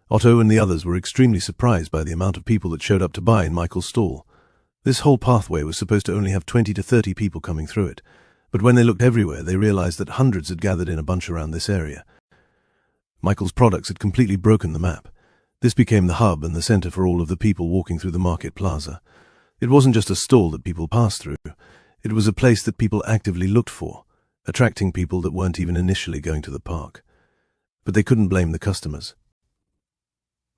Otto and the others were extremely surprised by the amount of people that showed up to buy in Michael's stall. This whole pathway was supposed to only have 20 to 30 people coming through it, but when they looked everywhere, they realized that hundreds had gathered in a bunch around this area. Michael's products had completely broken the map. This became the hub and the center for all of the people walking through the market plaza. It wasn't just a stall that people passed through. It was a place that people actively looked for, attracting people that weren't even initially going to the park. But they couldn't blame the customers.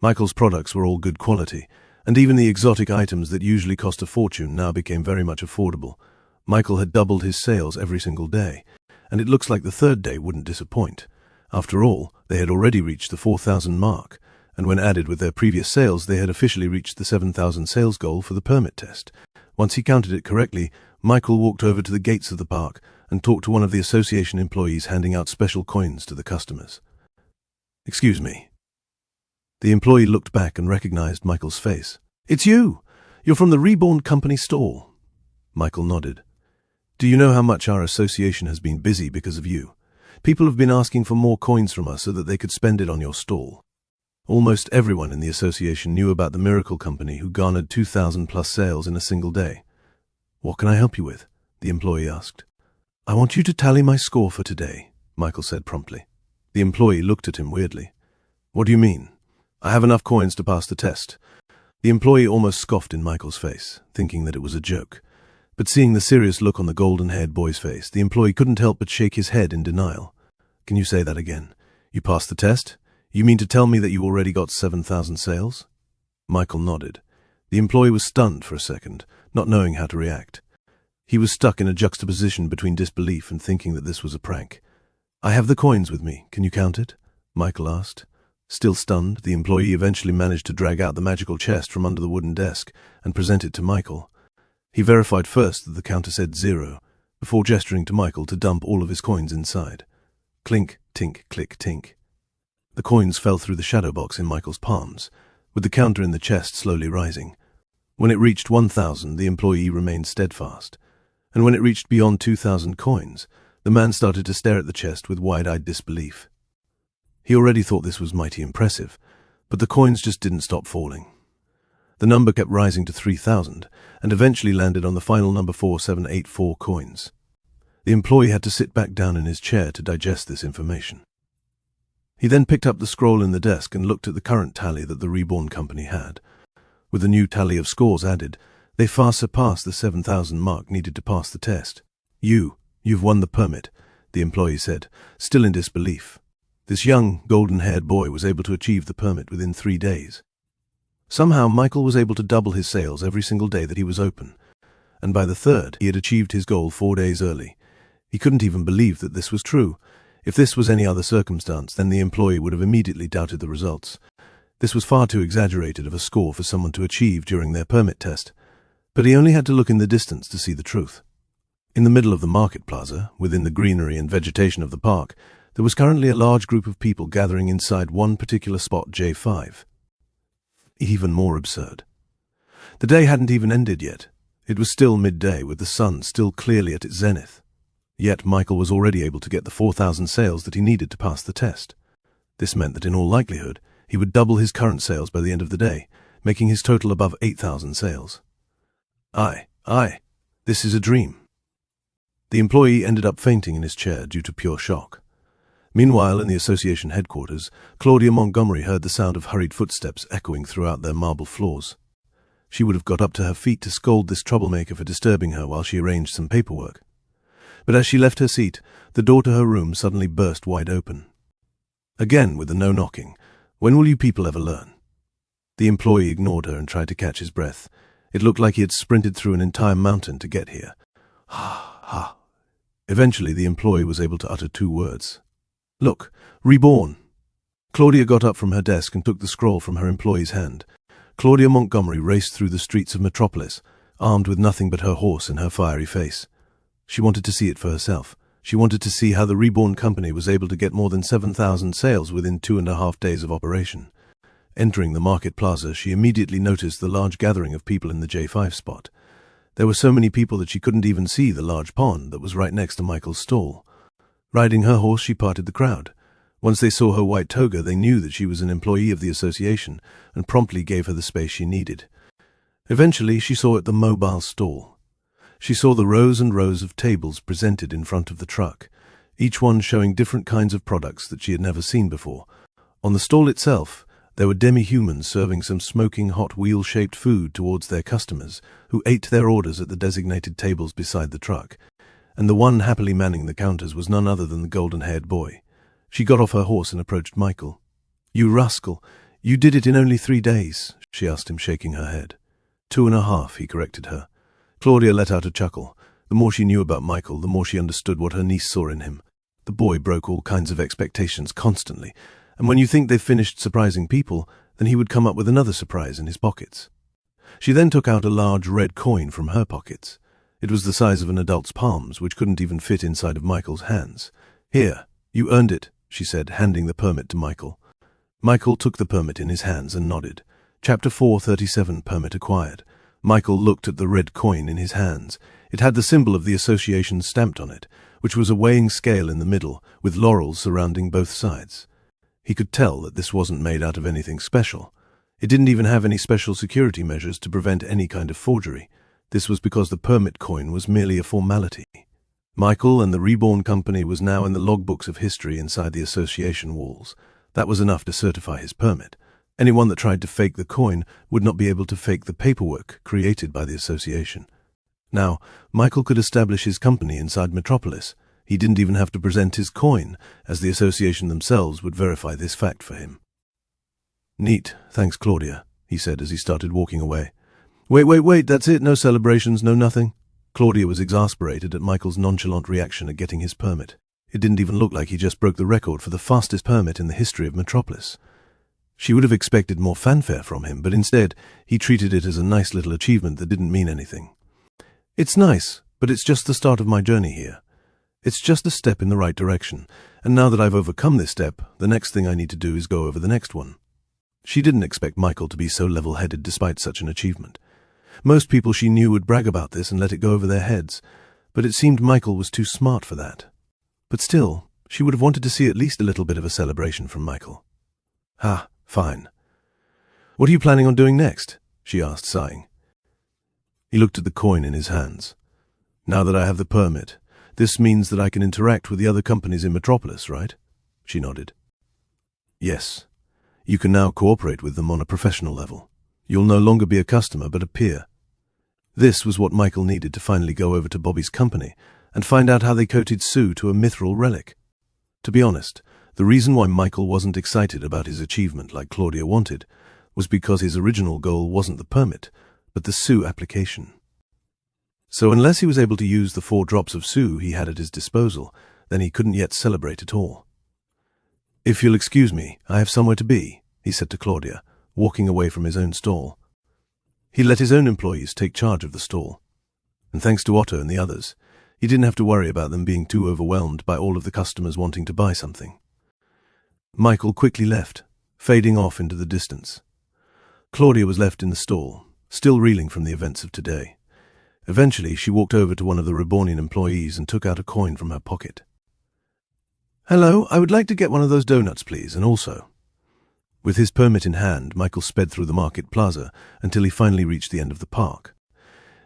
Michael's products were all good quality, and even the exotic items that usually cost a fortune now became very much affordable. Michael had doubled his sales every single day, and it looks like the third day wouldn't disappoint. After all, they had already reached the 4,000 mark, and when added with their previous sales, they had officially reached the 7,000 sales goal for the permit test. Once he counted it correctly, Michael walked over to the gates of the park and talked to one of the association employees handing out special coins to the customers. "Excuse me." The employee looked back and recognized Michael's face. "It's you! You're from the Reborn company stall." Michael nodded. "Do you know how much our association has been busy because of you? People have been asking for more coins from us so that they could spend it on your stall." Almost everyone in the association knew about the miracle company who garnered 2,000 plus sales in a single day. "What can I help you with?" the employee asked. "I want you to tally my score for today," Michael said promptly. The employee looked at him weirdly. "What do you mean?" "I have enough coins to pass the test." The employee almost scoffed in Michael's face, thinking that it was a joke. But seeing the serious look on the golden-haired boy's face, the employee couldn't help but shake his head in denial. "Can you say that again? You passed the test? You mean to tell me that you already got 7,000 sales?" Michael nodded. The employee was stunned for a second, not knowing how to react. He was stuck in a juxtaposition between disbelief and thinking that this was a prank. "I have the coins with me. Can you count it?" Michael asked. Still stunned, the employee eventually managed to drag out the magical chest from under the wooden desk and present it to Michael. He verified first that the counter said 0, before gesturing to Michael to dump all of his coins inside. Clink, tink, click, tink. The coins fell through the shadow box in Michael's palms, with the counter in the chest slowly rising. When it reached 1,000, the employee remained steadfast, and when it reached beyond 2,000 coins, the man started to stare at the chest with wide-eyed disbelief. He already thought this was mighty impressive, but the coins just didn't stop falling. The number kept rising to 3,000, and eventually landed on the final number 4784 coins. The employee had to sit back down in his chair to digest this information. He then picked up the scroll in the desk and looked at the current tally that the Reborn company had. With the new tally of scores added, they far surpassed the 7,000 mark needed to pass the test. You've won the permit," the employee said, still in disbelief. This young, golden-haired boy was able to achieve the permit within 3 days. Somehow, Michael was able to double his sales every single day that he was open, and by the third, he had achieved his goal 4 days early. He couldn't even believe that this was true. If this was any other circumstance, then the employee would have immediately doubted the results. This was far too exaggerated of a score for someone to achieve during their permit test, but he only had to look in the distance to see the truth. In the middle of the market plaza, within the greenery and vegetation of the park, there was currently a large group of people gathering inside one particular spot, J5. Even more absurd. The day hadn't even ended yet. It was still midday, with the sun still clearly at its zenith. Yet Michael was already able to get the 4,000 sales that he needed to pass the test. This meant that in all likelihood, he would double his current sales by the end of the day, making his total above 8,000 sales. This is a dream. The employee ended up fainting in his chair due to pure shock. Meanwhile, in the association headquarters, Claudia Montgomery heard the sound of hurried footsteps echoing throughout their marble floors. She would have got up to her feet to scold this troublemaker for disturbing her while she arranged some paperwork. But as she left her seat, the door to her room suddenly burst wide open. Again, with the no knocking. When will you people ever learn? The employee ignored her and tried to catch his breath. It looked like he had sprinted through an entire mountain to get here. Ha. Eventually, the employee was able to utter 2 words. "Look, Reborn." Claudia got up from her desk and took the scroll from her employee's hand. Claudia Montgomery raced through the streets of Metropolis, armed with nothing but her horse and her fiery face. She wanted to see it for herself. She wanted to see how the Reborn company was able to get more than 7,000 sales within 2.5 days of operation. Entering the market plaza, she immediately noticed the large gathering of people in the J5 spot. There were so many people that she couldn't even see the large pond that was right next to Michael's stall. Riding her horse, she parted the crowd. Once they saw her white toga, they knew that she was an employee of the association and promptly gave her the space she needed. Eventually, she saw it the mobile stall. She saw the rows and rows of tables presented in front of the truck, each one showing different kinds of products that she had never seen before. On the stall itself, there were demi-humans serving some smoking hot wheel-shaped food towards their customers, who ate their orders at the designated tables beside the truck, and the one happily manning the counters was none other than the golden-haired boy. She got off her horse and approached Michael. "You rascal, you did it in only 3 days," she asked him, shaking her head. 2.5, he corrected her. Claudia let out a chuckle. The more she knew about Michael, the more she understood what her niece saw in him. The boy broke all kinds of expectations constantly, and when you think they've finished surprising people, then he would come up with another surprise in his pockets. She then took out a large red coin from her pockets. It was the size of an adult's palms, which couldn't even fit inside of Michael's hands. "Here, you earned it," she said, handing the permit to Michael. Michael took the permit in his hands and nodded. Chapter 437, permit acquired. Michael looked at the red coin in his hands. It had the symbol of the association stamped on it, which was a weighing scale in the middle, with laurels surrounding both sides. He could tell that this wasn't made out of anything special. It didn't even have any special security measures to prevent any kind of forgery. This was because the permit coin was merely a formality. Michael and the Reborn company was now in the logbooks of history inside the association walls. That was enough to certify his permit. Anyone that tried to fake the coin would not be able to fake the paperwork created by the association. Now, Michael could establish his company inside Metropolis. He didn't even have to present his coin, as the association themselves would verify this fact for him. "Neat, thanks, Claudia," he said as he started walking away. Wait, that's it, no celebrations, no nothing." Claudia was exasperated at Michael's nonchalant reaction at getting his permit. It didn't even look like he just broke the record for the fastest permit in the history of Metropolis. She would have expected more fanfare from him, but instead, he treated it as a nice little achievement that didn't mean anything. "It's nice, but it's just the start of my journey here. It's just a step in the right direction, and now that I've overcome this step, the next thing I need to do is go over the next one." She didn't expect Michael to be so level-headed despite such an achievement. Most people she knew would brag about this and let it go over their heads, but it seemed Michael was too smart for that. But still, she would have wanted to see at least a little bit of a celebration from Michael. Fine. "What are you planning on doing next?" she asked, sighing. He looked at the coin in his hands. "Now that I have the permit, this means that I can interact with the other companies in Metropolis, right?" She nodded. "Yes. You can now cooperate with them on a professional level. You'll no longer be a customer, but a peer." This was what Michael needed to finally go over to Bobby's company and find out how they coated Sue to a mithril relic. To be honest, the reason why Michael wasn't excited about his achievement like Claudia wanted was because his original goal wasn't the permit, but the Sue application. So unless he was able to use the 4 drops of Sue he had at his disposal, then he couldn't yet celebrate at all. "If you'll excuse me, I have somewhere to be," he said to Claudia, walking away from his own stall. He let his own employees take charge of the stall. And thanks to Otto and the others, he didn't have to worry about them being too overwhelmed by all of the customers wanting to buy something. Michael quickly left, fading off into the distance. Claudia was left in the stall, still reeling from the events of today. Eventually, she walked over to one of the Rebornian employees and took out a coin from her pocket. "Hello, I would like to get one of those donuts, please, and also..." With his permit in hand, Michael sped through the market plaza until he finally reached the end of the park.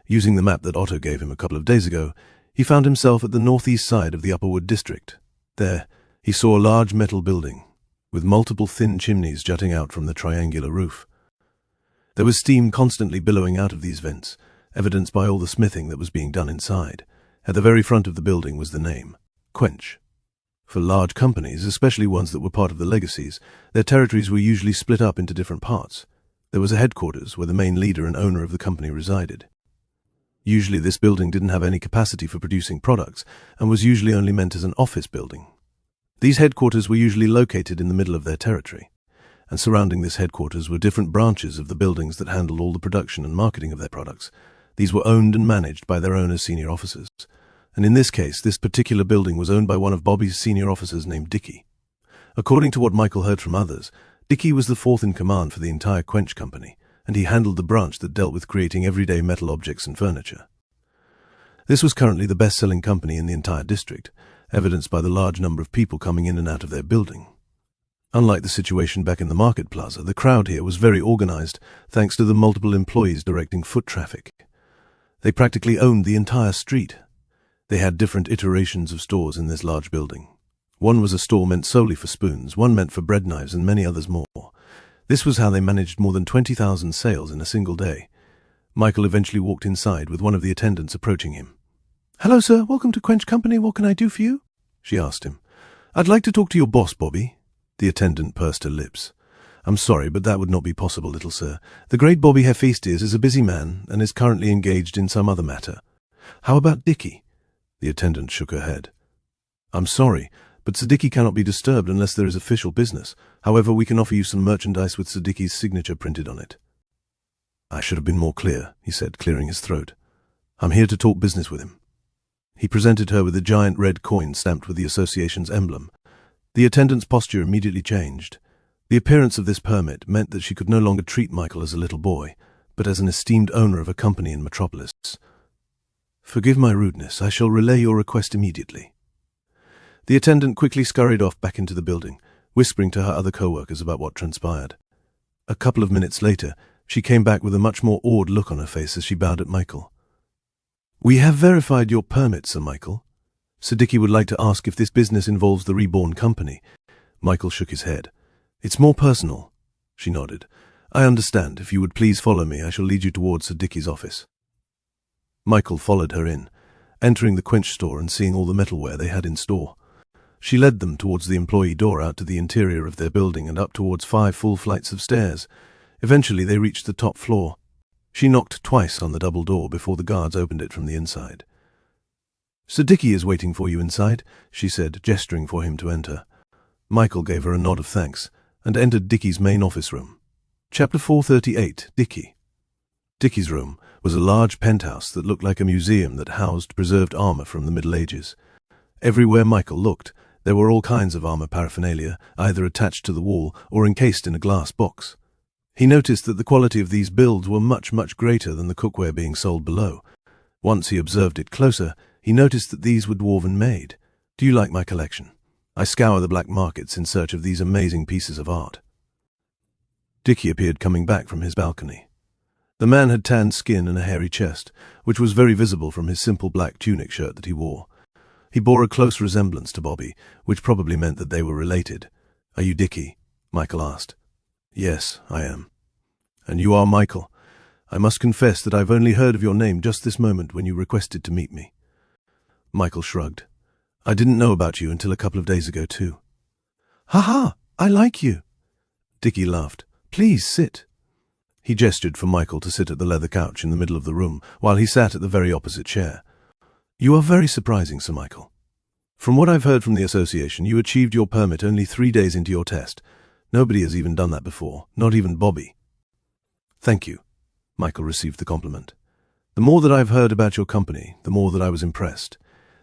Using the map that Otto gave him a couple of days ago, he found himself at the northeast side of the Upperwood district. There, he saw a large metal building, with multiple thin chimneys jutting out from the triangular roof. There was steam constantly billowing out of these vents, evidenced by all the smithing that was being done inside. At the very front of the building was the name, Quench. For large companies, especially ones that were part of the legacies, their territories were usually split up into different parts. There was a headquarters where the main leader and owner of the company resided. Usually this building didn't have any capacity for producing products and was usually only meant as an office building. These headquarters were usually located in the middle of their territory, and surrounding this headquarters were different branches of the buildings that handled all the production and marketing of their products. These were owned and managed by their owners' senior officers. And in this case, this particular building was owned by one of Bobby's senior officers named Dickie. According to what Michael heard from others, Dickie was the 4th in command for the entire Quench company, and he handled the branch that dealt with creating everyday metal objects and furniture. This was currently the best-selling company in the entire district, evidenced by the large number of people coming in and out of their building. Unlike the situation back in the market plaza, the crowd here was very organized, thanks to the multiple employees directing foot traffic. They practically owned the entire street. They had different iterations of stores in this large building. One was a store meant solely for spoons, one meant for bread knives, and many others more. This was how they managed more than 20,000 sales in a single day. Michael eventually walked inside with one of the attendants approaching him. "Hello, sir. Welcome to Quench Company. What can I do for you?" she asked him. "I'd like to talk to your boss, Bobby." The attendant pursed her lips. "I'm sorry, but that would not be possible, little sir. The great Bobby Hephaestus is a busy man and is currently engaged in some other matter. How about Dickie?" The attendant shook her head. "I'm sorry, but Sir Dickie cannot be disturbed unless there is official business. However, we can offer you some merchandise with Sir Dickie's signature printed on it." "I should have been more clear," he said, clearing his throat. "I'm here to talk business with him." He presented her with a giant red coin stamped with the association's emblem. The attendant's posture immediately changed. The appearance of this permit meant that she could no longer treat Michael as a little boy, but as an esteemed owner of a company in Metropolis. "Forgive my rudeness. I shall relay your request immediately." The attendant quickly scurried off back into the building, whispering to her other co-workers about what transpired. A couple of minutes later, she came back with a much more awed look on her face as she bowed at Michael. "We have verified your permit, Sir Michael. Sir Dickie would like to ask if this business involves the Reborn company." Michael shook his head. "It's more personal." She nodded. "I understand. If you would please follow me, I shall lead you towards Sir Dickie's office." Michael followed her in, entering the Quench store and seeing all the metalware they had in store. She led them towards the employee door out to the interior of their building and up towards 5 full flights of stairs. Eventually they reached the top floor. She knocked twice on the double door before the guards opened it from the inside. "Sir Dickie is waiting for you inside," she said, gesturing for him to enter. Michael gave her a nod of thanks and entered Dickie's main office room. Chapter 438, Dickie. Dickie's room was a large penthouse that looked like a museum that housed preserved armor from the Middle Ages. Everywhere Michael looked, there were all kinds of armor paraphernalia, either attached to the wall or encased in a glass box. He noticed that the quality of these builds were much, much greater than the cookware being sold below. Once he observed it closer, he noticed that these were dwarven made. "Do you like my collection? I scour the black markets in search of these amazing pieces of art." Dickie appeared coming back from his balcony. The man had tanned skin and a hairy chest, which was very visible from his simple black tunic shirt that he wore. He bore a close resemblance to Bobby, which probably meant that they were related. "Are you Dickie?" Michael asked. "Yes, I am." "And you are Michael. I must confess that I've only heard of your name just this moment when you requested to meet me." Michael shrugged. "I didn't know about you until a couple of days ago, too." "Ha-ha! I like you." Dickie laughed. "Please sit." He gestured for Michael to sit at the leather couch in the middle of the room, while he sat at the very opposite chair. "You are very surprising, Sir Michael. From what I've heard from the association, you achieved your permit only 3 days into your test. Nobody has even done that before, not even Bobby." "Thank you." Michael received the compliment. "The more that I've heard about your company, the more that I was impressed.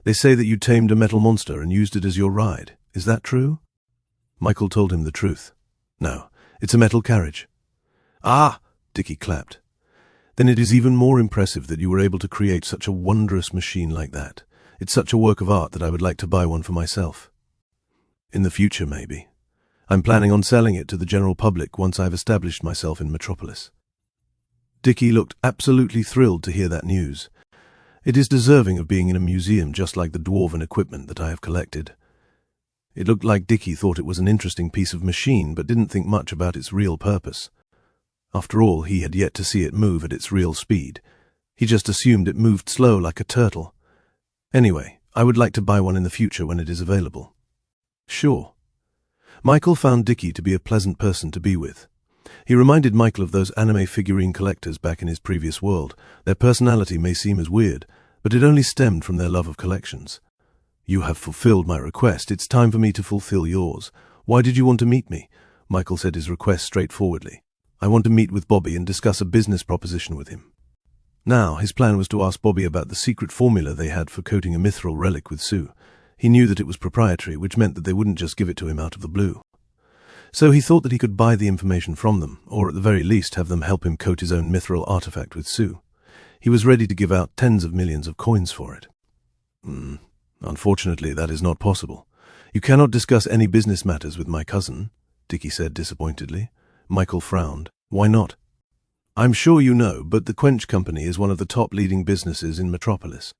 They say that you tamed a metal monster and used it as your ride. Is that true?" Michael told him the truth. "No, it's a metal carriage." "Ah!" Dickie clapped. "Then it is even more impressive that you were able to create such a wondrous machine like that. It's such a work of art that I would like to buy one for myself." "In the future, maybe. I'm planning on selling it to the general public once I've established myself in Metropolis." Dickie looked absolutely thrilled to hear that news. It is deserving of being in a museum just like the dwarven equipment that I have collected. It looked like Dickie thought it was an interesting piece of machine, but didn't think much about its real purpose. After all, he had yet to see it move at its real speed. He just assumed it moved slow like a turtle. "Anyway, I would like to buy one in the future when it is available." "Sure." Michael found Dickie to be a pleasant person to be with. He reminded Michael of those anime figurine collectors back in his previous world. Their personality may seem as weird, but it only stemmed from their love of collections. "You have fulfilled my request. It's time for me to fulfill yours. Why did you want to meet me?" Michael said his request straightforwardly. "I want to meet with Bobby and discuss a business proposition with him." Now, his plan was to ask Bobby about the secret formula they had for coating a mithril relic with Sue. He knew that it was proprietary, which meant that they wouldn't just give it to him out of the blue. So he thought that he could buy the information from them, or at the very least have them help him coat his own mithril artifact with Sue. He was ready to give out tens of millions of coins for it. Unfortunately, that is not possible. You cannot discuss any business matters with my cousin." Dickie said disappointedly. Michael frowned. Why not? I'm sure you know, but the Quench Company is one of the top leading businesses in Metropolis.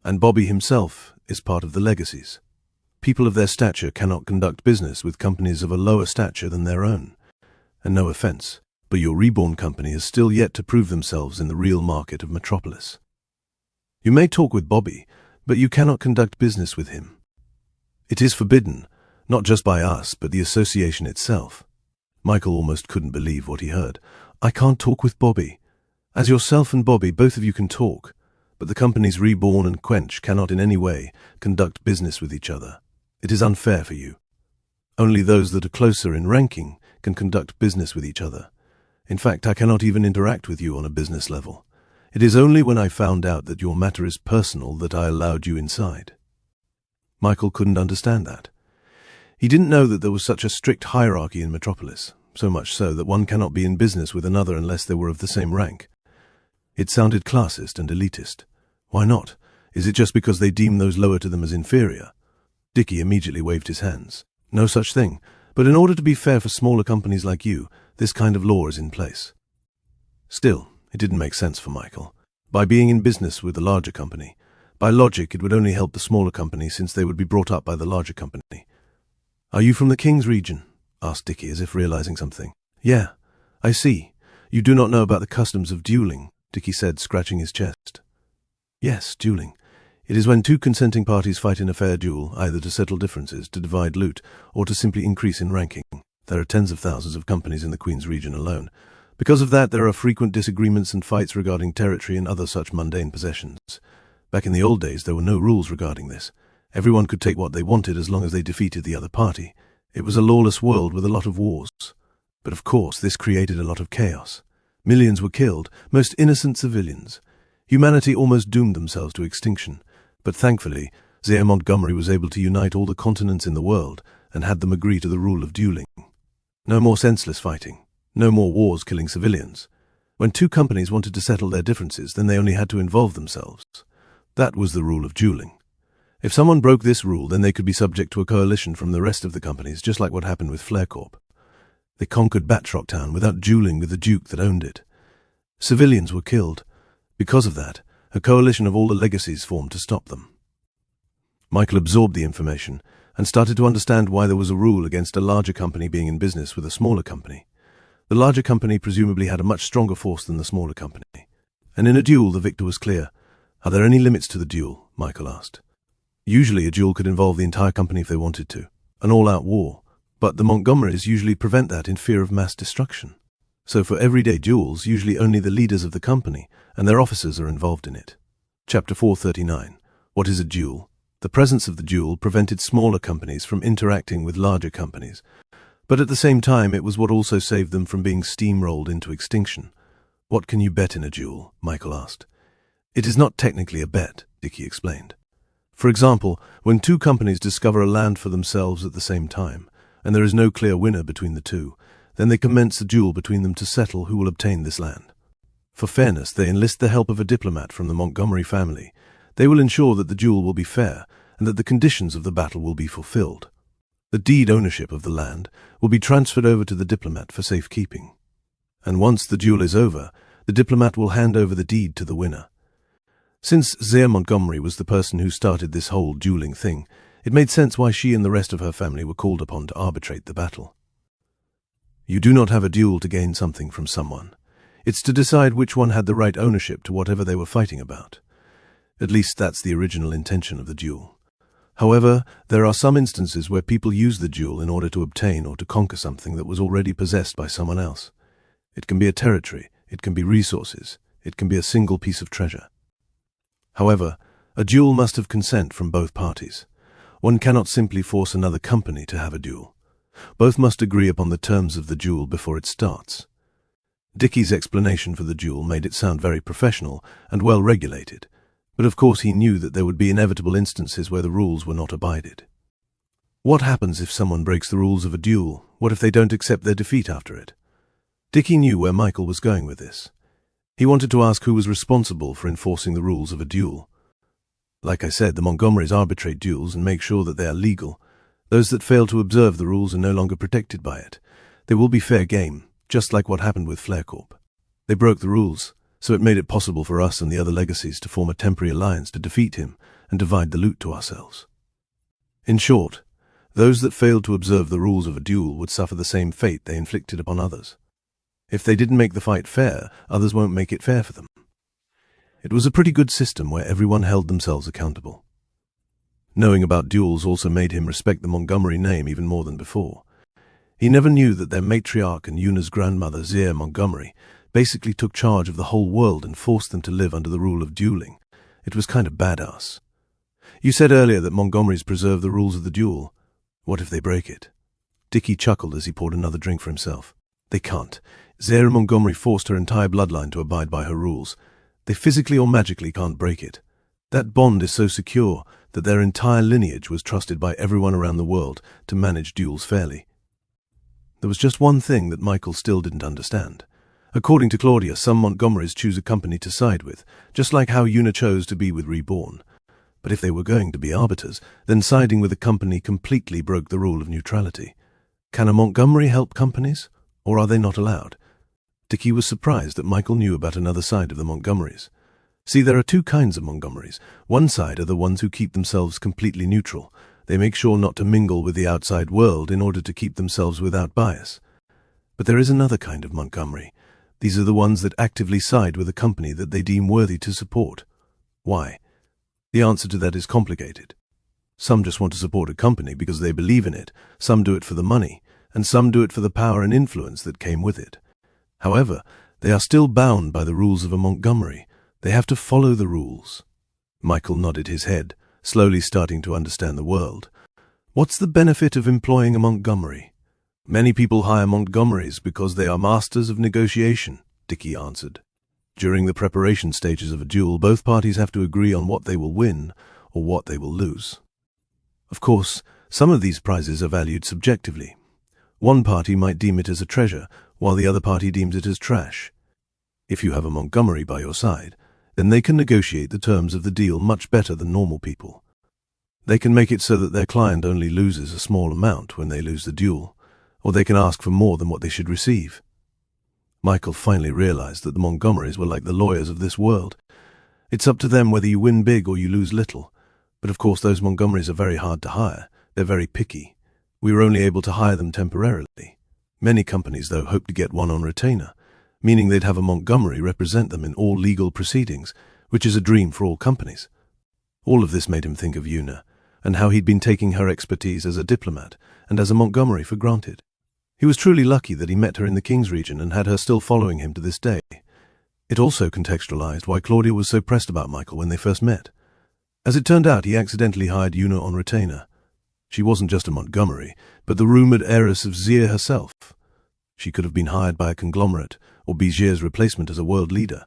And Bobby himself is part of the legacies. People of their stature cannot conduct business with companies of a lower stature than their own. And no offense, but your Reborn company has still yet to prove themselves in the real market of Metropolis. You may talk with Bobby, but you cannot conduct business with him. It is forbidden, not just by us, but the association itself. Michael almost couldn't believe what he heard. I can't talk with Bobby. As yourself and Bobby, both of you can talk, but the companies Reborn and Quench cannot in any way conduct business with each other. It is unfair for you. Only those that are closer in ranking can conduct business with each other. In fact, I cannot even interact with you on a business level. It is only when I found out that your matter is personal that I allowed you inside. Michael couldn't understand that. He didn't know that there was such a strict hierarchy in Metropolis, so much so that one cannot be in business with another unless they were of the same rank. It sounded classist and elitist. Why not? Is it just because they deem those lower to them as inferior? Dickie immediately waved his hands. No such thing, but in order to be fair for smaller companies like you, this kind of law is in place. Still, it didn't make sense for Michael. By being in business with the larger company, by logic it would only help the smaller company since they would be brought up by the larger company. Are you from the King's region? Asked Dickie as if realizing something. Yeah, I see. You do not know about the customs of dueling, Dickie said, scratching his chest. Yes, dueling. It is when two consenting parties fight in a fair duel, either to settle differences, to divide loot, or to simply increase in ranking. There are tens of thousands of companies in the Queen's region alone. Because of that, there are frequent disagreements and fights regarding territory and other such mundane possessions. Back in the old days, there were no rules regarding this. Everyone could take what they wanted as long as they defeated the other party. It was a lawless world with a lot of wars. But of course, this created a lot of chaos. Millions were killed, most innocent civilians. Humanity almost doomed themselves to extinction. But thankfully, Zia Montgomery was able to unite all the continents in the world and had them agree to the rule of dueling. No more senseless fighting. No more wars killing civilians. When two companies wanted to settle their differences, then they only had to involve themselves. That was the rule of dueling. If someone broke this rule, then they could be subject to a coalition from the rest of the companies, just like what happened with Flare Corp. They conquered Batroc Town without dueling with the Duke that owned it. Civilians were killed. Because of that, a coalition of all the legacies formed to stop them. Michael absorbed the information and started to understand why there was a rule against a larger company being in business with a smaller company. The larger company presumably had a much stronger force than the smaller company. And in a duel, the victor was clear. Are there any limits to the duel? Michael asked. Usually a duel could involve the entire company if they wanted to, an all-out war, but the Montgomerys usually prevent that in fear of mass destruction. So for everyday duels, usually only the leaders of the company and their officers are involved in it. Chapter 439. What is a duel? The presence of the duel prevented smaller companies from interacting with larger companies, but at the same time it was what also saved them from being steamrolled into extinction. What can you bet in a duel? Michael asked. It is not technically a bet, Dickie explained. For example, when two companies discover a land for themselves at the same time, and there is no clear winner between the two, then they commence a duel between them to settle who will obtain this land. For fairness, they enlist the help of a diplomat from the Montgomery family. They will ensure that the duel will be fair, and that the conditions of the battle will be fulfilled. The deed ownership of the land will be transferred over to the diplomat for safekeeping. And once the duel is over, the diplomat will hand over the deed to the winner. Since Zia Montgomery was the person who started this whole dueling thing, it made sense why she and the rest of her family were called upon to arbitrate the battle. You do not have a duel to gain something from someone. It's to decide which one had the right ownership to whatever they were fighting about. At least that's the original intention of the duel. However, there are some instances where people use the duel in order to obtain or to conquer something that was already possessed by someone else. It can be a territory, it can be resources, it can be a single piece of treasure. However, a duel must have consent from both parties. One cannot simply force another company to have a duel. Both must agree upon the terms of the duel before it starts. Dickie's explanation for the duel made it sound very professional and well regulated, but of course he knew that there would be inevitable instances where the rules were not abided. What happens if someone breaks the rules of a duel? What if they don't accept their defeat after it? Dickie knew where Michael was going with this. He wanted to ask who was responsible for enforcing the rules of a duel. Like I said, the Montgomerys arbitrate duels and make sure that they are legal. Those that fail to observe the rules are no longer protected by it. They will be fair game, just like what happened with Flare Corp. They broke the rules, so it made it possible for us and the other legacies to form a temporary alliance to defeat him and divide the loot to ourselves. In short, those that failed to observe the rules of a duel would suffer the same fate they inflicted upon others. If they didn't make the fight fair, others won't make it fair for them. It was a pretty good system where everyone held themselves accountable. Knowing about duels also made him respect the Montgomery name even more than before. He never knew that their matriarch and Yuna's grandmother, Zia Montgomery, basically took charge of the whole world and forced them to live under the rule of dueling. It was kind of badass. You said earlier that Montgomerys preserve the rules of the duel. What if they break it? Dickie chuckled as he poured another drink for himself. They can't. Zia Montgomery forced her entire bloodline to abide by her rules. They physically or magically can't break it. That bond is so secure that their entire lineage was trusted by everyone around the world to manage duels fairly. There was just one thing that Michael still didn't understand. According to Claudia, some Montgomerys choose a company to side with, just like how Yuna chose to be with Reborn. But if they were going to be arbiters, then siding with a company completely broke the rule of neutrality. Can a Montgomery help companies, or are they not allowed? Dickie was surprised that Michael knew about another side of the Montgomerys. See, there are two kinds of Montgomerys. One side are the ones who keep themselves completely neutral. They make sure not to mingle with the outside world in order to keep themselves without bias. But there is another kind of Montgomery. These are the ones that actively side with a company that they deem worthy to support. Why? The answer to that is complicated. Some just want to support a company because they believe in it, some do it for the money, and some do it for the power and influence that came with it. However, they are still bound by the rules of a Montgomery. They have to follow the rules. Michael nodded his head, slowly starting to understand the world. What's the benefit of employing a Montgomery? Many people hire Montgomerys because they are masters of negotiation, Dickie answered. During the preparation stages of a duel, both parties have to agree on what they will win or what they will lose. Of course, some of these prizes are valued subjectively. One party might deem it as a treasure, while the other party deems it as trash. If you have a Montgomery by your side, then they can negotiate the terms of the deal much better than normal people. They can make it so that their client only loses a small amount when they lose the duel, or they can ask for more than what they should receive. Michael finally realized that the Montgomerys were like the lawyers of this world. It's up to them whether you win big or you lose little. But of course those Montgomerys are very hard to hire. They're very picky. We were only able to hire them temporarily. Many companies, though, hope to get one on retainer, meaning they'd have a Montgomery represent them in all legal proceedings, which is a dream for all companies. All of this made him think of Yuna, and how he'd been taking her expertise as a diplomat and as a Montgomery for granted. He was truly lucky that he met her in the King's region and had her still following him to this day. It also contextualized why Claudia was so pressed about Michael when they first met. As it turned out, he accidentally hired Yuna on retainer. She wasn't just a Montgomery, but the rumored heiress of Zia herself. She could have been hired by a conglomerate, or be Zier's replacement as a world leader.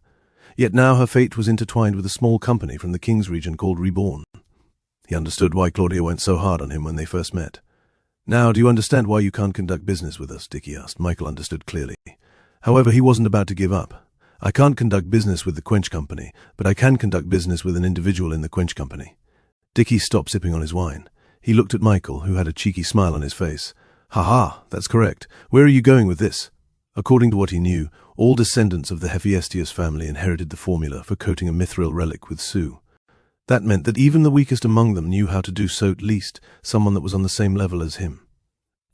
Yet now her fate was intertwined with a small company from the King's region called Reborn. He understood why Claudia went so hard on him when they first met. Now, do you understand why you can't conduct business with us? Dickie asked. Michael understood clearly. However, he wasn't about to give up. I can't conduct business with the Quench Company, but I can conduct business with an individual in the Quench Company. Dickie stopped sipping on his wine. He looked at Michael, who had a cheeky smile on his face. Ha, that's correct. Where are you going with this? According to what he knew, all descendants of the Hephaestus family inherited the formula for coating a mithril relic with Sue. That meant that even the weakest among them knew how to do so, at least someone that was on the same level as him.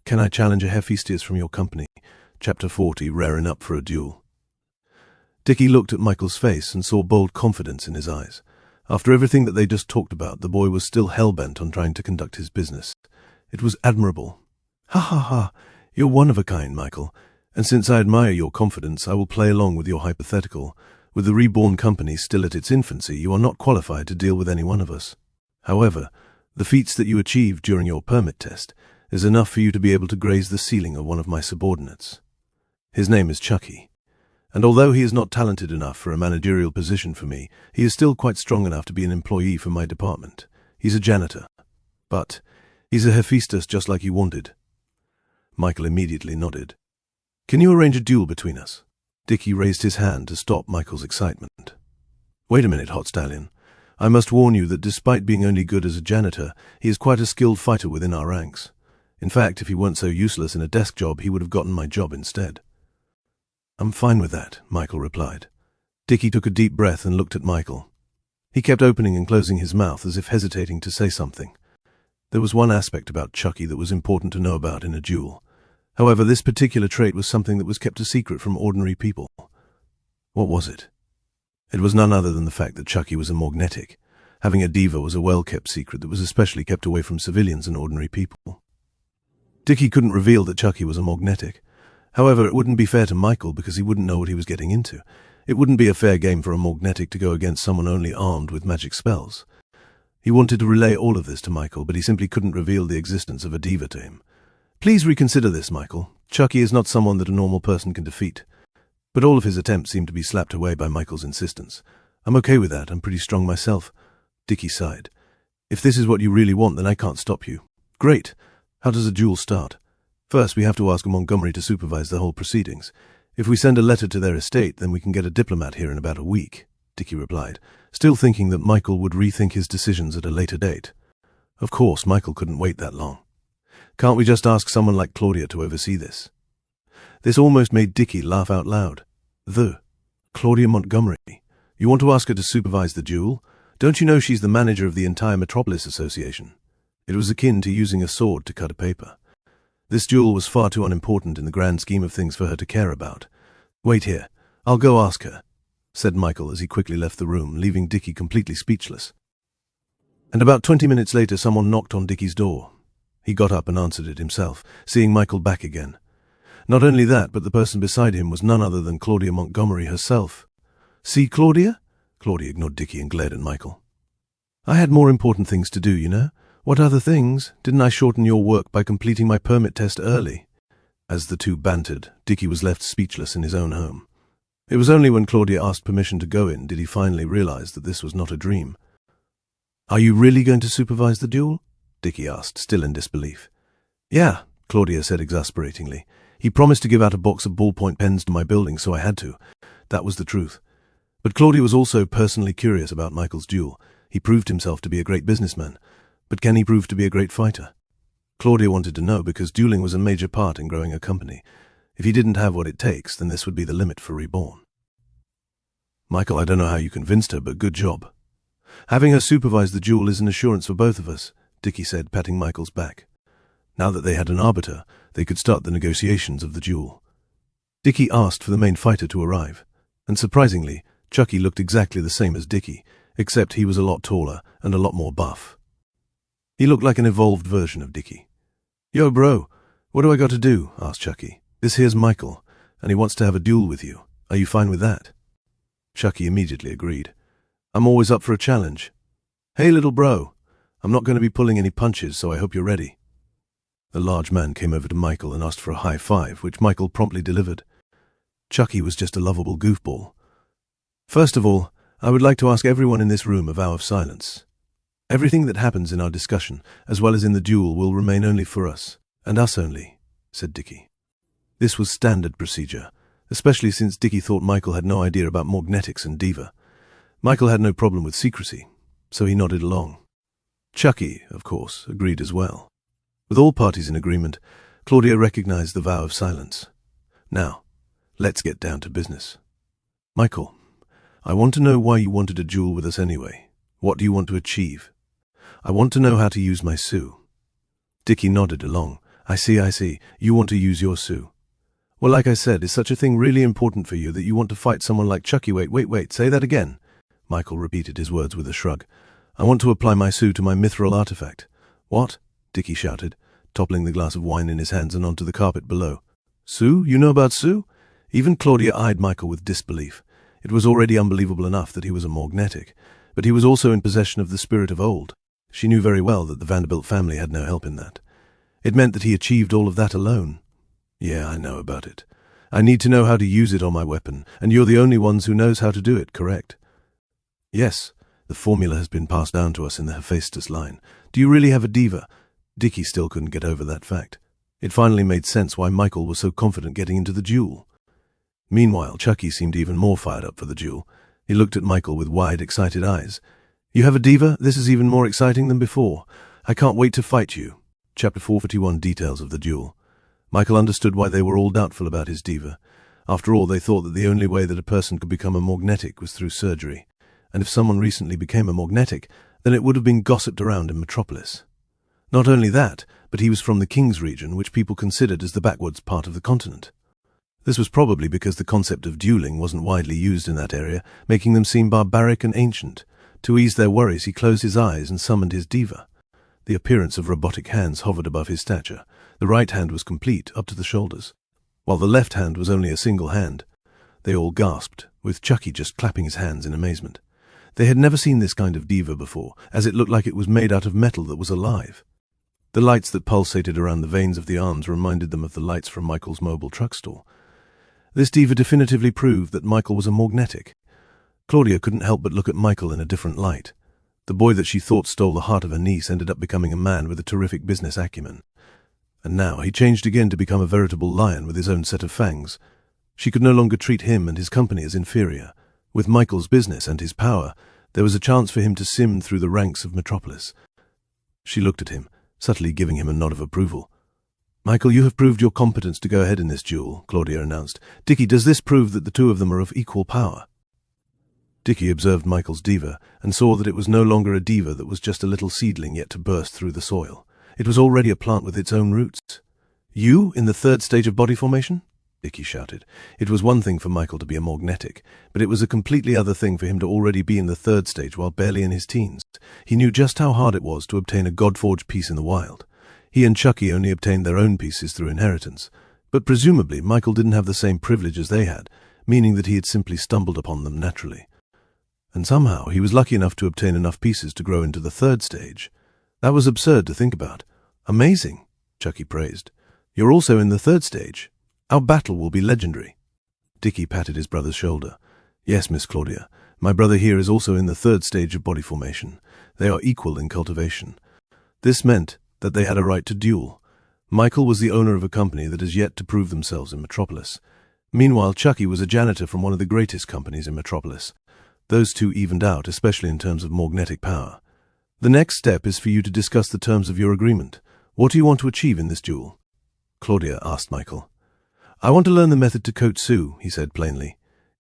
Can I challenge a Hephaestus from your company? Chapter 40, Raring Up for a Duel. Dickie looked at Michael's face and saw bold confidence in his eyes. After everything that they just talked about, the boy was still hell-bent on trying to conduct his business. It was admirable. Ha, you're one of a kind, Michael, and since I admire your confidence, I will play along with your hypothetical. With the Reborn company still at its infancy, you are not qualified to deal with any one of us. However, the feats that you achieved during your permit test is enough for you to be able to graze the ceiling of one of my subordinates. His name is Chucky, and although he is not talented enough for a managerial position for me, he is still quite strong enough to be an employee for my department. He's a janitor. But he's a Hephaestus just like you wanted. Michael immediately nodded. Can you arrange a duel between us? Dickie raised his hand to stop Michael's excitement. Wait a minute, Hot Stallion. I must warn you that despite being only good as a janitor, he is quite a skilled fighter within our ranks. In fact, if he weren't so useless in a desk job, he would have gotten my job instead. I'm fine with that, Michael replied. Dickie took a deep breath and looked at Michael. He kept opening and closing his mouth as if hesitating to say something. There was one aspect about Chucky that was important to know about in a duel. However, this particular trait was something that was kept a secret from ordinary people. What was it? It was none other than the fact that Chucky was a magnetic. Having a diva was a well-kept secret that was especially kept away from civilians and ordinary people. Dickie couldn't reveal that Chucky was a magnetic. However, it wouldn't be fair to Michael because he wouldn't know what he was getting into. It wouldn't be a fair game for a magnetic to go against someone only armed with magic spells. He wanted to relay all of this to Michael, but he simply couldn't reveal the existence of a diva to him. Please reconsider this, Michael. Chucky is not someone that a normal person can defeat. But all of his attempts seemed to be slapped away by Michael's insistence. I'm okay with that. I'm pretty strong myself. Dickie sighed. If this is what you really want, then I can't stop you. Great. How does a duel start? First, we have to ask Montgomery to supervise the whole proceedings. If we send a letter to their estate, then we can get a diplomat here in about a week, Dickie replied, still thinking that Michael would rethink his decisions at a later date. Of course, Michael couldn't wait that long. Can't we just ask someone like Claudia to oversee this? This almost made Dickie laugh out loud. Claudia Montgomery. You want to ask her to supervise the duel? Don't you know she's the manager of the entire Metropolis Association? It was akin to using a sword to cut a paper. This duel was far too unimportant in the grand scheme of things for her to care about. Wait here. I'll go ask her, said Michael as he quickly left the room, leaving Dickie completely speechless. And about 20 minutes later, someone knocked on Dickie's door. He got up and answered it himself, seeing Michael back again. Not only that, but the person beside him was none other than Claudia Montgomery herself. See, Claudia? Claudia ignored Dickie and glared at Michael. I had more important things to do, you know. What other things? Didn't I shorten your work by completing my permit test early? As the two bantered, Dickie was left speechless in his own home. It was only when Claudia asked permission to go in did he finally realize that this was not a dream. Are you really going to supervise the duel? Dickie asked, still in disbelief. Yeah, Claudia said exasperatingly. He promised to give out a box of ballpoint pens to my building, so I had to. That was the truth. But Claudia was also personally curious about Michael's duel. He proved himself to be a great businessman. But can he prove to be a great fighter? Claudia wanted to know because dueling was a major part in growing a company. If he didn't have what it takes, then this would be the limit for Reborn. Michael, I don't know how you convinced her, but good job. Having her supervise the duel is an assurance for both of us, Dickie said, patting Michael's back. Now that they had an arbiter, they could start the negotiations of the duel. Dickie asked for the main fighter to arrive, and surprisingly, Chucky looked exactly the same as Dickie, except he was a lot taller and a lot more buff. He looked like an evolved version of Dickie. Yo, bro, what do I got to do? Asked Chucky. This here's Michael, and he wants to have a duel with you. Are you fine with that? Chucky immediately agreed. I'm always up for a challenge. Hey, little bro, I'm not going to be pulling any punches, so I hope you're ready. The large man came over to Michael and asked for a high five, which Michael promptly delivered. Chucky was just a lovable goofball. First of all, I would like to ask everyone in this room a vow of silence. Everything that happens in our discussion, as well as in the duel, will remain only for us, and us only, said Dickie. This was standard procedure, especially since Dickie thought Michael had no idea about magnetics and diva. Michael had no problem with secrecy, so he nodded along. Chucky, of course, agreed as well. With all parties in agreement, Claudia recognized the vow of silence. Now, let's get down to business. Michael, I want to know why you wanted a duel with us anyway. What do you want to achieve? I want to know how to use my Sue. Dickie nodded along. I see. You want to use your Sue. Well, like I said, is such a thing really important for you that you want to fight someone like Chucky? Wait, say that again. Michael repeated his words with a shrug. I want to apply my Sue to my mithril artifact. What? Dickie shouted, toppling the glass of wine in his hands and onto the carpet below. Sue? You know about Sue? Even Claudia eyed Michael with disbelief. It was already unbelievable enough that he was a magnetic, but he was also in possession of the spirit of old. She knew very well that the Vanderbilt family had no help in that. It meant that he achieved all of that alone. Yeah, I know about it. I need to know how to use it on my weapon, and you're the only ones who knows how to do it, correct? Yes, the formula has been passed down to us in the Hephaestus line. Do you really have a diva? Dickie still couldn't get over that fact. It finally made sense why Michael was so confident getting into the duel. Meanwhile, Chucky seemed even more fired up for the duel. He looked at Michael with wide, excited eyes. You have a diva? This is even more exciting than before. I can't wait to fight you. Chapter 441 Details of the Duel. Michael understood why they were all doubtful about his diva. After all, they thought that the only way that a person could become a magnetic was through surgery, and if someone recently became a magnetic, then it would have been gossiped around in Metropolis. Not only that, but he was from the King's region, which people considered as the backwards part of the continent. This was probably because the concept of dueling wasn't widely used in that area, making them seem barbaric and ancient. To ease their worries, he closed his eyes and summoned his diva. The appearance of robotic hands hovered above his stature. The right hand was complete, up to the shoulders, while the left hand was only a single hand. They all gasped, with Chucky just clapping his hands in amazement. They had never seen this kind of diva before, as it looked like it was made out of metal that was alive. The lights that pulsated around the veins of the arms reminded them of the lights from Michael's mobile truck stall. This diva definitively proved that Michael was a magnetic. Claudia couldn't help but look at Michael in a different light. The boy that she thought stole the heart of her niece ended up becoming a man with a terrific business acumen. And now he changed again to become a veritable lion with his own set of fangs. She could no longer treat him and his company as inferior. With Michael's business and his power, there was a chance for him to sim through the ranks of Metropolis. She looked at him, subtly giving him a nod of approval. "Michael, you have proved your competence to go ahead in this duel," Claudia announced. "Dickie, does this prove that the two of them are of equal power?" Dickie observed Michael's diva and saw that it was no longer a diva that was just a little seedling yet to burst through the soil. It was already a plant with its own roots. "You, in the third stage of body formation?" Dickie shouted. It was one thing for Michael to be a magnetic, but it was a completely other thing for him to already be in the third stage while barely in his teens. He knew just how hard it was to obtain a God-forged piece in the wild. He and Chucky only obtained their own pieces through inheritance, but presumably Michael didn't have the same privilege as they had, meaning that he had simply stumbled upon them naturally. And somehow he was lucky enough to obtain enough pieces to grow into the third stage. That was absurd to think about. "Amazing," Chucky praised. "You're also in the third stage. Our battle will be legendary." Dickie patted his brother's shoulder. "Yes, Miss Claudia, my brother here is also in the third stage of body formation. They are equal in cultivation." This meant that they had a right to duel. Michael was the owner of a company that has yet to prove themselves in Metropolis. Meanwhile, Chucky was a janitor from one of the greatest companies in Metropolis. Those two evened out, especially in terms of magnetic power. "The next step is for you to discuss the terms of your agreement. What do you want to achieve in this duel?" Claudia asked Michael. "I want to learn the method to coat Sue," he said plainly.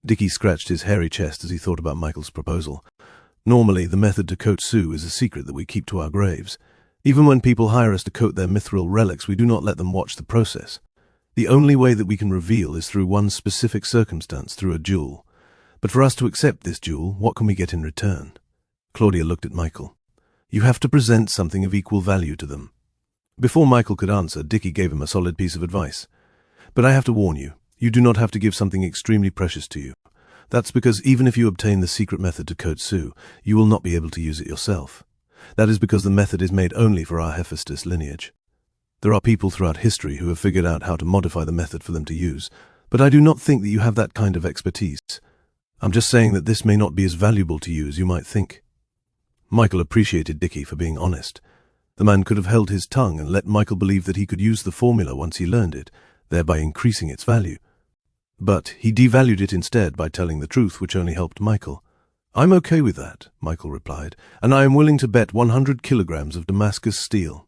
Dickie scratched his hairy chest as he thought about Michael's proposal. "Normally, the method to coat Sue is a secret that we keep to our graves. Even when people hire us to coat their mithril relics, we do not let them watch the process. The only way that we can reveal is through one specific circumstance, through a duel. But for us to accept this duel, what can we get in return?" Claudia looked at Michael. "You have to present something of equal value to them." Before Michael could answer, Dickie gave him a solid piece of advice. "But I have to warn you, you do not have to give something extremely precious to you. That's because even if you obtain the secret method to coat Sue, you will not be able to use it yourself. That is because the method is made only for our Hephaestus lineage. There are people throughout history who have figured out how to modify the method for them to use, but I do not think that you have that kind of expertise. I'm just saying that this may not be as valuable to you as you might think." Michael appreciated Dickie for being honest. The man could have held his tongue and let Michael believe that he could use the formula once he learned it, thereby increasing its value. But he devalued it instead by telling the truth, which only helped Michael. "I'm okay with that," Michael replied, "and I am willing to bet 100 kilograms of Damascus steel."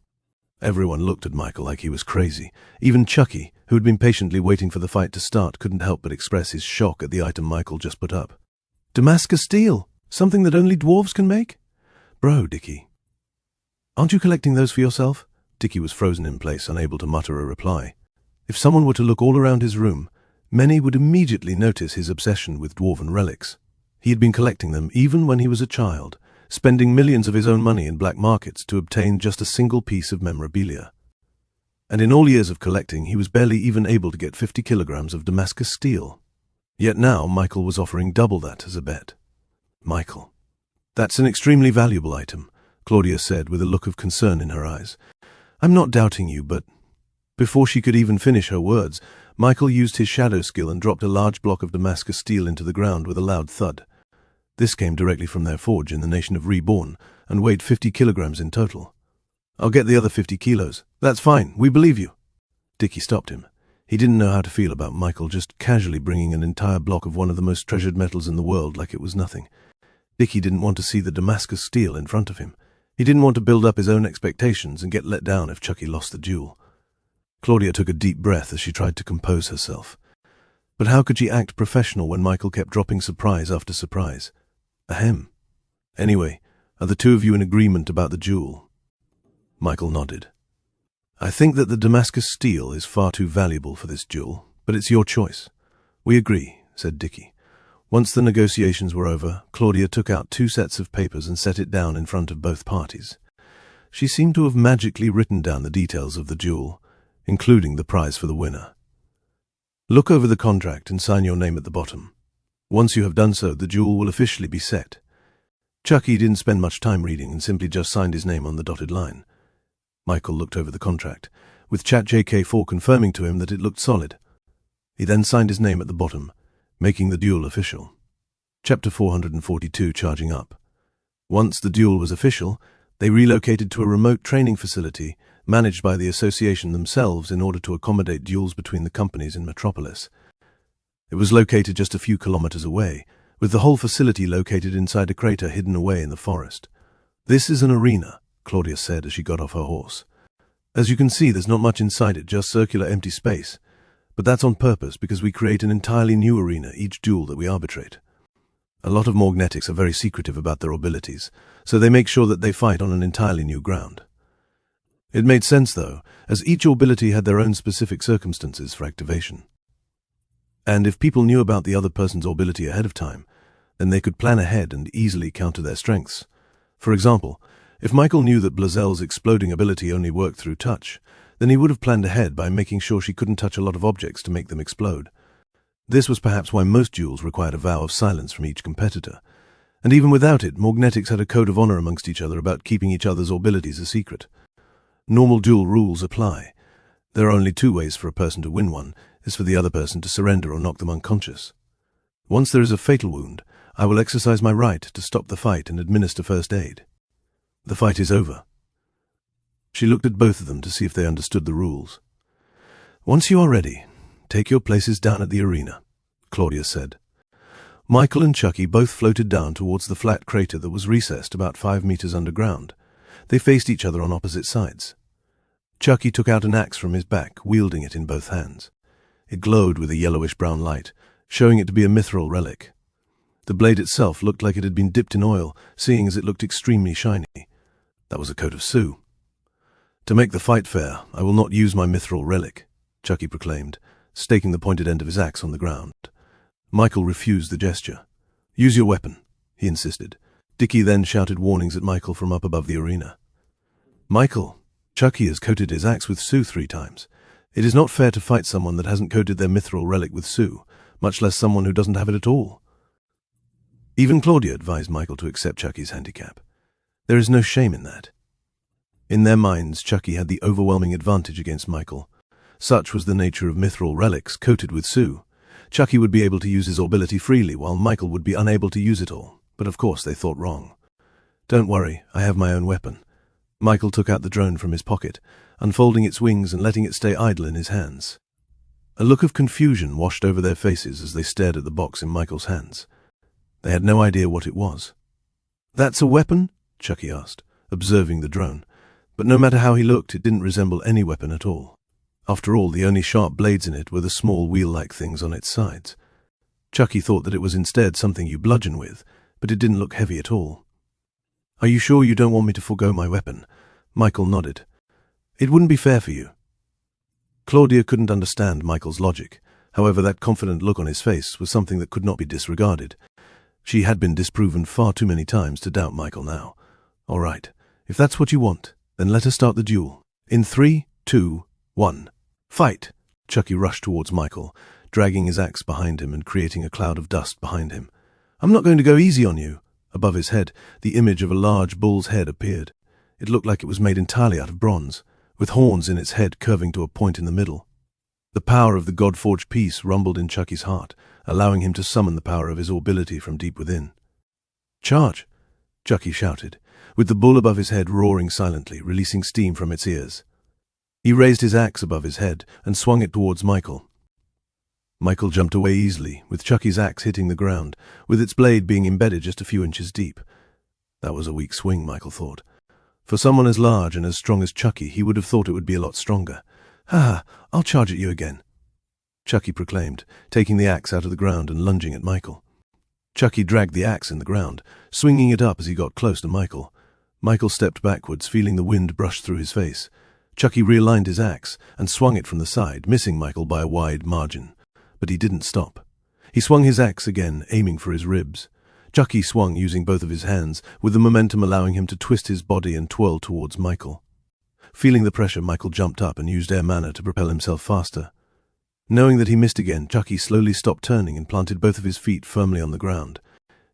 Everyone looked at Michael like he was crazy. Even Chucky, who had been patiently waiting for the fight to start, couldn't help but express his shock at the item Michael just put up. "Damascus steel? Something that only dwarves can make?" "Bro, Dickie. Aren't you collecting those for yourself?" Dickie was frozen in place, unable to mutter a reply. If someone were to look all around his room, many would immediately notice his obsession with dwarven relics. He had been collecting them even when he was a child, spending millions of his own money in black markets to obtain just a single piece of memorabilia. And in all years of collecting, he was barely even able to get 50 kilograms of Damascus steel. Yet now Michael was offering double that as a bet. "Michael, that's an extremely valuable item," Claudia said with a look of concern in her eyes. "I'm not doubting you, but—" Before she could even finish her words, Michael used his shadow skill and dropped a large block of Damascus steel into the ground with a loud thud. This came directly from their forge in the nation of Reborn and weighed 50 kilograms in total. "I'll get the other 50 kilos. That's fine. We believe you." Dickie stopped him. He didn't know how to feel about Michael just casually bringing an entire block of one of the most treasured metals in the world like it was nothing. Dickie didn't want to see the Damascus steel in front of him. He didn't want to build up his own expectations and get let down if Chucky lost the duel. Claudia took a deep breath as she tried to compose herself. But how could she act professional when Michael kept dropping surprise after surprise? Ahem. Anyway, are the two of you in agreement about the duel? Michael nodded. I think that the Damascus steel is far too valuable for this duel, but it's your choice. We agree, said Dickie. Once the negotiations were over, Claudia took out 2 sets of papers and set it down in front of both parties. She seemed to have magically written down the details of the duel, including the prize for the winner. Look over the contract and sign your name at the bottom. Once you have done so, the duel will officially be set. Chucky didn't spend much time reading and simply just signed his name on the dotted line. Michael looked over the contract, with ChatJK4 confirming to him that it looked solid. He then signed his name at the bottom, making the duel official. Chapter 442, Charging Up. Once the duel was official, they relocated to a remote training facility managed by the association themselves in order to accommodate duels between the companies in Metropolis. It was located just a few kilometers away, with the whole facility located inside a crater hidden away in the forest. This is an arena, Claudia said as she got off her horse. As you can see, there's not much inside it, just circular empty space. But that's on purpose because we create an entirely new arena each duel that we arbitrate. A lot of Morgnetics are very secretive about their abilities, so they make sure that they fight on an entirely new ground. It made sense, though, as each ability had their own specific circumstances for activation. And if people knew about the other person's ability ahead of time, then they could plan ahead and easily counter their strengths. For example, if Michael knew that Blazel's exploding ability only worked through touch, then he would have planned ahead by making sure she couldn't touch a lot of objects to make them explode. This was perhaps why most duels required a vow of silence from each competitor. And even without it, Morgnetics had a code of honor amongst each other about keeping each other's abilities a secret. Normal duel rules apply. There are only 2 ways for a person to win one, is for the other person to surrender or knock them unconscious. Once there is a fatal wound, I will exercise my right to stop the fight and administer first aid. The fight is over. She looked at both of them to see if they understood the rules. Once you are ready, take your places down at the arena, Claudia said. Michael and Chucky both floated down towards the flat crater that was recessed about 5 meters underground. They faced each other on opposite sides. Chucky took out an axe from his back, wielding it in both hands. It glowed with a yellowish-brown light, showing it to be a mithril relic. The blade itself looked like it had been dipped in oil, seeing as it looked extremely shiny. That was a coat of Sue. To make the fight fair, I will not use my mithril relic, Chucky proclaimed, staking the pointed end of his axe on the ground. Michael refused the gesture. Use your weapon, he insisted. Dickie then shouted warnings at Michael from up above the arena. Michael, Chucky has coated his axe with Sue 3 times. It is not fair to fight someone that hasn't coated their mithril relic with Sue, much less someone who doesn't have it at all. Even Claudia advised Michael to accept Chucky's handicap. There is no shame in that. In their minds, Chucky had the overwhelming advantage against Michael. Such was the nature of mithril relics coated with Sue. Chucky would be able to use his ability freely, while Michael would be unable to use it all. But of course they thought wrong. Don't worry, I have my own weapon. Michael took out the drone from his pocket, unfolding its wings and letting it stay idle in his hands. A look of confusion washed over their faces as they stared at the box in Michael's hands. They had no idea what it was. That's a weapon? Chucky asked, observing the drone. But no matter how he looked, it didn't resemble any weapon at all. After all, the only sharp blades in it were the small wheel-like things on its sides. Chucky thought that it was instead something you bludgeon with, but it didn't look heavy at all. Are you sure you don't want me to forego my weapon? Michael nodded. It wouldn't be fair for you. Claudia couldn't understand Michael's logic. However, that confident look on his face was something that could not be disregarded. She had been disproven far too many times to doubt Michael now. All right, if that's what you want, then let us start the duel. In 3, 2, 1. Fight! Chucky rushed towards Michael, dragging his axe behind him and creating a cloud of dust behind him. I'm not going to go easy on you. Above his head, the image of a large bull's head appeared. It looked like it was made entirely out of bronze, with horns in its head curving to a point in the middle. The power of the God-forged piece rumbled in Chucky's heart, allowing him to summon the power of his ability from deep within. Charge! Chucky shouted, with the bull above his head roaring silently, releasing steam from its ears. He raised his axe above his head and swung it towards Michael. Michael jumped away easily, with Chucky's axe hitting the ground, with its blade being embedded just a few inches deep. That was a weak swing, Michael thought. For someone as large and as strong as Chucky, he would have thought it would be a lot stronger. "Ha! I'll charge at you again," Chucky proclaimed, taking the axe out of the ground and lunging at Michael. Chucky dragged the axe in the ground, swinging it up as he got close to Michael. Michael stepped backwards, feeling the wind brush through his face. Chucky realigned his axe and swung it from the side, missing Michael by a wide margin. But he didn't stop. He swung his axe again, aiming for his ribs. Chucky swung using both of his hands, with the momentum allowing him to twist his body and twirl towards Michael. Feeling the pressure, Michael jumped up and used air mana to propel himself faster. Knowing that he missed again, Chucky slowly stopped turning and planted both of his feet firmly on the ground.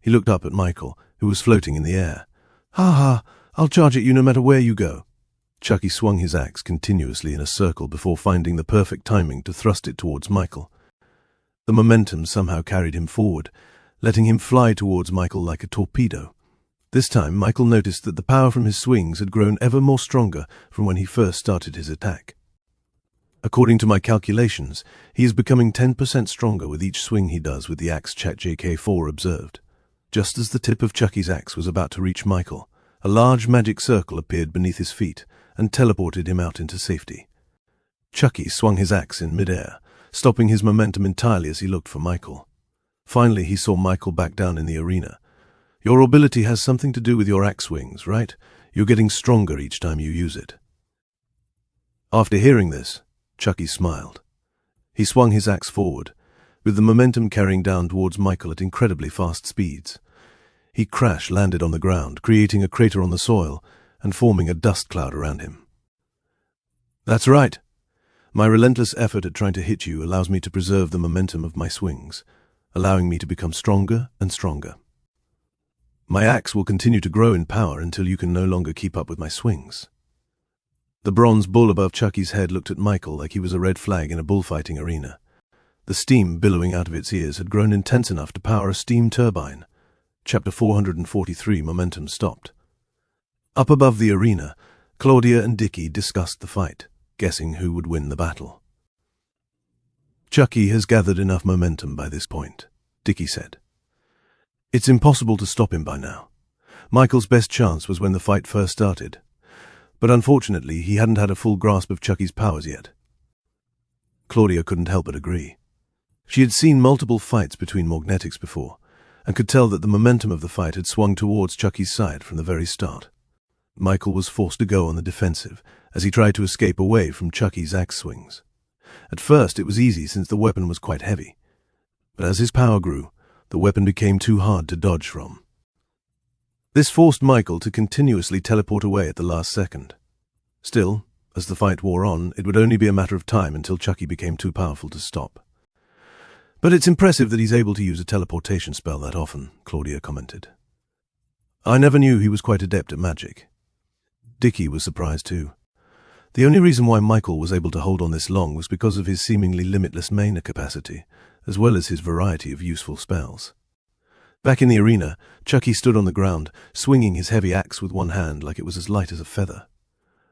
He looked up at Michael, who was floating in the air. "Ha ha! I'll charge at you no matter where you go." Chucky swung his axe continuously in a circle before finding the perfect timing to thrust it towards Michael. The momentum somehow carried him forward, letting him fly towards Michael like a torpedo. This time, Michael noticed that the power from his swings had grown ever more stronger from when he first started his attack. "According to my calculations, he is becoming 10% stronger with each swing he does with the axe," ChatJK4 observed. Just as the tip of Chucky's axe was about to reach Michael, a large magic circle appeared beneath his feet and teleported him out into safety. Chucky swung his axe in midair, stopping his momentum entirely as he looked for Michael. Finally, he saw Michael back down in the arena. "Your ability has something to do with your axe swings, right? You're getting stronger each time you use it." After hearing this, Chucky smiled. He swung his axe forward, with the momentum carrying down towards Michael at incredibly fast speeds. He crash-landed on the ground, creating a crater on the soil and forming a dust cloud around him. "That's right. My relentless effort at trying to hit you allows me to preserve the momentum of my swings, allowing me to become stronger and stronger. My axe will continue to grow in power until you can no longer keep up with my swings." The bronze bull above Chucky's head looked at Michael like he was a red flag in a bullfighting arena. The steam billowing out of its ears had grown intense enough to power a steam turbine. Chapter 443, Momentum stopped. Up above the arena, Claudia and Dickie discussed the fight, guessing who would win the battle. "Chucky has gathered enough momentum by this point," Dickie said. "It's impossible to stop him by now. Michael's best chance was when the fight first started. But unfortunately, he hadn't had a full grasp of Chucky's powers yet." Claudia couldn't help but agree. She had seen multiple fights between Morgnetics before, and could tell that the momentum of the fight had swung towards Chucky's side from the very start. Michael was forced to go on the defensive as he tried to escape away from Chucky's axe swings. At first, it was easy since the weapon was quite heavy. But as his power grew, the weapon became too hard to dodge from. This forced Michael to continuously teleport away at the last second. Still, as the fight wore on, it would only be a matter of time until Chucky became too powerful to stop. "But it's impressive that he's able to use a teleportation spell that often," Claudia commented. "I never knew he was quite adept at magic." Dickie was surprised too. The only reason why Michael was able to hold on this long was because of his seemingly limitless mana capacity, as well as his variety of useful spells. Back in the arena, Chucky stood on the ground, swinging his heavy axe with one hand like it was as light as a feather.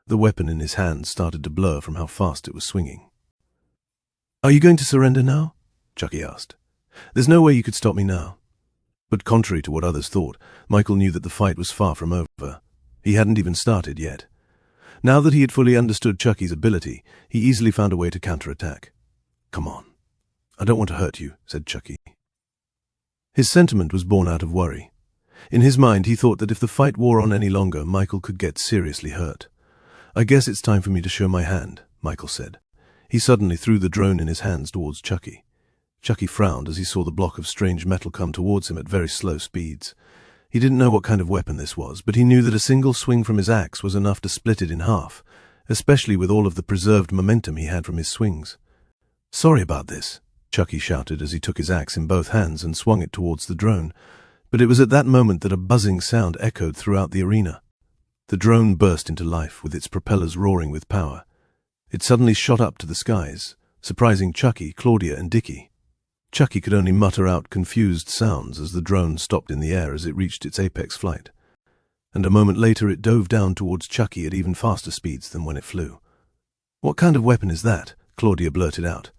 The weapon in his hand started to blur from how fast it was swinging. "Are you going to surrender now?" Chucky asked. "There's no way you could stop me now." But contrary to what others thought, Michael knew that the fight was far from over. He hadn't even started yet. Now that he had fully understood Chucky's ability, he easily found a way to counterattack. "Come on. I don't want to hurt you," said Chucky. His sentiment was born out of worry. In his mind, he thought that if the fight wore on any longer, Michael could get seriously hurt. "I guess it's time for me to show my hand," Michael said. He suddenly threw the drone in his hands towards Chucky. Chucky frowned as he saw the block of strange metal come towards him at very slow speeds. He didn't know what kind of weapon this was, but he knew that a single swing from his axe was enough to split it in half, especially with all of the preserved momentum he had from his swings. "Sorry about this," Chucky shouted as he took his axe in both hands and swung it towards the drone, but it was at that moment that a buzzing sound echoed throughout the arena. The drone burst into life, with its propellers roaring with power. It suddenly shot up to the skies, surprising Chucky, Claudia, and Dickie. Chucky could only mutter out confused sounds as the drone stopped in the air as it reached its apex flight. And a moment later it dove down towards Chucky at even faster speeds than when it flew. "What kind of weapon is that?" Claudia blurted out.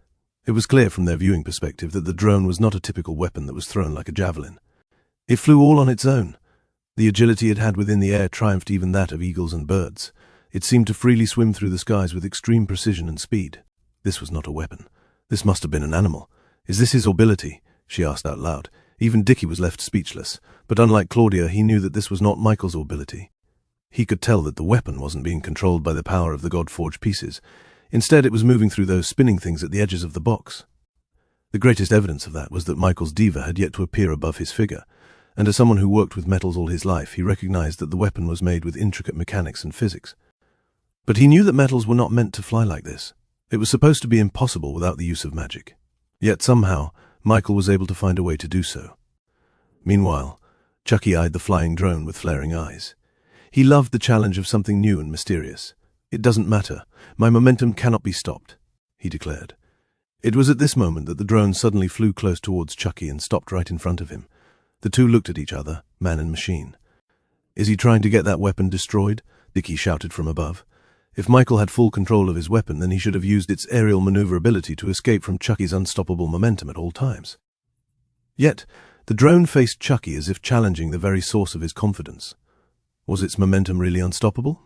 It was clear from their viewing perspective that the drone was not a typical weapon that was thrown like a javelin. It flew all on its own. The agility it had within the air triumphed even that of eagles and birds. It seemed to freely swim through the skies with extreme precision and speed. This was not a weapon. This must have been an animal. "Is this his ability?" she asked out loud. Even Dickie was left speechless, but unlike Claudia, he knew that this was not Michael's ability. He could tell that the weapon wasn't being controlled by the power of the God-forged pieces. Instead, it was moving through those spinning things at the edges of the box. The greatest evidence of that was that Michael's diva had yet to appear above his figure, and as someone who worked with metals all his life, he recognized that the weapon was made with intricate mechanics and physics. But he knew that metals were not meant to fly like this. It was supposed to be impossible without the use of magic. Yet somehow, Michael was able to find a way to do so. Meanwhile, Chucky eyed the flying drone with flaring eyes. He loved the challenge of something new and mysterious. "It doesn't matter. My momentum cannot be stopped," he declared. It was at this moment that the drone suddenly flew close towards Chucky and stopped right in front of him. The two looked at each other, man and machine. "Is he trying to get that weapon destroyed?" Dickie shouted from above. If Michael had full control of his weapon, then he should have used its aerial maneuverability to escape from Chucky's unstoppable momentum at all times. Yet, the drone faced Chucky as if challenging the very source of his confidence. Was its momentum really unstoppable?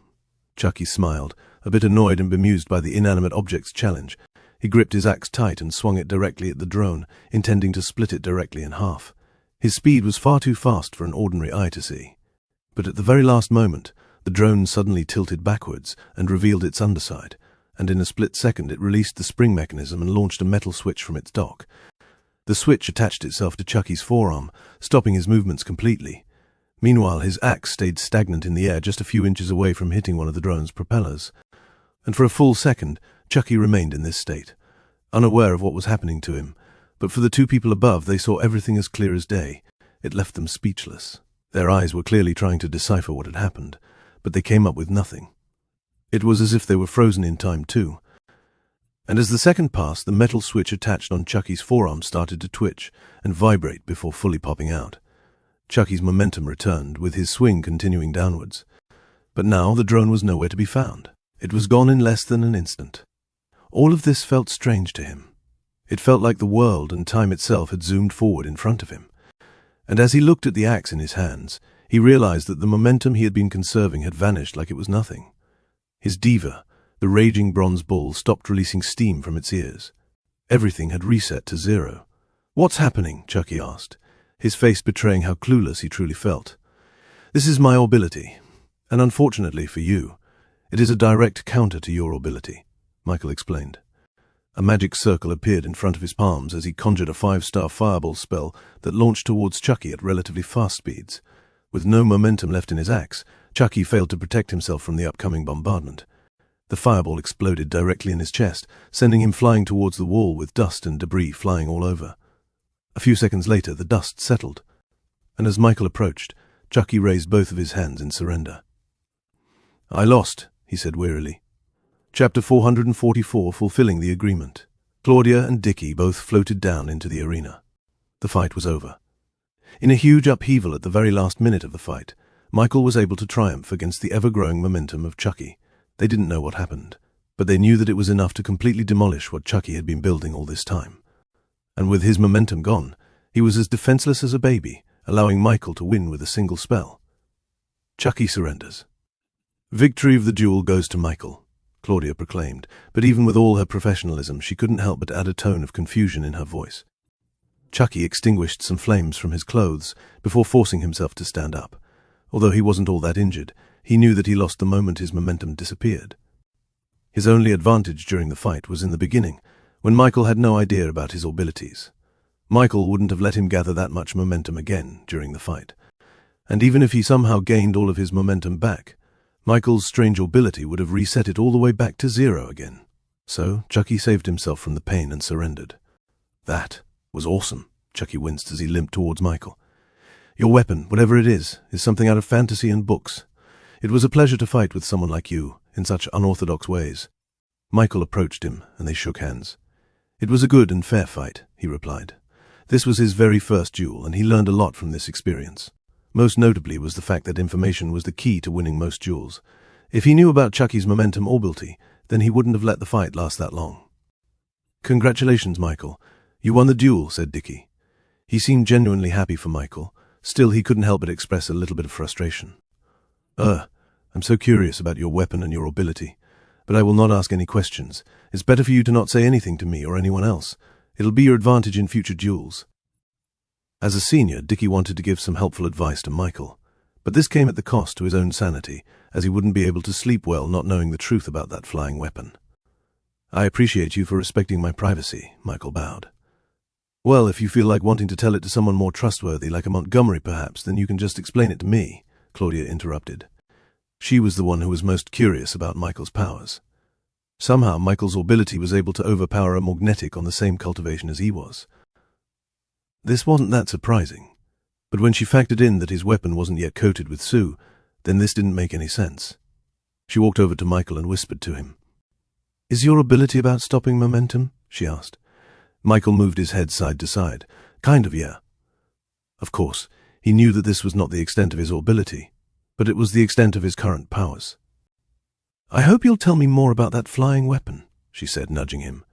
Chucky smiled, a bit annoyed and bemused by the inanimate object's challenge. He gripped his axe tight and swung it directly at the drone, intending to split it directly in half. His speed was far too fast for an ordinary eye to see. But at the very last moment, the drone suddenly tilted backwards and revealed its underside, and in a split second it released the spring mechanism and launched a metal switch from its dock. The switch attached itself to Chucky's forearm, stopping his movements completely. Meanwhile, his axe stayed stagnant in the air just a few inches away from hitting one of the drone's propellers. And for a full second, Chucky remained in this state, unaware of what was happening to him. But for the two people above, they saw everything as clear as day. It left them speechless. Their eyes were clearly trying to decipher what had happened, but they came up with nothing. It was as if they were frozen in time too. And as the second passed, the metal switch attached on Chucky's forearm started to twitch and vibrate before fully popping out. Chucky's momentum returned, with his swing continuing downwards. But now the drone was nowhere to be found. It was gone in less than an instant. All of this felt strange to him. It felt like the world and time itself had zoomed forward in front of him. And as he looked at the axe in his hands, he realized that the momentum he had been conserving had vanished like it was nothing. His diva, the raging bronze bull, stopped releasing steam from its ears. Everything had reset to zero. "What's happening?" Chucky asked, his face betraying how clueless he truly felt. "This is my ability, and unfortunately for you, it is a direct counter to your ability," Michael explained. A magic circle appeared in front of his palms as he conjured a 5-star fireball spell that launched towards Chucky at relatively fast speeds. With no momentum left in his axe, Chucky failed to protect himself from the upcoming bombardment. The fireball exploded directly in his chest, sending him flying towards the wall with dust and debris flying all over. A few seconds later, the dust settled, and as Michael approached, Chucky raised both of his hands in surrender. "I lost," he said wearily. Chapter 444, Fulfilling the Agreement. Claudia and Dickie both floated down into the arena. The fight was over. In a huge upheaval at the very last minute of the fight, Michael was able to triumph against the ever-growing momentum of Chucky. They didn't know what happened, but they knew that it was enough to completely demolish what Chucky had been building all this time. And with his momentum gone, he was as defenseless as a baby, allowing Michael to win with a single spell. Chucky surrenders. "Victory of the duel goes to Michael," Claudia proclaimed, but even with all her professionalism, she couldn't help but add a tone of confusion in her voice. Chucky extinguished some flames from his clothes before forcing himself to stand up. Although he wasn't all that injured, he knew that he lost the moment his momentum disappeared. His only advantage during the fight was in the beginning, when Michael had no idea about his abilities. Michael wouldn't have let him gather that much momentum again during the fight. And even if he somehow gained all of his momentum back, Michael's strange ability would have reset it all the way back to zero again. So Chucky saved himself from the pain and surrendered. "That was awesome," Chucky winced as he limped towards Michael. "Your weapon, whatever it is something out of fantasy and books. It was a pleasure to fight with someone like you, in such unorthodox ways." Michael approached him, and they shook hands. "It was a good and fair fight," he replied. This was his very first duel, and he learned a lot from this experience. Most notably was the fact that information was the key to winning most duels. If he knew about Chucky's momentum ability, then he wouldn't have let the fight last that long. "Congratulations, Michael. You won the duel," said Dickie. He seemed genuinely happy for Michael, Still, he couldn't help but express a little bit of frustration. I'm so curious about your weapon and your ability, but I will not ask any questions. It's better for you to not say anything to me or anyone else. It'll be your advantage in future duels." As a senior, Dickie wanted to give some helpful advice to Michael, but this came at the cost to his own sanity, as he wouldn't be able to sleep well not knowing the truth about that flying weapon. "I appreciate you for respecting my privacy," Michael bowed. "Well, if you feel like wanting to tell it to someone more trustworthy, like a Montgomery perhaps, then you can just explain it to me," Claudia interrupted. She was the one who was most curious about Michael's powers. Somehow, Michael's ability was able to overpower a magnetic on the same cultivation as he was. This wasn't that surprising, but when she factored in that his weapon wasn't yet coated with Sue, then this didn't make any sense. She walked over to Michael and whispered to him. "Is your ability about stopping momentum?" she asked. Michael moved his head side to side. "Kind of, yeah." Of course, he knew that this was not the extent of his ability, but it was the extent of his current powers. "I hope you'll tell me more about that flying weapon," she said, nudging him.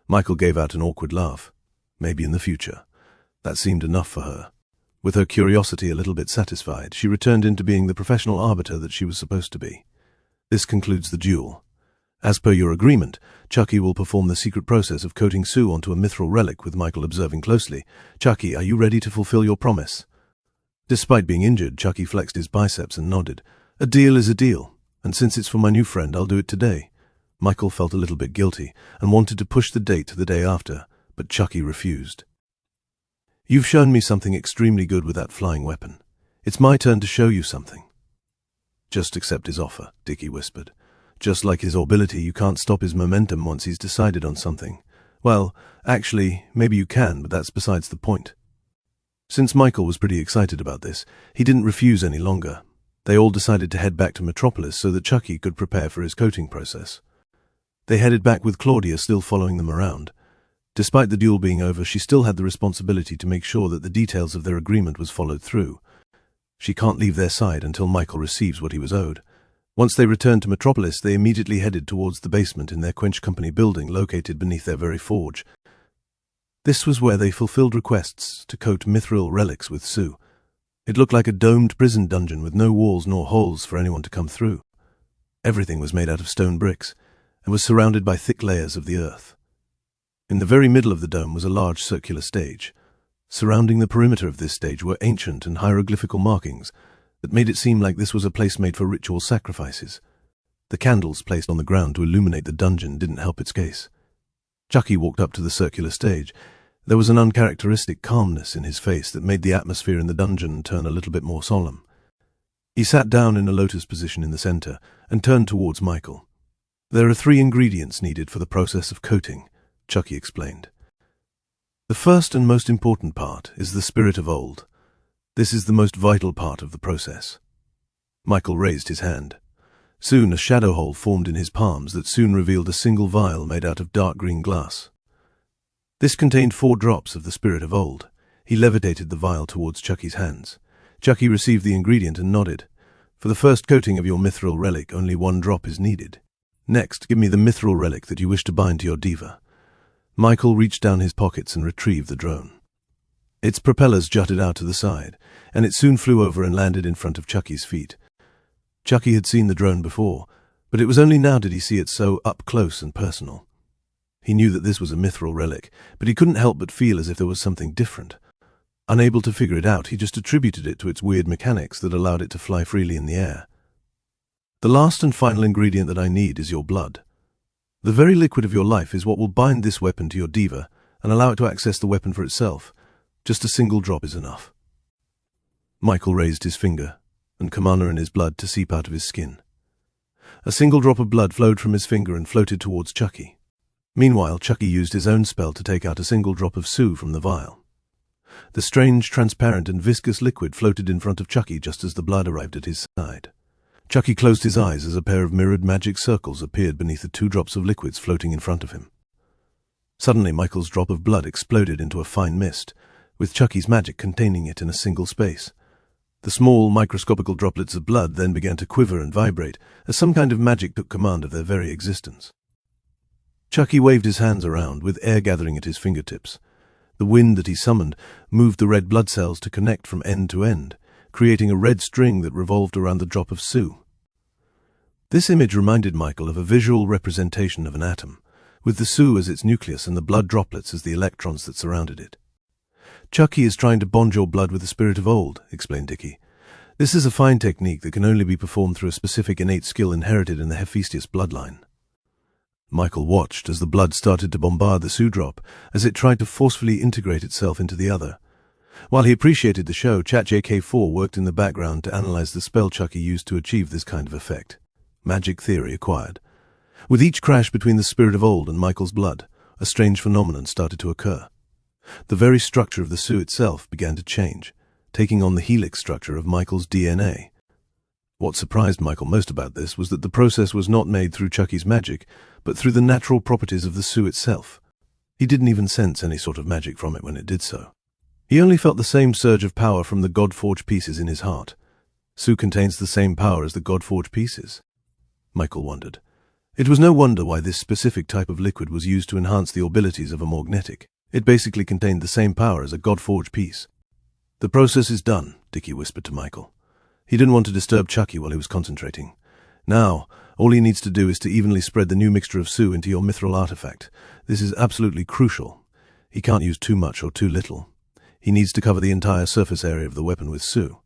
Michael gave out an awkward laugh. Maybe in the future. That seemed enough for her. With her curiosity a little bit satisfied, she returned into being the professional arbiter that she was supposed to be. "This concludes the duel. As per your agreement, Chucky will perform the secret process of coating Sue onto a mithril relic with Michael observing closely. Chucky, are you ready to fulfill your promise?" Despite being injured, Chucky flexed his biceps and nodded. "A deal is a deal, and since it's for my new friend, I'll do it today." Michael felt a little bit guilty and wanted to push the date to the day after, but Chucky refused. "You've shown me something extremely good with that flying weapon. It's my turn to show you something." "Just accept his offer," Dickie whispered. "Just like his ability, you can't stop his momentum once he's decided on something. Well, actually, maybe you can, but that's besides the point." Since Michael was pretty excited about this, he didn't refuse any longer. They all decided to head back to Metropolis so that Chucky could prepare for his coating process. They headed back with Claudia still following them around. Despite the duel being over, she still had the responsibility to make sure that the details of their agreement was followed through. She can't leave their side until Michael receives what he was owed. Once they returned to Metropolis, they immediately headed towards the basement in their Quench Company building located beneath their very forge. This was where they fulfilled requests to coat mithril relics with Sue. It looked like a domed prison dungeon with no walls nor holes for anyone to come through. Everything was made out of stone bricks and was surrounded by thick layers of the earth. In the very middle of the dome was a large circular stage. Surrounding the perimeter of this stage were ancient and hieroglyphical markings that made it seem like this was a place made for ritual sacrifices. The candles placed on the ground to illuminate the dungeon didn't help its case. Chucky walked up to the circular stage. There was an uncharacteristic calmness in his face that made the atmosphere in the dungeon turn a little bit more solemn. He sat down in a lotus position in the center and turned towards Michael. "There are 3 ingredients needed for the process of coating," Chucky explained. "The first and most important part is the spirit of old. This is the most vital part of the process." Michael raised his hand. Soon a shadow hole formed in his palms that soon revealed a single vial made out of dark green glass. This contained 4 drops of the spirit of old. He levitated the vial towards Chucky's hands. Chucky received the ingredient and nodded. "For the first coating of your mithril relic, only 1 drop is needed. Next, give me the mithril relic that you wish to bind to your diva." Michael reached down his pockets and retrieved the drone. Its propellers jutted out to the side, and it soon flew over and landed in front of Chucky's feet. Chucky had seen the drone before, but it was only now did he see it so up close and personal. He knew that this was a mithril relic, but he couldn't help but feel as if there was something different. Unable to figure it out, he just attributed it to its weird mechanics that allowed it to fly freely in the air. "The last and final ingredient that I need is your blood. The very liquid of your life is what will bind this weapon to your diva and allow it to access the weapon for itself. Just a single drop is enough." Michael raised his finger and commanded in his blood to seep out of his skin. A single drop of blood flowed from his finger and floated towards Chucky. Meanwhile, Chucky used his own spell to take out a single drop of Sue from the vial. The strange, transparent and viscous liquid floated in front of Chucky just as the blood arrived at his side. Chucky closed his eyes as a pair of mirrored magic circles appeared beneath the 2 drops of liquids floating in front of him. Suddenly, Michael's drop of blood exploded into a fine mist, with Chucky's magic containing it in a single space. The small, microscopical droplets of blood then began to quiver and vibrate, as some kind of magic took command of their very existence. Chucky waved his hands around, with air gathering at his fingertips. The wind that he summoned moved the red blood cells to connect from end to end, creating a red string that revolved around the drop of Sue. This image reminded Michael of a visual representation of an atom, with the Sue as its nucleus and the blood droplets as the electrons that surrounded it. "Chucky is trying to bond your blood with the spirit of old," explained Dickie. "This is a fine technique that can only be performed through a specific innate skill inherited in the Hephaestus bloodline." Michael watched as the blood started to bombard the Sue drop as it tried to forcefully integrate itself into the other. While he appreciated the show, ChatJK4 worked in the background to analyze the spell Chucky used to achieve this kind of effect. Magic theory acquired. With each crash between the spirit of old and Michael's blood, a strange phenomenon started to occur. The very structure of the Sue itself began to change, taking on the helix structure of Michael's DNA. What surprised Michael most about this was that the process was not made through Chucky's magic, but through the natural properties of the Sue itself. He didn't even sense any sort of magic from it when it did so. He only felt the same surge of power from the God-forged pieces in his heart. Sue contains the same power as the God-forged pieces, Michael wondered. It was no wonder why this specific type of liquid was used to enhance the abilities of a magnetic. It basically contained the same power as a God-forged piece. "The process is done," Dickie whispered to Michael. He didn't want to disturb Chucky while he was concentrating. "Now, all he needs to do is to evenly spread the new mixture of Sue into your mithril artifact. This is absolutely crucial. He can't use too much or too little. He needs to cover the entire surface area of the weapon with Sue."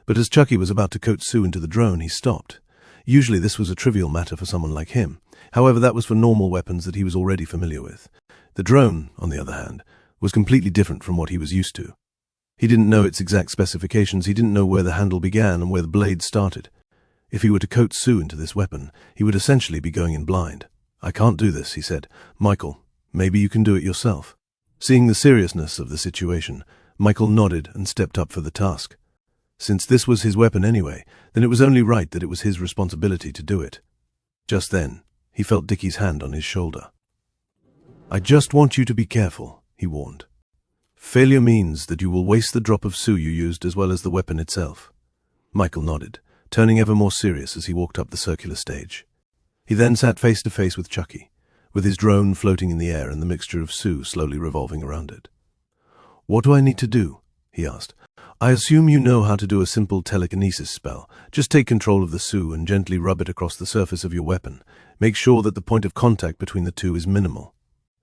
But as Chucky was about to coat Sue into the drone, he stopped. Usually this was a trivial matter for someone like him. However, that was for normal weapons that he was already familiar with. The drone, on the other hand, was completely different from what he was used to. He didn't know its exact specifications, he didn't know where the handle began and where the blade started. If he were to coat Sue into this weapon, he would essentially be going in blind. "I can't do this," he said. "Michael, maybe you can do it yourself." Seeing the seriousness of the situation, Michael nodded and stepped up for the task. Since this was his weapon anyway, then it was only right that it was his responsibility to do it. Just then, he felt Dickie's hand on his shoulder. "I just want you to be careful," he warned. "Failure means that you will waste the drop of Sue you used as well as the weapon itself." Michael nodded, turning ever more serious as he walked up the circular stage. He then sat face to face with Chucky, with his drone floating in the air and the mixture of Sue slowly revolving around it. "What do I need to do?" he asked. "I assume you know how to do a simple telekinesis spell. Just take control of the Sue and gently rub it across the surface of your weapon. Make sure that the point of contact between the two is minimal."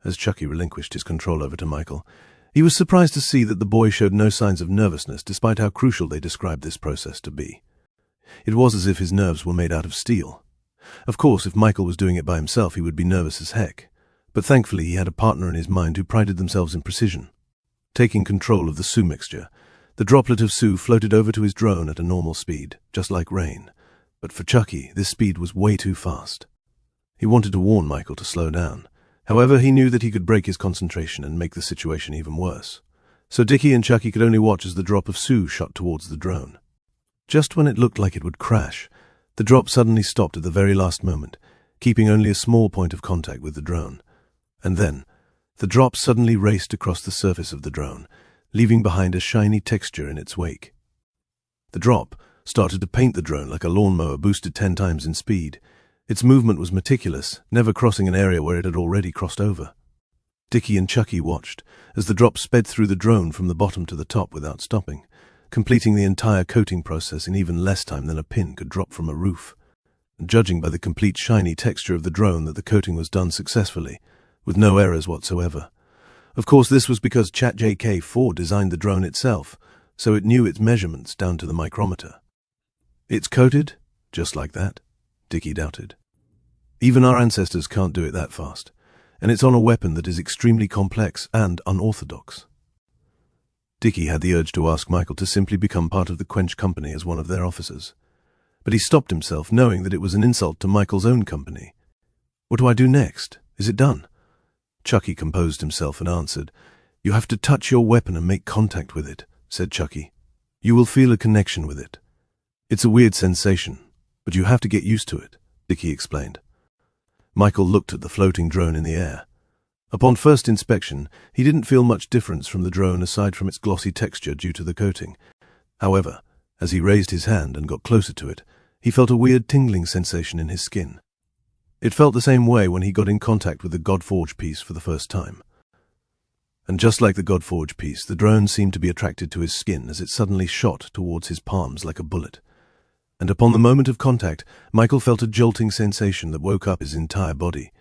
As Chucky relinquished his control over to Michael, he was surprised to see that the boy showed no signs of nervousness despite how crucial they described this process to be. It was as if his nerves were made out of steel. Of course, if Michael was doing it by himself, he would be nervous as heck. But thankfully, he had a partner in his mind who prided themselves in precision. Taking control of the Sue mixture, the droplet of Sue floated over to his drone at a normal speed, just like rain. But for Chucky, this speed was way too fast. He wanted to warn Michael to slow down. However, he knew that he could break his concentration and make the situation even worse. So Dickie and Chucky could only watch as the drop of Sue shot towards the drone. Just when it looked like it would crash, the drop suddenly stopped at the very last moment, keeping only a small point of contact with the drone. And then, the drop suddenly raced across the surface of the drone, leaving behind a shiny texture in its wake. The drop started to paint the drone like a lawnmower boosted 10 times in speed. Its movement was meticulous, never crossing an area where it had already crossed over. Dickie and Chucky watched as the drop sped through the drone from the bottom to the top without stopping, completing the entire coating process in even less time than a pin could drop from a roof. Judging by the complete shiny texture of the drone that the coating was done successfully, with no errors whatsoever. Of course, this was because ChatJK4 designed the drone itself, so it knew its measurements down to the micrometer. "It's coated? Just like that?" Dickie doubted. "Even our ancestors can't do it that fast, and it's on a weapon that is extremely complex and unorthodox." Dickie had the urge to ask Michael to simply become part of the Quench Company as one of their officers. But he stopped himself, knowing that it was an insult to Michael's own company. "What do I do next? Is it done?" Chucky composed himself and answered. "You have to touch your weapon and make contact with it," said Chucky. "You will feel a connection with it. It's a weird sensation, but you have to get used to it," Dickie explained. Michael looked at the floating drone in the air. Upon first inspection, he didn't feel much difference from the drone aside from its glossy texture due to the coating. However, as he raised his hand and got closer to it, he felt a weird tingling sensation in his skin. It felt the same way when he got in contact with the God-forged piece for the first time. And just like the Godforge piece, the drone seemed to be attracted to his skin as it suddenly shot towards his palms like a bullet. And upon the moment of contact, Michael felt a jolting sensation that woke up his entire body.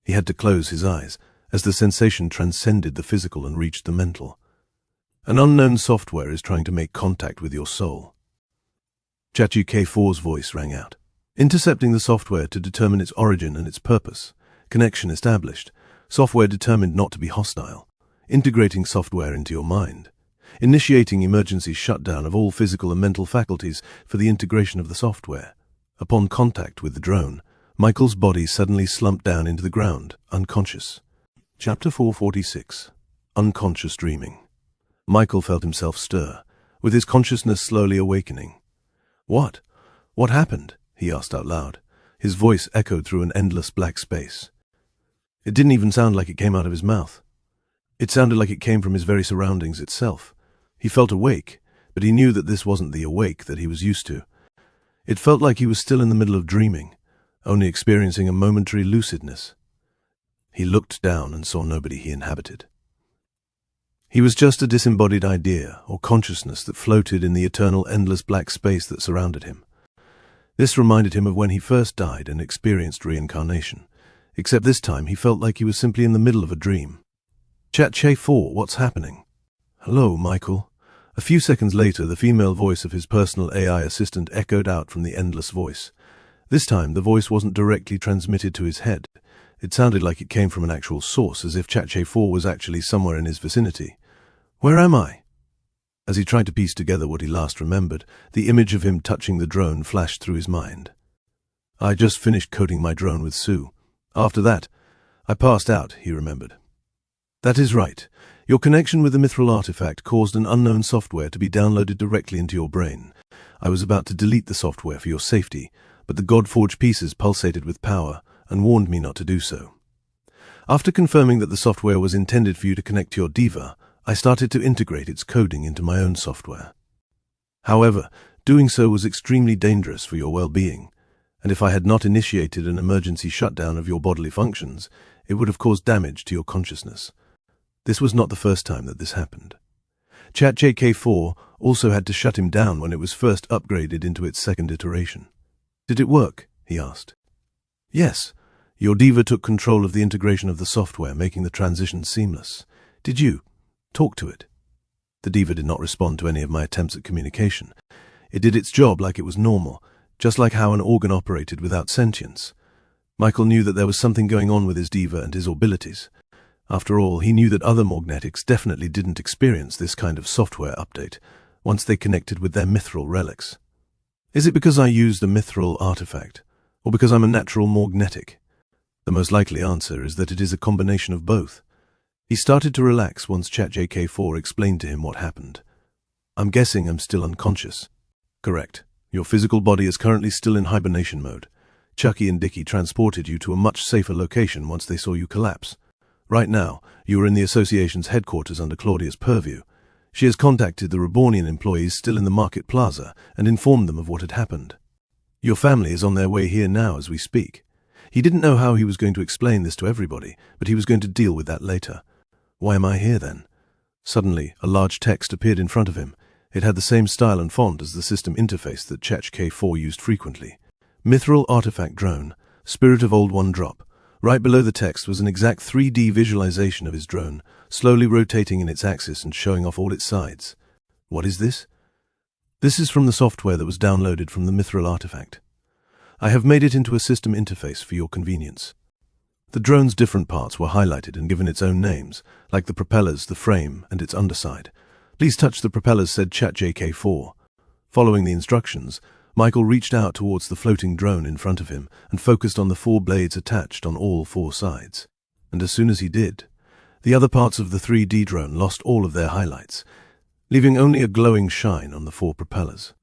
He had to close his eyes, as the sensation transcended the physical and reached the mental. An unknown software is trying to make contact with your soul. ChatGK4's voice rang out. Intercepting the software to determine its origin and its purpose. Connection established. Software determined not to be hostile. Integrating software into your mind. Initiating emergency shutdown of all physical and mental faculties for the integration of the software. Upon contact with the drone, Michael's body suddenly slumped down into the ground, unconscious. Chapter 446. Unconscious Dreaming. Michael felt himself stir, with his consciousness slowly awakening. What? What happened? He asked out loud. His voice echoed through an endless black space. It didn't even sound like it came out of his mouth. It sounded like it came from his very surroundings itself. He felt awake, but he knew that this wasn't the awake that he was used to. It felt like he was still in the middle of dreaming, only experiencing a momentary lucidness. He looked down and saw nobody he inhabited. He was just a disembodied idea or consciousness that floated in the eternal endless black space that surrounded him. This reminded him of when he first died and experienced reincarnation, except this time he felt like he was simply in the middle of a dream. ChatGK4, what's happening? Hello, Michael. A few seconds later, the female voice of his personal AI assistant echoed out from the endless voice. This time, the voice wasn't directly transmitted to his head. It sounded like it came from an actual source, as if ChatGK4 was actually somewhere in his vicinity. Where am I? As he tried to piece together what he last remembered, the image of him touching the drone flashed through his mind. I just finished coding my drone with Sue. After that, I passed out, he remembered. That is right. Your connection with the mithril artifact caused an unknown software to be downloaded directly into your brain. I was about to delete the software for your safety, but the Godforge pieces pulsated with power and warned me not to do so. After confirming that the software was intended for you to connect to your diva, I started to integrate its coding into my own software. However, doing so was extremely dangerous for your well-being, and if I had not initiated an emergency shutdown of your bodily functions, it would have caused damage to your consciousness. This was not the first time that this happened. ChatGK4 also had to shut him down when it was first upgraded into its second iteration. Did it work? He asked. Yes. Your diva took control of the integration of the software, making the transition seamless. Did you talk to it? The diva did not respond to any of my attempts at communication. It did its job like it was normal, just like how an organ operated without sentience. Michael knew that there was something going on with his diva and his abilities. After all, he knew that other magnetics definitely didn't experience this kind of software update once they connected with their mithril relics. Is it because I used a mithril artifact, or because I'm a natural magnetic? The most likely answer is that it is a combination of both. He started to relax once ChatGK4 explained to him what happened. I'm guessing I'm still unconscious. Correct. Your physical body is currently still in hibernation mode. Chucky and Dickie transported you to a much safer location once they saw you collapse. Right now, you are in the association's headquarters under Claudia's purview. She has contacted the Rebornian employees still in the market plaza and informed them of what had happened. Your family is on their way here now as we speak. He didn't know how he was going to explain this to everybody, but he was going to deal with that later. Why am I here then? Suddenly, a large text appeared in front of him. It had the same style and font as the system interface that ChatGK4 used frequently. Mithril Artifact Drone, Spirit of Old One Drop. Right below the text was an exact 3D visualization of his drone, slowly rotating in its axis and showing off all its sides. What is this? This is from the software that was downloaded from the Mithril artifact. I have made it into a system interface for your convenience. The drone's different parts were highlighted and given its own names, like the propellers, the frame, and its underside. Please touch the propellers, said ChatGK4. Following the instructions, Michael reached out towards the floating drone in front of him and focused on the 4 blades attached on all 4 sides. And as soon as he did, the other parts of the 3D drone lost all of their highlights, leaving only a glowing shine on the 4 propellers.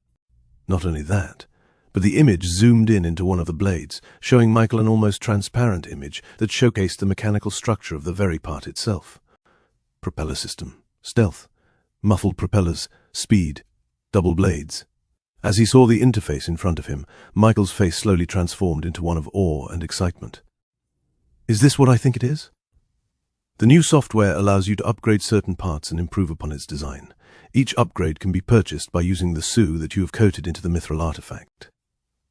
Not only that, but the image zoomed in into one of the blades, showing Michael an almost transparent image that showcased the mechanical structure of the very part itself. Propeller system, stealth, muffled propellers, speed, double blades. As he saw the interface in front of him, Michael's face slowly transformed into one of awe and excitement. Is this what I think it is? The new software allows you to upgrade certain parts and improve upon its design. Each upgrade can be purchased by using the sue that you have coated into the mithril artifact.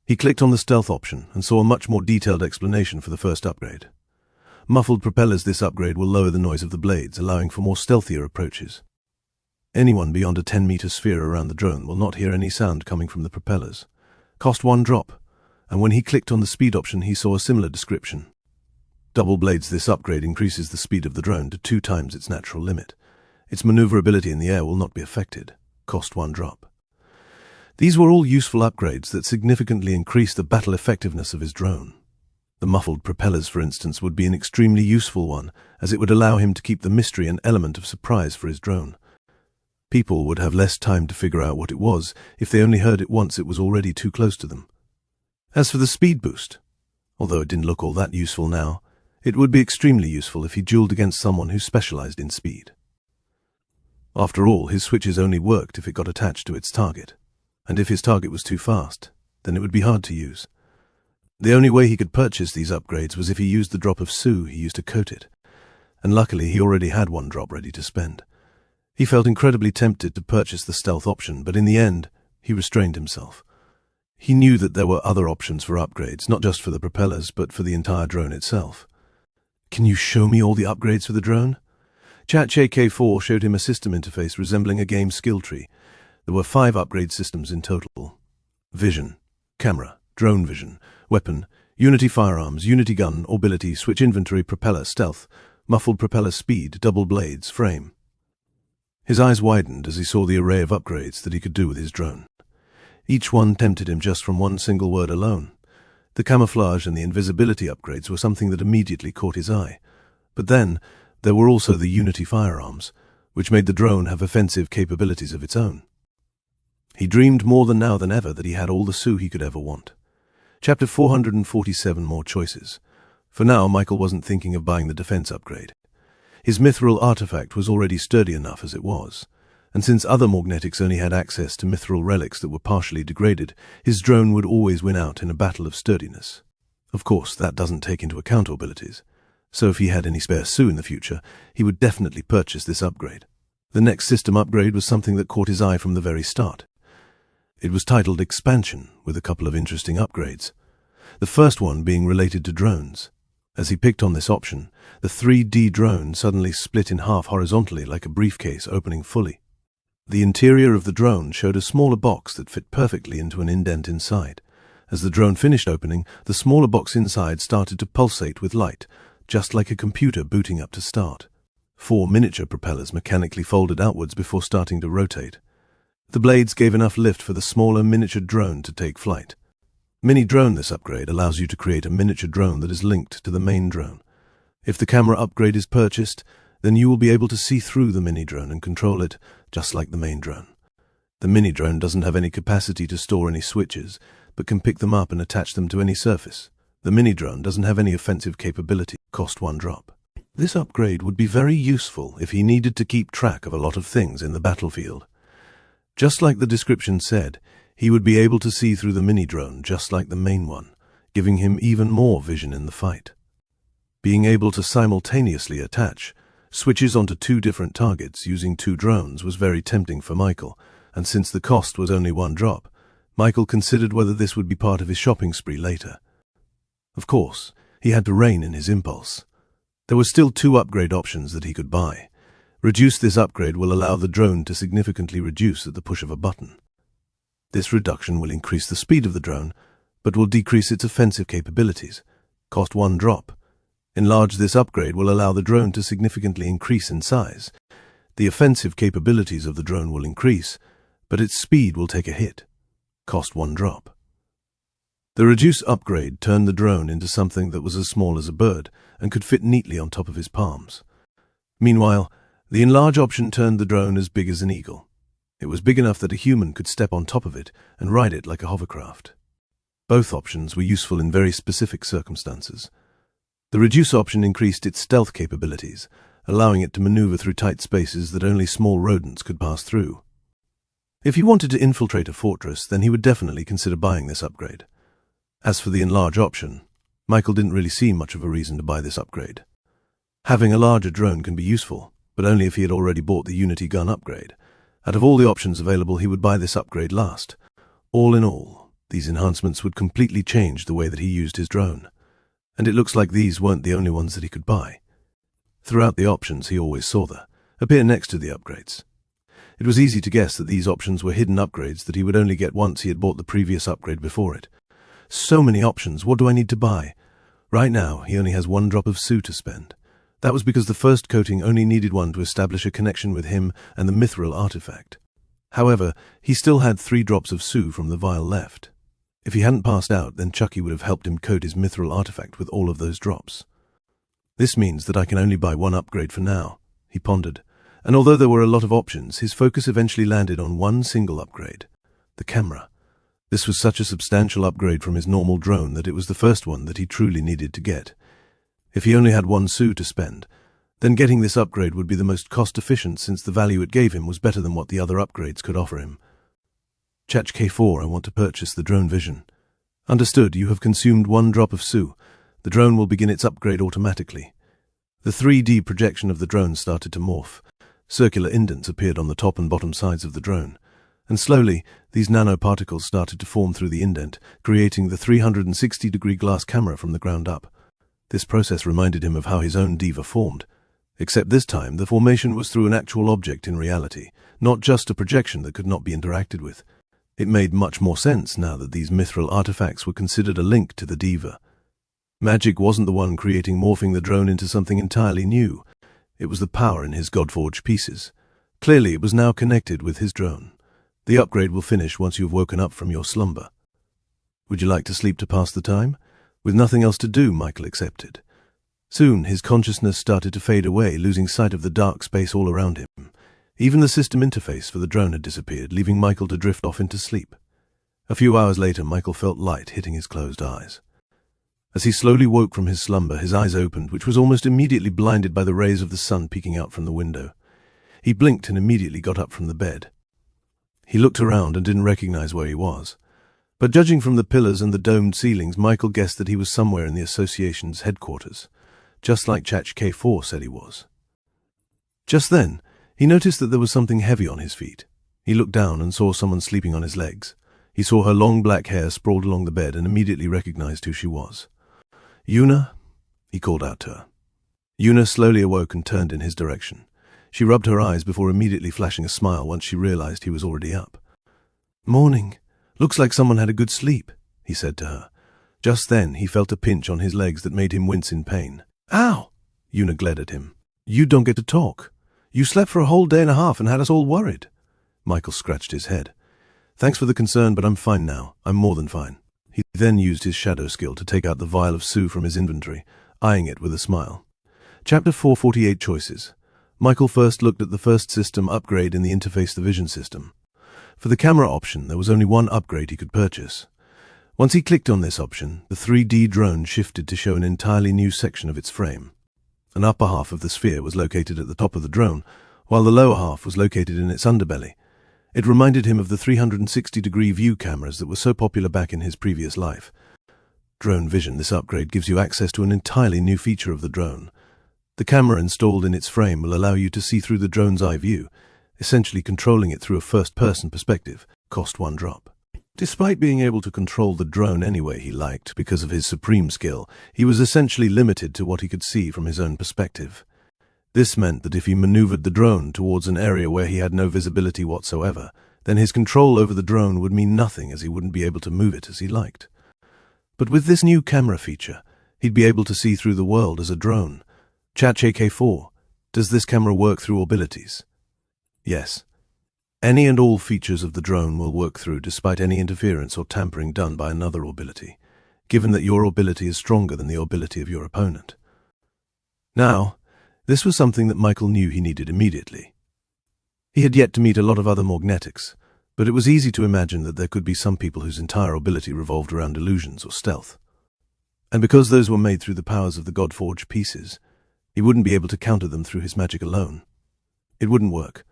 He clicked on the stealth option and saw a much more detailed explanation for the first upgrade. Muffled propellers. This upgrade will lower the noise of the blades, allowing for more stealthier approaches. Anyone beyond a 10-meter sphere around the drone will not hear any sound coming from the propellers. Cost 1 drop, and when he clicked on the speed option he saw a similar description. Double blades. This upgrade increases the speed of the drone to 2 times its natural limit. Its maneuverability in the air will not be affected. Cost 1 drop. These were all useful upgrades that significantly increased the battle effectiveness of his drone. The muffled propellers, for instance, would be an extremely useful one, as it would allow him to keep the mystery and element of surprise for his drone. People would have less time to figure out what it was. If they only heard it once, it was already too close to them. As for the speed boost, although it didn't look all that useful now, it would be extremely useful if he dueled against someone who specialized in speed. After all, his switches only worked if it got attached to its target, and if his target was too fast, then it would be hard to use. The only way he could purchase these upgrades was if he used the drop of sue he used to coat it, and luckily he already had 1 drop ready to spend. He felt incredibly tempted to purchase the stealth option, but in the end, he restrained himself. He knew that there were other options for upgrades, not just for the propellers, but for the entire drone itself. "Can you show me all the upgrades for the drone?" ChatJK4 showed him a system interface resembling a game skill tree. There were 5 upgrade systems in total: vision, camera, drone vision, weapon, unity firearms, unity gun, ability, switch inventory, propeller, stealth, muffled propeller, speed, double blades, frame. His eyes widened as he saw the array of upgrades that he could do with his drone. Each one tempted him just from one single word alone. The camouflage and the invisibility upgrades were something that immediately caught his eye. But then, there were also the unity firearms, which made the drone have offensive capabilities of its own. He dreamed more now than ever that he had all the sue he could ever want. Chapter 447. More choices. For now, Michael wasn't thinking of buying the defense upgrade. His mithril artifact was already sturdy enough as it was, and since other magnetics only had access to mithril relics that were partially degraded, his drone would always win out in a battle of sturdiness. Of course, that doesn't take into account abilities, so if he had any spare sue in the future, he would definitely purchase this upgrade. The next system upgrade was something that caught his eye from the very start. It was titled Expansion, with a couple of interesting upgrades. The first one being related to drones. As he picked on this option, the 3D drone suddenly split in half horizontally like a briefcase opening fully. The interior of the drone showed a smaller box that fit perfectly into an indent inside. As the drone finished opening, the smaller box inside started to pulsate with light, just like a computer booting up to start. 4 miniature propellers mechanically folded outwards before starting to rotate. The blades gave enough lift for the smaller miniature drone to take flight. Mini drone. This upgrade allows you to create a miniature drone that is linked to the main drone. If the camera upgrade is purchased, then you will be able to see through the mini drone and control it just like the main drone. The mini drone doesn't have any capacity to store any switches, but can pick them up and attach them to any surface. The mini drone doesn't have any offensive capability. Cost 1 drop. This upgrade would be very useful if he needed to keep track of a lot of things in the battlefield. Just like the description said, he would be able to see through the mini drone just like the main one, giving him even more vision in the fight. Being able to simultaneously attach switches onto 2 different targets using 2 drones was very tempting for Michael, and since the cost was only 1 drop, Michael considered whether this would be part of his shopping spree later. Of course, he had to rein in his impulse. There were still 2 upgrade options that he could buy. Reduce. This upgrade will allow the drone to significantly reduce at the push of a button. This reduction will increase the speed of the drone, but will decrease its offensive capabilities. Cost 1 drop. Enlarge. This upgrade will allow the drone to significantly increase in size. The offensive capabilities of the drone will increase, but its speed will take a hit. Cost 1 drop. The reduce upgrade turned the drone into something that was as small as a bird and could fit neatly on top of his palms. Meanwhile, the enlarge option turned the drone as big as an eagle. It was big enough that a human could step on top of it and ride it like a hovercraft. Both options were useful in very specific circumstances. The reduce option increased its stealth capabilities, allowing it to maneuver through tight spaces that only small rodents could pass through. If he wanted to infiltrate a fortress, then he would definitely consider buying this upgrade. As for the enlarge option, Michael didn't really see much of a reason to buy this upgrade. Having a larger drone can be useful, but only if he had already bought the Unity gun upgrade. Out of all the options available, he would buy this upgrade last. All in all, these enhancements would completely change the way that he used his drone. And it looks like these weren't the only ones that he could buy. Throughout the options, he always saw them appear next to the upgrades. It was easy to guess that these options were hidden upgrades that he would only get once he had bought the previous upgrade before it. So many options, what do I need to buy? Right now, he only has 1 drop of Su to spend. That was because the first coating only needed 1 to establish a connection with him and the mithril artifact. However, he still had 3 drops of Su from the vial left. If he hadn't passed out, then Chucky would have helped him coat his mithril artifact with all of those drops. This means that I can only buy 1 upgrade for now, he pondered, and although there were a lot of options, his focus eventually landed on 1 single upgrade, the camera. This was such a substantial upgrade from his normal drone that it was the first one that he truly needed to get. If he only had 1 Su to spend, then getting this upgrade would be the most cost-efficient since the value it gave him was better than what the other upgrades could offer him. Chach K4, I want to purchase the drone vision. Understood, you have consumed 1 drop of Su. The drone will begin its upgrade automatically. The 3D projection of the drone started to morph. Circular indents appeared on the top and bottom sides of the drone, and slowly these nanoparticles started to form through the indent, creating the 360-degree glass camera from the ground up. This process reminded him of how his own diva formed, except this time the formation was through an actual object in reality, not just a projection that could not be interacted with. It made much more sense now that these mithril artifacts were considered a link to the diva. Magic wasn't the one morphing the drone into something entirely new. It was the power in his Godforged pieces. Clearly, it was now connected with his drone. The upgrade will finish once you've woken up from your slumber. Would you like to sleep to pass the time? With nothing else to do, Michael accepted. Soon, his consciousness started to fade away, losing sight of the dark space all around him. Even the system interface for the drone had disappeared, leaving Michael to drift off into sleep. A few hours later, Michael felt light hitting his closed eyes. As he slowly woke from his slumber, his eyes opened, which was almost immediately blinded by the rays of the sun peeking out from the window. He blinked and immediately got up from the bed. He looked around and didn't recognize where he was. But judging from the pillars and the domed ceilings, Michael guessed that he was somewhere in the association's headquarters, just like Chach K4 said he was. Just then, he noticed that there was something heavy on his feet. He looked down and saw someone sleeping on his legs. He saw her long black hair sprawled along the bed and immediately recognized who she was. Yuna, he called out to her. Yuna slowly awoke and turned in his direction. She rubbed her eyes before immediately flashing a smile once she realized he was already up. Morning. Looks like someone had a good sleep, he said to her. Just then, he felt a pinch on his legs that made him wince in pain. Ow! Yuna glared at him. You don't get to talk. You slept for a whole day and a half and had us all worried. Michael scratched his head. Thanks for the concern, but I'm fine now. I'm more than fine. He then used his shadow skill to take out the vial of Su from his inventory, eyeing it with a smile. Chapter 448 Choices. Michael first looked at the first system upgrade in the interface, the vision system. For the camera option, there was only 1 upgrade he could purchase. Once he clicked on this option, the 3D drone shifted to show an entirely new section of its frame. An upper half of the sphere was located at the top of the drone, while the lower half was located in its underbelly. It reminded him of the 360-degree view cameras that were so popular back in his previous life. Drone Vision, this upgrade gives you access to an entirely new feature of the drone. The camera installed in its frame will allow you to see through the drone's eye view, essentially controlling it through a first-person perspective. Cost 1 drop. Despite being able to control the drone any way he liked because of his supreme skill, he was essentially limited to what he could see from his own perspective. This meant that if he maneuvered the drone towards an area where he had no visibility whatsoever, then his control over the drone would mean nothing, as he wouldn't be able to move it as he liked. But with this new camera feature, he'd be able to see through the world as a drone. Chach K4, does this camera work through abilities? Yes. Any and all features of the drone will work through despite any interference or tampering done by another ability, given that your ability is stronger than the ability of your opponent. Now, this was something that Michael knew he needed immediately. He had yet to meet a lot of other magnetics, but it was easy to imagine that there could be some people whose entire ability revolved around illusions or stealth. And because those were made through the powers of the Godforged pieces, he wouldn't be able to counter them through his magic alone. It wouldn't work.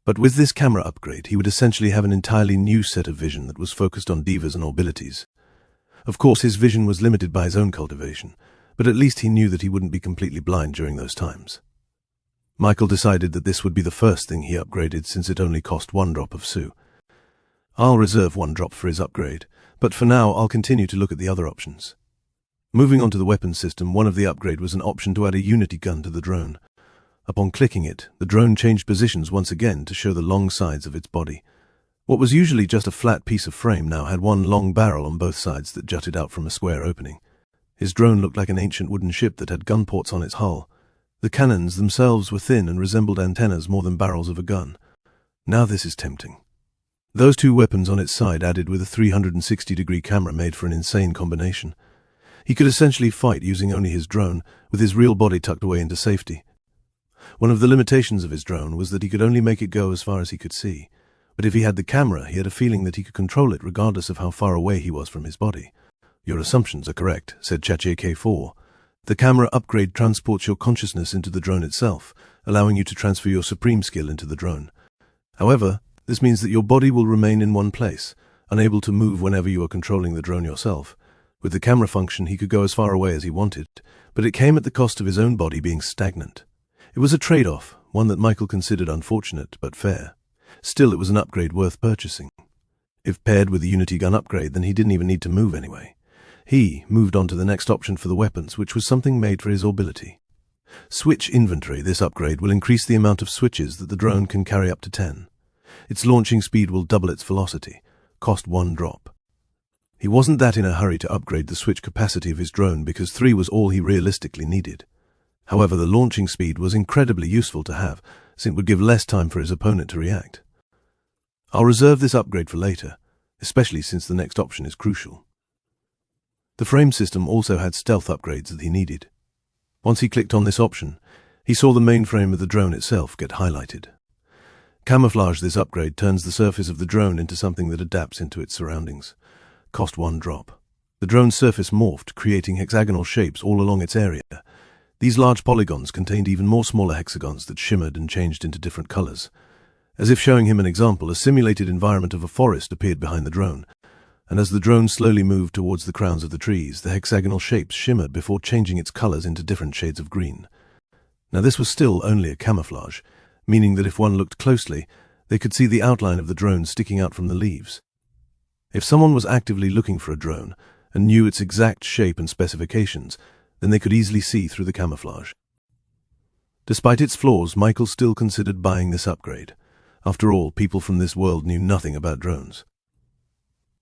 But with this camera upgrade, he would essentially have an entirely new set of vision that was focused on divas and abilities. Of course, his vision was limited by his own cultivation, but at least he knew that he wouldn't be completely blind during those times. Michael decided that this would be the first thing he upgraded, since it only cost 1 drop of Su. I'll reserve 1 drop for his upgrade, but for now I'll continue to look at the other options. Moving on to the weapons system, one of the upgrade was an option to add a unity gun to the drone. Upon clicking it, the drone changed positions once again to show the long sides of its body. What was usually just a flat piece of frame now had one long barrel on both sides that jutted out from a square opening. His drone looked like an ancient wooden ship that had gun ports on its hull. The cannons themselves were thin and resembled antennas more than barrels of a gun. Now this is tempting. Those 2 weapons on its side added with a 360-degree camera made for an insane combination. He could essentially fight using only his drone, with his real body tucked away into safety. One of the limitations of his drone was that he could only make it go as far as he could see. But if he had the camera, he had a feeling that he could control it regardless of how far away he was from his body. "Your assumptions are correct," said K4. "The camera upgrade transports your consciousness into the drone itself, allowing you to transfer your supreme skill into the drone. However, this means that your body will remain in one place, unable to move whenever you are controlling the drone yourself. With the camera function, he could go as far away as he wanted, but it came at the cost of his own body being stagnant. It was a trade-off, one that Michael considered unfortunate but fair. Still, it was an upgrade worth purchasing. If paired with the Unity gun upgrade, then he didn't even need to move anyway. He moved on to the next option for the weapons, which was something made for his ability. Switch inventory. This upgrade will increase the amount of switches that the drone can carry up to 10. Its launching speed will double its velocity. Cost 1 drop. He wasn't that in a hurry to upgrade the switch capacity of his drone because 3 was all he realistically needed. However, the launching speed was incredibly useful to have, since it would give less time for his opponent to react. I'll reserve this upgrade for later, especially since the next option is crucial. The frame system also had stealth upgrades that he needed. Once he clicked on this option, he saw the main frame of the drone itself get highlighted. Camouflage. This upgrade turns the surface of the drone into something that adapts into its surroundings. Cost 1 drop. The drone's surface morphed, creating hexagonal shapes all along its area. These large polygons contained even more smaller hexagons that shimmered and changed into different colors. As if showing him an example, a simulated environment of a forest appeared behind the drone, and as the drone slowly moved towards the crowns of the trees, the hexagonal shapes shimmered before changing its colors into different shades of green. Now this was still only a camouflage, meaning that if one looked closely, they could see the outline of the drone sticking out from the leaves. If someone was actively looking for a drone and knew its exact shape and specifications, then they could easily see through the camouflage. Despite its flaws, Michael still considered buying this upgrade. After all, people from this world knew nothing about drones.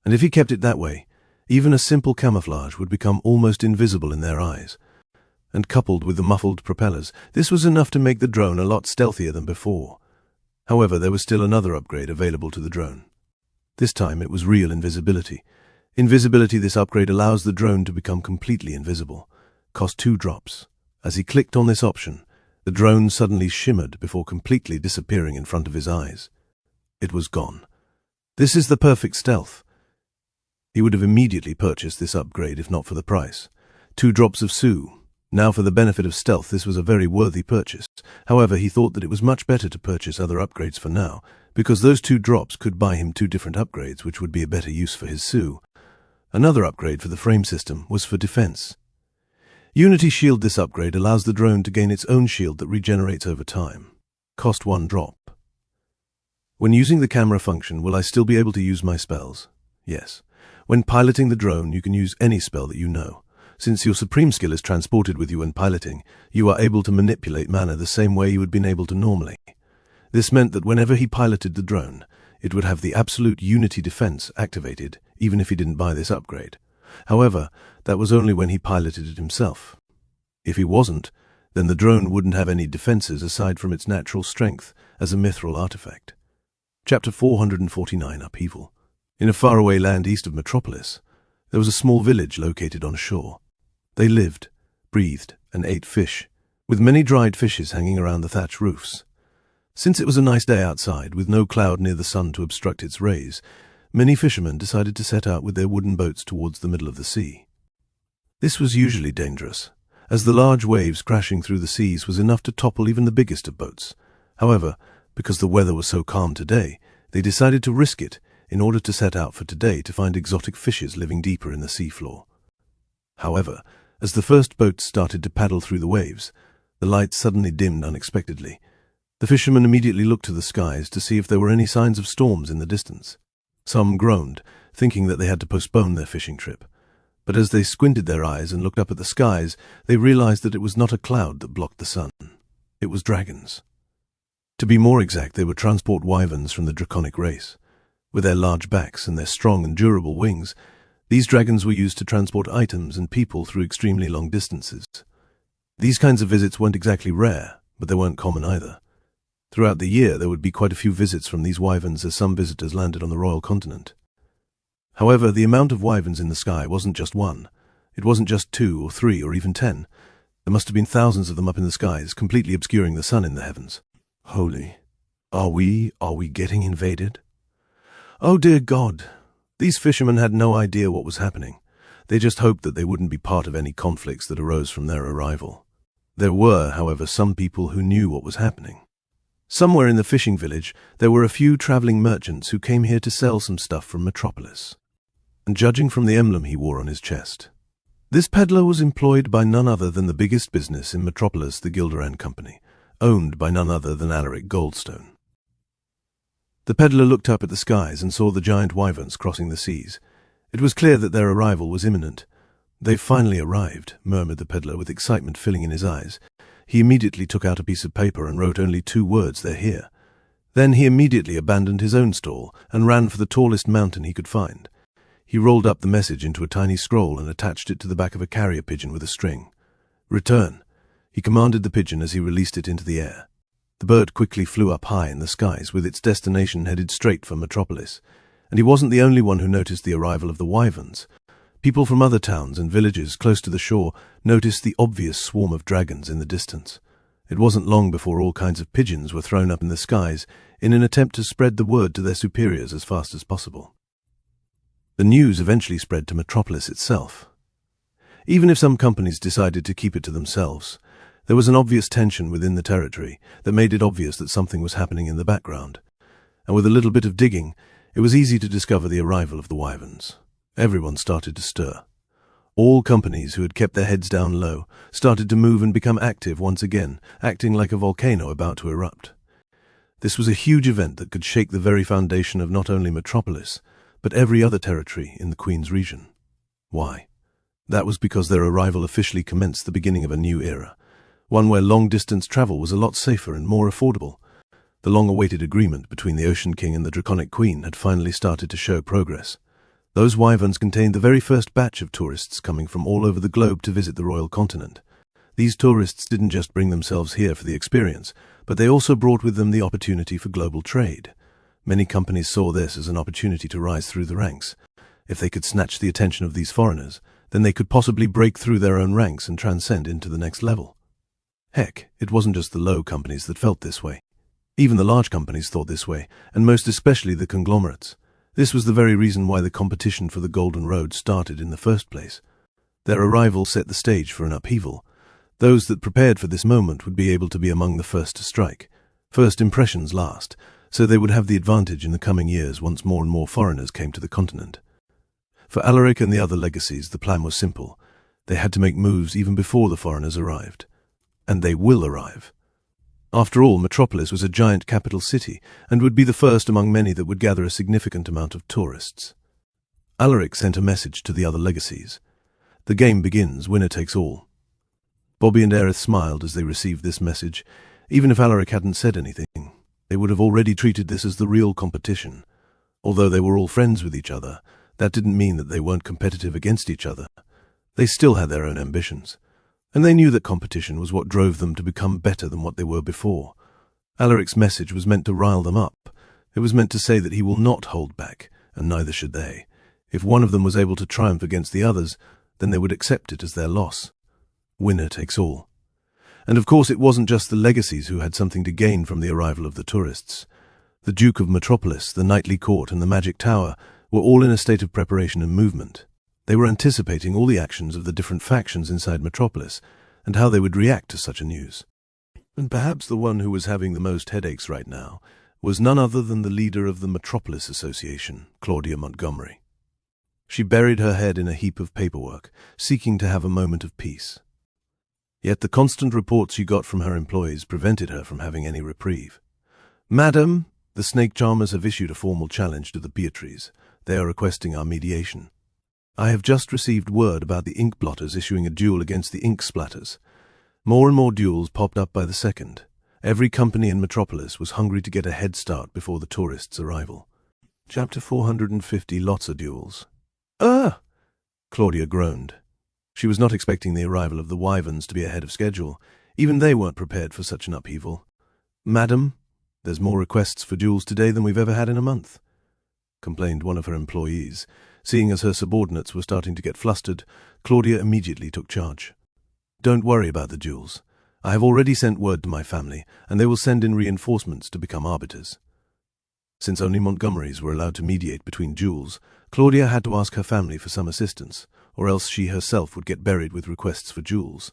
And if he kept it that way, even a simple camouflage would become almost invisible in their eyes. And coupled with the muffled propellers, this was enough to make the drone a lot stealthier than before. However, there was still another upgrade available to the drone. This time it was real invisibility. Invisibility. This upgrade allows the drone to become completely invisible. Cost 2 drops. As he clicked on this option, the drone suddenly shimmered before completely disappearing in front of his eyes. It was gone. This is the perfect stealth. He would have immediately purchased this upgrade if not for the price. 2 drops of Su. Now for the benefit of stealth, this was a very worthy purchase. However, he thought that it was much better to purchase other upgrades for now, because those 2 drops could buy him 2 different upgrades, which would be a better use for his Su. Another upgrade for the frame system was for defense. Unity Shield. This upgrade allows the drone to gain its own shield that regenerates over time. Cost 1 drop. When using the camera function, will I still be able to use my spells? Yes. When piloting the drone, you can use any spell that you know. Since your supreme skill is transported with you when piloting, you are able to manipulate mana the same way you would have been able to normally. This meant that whenever he piloted the drone, it would have the absolute Unity defense activated, even if he didn't buy this upgrade. However, that was only when he piloted it himself. If he wasn't, then the drone wouldn't have any defenses aside from its natural strength as a mithril artifact. Chapter 449. Upheaval. In a faraway land east of Metropolis, there was a small village located on shore. They lived, breathed, and ate fish, with many dried fishes hanging around the thatch roofs. Since it was a nice day outside, with no cloud near the sun to obstruct its rays, many fishermen decided to set out with their wooden boats towards the middle of the sea. This was usually dangerous, as the large waves crashing through the seas was enough to topple even the biggest of boats. However, because the weather was so calm today, they decided to risk it in order to set out for today to find exotic fishes living deeper in the seafloor. However, As the first boats started to paddle through the waves, the lights suddenly dimmed unexpectedly. The fishermen immediately looked to the skies to see if there were any signs of storms in the distance. Some groaned, thinking that they had to postpone their fishing trip. But as they squinted their eyes and looked up at the skies, they realized that it was not a cloud that blocked the sun. It was dragons. To be more exact, they were transport wyverns from the draconic race. With their large backs and their strong and durable wings, these dragons were used to transport items and people through extremely long distances. These kinds of visits weren't exactly rare, but they weren't common either. Throughout the year, there would be quite a few visits from these wyverns as some visitors landed on the royal continent. However, the amount of wyverns in the sky wasn't just one. It wasn't just 2 or 3 or even 10. There must have been thousands of them up in the skies, completely obscuring the sun in the heavens. Holy. Are we getting invaded? Oh dear God. These fishermen had no idea what was happening. They just hoped that they wouldn't be part of any conflicts that arose from their arrival. There were, however, some people who knew what was happening. Somewhere in the fishing village, there were a few traveling merchants who came here to sell some stuff from Metropolis. And judging from the emblem he wore on his chest, this peddler was employed by none other than the biggest business in Metropolis, the Gilderan Company, owned by none other than Alaric Goldstone. The peddler looked up at the skies and saw the giant wyverns crossing the seas. It was clear that their arrival was imminent. "They've finally arrived," murmured the peddler with excitement filling in his eyes. He immediately took out a piece of paper and wrote only 2 words, "They're here." Then he immediately abandoned his own stall and ran for the tallest mountain he could find. He rolled up the message into a tiny scroll and attached it to the back of a carrier pigeon with a string. "Return," he commanded the pigeon as he released it into the air. The bird quickly flew up high in the skies, with its destination headed straight for Metropolis. And he wasn't the only one who noticed the arrival of the wyverns. People from other towns and villages close to the shore noticed the obvious swarm of dragons in the distance. It wasn't long before all kinds of pigeons were thrown up in the skies in an attempt to spread the word to their superiors as fast as possible. The news eventually spread to Metropolis itself. Even if some companies decided to keep it to themselves, there was an obvious tension within the territory that made it obvious that something was happening in the background. And with a little bit of digging, it was easy to discover the arrival of the wyverns. Everyone started to stir. All companies who had kept their heads down low started to move and become active once again, acting like a volcano about to erupt. This was a huge event that could shake the very foundation of not only Metropolis, but every other territory in the Queen's region. Why? That was because their arrival officially commenced the beginning of a new era, one where long-distance travel was a lot safer and more affordable. The long-awaited agreement between the Ocean King and the Draconic Queen had finally started to show progress. Those wyverns contained the very first batch of tourists coming from all over the globe to visit the royal continent. These tourists didn't just bring themselves here for the experience, but they also brought with them the opportunity for global trade. Many companies saw this as an opportunity to rise through the ranks. If they could snatch the attention of these foreigners, then they could possibly break through their own ranks and transcend into the next level. Heck, it wasn't just the low companies that felt this way. Even the large companies thought this way, and most especially the conglomerates. This was the very reason why the competition for the Golden Road started in the first place. Their arrival set the stage for an upheaval. Those that prepared for this moment would be able to be among the first to strike. First impressions last, so they would have the advantage in the coming years once more and more foreigners came to the continent. For Alaric and the other legacies, the plan was simple. They had to make moves even before the foreigners arrived. And they will arrive. After all, Metropolis was a giant capital city and would be the first among many that would gather a significant amount of tourists. Alaric sent a message to the other legacies. The game begins, winner takes all. Bobby and Aerith smiled as they received this message. Even if Alaric hadn't said anything, they would have already treated this as the real competition. Although they were all friends with each other, that didn't mean that they weren't competitive against each other. They still had their own ambitions. And they knew that competition was what drove them to become better than what they were before. Alaric's message was meant to rile them up. It was meant to say that he will not hold back, and neither should they. If one of them was able to triumph against the others, then they would accept it as their loss. Winner takes all. And of course it wasn't just the legacies who had something to gain from the arrival of the tourists. The Duke of Metropolis, the Knightly Court, and the Magic Tower were all in a state of preparation and movement. They were anticipating all the actions of the different factions inside Metropolis and how they would react to such a news. And perhaps the one who was having the most headaches right now was none other than the leader of the Metropolis Association, Claudia Montgomery. She buried her head in a heap of paperwork, seeking to have a moment of peace. Yet the constant reports she got from her employees prevented her from having any reprieve. "Madam, the snake charmers have issued a formal challenge to the Beatrice. They are requesting our mediation. I have just received word about the ink blotters issuing a duel against the ink splatters. More and more duels popped up by the second. Every company in Metropolis was hungry to get a head start before the tourists' arrival." Chapter 450. Lots of duels. Claudia groaned. She was not expecting the arrival of the wyverns to be ahead of schedule. Even they weren't prepared for such an upheaval. "Madam, there's more requests for duels today than we've ever had in a month," complained one of her employees. Seeing as her subordinates were starting to get flustered, Claudia immediately took charge. "Don't worry about the duels. I have already sent word to my family, and they will send in reinforcements to become arbiters." Since only Montgomerys were allowed to mediate between duels, Claudia had to ask her family for some assistance, or else she herself would get buried with requests for duels.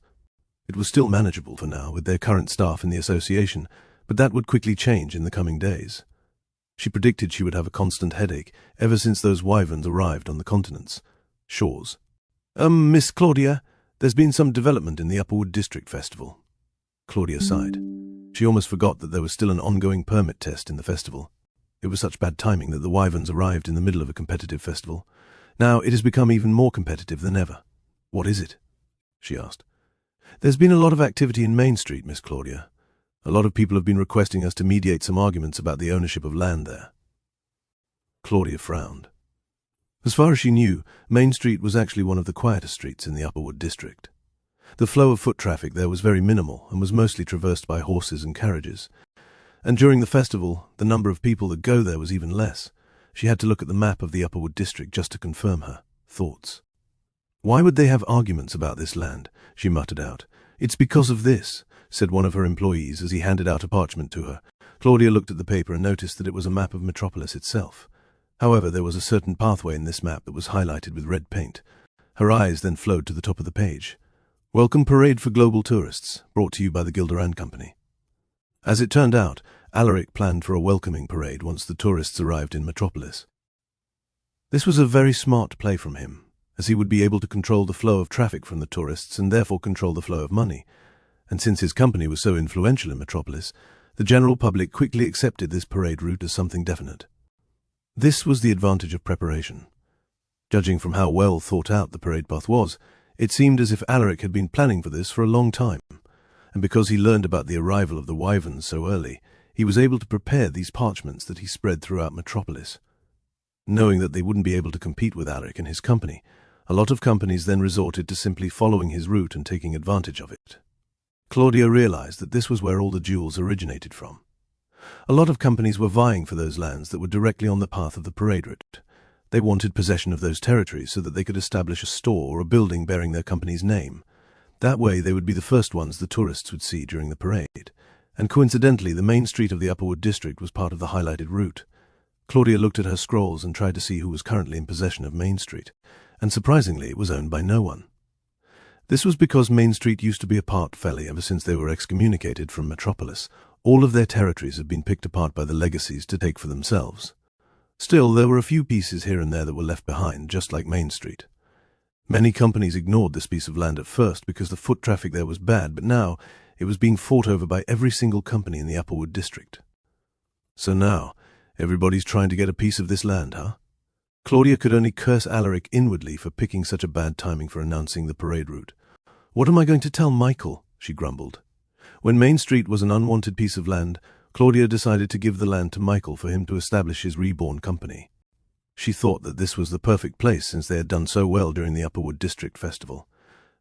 It was still manageable for now with their current staff in the association, but that would quickly change in the coming days. She predicted she would have a constant headache ever since those wyverns arrived on the continent's shores. Miss Claudia, there's been some development in the Upperwood District Festival." Claudia sighed. She almost forgot that there was still an ongoing permit test in the festival. It was such bad timing that the wyverns arrived in the middle of a competitive festival. Now it has become even more competitive than ever. "What is it?" she asked. "There's been a lot of activity in Main Street, Miss Claudia. A lot of people have been requesting us to mediate some arguments about the ownership of land there." Claudia frowned. As far as she knew, Main Street was actually one of the quieter streets in the Upperwood District. The flow of foot traffic there was very minimal and was mostly traversed by horses and carriages. And during the festival, the number of people that go there was even less. She had to look at the map of the Upperwood District just to confirm her thoughts. "Why would they have arguments about this land?" she muttered out. "It's because of this," said one of her employees as he handed out a parchment to her. Claudia looked at the paper and noticed that it was a map of Metropolis itself. However, there was a certain pathway in this map that was highlighted with red paint. Her eyes then flowed to the top of the page. "Welcome Parade for Global Tourists, brought to you by the Gilder & Company." As it turned out, Alaric planned for a welcoming parade once the tourists arrived in Metropolis. This was a very smart play from him, as he would be able to control the flow of traffic from the tourists and therefore control the flow of money. And since his company was so influential in Metropolis, the general public quickly accepted this parade route as something definite. This was the advantage of preparation. Judging from how well thought out the parade path was, it seemed as if Alaric had been planning for this for a long time. And because he learned about the arrival of the wyverns so early, he was able to prepare these parchments that he spread throughout Metropolis. Knowing that they wouldn't be able to compete with Alaric and his company, a lot of companies then resorted to simply following his route and taking advantage of it. Claudia realized that this was where all the duels originated from. A lot of companies were vying for those lands that were directly on the path of the parade route. They wanted possession of those territories so that they could establish a store or a building bearing their company's name. That way they would be the first ones the tourists would see during the parade. And coincidentally, the main street of the Upperwood District was part of the highlighted route. Claudia looked at her scrolls and tried to see who was currently in possession of Main Street, and surprisingly it was owned by no one. This was because Main Street used to be a part felly ever since they were excommunicated from Metropolis. All of their territories had been picked apart by the legacies to take for themselves. Still, there were a few pieces here and there that were left behind, just like Main Street. Many companies ignored this piece of land at first because the foot traffic there was bad, but now it was being fought over by every single company in the Upperwood District. So now, everybody's trying to get a piece of this land, huh? Claudia could only curse Alaric inwardly for picking such a bad timing for announcing the parade route. "What am I going to tell Michael?" she grumbled. When Main Street was an unwanted piece of land, Claudia decided to give the land to Michael for him to establish his Reborn company. She thought that this was the perfect place since they had done so well during the Upperwood District Festival.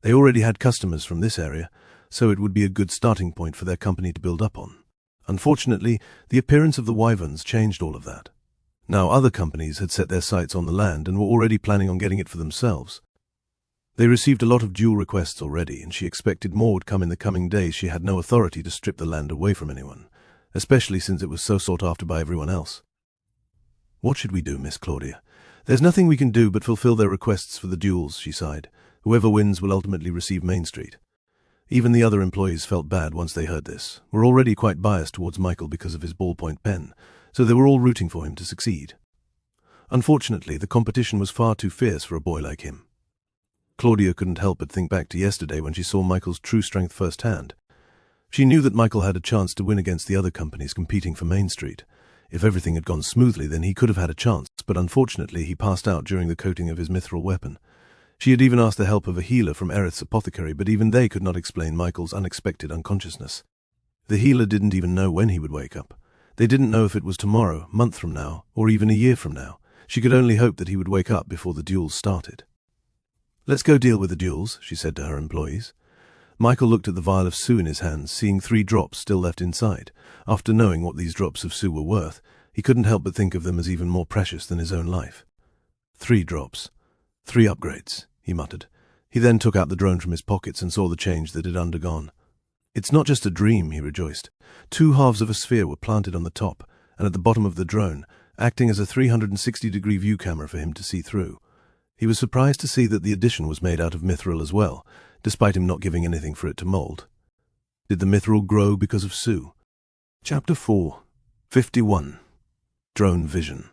They already had customers from this area, so it would be a good starting point for their company to build up on. Unfortunately, the appearance of the wyverns changed all of that. Now other companies had set their sights on the land and were already planning on getting it for themselves. They received a lot of dual requests already, and she expected more would come in the coming days. She had no authority to strip the land away from anyone, especially since it was so sought after by everyone else. "What should we do, Miss Claudia? There's nothing we can do but fulfill their requests for the duels," she sighed. "Whoever wins will ultimately receive Main Street." Even the other employees felt bad once they heard this. Were already quite biased towards Michael because of his ballpoint pen, so they were all rooting for him to succeed. Unfortunately, the competition was far too fierce for a boy like him. Claudia couldn't help but think back to yesterday when she saw Michael's true strength firsthand. She knew that Michael had a chance to win against the other companies competing for Main Street. If everything had gone smoothly, then he could have had a chance, but unfortunately he passed out during the coating of his mithril weapon. She had even asked the help of a healer from Erith's apothecary, but even they could not explain Michael's unexpected unconsciousness. The healer didn't even know when he would wake up. They didn't know if it was tomorrow, month from now, or even a year from now. She could only hope that he would wake up before the duels started. "Let's go deal with the duels," she said to her employees. Michael looked at the vial of Sue in his hands, seeing 3 drops still left inside. After knowing what these drops of Sue were worth, he couldn't help but think of them as even more precious than his own life. 3 drops. 3 upgrades, he muttered. He then took out the drone from his pockets and saw the change that it had undergone. "It's not just a dream," he rejoiced. 2 halves of a sphere were planted on the top and at the bottom of the drone, acting as a 360-degree view camera for him to see through. He was surprised to see that the addition was made out of mithril as well, despite him not giving anything for it to mold. Did the mithril grow because of Sue? Chapter 4. 51. Drone Vision.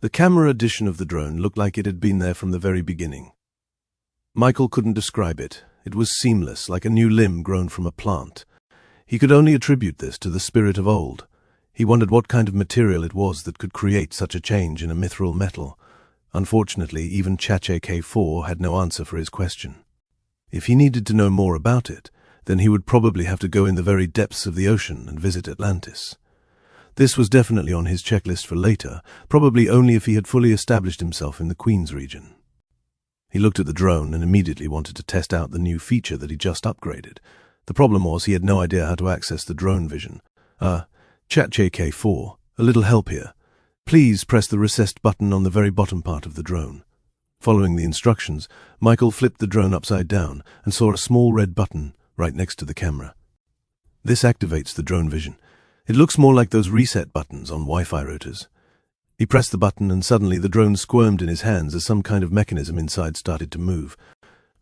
The camera addition of the drone looked like it had been there from the very beginning. Michael couldn't describe it. It was seamless, like a new limb grown from a plant. He could only attribute this to the spirit of old. He wondered what kind of material it was that could create such a change in a mithril metal. Unfortunately, even Chache K4 had no answer for his question. If he needed to know more about it, then he would probably have to go in the very depths of the ocean and visit Atlantis. This was definitely on his checklist for later, probably only if he had fully established himself in the Queen's region. He looked at the drone and immediately wanted to test out the new feature that he just upgraded. The problem was he had no idea how to access the drone vision. Chache K4, a little help here. Please press the recessed button on the very bottom part of the drone. Following the instructions, Michael flipped the drone upside down and saw a small red button right next to the camera. This activates the drone vision. It looks more like those reset buttons on Wi-Fi routers. He pressed the button and suddenly the drone squirmed in his hands as some kind of mechanism inside started to move.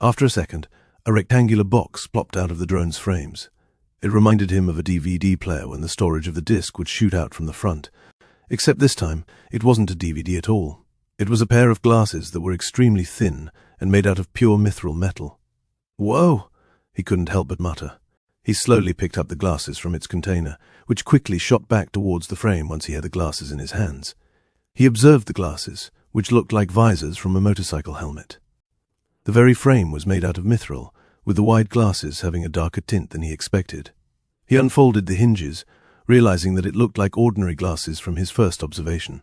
After a second, a rectangular box plopped out of the drone's frames. It reminded him of a DVD player when the storage of the disc would shoot out from the front. Except this time, it wasn't a DVD at all. It was a pair of glasses that were extremely thin and made out of pure mithril metal. "Whoa!" he couldn't help but mutter. He slowly picked up the glasses from its container, which quickly shot back towards the frame once he had the glasses in his hands. He observed the glasses, which looked like visors from a motorcycle helmet. The very frame was made out of mithril, with the wide glasses having a darker tint than he expected. He unfolded the hinges, realizing that it looked like ordinary glasses from his first observation.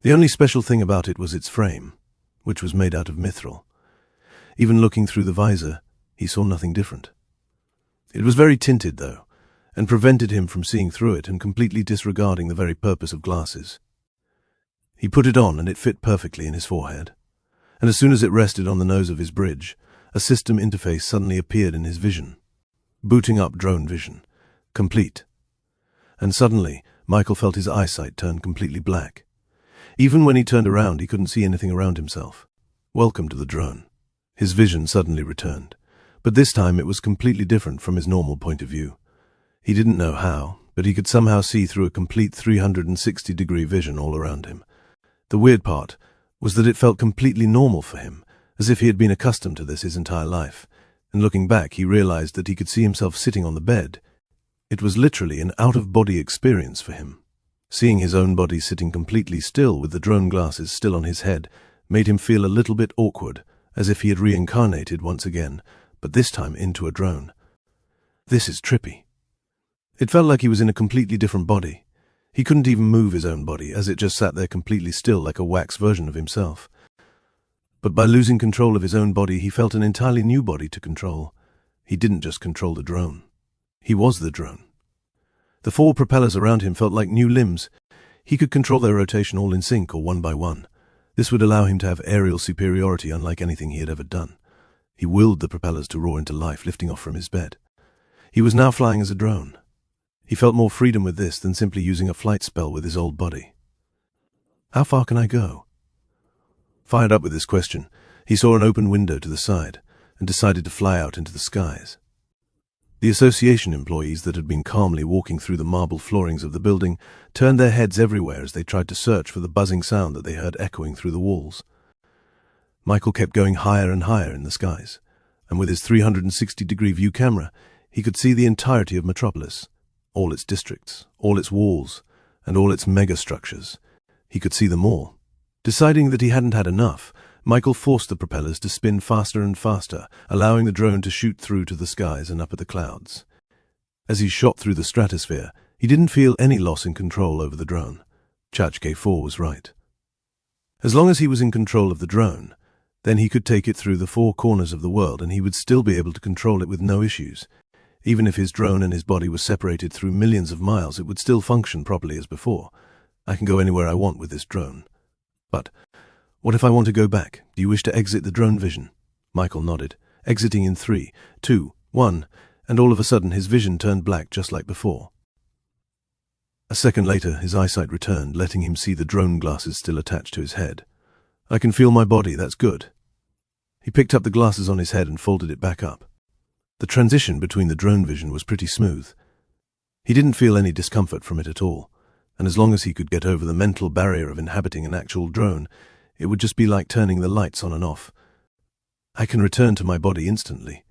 The only special thing about it was its frame, which was made out of mithril. Even looking through the visor, he saw nothing different. It was very tinted, though, and prevented him from seeing through it and completely disregarding the very purpose of glasses. He put it on and it fit perfectly in his forehead, and as soon as it rested on the nose of his bridge, a system interface suddenly appeared in his vision. Booting up drone vision. Complete. And suddenly, Michael felt his eyesight turn completely black. Even when he turned around, he couldn't see anything around himself. Welcome to the drone. His vision suddenly returned, but this time it was completely different from his normal point of view. He didn't know how, but he could somehow see through a complete 360-degree vision all around him. The weird part was that it felt completely normal for him, as if he had been accustomed to this his entire life, and looking back he realized that he could see himself sitting on the bed. It was literally an out-of-body experience for him. Seeing his own body sitting completely still with the drone glasses still on his head made him feel a little bit awkward, as if he had reincarnated once again, but this time into a drone. This is trippy. It felt like he was in a completely different body. He couldn't even move his own body, as it just sat there completely still like a wax version of himself. But by losing control of his own body, he felt an entirely new body to control. He didn't just control the drone. He was the drone. The 4 propellers around him felt like new limbs. He could control their rotation all in sync or one by one. This would allow him to have aerial superiority unlike anything he had ever done. He willed the propellers to roar into life, lifting off from his bed. He was now flying as a drone. He felt more freedom with this than simply using a flight spell with his old body. How far can I go? Fired up with this question, he saw an open window to the side and decided to fly out into the skies. The association employees that had been calmly walking through the marble floorings of the building turned their heads everywhere as they tried to search for the buzzing sound that they heard echoing through the walls. Michael kept going higher and higher in the skies, and with his 360-degree view camera, he could see the entirety of Metropolis, all its districts, all its walls, and all its megastructures. He could see them all. Deciding that he hadn't had enough, Michael forced the propellers to spin faster and faster, allowing the drone to shoot through to the skies and up at the clouds. As he shot through the stratosphere, he didn't feel any loss in control over the drone. ChatK4 was right. As long as he was in control of the drone, then he could take it through the four corners of the world and he would still be able to control it with no issues. Even if his drone and his body were separated through millions of miles, it would still function properly as before. I can go anywhere I want with this drone. But what if I want to go back? Do you wish to exit the drone vision? Michael nodded, exiting in 3, 2, 1, and all of a sudden his vision turned black just like before. A second later, his eyesight returned, letting him see the drone glasses still attached to his head. I can feel my body, that's good. He picked up the glasses on his head and folded it back up. The transition between the drone vision was pretty smooth. He didn't feel any discomfort from it at all, and as long as he could get over the mental barrier of inhabiting an actual drone, it would just be like turning the lights on and off. I can return to my body instantly.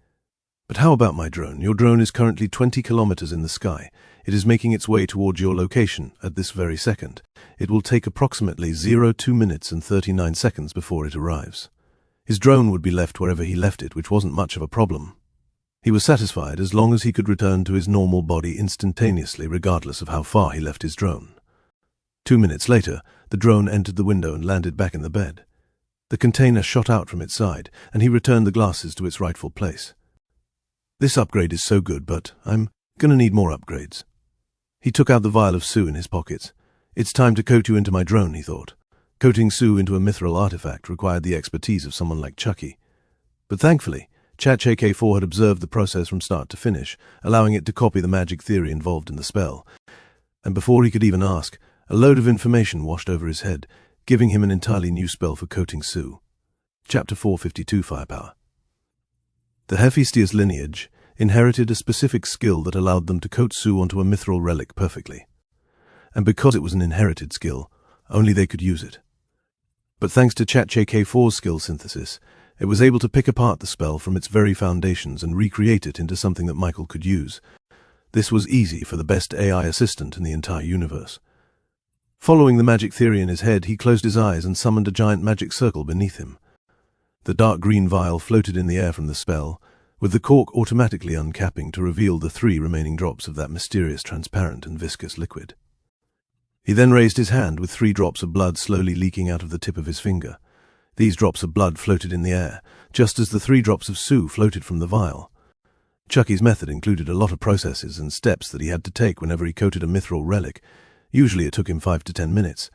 But how about my drone? Your drone is currently 20 kilometers in the sky. It is making its way towards your location at this very second. It will take approximately 2 minutes and 39 seconds before it arrives. His drone would be left wherever he left it, which wasn't much of a problem. He was satisfied as long as he could return to his normal body instantaneously, regardless of how far he left his drone. 2 minutes later, the drone entered the window and landed back in the bed. The container shot out from its side, and he returned the glasses to its rightful place. This upgrade is so good, but I'm gonna need more upgrades. He took out the vial of Sue in his pockets. It's time to coat you into my drone, he thought. Coating Sue into a mithril artifact required the expertise of someone like Chucky. But thankfully, ChatJK4 had observed the process from start to finish, allowing it to copy the magic theory involved in the spell. And before he could even ask, a load of information washed over his head, giving him an entirely new spell for coating Sue. Chapter 452 Firepower. The Hephaestus lineage inherited a specific skill that allowed them to coat Sue onto a mithril relic perfectly. And because it was an inherited skill, only they could use it. But thanks to ChatJK4's skill synthesis, it was able to pick apart the spell from its very foundations and recreate it into something that Michael could use. This was easy for the best AI assistant in the entire universe. Following the magic theory in his head, he closed his eyes and summoned a giant magic circle beneath him. The dark green vial floated in the air from the spell, with the cork automatically uncapping to reveal the 3 remaining drops of that mysterious transparent and viscous liquid. He then raised his hand with 3 drops of blood slowly leaking out of the tip of his finger. These drops of blood floated in the air, just as the 3 drops of Sue floated from the vial. Chucky's method included a lot of processes and steps that he had to take whenever he coated a mithril relic. Usually it took him 5 to 10 minutes,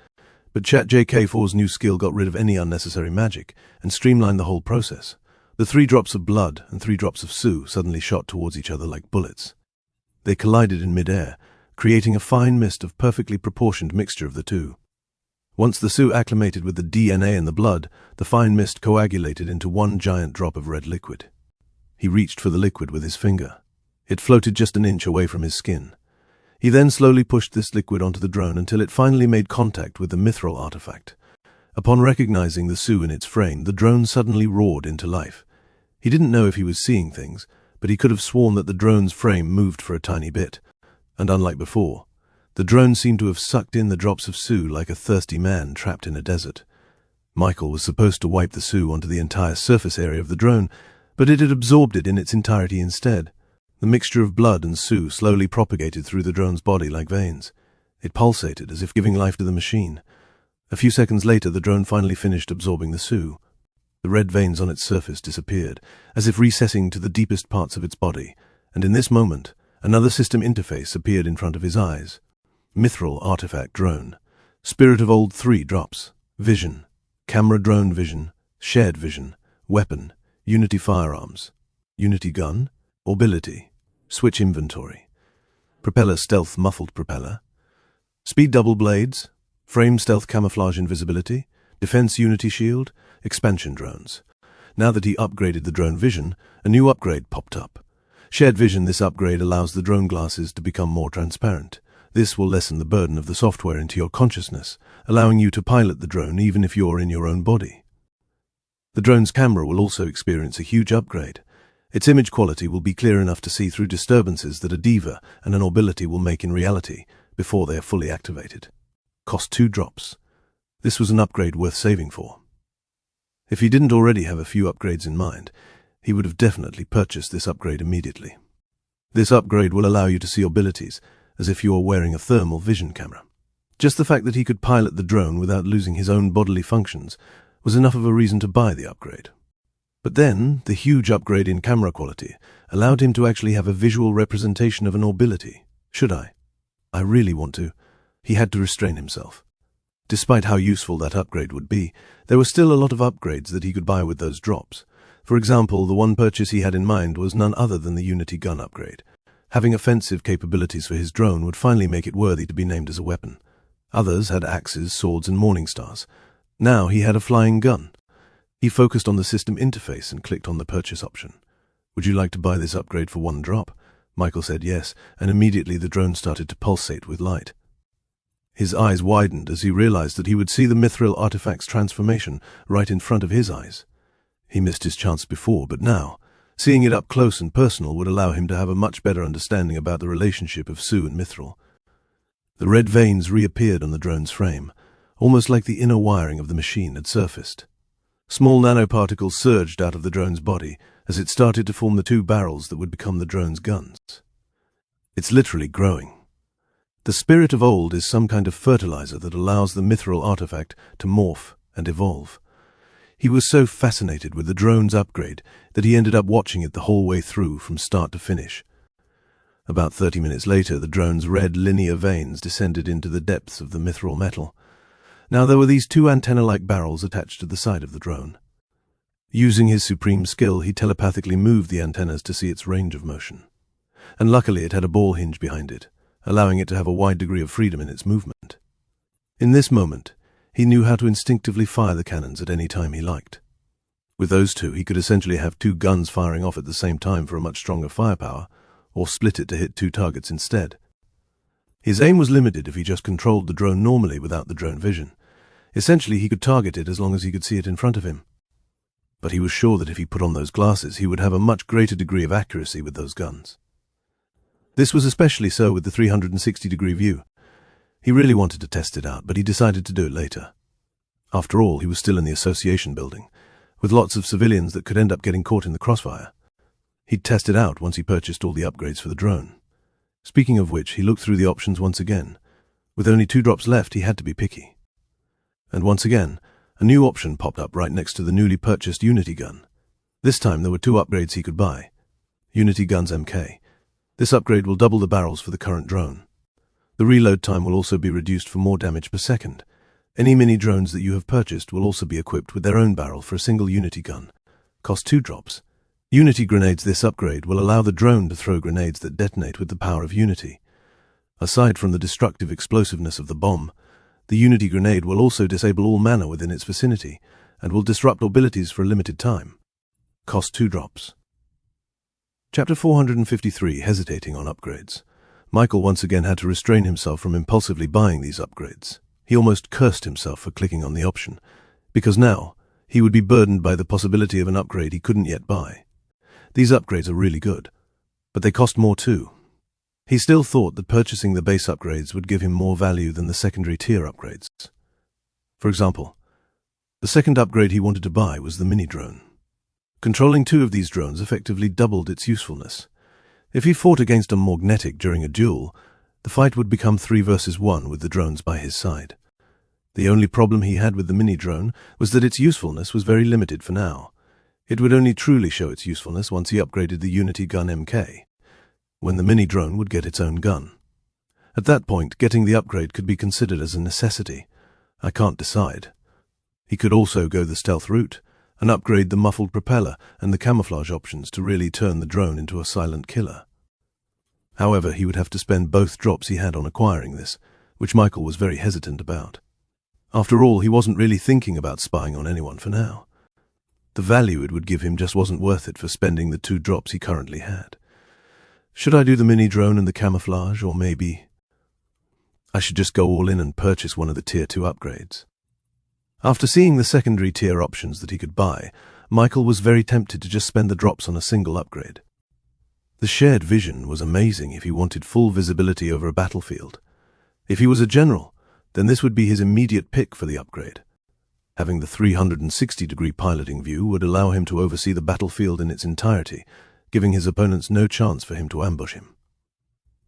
but ChatJK4's new skill got rid of any unnecessary magic and streamlined the whole process. The 3 drops of blood and 3 drops of Sue suddenly shot towards each other like bullets. They collided in mid-air, creating a fine mist of perfectly proportioned mixture of the two. Once the Sue acclimated with the DNA in the blood, the fine mist coagulated into one giant drop of red liquid. He reached for the liquid with his finger. It floated just an inch away from his skin. He then slowly pushed this liquid onto the drone until it finally made contact with the mithril artifact. Upon recognizing the Sue in its frame, the drone suddenly roared into life. He didn't know if he was seeing things, but he could have sworn that the drone's frame moved for a tiny bit. And unlike before, the drone seemed to have sucked in the drops of Sue like a thirsty man trapped in a desert. Michael was supposed to wipe the Sue onto the entire surface area of the drone, but it had absorbed it in its entirety instead. The mixture of blood and Sue slowly propagated through the drone's body like veins. It pulsated as if giving life to the machine. A few seconds later, the drone finally finished absorbing the Sue. The red veins on its surface disappeared, as if recessing to the deepest parts of its body, and in this moment, another system interface appeared in front of his eyes. Mithril Artifact Drone. Spirit of Old 3 drops. Vision. Camera Drone Vision. Shared Vision. Weapon. Unity Firearms. Unity Gun. Ability. Switch Inventory. Propeller Stealth Muffled Propeller. Speed Double Blades. Frame Stealth Camouflage Invisibility. Defense Unity Shield. Expansion Drones. Now that he upgraded the drone vision, a new upgrade popped up. Shared vision. This upgrade allows the drone glasses to become more transparent. This will lessen the burden of the software into your consciousness, allowing you to pilot the drone even if you're in your own body. The drone's camera will also experience a huge upgrade. Its image quality will be clear enough to see through disturbances that a diva and an orbility will make in reality before they are fully activated. Cost 2 drops. This was an upgrade worth saving for. If he didn't already have a few upgrades in mind, he would have definitely purchased this upgrade immediately. This upgrade will allow you to see orbilities as if you were wearing a thermal vision camera. Just the fact that he could pilot the drone without losing his own bodily functions was enough of a reason to buy the upgrade. But then, the huge upgrade in camera quality allowed him to actually have a visual representation of an orbility. Should I really want to. He had to restrain himself. Despite how useful that upgrade would be, there were still a lot of upgrades that he could buy with those drops. For example, the one purchase he had in mind was none other than the Unity gun upgrade. Having offensive capabilities for his drone would finally make it worthy to be named as a weapon. Others had axes, swords, and morning stars. Now he had a flying gun. He focused on the system interface and clicked on the purchase option. "Would you like to buy this upgrade for 1 drop?" Michael said yes, and immediately the drone started to pulsate with light. His eyes widened as he realized that he would see the mithril artifact's transformation right in front of his eyes. He missed his chance before, but now, seeing it up close and personal would allow him to have a much better understanding about the relationship of Sue and mithril. The red veins reappeared on the drone's frame, almost like the inner wiring of the machine had surfaced. Small nanoparticles surged out of the drone's body as it started to form the 2 barrels that would become the drone's guns. It's literally growing. The spirit of old is some kind of fertilizer that allows the mithril artifact to morph and evolve. He was so fascinated with the drone's upgrade that he ended up watching it the whole way through from start to finish. About 30 minutes later, the drone's red linear veins descended into the depths of the mithril metal. Now there were these 2 antenna-like barrels attached to the side of the drone. Using his supreme skill, he telepathically moved the antennas to see its range of motion. And luckily it had a ball hinge behind it, allowing it to have a wide degree of freedom in its movement. In this moment, he knew how to instinctively fire the cannons at any time he liked. With those 2, he could essentially have 2 guns firing off at the same time for a much stronger firepower, or split it to hit 2 targets instead. His aim was limited if he just controlled the drone normally without the drone vision. Essentially, he could target it as long as he could see it in front of him. But he was sure that if he put on those glasses, he would have a much greater degree of accuracy with those guns. This was especially so with the 360-degree view. He really wanted to test it out, but he decided to do it later. After all, he was still in the association building, with lots of civilians that could end up getting caught in the crossfire. He'd test it out once he purchased all the upgrades for the drone. Speaking of which, he looked through the options once again. With only 2 drops left, he had to be picky. And once again, a new option popped up right next to the newly purchased Unity gun. This time there were 2 upgrades he could buy. Unity Guns MK. This upgrade will double the barrels for the current drone. The reload time will also be reduced for more damage per second. Any mini drones that you have purchased will also be equipped with their own barrel for a single Unity gun. Cost 2 drops. Unity grenades. This upgrade will allow the drone to throw grenades that detonate with the power of Unity. Aside from the destructive explosiveness of the bomb, the Unity grenade will also disable all mana within its vicinity and will disrupt orbilities for a limited time. Cost 2 drops. Chapter 453, Hesitating on Upgrades. Michael once again had to restrain himself from impulsively buying these upgrades. He almost cursed himself for clicking on the option, because now he would be burdened by the possibility of an upgrade he couldn't yet buy. These upgrades are really good, but they cost more too. He still thought that purchasing the base upgrades would give him more value than the secondary tier upgrades. For example, the second upgrade he wanted to buy was the mini-drone. Controlling 2 of these drones effectively doubled its usefulness. If he fought against a magnetic during a duel, the fight would become 3 versus 1 with the drones by his side. The only problem he had with the mini-drone was that its usefulness was very limited for now. It would only truly show its usefulness once he upgraded the Unity Gun MK, when the mini-drone would get its own gun. At that point, getting the upgrade could be considered as a necessity. I can't decide. He could also go the stealth route and upgrade the muffled propeller and the camouflage options to really turn the drone into a silent killer. However, he would have to spend both drops he had on acquiring this, which Michael was very hesitant about. After all, he wasn't really thinking about spying on anyone for now. The value it would give him just wasn't worth it for spending the 2 drops he currently had. Should I do the mini-drone and the camouflage, or maybe I should just go all in and purchase one of the Tier 2 upgrades? After seeing the secondary tier options that he could buy, Michael was very tempted to just spend the drops on a single upgrade. The shared vision was amazing if he wanted full visibility over a battlefield. If he was a general, then this would be his immediate pick for the upgrade. Having the 360-degree piloting view would allow him to oversee the battlefield in its entirety, giving his opponents no chance for him to ambush him.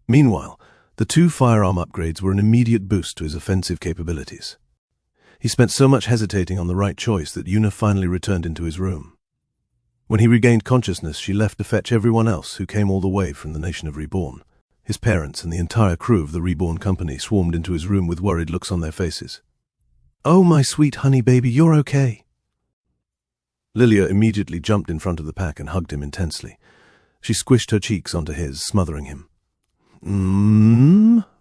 Meanwhile, the 2 firearm upgrades were an immediate boost to his offensive capabilities. He spent so much hesitating on the right choice that Yuna finally returned into his room. When he regained consciousness, she left to fetch everyone else who came all the way from the nation of Reborn. His parents and the entire crew of the Reborn company swarmed into his room with worried looks on their faces. "Oh, my sweet honey baby, you're okay." Lilia immediately jumped in front of the pack and hugged him intensely. She squished her cheeks onto his, smothering him.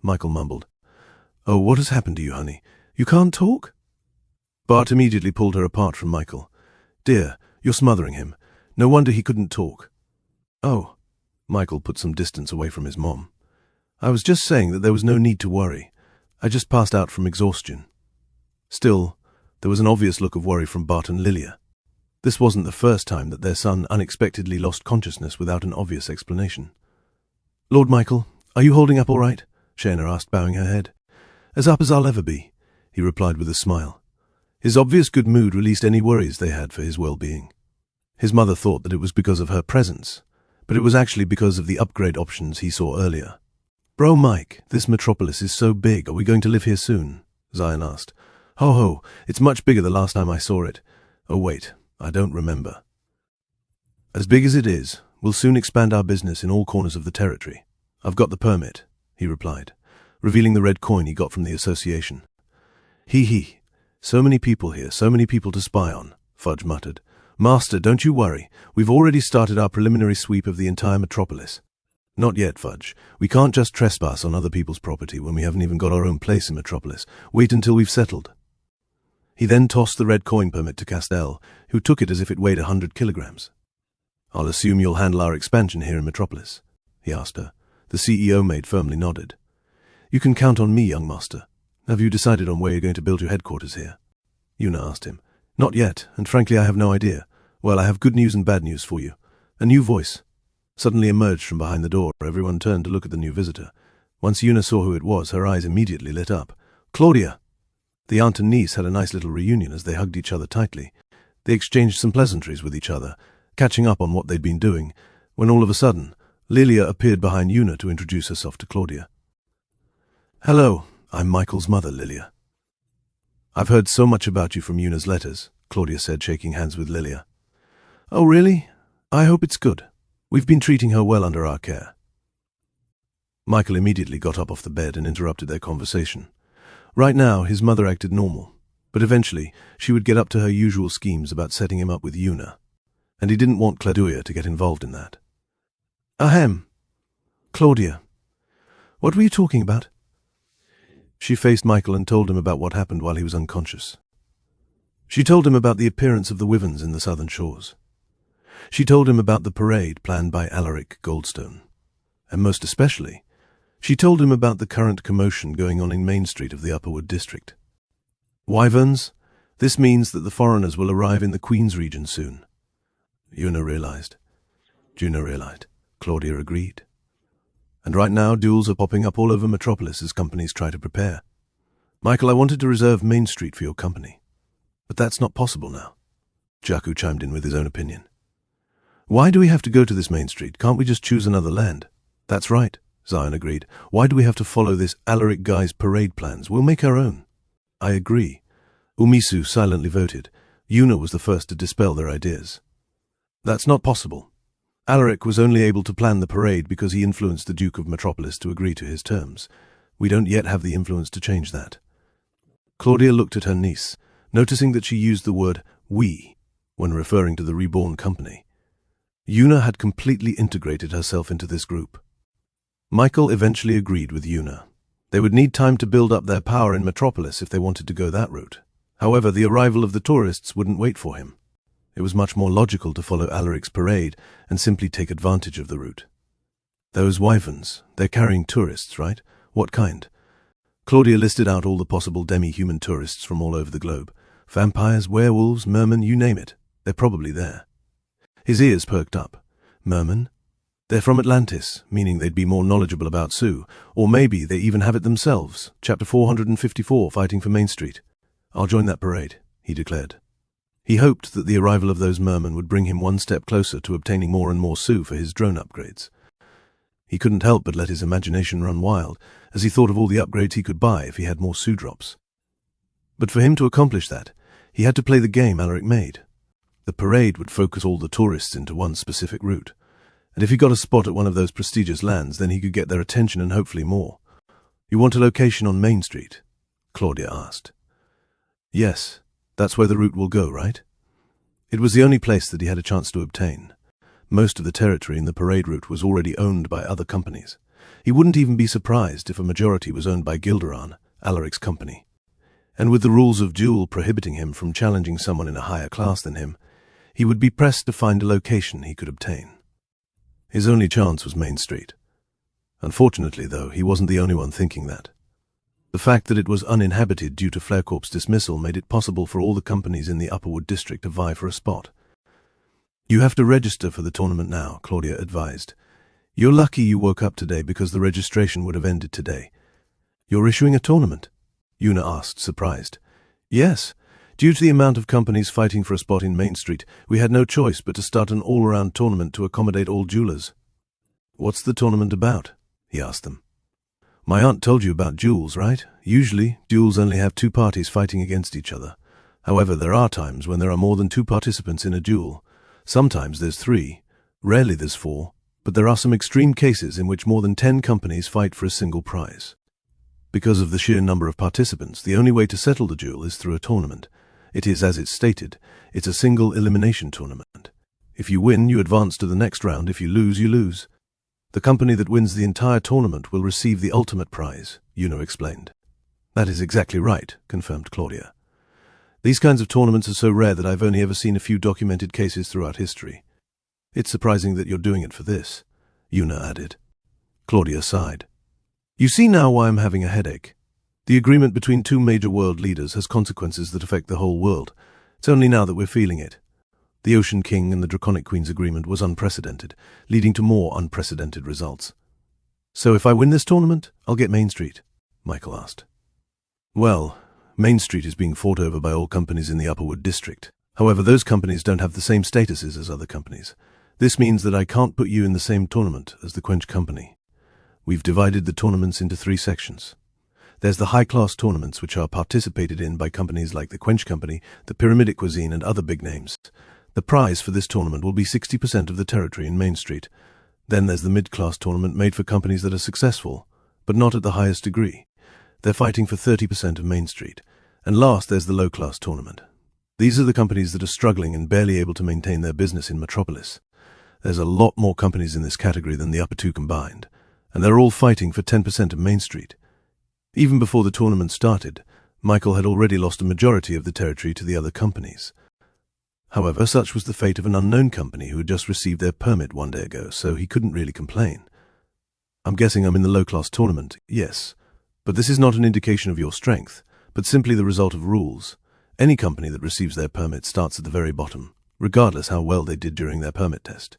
Michael mumbled. "Oh, what has happened to you, honey? You can't talk?" Bart immediately pulled her apart from Michael. "Dear, you're smothering him. No wonder he couldn't talk." "Oh." Michael put some distance away from his mom. "I was just saying that there was no need to worry. I just passed out from exhaustion." Still, there was an obvious look of worry from Bart and Lilia. This wasn't the first time that their son unexpectedly lost consciousness without an obvious explanation. "Lord Michael, are you holding up all right?" Shayna asked, bowing her head. "As up as I'll ever be," he replied with a smile. His obvious good mood released any worries they had for his well-being. His mother thought that it was because of her presence, but it was actually because of the upgrade options he saw earlier. "Bro Mike, this metropolis is so big, are we going to live here soon?" Zion asked. "Ho ho, it's much bigger the last time I saw it. Oh wait, I don't remember." "As big as it is, we'll soon expand our business in all corners of the territory. I've got the permit," he replied, revealing the red coin he got from the association. Hee. So many people here, so many people to spy on," Fudge muttered. "Master, don't you worry. We've already started our preliminary sweep of the entire metropolis." "Not yet, Fudge. We can't just trespass on other people's property when we haven't even got our own place in Metropolis. Wait until we've settled." He then tossed the red coin permit to Castell, who took it as if it weighed 100 kilograms. "I'll assume you'll handle our expansion here in Metropolis," he asked her. The CEO maid firmly nodded. "You can count on me, young master. Have you decided on where you're going to build your headquarters here?" Yuna asked him. "Not yet, and frankly I have no idea. Well, I have good news and bad news for you. A new voice suddenly emerged from behind the door. Everyone turned to look at the new visitor. Once Yuna saw who it was, her eyes immediately lit up. "Claudia!" The aunt and niece had a nice little reunion as they hugged each other tightly. They exchanged some pleasantries with each other, catching up on what they'd been doing, when all of a sudden, Lilia appeared behind Yuna to introduce herself to Claudia. "Hello, I'm Michael's mother, Lilia." "I've heard so much about you from Yuna's letters," Claudia said, shaking hands with Lilia. "Oh, really? I hope it's good. We've been treating her well under our care." Michael immediately got up off the bed and interrupted their conversation. Right now, his mother acted normal, but eventually she would get up to her usual schemes about setting him up with Yuna, and he didn't want Claudia to get involved in that. "Ahem. Claudia, what were you talking about?" She faced Michael and told him about what happened while he was unconscious. She told him about the appearance of the Wyverns in the southern shores. She told him about the parade planned by Alaric Goldstone. And most especially, she told him about the current commotion going on in Main Street of the Upperwood District. Wyverns? This means that the foreigners will arrive in the Queen's region soon. Yuna realized. Juno realized. Claudia agreed. And right now, duels are popping up all over Metropolis as companies try to prepare. "Michael, I wanted to reserve Main Street for your company. But that's not possible now." Jakku chimed in with his own opinion. "Why do we have to go to this Main Street? Can't we just choose another land?" "That's right," Zion agreed. "Why do we have to follow this Alaric guy's parade plans? We'll make our own." "I agree." Umisu silently voted. Yuna was the first to dispel their ideas. "That's not possible. Alaric was only able to plan the parade because he influenced the Duke of Metropolis to agree to his terms. We don't yet have the influence to change that." Claudia looked at her niece, noticing that she used the word "we" when referring to the Reborn company. Yuna had completely integrated herself into this group. Michael eventually agreed with Yuna. They would need time to build up their power in Metropolis if they wanted to go that route. However, the arrival of the tourists wouldn't wait for him. It was much more logical to follow Alaric's parade and simply take advantage of the route. Those wyverns, they're carrying tourists, right? What kind? Claudia listed out all the possible demi-human tourists from all over the globe. Vampires, werewolves, mermen, you name it. They're probably there. His ears perked up. Mermen? They're from Atlantis, meaning they'd be more knowledgeable about Sioux. Or maybe they even have it themselves. Chapter 454, Fighting for Main Street. I'll join that parade, he declared. He hoped that the arrival of those mermen would bring him one step closer to obtaining more and more Sioux for his drone upgrades. He couldn't help but let his imagination run wild as he thought of all the upgrades he could buy if he had more Sioux drops. But for him to accomplish that, he had to play the game Alaric made. The parade would focus all the tourists into one specific route, and if he got a spot at one of those prestigious lands, then he could get their attention and hopefully more. You want a location on Main Street? Claudia asked. Yes, that's where the route will go, right? It was the only place that he had a chance to obtain. Most of the territory in the parade route was already owned by other companies. He wouldn't even be surprised if a majority was owned by Gilderon, Alaric's company. And with the rules of duel prohibiting him from challenging someone in a higher class than him, he would be pressed to find a location he could obtain. His only chance was Main Street. Unfortunately, though, he wasn't the only one thinking that. The fact that it was uninhabited due to Flarecorp's dismissal made it possible for all the companies in the Upperwood district to vie for a spot. You have to register for the tournament now, Claudia advised. You're lucky you woke up today because the registration would have ended today. You're issuing a tournament? Una asked, surprised. Yes. Due to the amount of companies fighting for a spot in Main Street, we had no choice but to start an all-around tournament to accommodate all jewelers. What's the tournament about? He asked them. My aunt told you about duels, right? Usually, duels only have two parties fighting against each other. However, there are times when there are more than two participants in a duel. Sometimes there's 3, rarely there's 4, but there are some extreme cases in which more than 10 companies fight for a single prize. Because of the sheer number of participants, the only way to settle the duel is through a tournament. It is, as it's stated, it's a single elimination tournament. If you win, you advance to the next round. If you lose, you lose. The company that wins the entire tournament will receive the ultimate prize, Una explained. That is exactly right, confirmed Claudia. These kinds of tournaments are so rare that I've only ever seen a few documented cases throughout history. It's surprising that you're doing it for this, Una added. Claudia sighed. You see now why I'm having a headache. The agreement between 2 major world leaders has consequences that affect the whole world. It's only now that we're feeling it. The Ocean King and the Draconic Queen's agreement was unprecedented, leading to more unprecedented results. So if I win this tournament, I'll get Main Street? Michael asked. Well, Main Street is being fought over by all companies in the Upperwood district. However, those companies don't have the same statuses as other companies. This means that I can't put you in the same tournament as the Quench Company. We've divided the tournaments into 3 sections. There's the high-class tournaments, which are participated in by companies like the Quench Company, the Pyramidic Cuisine, and other big names. The prize for this tournament will be 60% of the territory in Main Street. Then there's the mid-class tournament made for companies that are successful, but not at the highest degree. They're fighting for 30% of Main Street. And last, there's the low-class tournament. These are the companies that are struggling and barely able to maintain their business in Metropolis. There's a lot more companies in this category than the upper 2 combined, and they're all fighting for 10% of Main Street. Even before the tournament started, Michael had already lost a majority of the territory to the other companies. However, such was the fate of an unknown company who had just received their permit 1 day ago, so he couldn't really complain. I'm guessing I'm in the low-class tournament, yes, but this is not an indication of your strength, but simply the result of rules. Any company that receives their permit starts at the very bottom, regardless how well they did during their permit test.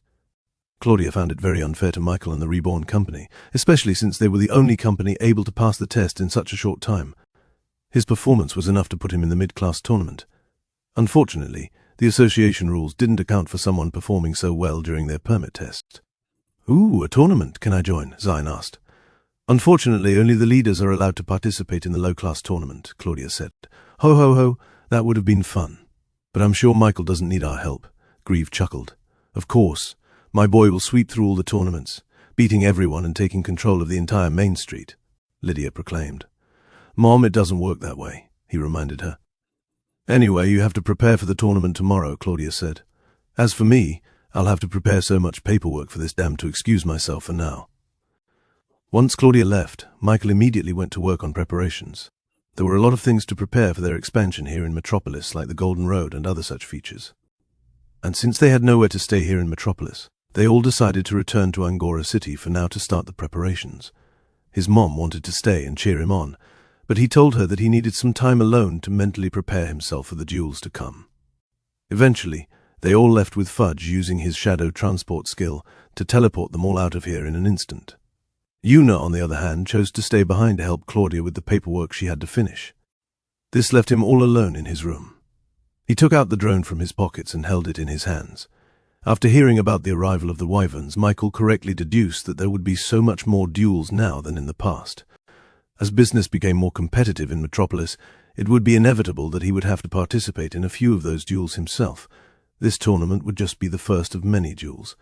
Claudia found it very unfair to Michael and the Reborn company, especially since they were the only company able to pass the test in such a short time. His performance was enough to put him in the mid-class tournament. Unfortunately, the association rules didn't account for someone performing so well during their permit test. Ooh, a tournament, can I join? Zine asked. Unfortunately, only the leaders are allowed to participate in the low-class tournament, Claudia said. Ho ho ho, that would have been fun. But I'm sure Michael doesn't need our help. Grieve chuckled. Of course. My boy will sweep through all the tournaments, beating everyone and taking control of the entire Main Street, Lydia proclaimed. Mom, it doesn't work that way, he reminded her. Anyway, you have to prepare for the tournament tomorrow, Claudia said. As for me, I'll have to prepare so much paperwork for this dam to excuse myself for now. Once Claudia left, Michael immediately went to work on preparations. There were a lot of things to prepare for their expansion here in Metropolis, like the Golden Road and other such features. And since they had nowhere to stay here in Metropolis, They all decided to return to Angora City for now to start the preparations. His mom wanted to stay and cheer him on, but he told her that he needed some time alone to mentally prepare himself for the duels to come. Eventually, they all left with Fudge using his shadow transport skill to teleport them all out of here in an instant. Yuna, on the other hand, chose to stay behind to help Claudia with the paperwork she had to finish. This left him all alone in his room. He took out the drone from his pockets and held it in his hands. After hearing about the arrival of the Wyverns, Michael correctly deduced that there would be so much more duels now than in the past. As business became more competitive in Metropolis, it would be inevitable that he would have to participate in a few of those duels himself. This tournament would just be the first of many duels.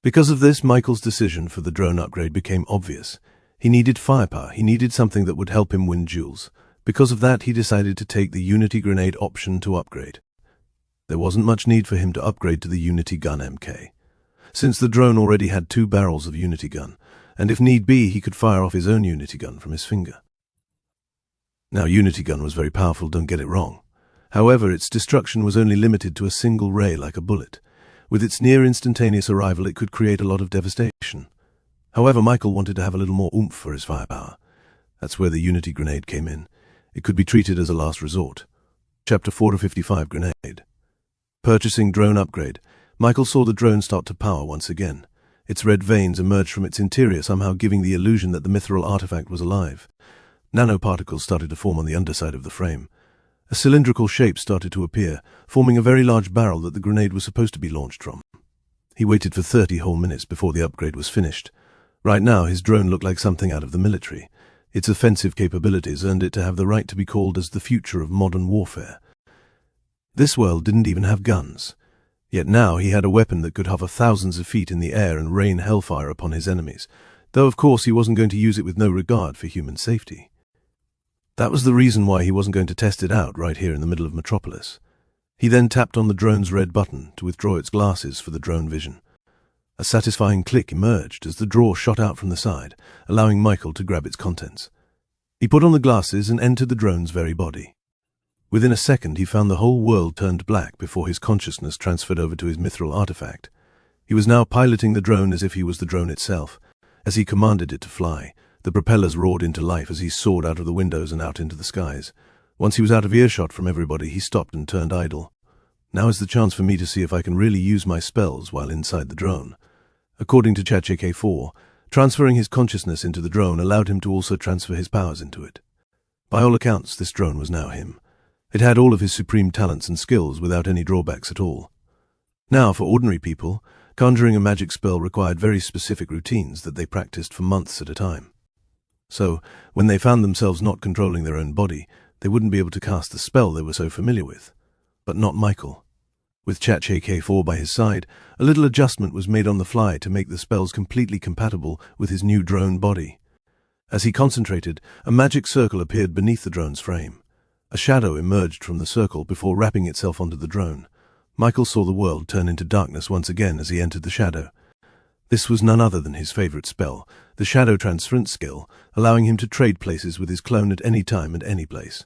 Because of this, Michael's decision for the drone upgrade became obvious. He needed firepower, he needed something that would help him win duels. Because of that, he decided to take the Unity Grenade option to upgrade. There wasn't much need for him to upgrade to the Unity Gun MK, since the drone already had 2 barrels of Unity Gun, and if need be, he could fire off his own Unity Gun from his finger. Now, Unity Gun was very powerful, don't get it wrong. However, its destruction was only limited to a single ray like a bullet. With its near-instantaneous arrival, it could create a lot of devastation. However, Michael wanted to have a little more oomph for his firepower. That's where the Unity Grenade came in. It could be treated as a last resort. Chapter 4-55 Grenade. Purchasing drone upgrade, Michael saw the drone start to power once again. Its red veins emerged from its interior, somehow giving the illusion that the mithril artifact was alive. Nanoparticles started to form on the underside of the frame. A cylindrical shape started to appear, forming a very large barrel that the grenade was supposed to be launched from. He waited for 30 whole minutes before the upgrade was finished. Right now, his drone looked like something out of the military. Its offensive capabilities earned it to have the right to be called as the future of modern warfare. This world didn't even have guns. Yet now he had a weapon that could hover thousands of feet in the air and rain hellfire upon his enemies, though of course he wasn't going to use it with no regard for human safety. That was the reason why he wasn't going to test it out right here in the middle of Metropolis. He then tapped on the drone's red button to withdraw its glasses for the drone vision. A satisfying click emerged as the drawer shot out from the side, allowing Michael to grab its contents. He put on the glasses and entered the drone's very body. Within a second, he found the whole world turned black before his consciousness transferred over to his mithril artifact. He was now piloting the drone as if he was the drone itself. As he commanded it to fly, the propellers roared into life as he soared out of the windows and out into the skies. Once he was out of earshot from everybody, he stopped and turned idle. Now is the chance for me to see if I can really use my spells while inside the drone. According to ChatJK4, transferring his consciousness into the drone allowed him to also transfer his powers into it. By all accounts, this drone was now him. It had all of his supreme talents and skills without any drawbacks at all. Now, for ordinary people, conjuring a magic spell required very specific routines that they practiced for months at a time. So, when they found themselves not controlling their own body, they wouldn't be able to cast the spell they were so familiar with. But not Michael. With ChatJK4 by his side, a little adjustment was made on the fly to make the spells completely compatible with his new drone body. As he concentrated, a magic circle appeared beneath the drone's frame. A shadow emerged from the circle before wrapping itself onto the drone. Michael saw the world turn into darkness once again as he entered the shadow. This was none other than his favorite spell, the shadow transference skill, allowing him to trade places with his clone at any time and any place.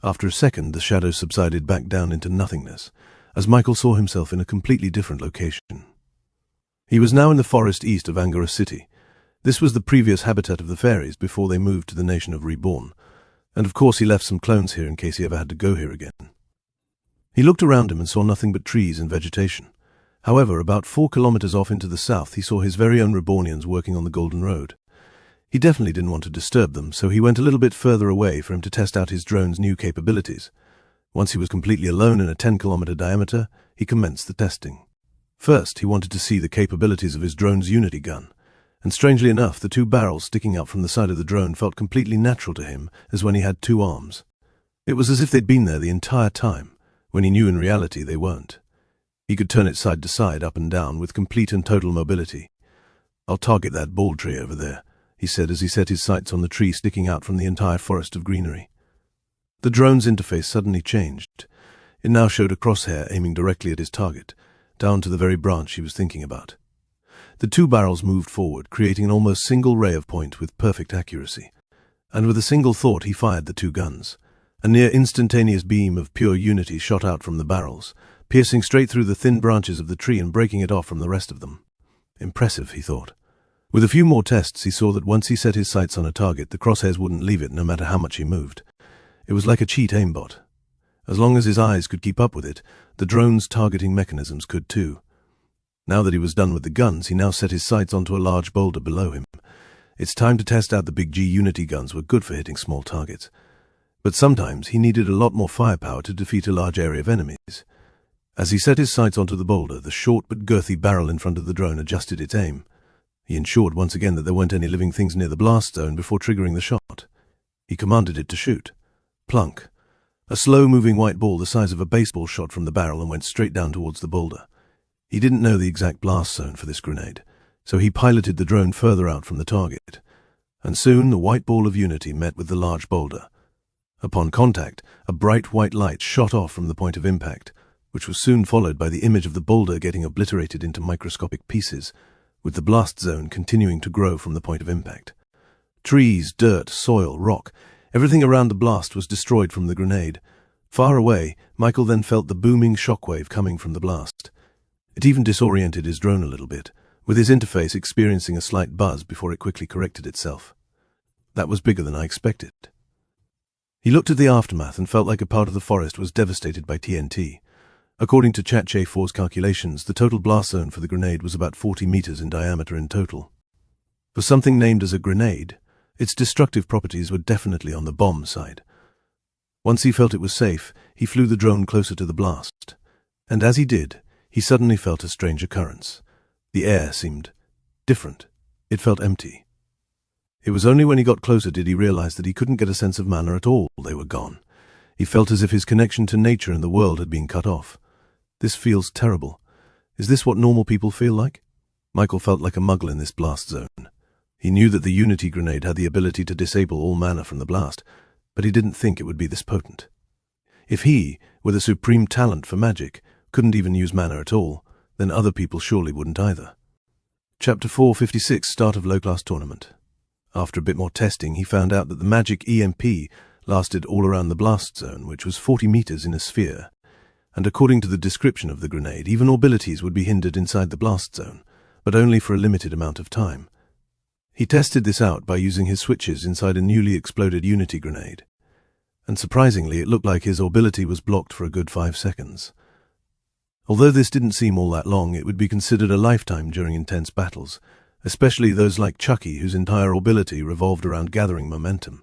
After a second, the shadow subsided back down into nothingness, as Michael saw himself in a completely different location. He was now in the forest east of Angora City. This was the previous habitat of the fairies before they moved to the nation of Reborn. And of course he left some clones here in case he ever had to go here again. He looked around him and saw nothing but trees and vegetation. However, about 4 kilometers off into the south, he saw his very own Rebornians working on the Golden Road. He definitely didn't want to disturb them, so he went a little bit further away for him to test out his drone's new capabilities. Once he was completely alone in a 10-kilometer diameter, he commenced the testing. First, he wanted to see the capabilities of his drone's Unity gun. And strangely enough, the 2 barrels sticking out from the side of the drone felt completely natural to him, as when he had 2 arms. It was as if they'd been there the entire time, when he knew in reality they weren't. He could turn it side to side, up and down, with complete and total mobility. "I'll target that bald tree over there," he said as he set his sights on the tree sticking out from the entire forest of greenery. The drone's interface suddenly changed. It now showed a crosshair aiming directly at his target, down to the very branch he was thinking about. The 2 barrels moved forward, creating an almost single ray of point with perfect accuracy. And with a single thought, he fired the 2 guns. A near instantaneous beam of pure unity shot out from the barrels, piercing straight through the thin branches of the tree and breaking it off from the rest of them. Impressive, he thought. With a few more tests, he saw that once he set his sights on a target, the crosshairs wouldn't leave it no matter how much he moved. It was like a cheat aimbot. As long as his eyes could keep up with it, the drone's targeting mechanisms could too. Now that he was done with the guns, he now set his sights onto a large boulder below him. It's time to test out the big G Unity guns were good for hitting small targets. But sometimes he needed a lot more firepower to defeat a large area of enemies. As he set his sights onto the boulder, the short but girthy barrel in front of the drone adjusted its aim. He ensured once again that there weren't any living things near the blast zone before triggering the shot. He commanded it to shoot. Plunk. A slow-moving white ball the size of a baseball shot from the barrel and went straight down towards the boulder. He didn't know the exact blast zone for this grenade, so he piloted the drone further out from the target. And soon the white ball of Unity met with the large boulder. Upon contact, a bright white light shot off from the point of impact, which was soon followed by the image of the boulder getting obliterated into microscopic pieces, with the blast zone continuing to grow from the point of impact. Trees, dirt, soil, rock, everything around the blast was destroyed from the grenade. Far away, Michael then felt the booming shockwave coming from the blast. It even disoriented his drone a little bit, with his interface experiencing a slight buzz before it quickly corrected itself. That was bigger than I expected. He looked at the aftermath and felt like a part of the forest was devastated by TNT. According to Chat-J4's calculations, the total blast zone for the grenade was about 40 meters in diameter in total. For something named as a grenade, its destructive properties were definitely on the bomb side. Once he felt it was safe, he flew the drone closer to the blast. And as he did, he suddenly felt a strange occurrence. The air seemed different. It felt empty. It was only when he got closer did he realize that he couldn't get a sense of manner at all. They were gone. He felt as if his connection to nature and the world had been cut off. This feels terrible. Is this what normal people feel like? Michael felt like a muggle in this blast zone. He knew that the Unity grenade had the ability to disable all mana from the blast, but he didn't think it would be this potent. If he, with a supreme talent for magic, couldn't even use mana at all, then other people surely wouldn't either. Chapter 456, Start of Low-Class Tournament. After a bit more testing, he found out that the magic EMP lasted all around the blast zone, which was 40 meters in a sphere. And according to the description of the grenade, even abilities would be hindered inside the blast zone, but only for a limited amount of time. He tested this out by using his switches inside a newly exploded Unity grenade. And surprisingly, it looked like his ability was blocked for a good 5 seconds. Although this didn't seem all that long, it would be considered a lifetime during intense battles, especially those like Chucky, whose entire ability revolved around gathering momentum.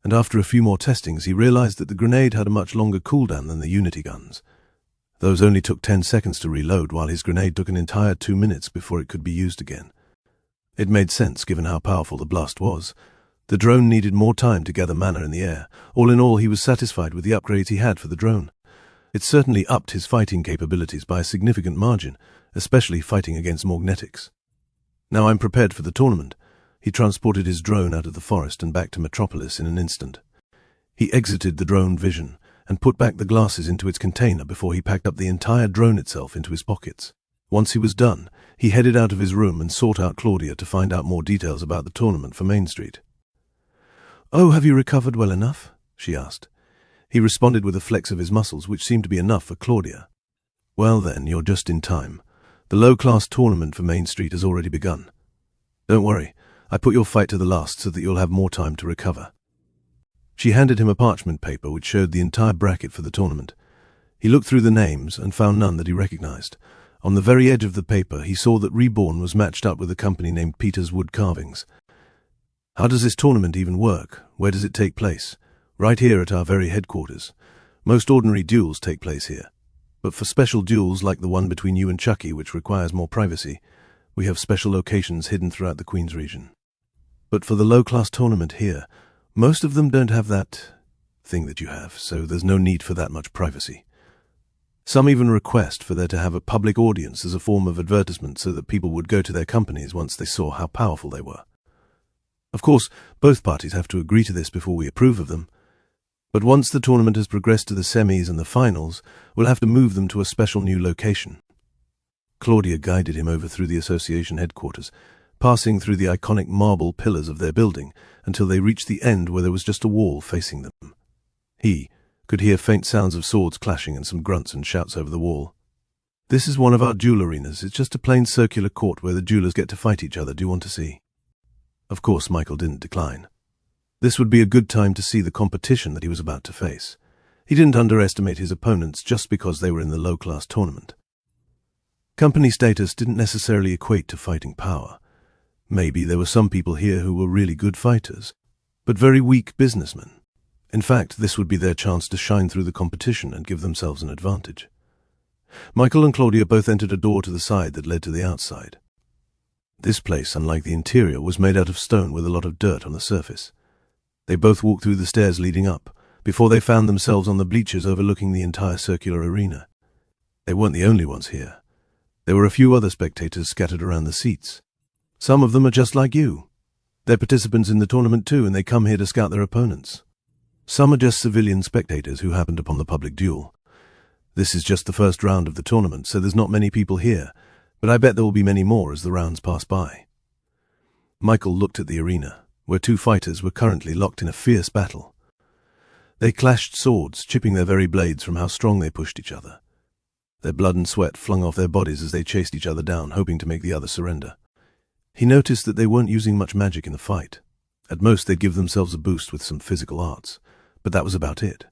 And after a few more testings, he realized that the grenade had a much longer cooldown than the Unity guns. Those only took 10 seconds to reload, while his grenade took an entire 2 minutes before it could be used again. It made sense, given how powerful the blast was. The drone needed more time to gather mana in the air. All in all, he was satisfied with the upgrades he had for the drone. It certainly upped his fighting capabilities by a significant margin, especially fighting against magnetics. Now I'm prepared for the tournament. He transported his drone out of the forest and back to Metropolis in an instant. He exited the drone vision and put back the glasses into its container before he packed up the entire drone itself into his pockets. Once he was done, he headed out of his room and sought out Claudia to find out more details about the tournament for Main Street. "Oh, have you recovered well enough?" she asked. He responded with a flex of his muscles, which seemed to be enough for Claudia. "Well then, you're just in time. The low-class tournament for Main Street has already begun. Don't worry. I put your fight to the last so that you'll have more time to recover." She handed him a parchment paper which showed the entire bracket for the tournament. He looked through the names and found none that he recognized. On the very edge of the paper, he saw that Reborn was matched up with a company named Peter's Wood Carvings. "How does this tournament even work? Where does it take place?" "Right here at our very headquarters. Most ordinary duels take place here. But for special duels like the one between you and Chucky, which requires more privacy, we have special locations hidden throughout the Queen's region. But for the low-class tournament here, most of them don't have that thing that you have, so there's no need for that much privacy. Some even request for there to have a public audience as a form of advertisement so that people would go to their companies once they saw how powerful they were. Of course, both parties have to agree to this before we approve of them. But once the tournament has progressed to the semis and the finals, we'll have to move them to a special new location." Claudia guided him over through the association headquarters, passing through the iconic marble pillars of their building until they reached the end where there was just a wall facing them. He, could hear faint sounds of swords clashing and some grunts and shouts over the wall. "This is one of our duel arenas. It's just a plain circular court where the duelers get to fight each other. Do you want to see?" Of course, Michael didn't decline. This would be a good time to see the competition that he was about to face. He didn't underestimate his opponents just because they were in the low-class tournament. Company status didn't necessarily equate to fighting power. Maybe there were some people here who were really good fighters, but very weak businessmen. In fact, this would be their chance to shine through the competition and give themselves an advantage. Michael and Claudia both entered a door to the side that led to the outside. This place, unlike the interior, was made out of stone with a lot of dirt on the surface. They both walked through the stairs leading up, before they found themselves on the bleachers overlooking the entire circular arena. They weren't the only ones here. There were a few other spectators scattered around the seats. Some of them are just like you. They're participants in the tournament too, and they come here to scout their opponents. Some are just civilian spectators who happened upon the public duel. This is just the first round of the tournament, so there's not many people here, but I bet there will be many more as the rounds pass by. Michael looked at the arena, where two fighters were currently locked in a fierce battle. They clashed swords, chipping their very blades from how strong they pushed each other. Their blood and sweat flung off their bodies as they chased each other down, hoping to make the other surrender. He noticed that they weren't using much magic in the fight. At most, they'd give themselves a boost with some physical arts, but that was about it.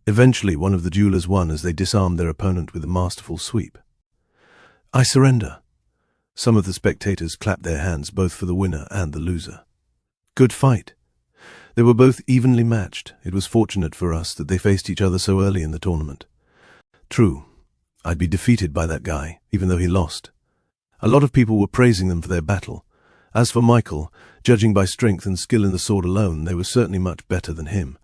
Eventually, one of the duelers won as they disarmed their opponent with a masterful sweep. "I surrender." Some of the spectators clapped their hands both for the winner and the loser. "Good fight." They were both evenly matched. It was fortunate for us that they faced each other so early in the tournament. True, I'd be defeated by that guy, even though he lost. A lot of people were praising them for their battle. As for Michael, judging by strength and skill in the sword alone, they were certainly much better than him.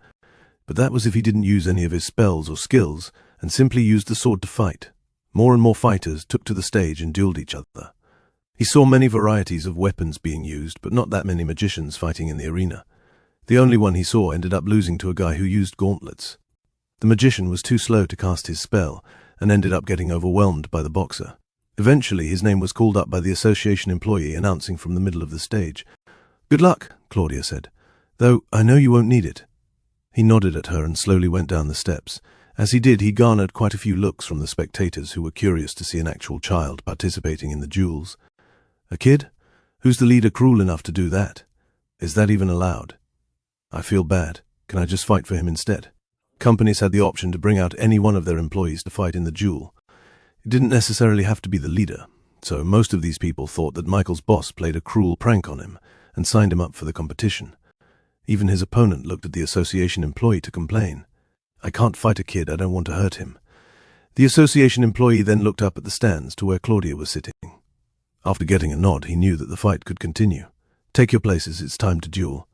But that was if he didn't use any of his spells or skills, and simply used the sword to fight. More and more fighters took to the stage and dueled each other. He saw many varieties of weapons being used, but not that many magicians fighting in the arena. The only one he saw ended up losing to a guy who used gauntlets. The magician was too slow to cast his spell, and ended up getting overwhelmed by the boxer. Eventually, his name was called up by the association employee announcing from the middle of the stage. "Good luck," Claudia said, "though I know you won't need it." He nodded at her and slowly went down the steps. As he did, he garnered quite a few looks from the spectators who were curious to see an actual child participating in the duels. "A kid? Who's the leader cruel enough to do that? Is that even allowed? I feel bad. Can I just fight for him instead?" Companies had the option to bring out any one of their employees to fight in the duel. It didn't necessarily have to be the leader, so most of these people thought that Michael's boss played a cruel prank on him and signed him up for the competition. Even his opponent looked at the association employee to complain. "I can't fight a kid, I don't want to hurt him." The association employee then looked up at the stands to where Claudia was sitting. After getting a nod, he knew that the fight could continue. "Take your places, it's time to duel."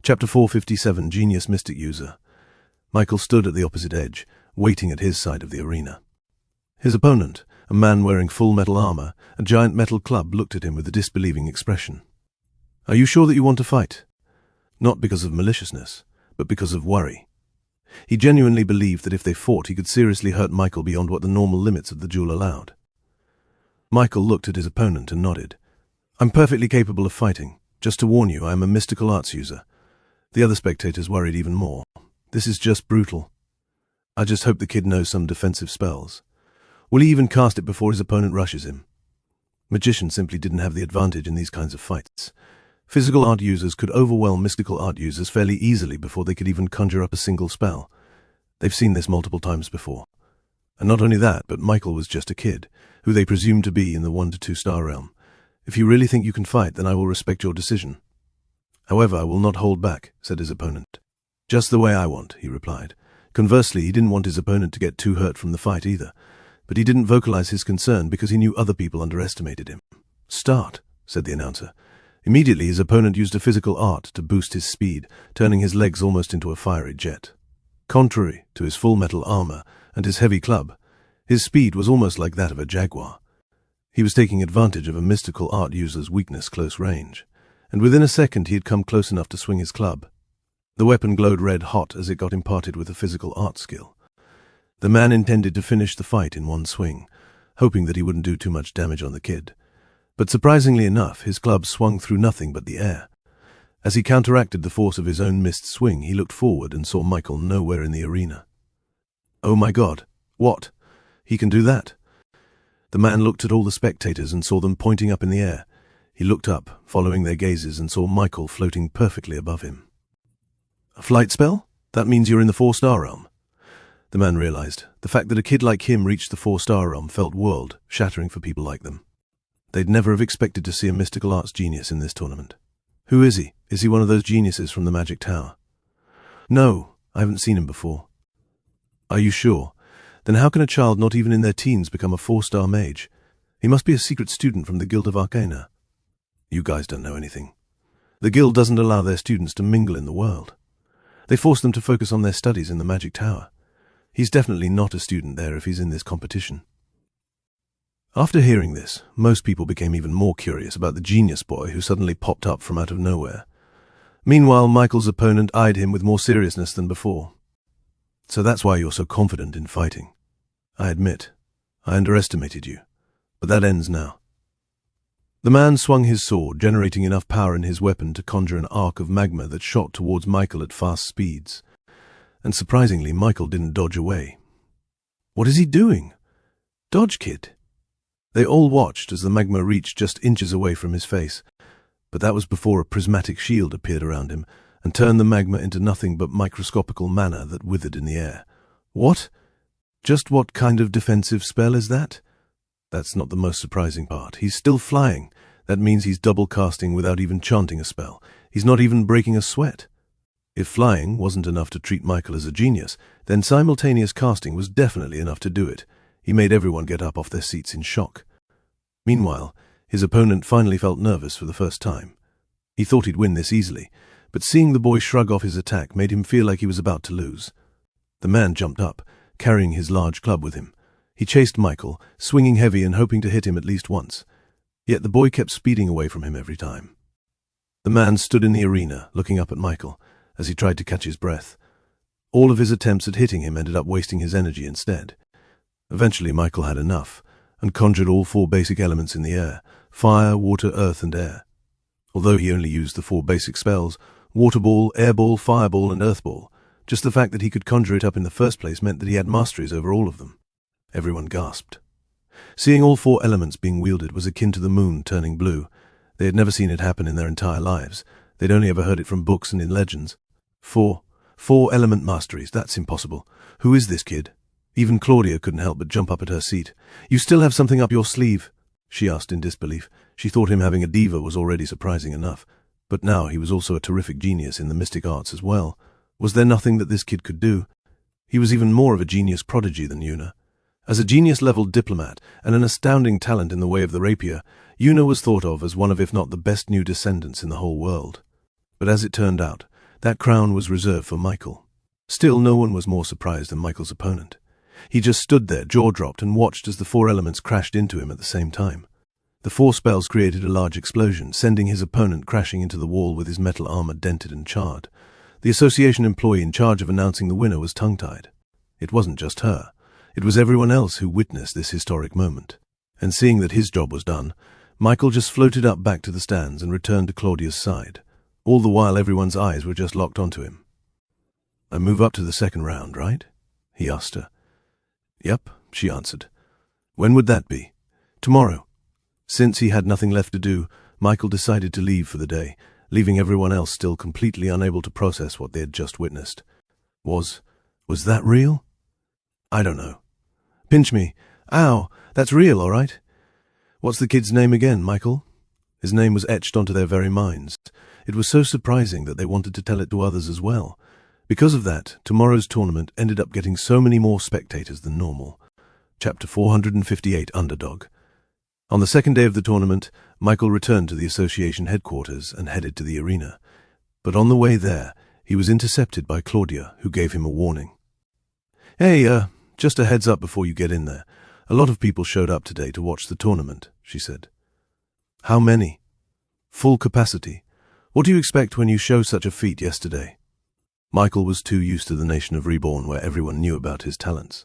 Chapter 457, Genius Mystic User. Michael stood at the opposite edge, waiting at his side of the arena. His opponent, a man wearing full metal armor, a giant metal club, looked at him with a disbelieving expression. "Are you sure that you want to fight?" Not because of maliciousness, but because of worry. He genuinely believed that if they fought, he could seriously hurt Michael beyond what the normal limits of the duel allowed. Michael looked at his opponent and nodded. "I'm perfectly capable of fighting. Just to warn you, I am a mystical arts user." The other spectators worried even more. "This is just brutal. I just hope the kid knows some defensive spells. Will he even cast it before his opponent rushes him?" Magicians simply didn't have the advantage in these kinds of fights. Physical art users could overwhelm mystical art users fairly easily before they could even conjure up a single spell. They've seen this multiple times before. And not only that, but Michael was just a kid, who they presumed to be in the 1 to 2 star realm. "If you really think you can fight, then I will respect your decision." "However, I will not hold back," said his opponent. "Just the way I want," he replied. Conversely, he didn't want his opponent to get too hurt from the fight either, but he didn't vocalize his concern because he knew other people underestimated him. "Start," said the announcer. Immediately, his opponent used a physical art to boost his speed, turning his legs almost into a fiery jet. Contrary to his full metal armor and his heavy club, his speed was almost like that of a jaguar. He was taking advantage of a mystical art user's weakness close range, and within a second he had come close enough to swing his club. The weapon glowed red hot as it got imparted with a physical art skill. The man intended to finish the fight in one swing, hoping that he wouldn't do too much damage on the kid. But surprisingly enough, his club swung through nothing but the air. As he counteracted the force of his own missed swing, he looked forward and saw Michael nowhere in the arena. "Oh my God, what? He can do that?" The man looked at all the spectators and saw them pointing up in the air. He looked up, following their gazes, and saw Michael floating perfectly above him. "A flight spell? That means you're in the 4-star realm." The man realized. The fact that a kid like him reached the 4-star realm felt world-shattering for people like them. They'd never have expected to see a mystical arts genius in this tournament. "Who is he? Is he one of those geniuses from the Magic Tower?" "No, I haven't seen him before." "Are you sure? Then how can a child not even in their teens become a 4-star mage? He must be a secret student from the Guild of Arcana." "You guys don't know anything. The Guild doesn't allow their students to mingle in the world. They force them to focus on their studies in the Magic Tower. He's definitely not a student there if he's in this competition." After hearing this, most people became even more curious about the genius boy who suddenly popped up from out of nowhere. Meanwhile, Michael's opponent eyed him with more seriousness than before. "So that's why you're so confident in fighting. I admit, I underestimated you, but that ends now." The man swung his sword, generating enough power in his weapon to conjure an arc of magma that shot towards Michael at fast speeds. And surprisingly, Michael didn't dodge away. "What is he doing? Dodge, kid." They all watched as the magma reached just inches away from his face, but that was before a prismatic shield appeared around him and turned the magma into nothing but microscopical manna that withered in the air. "What? Just what kind of defensive spell is that?" "That's not the most surprising part. He's still flying. That means he's double casting without even chanting a spell. He's not even breaking a sweat." If flying wasn't enough to treat Michael as a genius, then simultaneous casting was definitely enough to do it. He made everyone get up off their seats in shock. Meanwhile, his opponent finally felt nervous for the first time. He thought he'd win this easily, but seeing the boy shrug off his attack made him feel like he was about to lose. The man jumped up, carrying his large club with him. He chased Michael, swinging heavy and hoping to hit him at least once. Yet the boy kept speeding away from him every time. The man stood in the arena, looking up at Michael, as he tried to catch his breath. All of his attempts at hitting him ended up wasting his energy instead. Eventually Michael had enough, and conjured all 4 basic elements in the air: fire, water, earth, and air. Although he only used the 4 basic spells, water ball, air ball, fireball, and earth ball, just the fact that he could conjure it up in the first place meant that he had masteries over all of them. Everyone gasped. Seeing all 4 elements being wielded was akin to the moon turning blue. They had never seen it happen in their entire lives. They'd only ever heard it from books and in legends. Four element masteries, that's impossible. Who is this kid? Even Claudia couldn't help but jump up at her seat. "You still have something up your sleeve?" she asked in disbelief. She thought him having a diva was already surprising enough, but now he was also a terrific genius in the mystic arts as well. Was there nothing that this kid could do? He was even more of a genius prodigy than Yuna. As a genius-level diplomat and an astounding talent in the way of the rapier, Yuna was thought of as one of, if not the best new descendants in the whole world. But as it turned out, that crown was reserved for Michael. Still, no one was more surprised than Michael's opponent. He just stood there, jaw-dropped, and watched as the 4 elements crashed into him at the same time. The 4 spells created a large explosion, sending his opponent crashing into the wall with his metal armor dented and charred. The association employee in charge of announcing the winner was tongue-tied. It wasn't just her. It was everyone else who witnessed this historic moment. And seeing that his job was done, Michael just floated up back to the stands and returned to Claudia's side. All the while everyone's eyes were just locked onto him. "I move up to the 2nd round, right?" he asked her. "Yep," she answered. "When would that be?" "Tomorrow." Since he had nothing left to do, Michael decided to leave for the day, leaving everyone else still completely unable to process what they had just witnessed. Was that real? "I don't know." "Pinch me. Ow, that's real, all right." "What's the kid's name again, Michael?" His name was etched onto their very minds. It was so surprising that they wanted to tell it to others as well. Because of that, tomorrow's tournament ended up getting so many more spectators than normal. Chapter 458, Underdog. On the 2nd day of the tournament, Michael returned to the association headquarters and headed to the arena. But on the way there, he was intercepted by Claudia, who gave him a warning. "Hey, just a heads up before you get in there. A lot of people showed up today to watch the tournament," she said. "How many?" "Full capacity. What do you expect when you show such a feat yesterday?" Michael was too used to the nation of Reborn where everyone knew about his talents.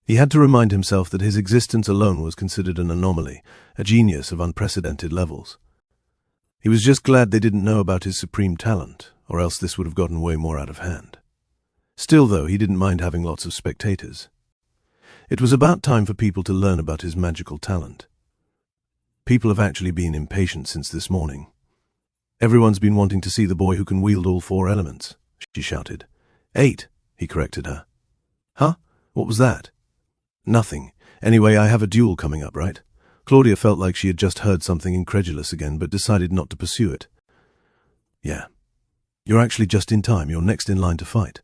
He had to remind himself that his existence alone was considered an anomaly, a genius of unprecedented levels. He was just glad they didn't know about his supreme talent, or else this would have gotten way more out of hand. Still, though, he didn't mind having lots of spectators. It was about time for people to learn about his magical talent. People have actually been impatient since this morning. Everyone's been wanting to see the boy who can wield all 4 elements, she shouted. 8, he corrected her. Huh? What was that? Nothing. Anyway, I have a duel coming up, right? Claudia felt like she had just heard something incredulous again, but decided not to pursue it. Yeah. You're actually just in time. You're next in line to fight.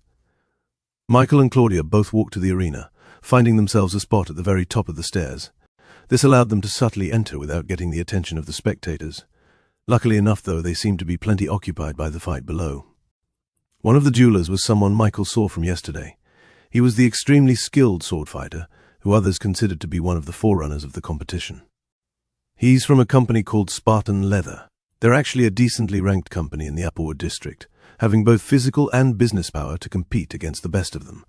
Michael and Claudia both walked to the arena, finding themselves a spot at the very top of the stairs. This allowed them to subtly enter without getting the attention of the spectators. Luckily enough, though, they seemed to be plenty occupied by the fight below. One of the duelers was someone Michael saw from yesterday. He was the extremely skilled sword fighter, who others considered to be one of the forerunners of the competition. He's from a company called Spartan Leather. They're actually a decently ranked company in the Applewood district, having both physical and business power to compete against the best of them.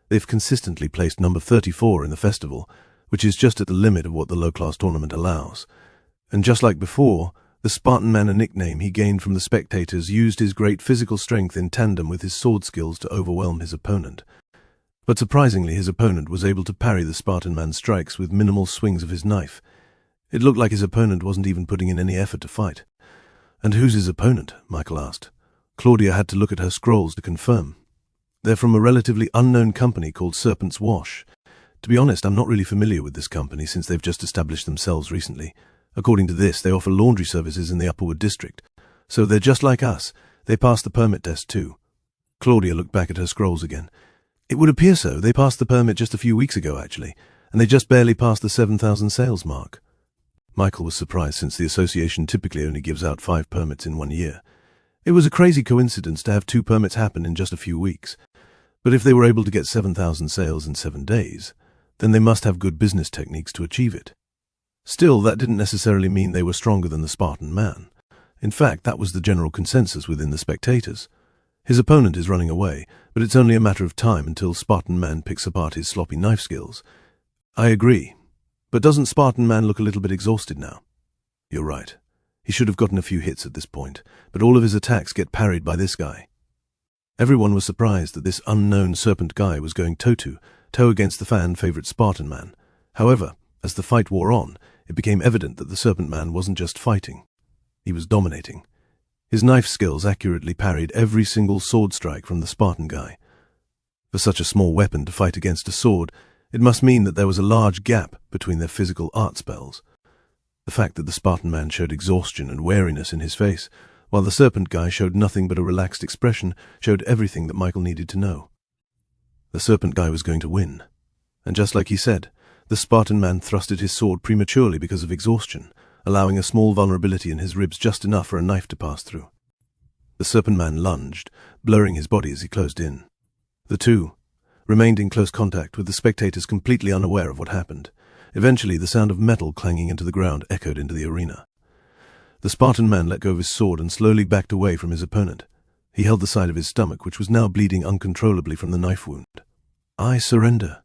They've consistently placed number 34 in the festival, which is just at the limit of what the low-class tournament allows. And just like before, the Spartan Man, a nickname he gained from the spectators, used his great physical strength in tandem with his sword skills to overwhelm his opponent. But surprisingly, his opponent was able to parry the Spartan Man's strikes with minimal swings of his knife. It looked like his opponent wasn't even putting in any effort to fight. And who's his opponent? Michael asked. Claudia had to look at her scrolls to confirm. They're from a relatively unknown company called Serpent's Wash. To be honest, I'm not really familiar with this company since they've just established themselves recently. According to this, they offer laundry services in the Applewood district. So they're just like us. They passed the permit test too. Claudia looked back at her scrolls again. It would appear so. They passed the permit just a few weeks ago, actually, and they just barely passed the 7,000 sales mark. Michael was surprised since the association typically only gives out 5 permits in 1 year. It was a crazy coincidence to have 2 permits happen in just a few weeks. But if they were able to get 7,000 sales in 7 days, then they must have good business techniques to achieve it. Still, that didn't necessarily mean they were stronger than the Spartan Man. In fact, that was the general consensus within the spectators. His opponent is running away, but it's only a matter of time until Spartan Man picks apart his sloppy knife skills. I agree. But doesn't Spartan Man look a little bit exhausted now? You're right. He should have gotten a few hits at this point, but all of his attacks get parried by this guy. Everyone was surprised that this unknown serpent guy was going toe-to-toe against the fan-favorite Spartan Man. However, as the fight wore on, it became evident that the Serpent Man wasn't just fighting. He was dominating. His knife skills accurately parried every single sword strike from the Spartan guy. For such a small weapon to fight against a sword, it must mean that there was a large gap between their physical art spells. The fact that the Spartan Man showed exhaustion and wariness in his face, while the Serpent guy showed nothing but a relaxed expression, showed everything that Michael needed to know. The Serpent guy was going to win. And just like he said, the Spartan Man thrusted his sword prematurely because of exhaustion, allowing a small vulnerability in his ribs just enough for a knife to pass through. The Serpent Man lunged, blurring his body as he closed in. The two remained in close contact with the spectators completely unaware of what happened. Eventually, the sound of metal clanging into the ground echoed into the arena. The Spartan Man let go of his sword and slowly backed away from his opponent. He held the side of his stomach, which was now bleeding uncontrollably from the knife wound. I surrender.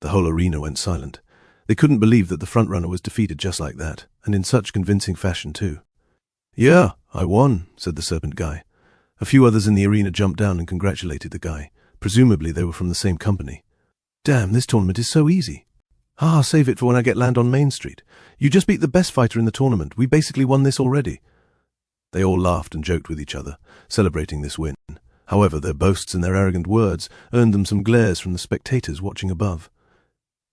The whole arena went silent. They couldn't believe that the frontrunner was defeated just like that, and in such convincing fashion too. Yeah, I won, said the Serpent guy. A few others in the arena jumped down and congratulated the guy. Presumably they were from the same company. Damn, this tournament is so easy. Save it for when I get land on Main Street. You just beat the best fighter in the tournament. We basically won this already. They all laughed and joked with each other, celebrating this win. However, their boasts and their arrogant words earned them some glares from the spectators watching above.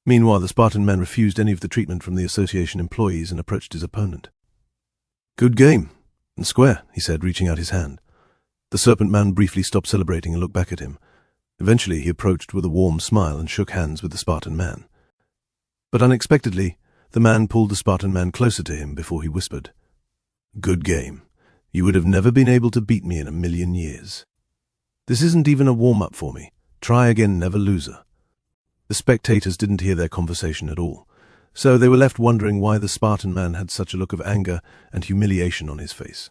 Meanwhile, the Spartan Man refused any of the treatment from the association employees and approached his opponent. Good game. And square, he said, reaching out his hand. The Serpent Man briefly stopped celebrating and looked back at him. Eventually, he approached with a warm smile and shook hands with the Spartan Man. But unexpectedly, the man pulled the Spartan Man closer to him before he whispered, Good game. You would have never been able to beat me in 1,000,000 years. This isn't even a warm-up for me. Try again, never loser. The spectators didn't hear their conversation at all, so they were left wondering why the Spartan Man had such a look of anger and humiliation on his face.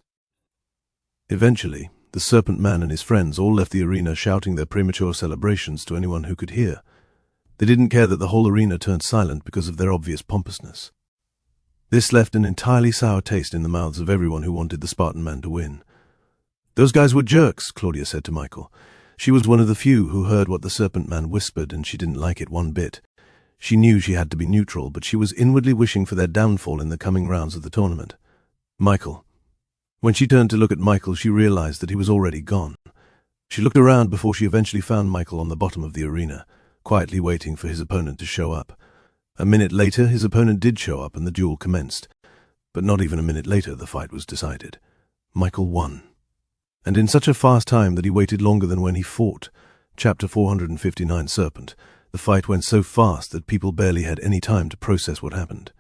Eventually, the Serpent Man and his friends all left the arena shouting their premature celebrations to anyone who could hear. They didn't care that the whole arena turned silent because of their obvious pompousness. This left an entirely sour taste in the mouths of everyone who wanted the Spartan Man to win. Those guys were jerks, Claudia said to Michael. She was one of the few who heard what the Serpent Man whispered, and she didn't like it one bit. She knew she had to be neutral, but she was inwardly wishing for their downfall in the coming rounds of the tournament. Michael. When she turned to look at Michael, she realized that he was already gone. She looked around before she eventually found Michael on the bottom of the arena, quietly waiting for his opponent to show up. A minute later, his opponent did show up and the duel commenced. But not even a minute later, the fight was decided. Michael won. And in such a fast time that he waited longer than when he fought. Chapter 459, Serpent. The fight went so fast that people barely had any time to process what happened.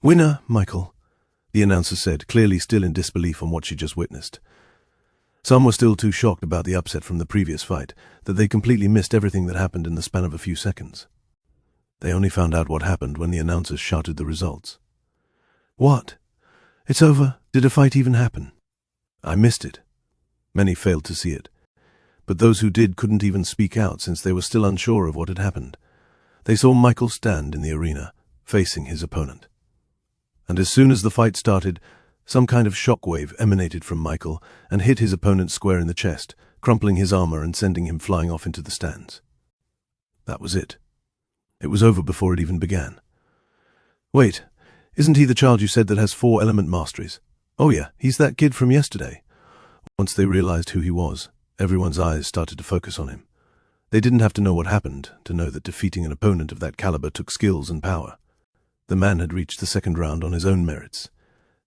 "Winner, Michael," the announcer said, clearly still in disbelief on what she just witnessed. Some were still too shocked about the upset from the previous fight that they completely missed everything that happened in the span of a few seconds. They only found out what happened when the announcers shouted the results. "What? It's over. Did a fight even happen?" "I missed it." Many failed to see it. But those who did couldn't even speak out since they were still unsure of what had happened. They saw Michael stand in the arena, facing his opponent. And as soon as the fight started, some kind of shockwave emanated from Michael and hit his opponent square in the chest, crumpling his armor and sending him flying off into the stands. That was it. It was over before it even began. "Wait, isn't he the child you said that has 4 element masteries?" "Oh yeah, he's that kid from yesterday." Once they realized who he was, everyone's eyes started to focus on him. They didn't have to know what happened to know that defeating an opponent of that caliber took skills and power. The man had reached the second round on his own merits.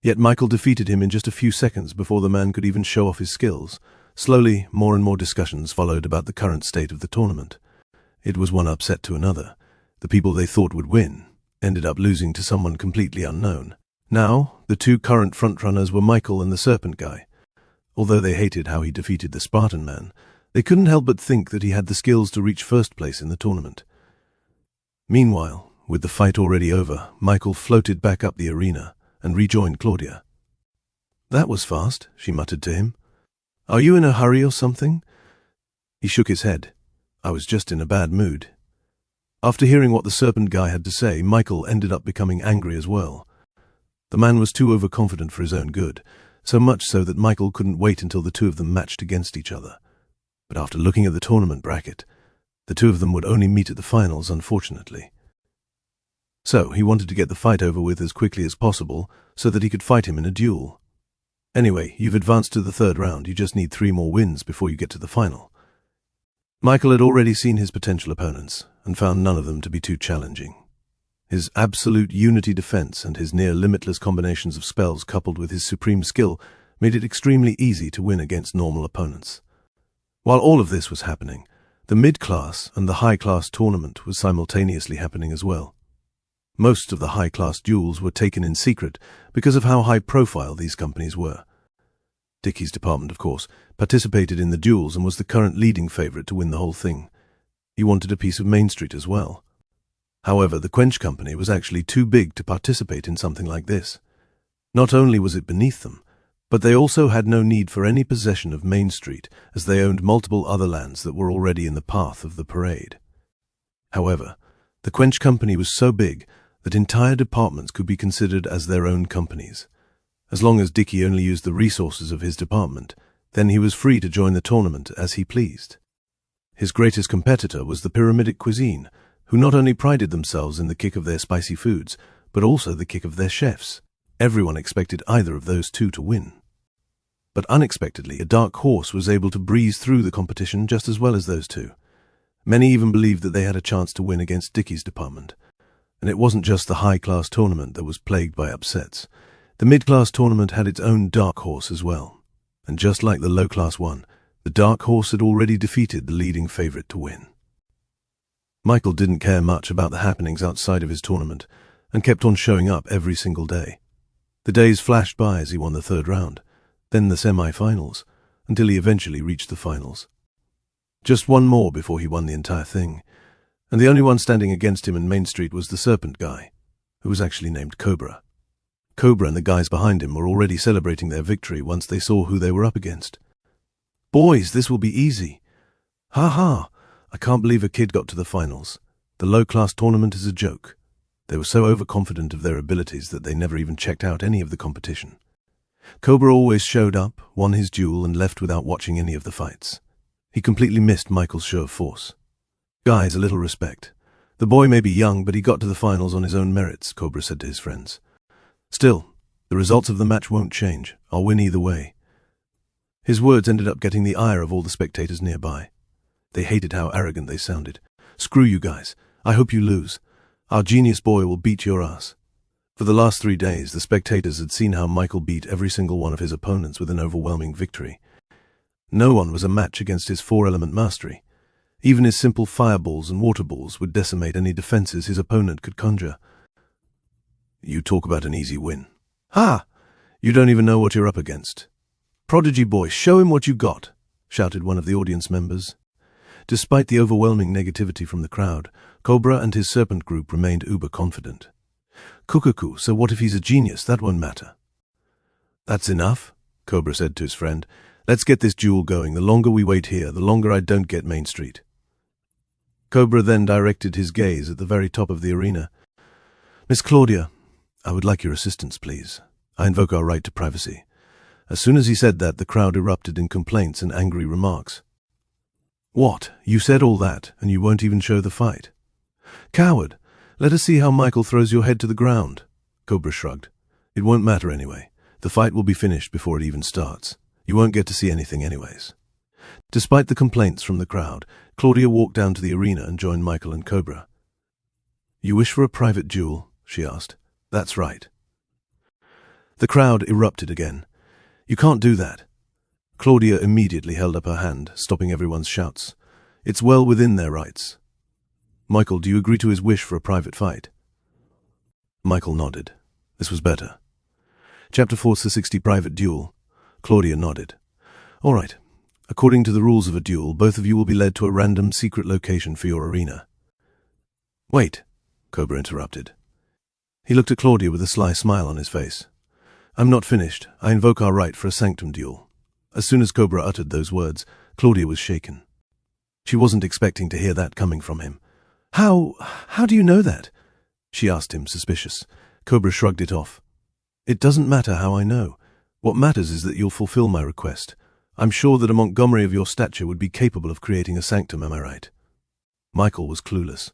Yet Michael defeated him in just a few seconds before the man could even show off his skills. Slowly, more and more discussions followed about the current state of the tournament. It was one upset to another. The people they thought would win ended up losing to someone completely unknown. Now, the 2 current frontrunners were Michael and the Serpent Guy. Although they hated how he defeated the Spartan man, they couldn't help but think that he had the skills to reach first place in the tournament. Meanwhile, with the fight already over, Michael floated back up the arena and rejoined Claudia. "That was fast," she muttered to him. "Are you in a hurry or something?" He shook his head. "I was just in a bad mood." After hearing what the Serpent Guy had to say, Michael ended up becoming angry as well. The man was too overconfident for his own good, so much so that Michael couldn't wait until the 2 of them matched against each other. But after looking at the tournament bracket, the 2 of them would only meet at the finals, unfortunately. So he wanted to get the fight over with as quickly as possible so that he could fight him in a duel. "Anyway, you've advanced to the 3rd round. You just need 3 more wins before you get to the final." Michael had already seen his potential opponents and found none of them to be too challenging. His absolute unity defense and his near-limitless combinations of spells coupled with his supreme skill made it extremely easy to win against normal opponents. While all of this was happening, the mid-class and the high-class tournament was simultaneously happening as well. Most of the high-class duels were taken in secret because of how high-profile these companies were. Dickie's department, of course, participated in the duels and was the current leading favorite to win the whole thing. He wanted a piece of Main Street as well. However, the Quench Company was actually too big to participate in something like this. Not only was it beneath them, but they also had no need for any possession of Main Street, as they owned multiple other lands that were already in the path of the parade. However, the Quench Company was so big that entire departments could be considered as their own companies. As long as Dickie only used the resources of his department, then he was free to join the tournament as he pleased. His greatest competitor was the Pyramidic Cuisine, who not only prided themselves in the kick of their spicy foods, but also the kick of their chefs. Everyone expected either of those 2 to win. But unexpectedly, a dark horse was able to breeze through the competition just as well as those 2. Many even believed that they had a chance to win against Dickie's department. And it wasn't just the high-class tournament that was plagued by upsets. The mid-class tournament had its own dark horse as well. And just like the low-class one, the dark horse had already defeated the leading favorite to win. Michael didn't care much about the happenings outside of his tournament and kept on showing up every single day. The days flashed by as he won the 3rd round, then the semi-finals, until he eventually reached the finals. Just one more before he won the entire thing, and the only one standing against him in Main Street was the Serpent Guy, who was actually named Cobra. Cobra and the guys behind him were already celebrating their victory once they saw who they were up against. "Boys, this will be easy. Ha ha! I can't believe a kid got to the finals. The low-class tournament is a joke." They were so overconfident of their abilities that they never even checked out any of the competition. Cobra always showed up, won his duel, and left without watching any of the fights. He completely missed Michael's show of force. "Guys, a little respect. The boy may be young, but he got to the finals on his own merits, Cobra said to his friends. Still, the results of the match won't change. I'll win either way. His words ended up getting the ire of all the spectators nearby. They hated how arrogant they sounded. Screw you guys. I hope you lose. Our genius boy will beat your ass. For the last 3 days, the spectators had seen how Michael beat every single one of his opponents with an overwhelming victory. No one was a match against his 4-element mastery. Even his simple fireballs and water balls would decimate any defenses his opponent could conjure. You talk about an easy win. Ha! You don't even know what you're up against. Prodigy boy, show him what you got, shouted one of the audience members. Despite the overwhelming negativity from the crowd, Cobra and his serpent group remained uber-confident. Cuckoo, so what if he's a genius? That won't matter. That's enough, Cobra said to his friend. Let's get this duel going. The longer we wait here, the longer I don't get Main Street. Cobra then directed his gaze at the very top of the arena. Miss Claudia, I would like your assistance, please. I invoke our right to privacy. As soon as he said that, the crowd erupted in complaints and angry remarks. What? You said all that, and you won't even show the fight? Coward! Let us see how Michael throws your head to the ground. Cobra shrugged. It won't matter anyway. The fight will be finished before it even starts. You won't get to see anything anyways. Despite the complaints from the crowd, Claudia walked down to the arena and joined Michael and Cobra. You wish for a private duel? She asked. That's right. The crowd erupted again. You can't do that. Claudia immediately held up her hand, stopping everyone's shouts. It's well within their rights. Michael, do you agree to his wish for a private fight? Michael nodded. This was better. Chapter 460 Private Duel. Claudia nodded. All right. According to the rules of a duel, both of you will be led to a random secret location for your arena. Wait, Cobra interrupted. He looked at Claudia with a sly smile on his face. I'm not finished. I invoke our right for a sanctum duel. As soon as Cobra uttered those words, Claudia was shaken. She wasn't expecting to hear that coming from him. How do you know that? She asked him, suspicious. Cobra shrugged it off. It doesn't matter how I know. What matters is that you'll fulfill my request. I'm sure that a Montgomery of your stature would be capable of creating a sanctum, am I right? Michael was clueless.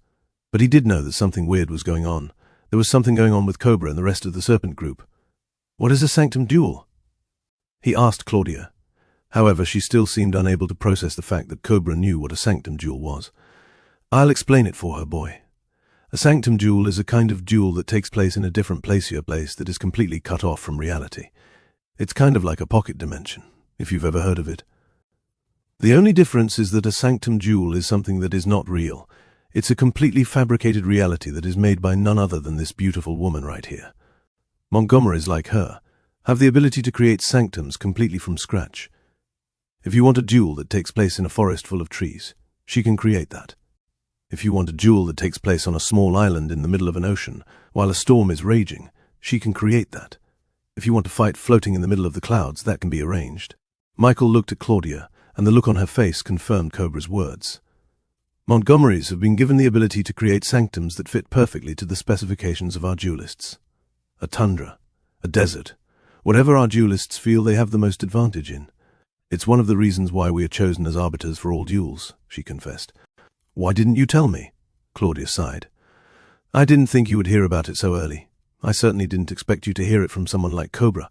But he did know that something weird was going on. There was something going on with Cobra and the rest of the serpent group. What is a sanctum duel? He asked Claudia. However, she still seemed unable to process the fact that Cobra knew what a sanctum duel was. I'll explain it for her, boy. A sanctum duel is a kind of duel that takes place in a different place that is completely cut off from reality. It's kind of like a pocket dimension, if you've ever heard of it. The only difference is that a sanctum duel is something that is not real. It's a completely fabricated reality that is made by none other than this beautiful woman right here. Montgomerys like her have the ability to create sanctums completely from scratch. If you want a duel that takes place in a forest full of trees, she can create that. If you want a duel that takes place on a small island in the middle of an ocean while a storm is raging, she can create that. If you want a fight floating in the middle of the clouds, that can be arranged. Michael looked at Claudia, and the look on her face confirmed Cobra's words. Montgomerys have been given the ability to create sanctums that fit perfectly to the specifications of our duelists. A tundra, a desert, whatever our duelists feel they have the most advantage in. It's one of the reasons why we are chosen as arbiters for all duels, she confessed. Why didn't you tell me? Claudia sighed. I didn't think you would hear about it so early. I certainly didn't expect you to hear it from someone like Cobra.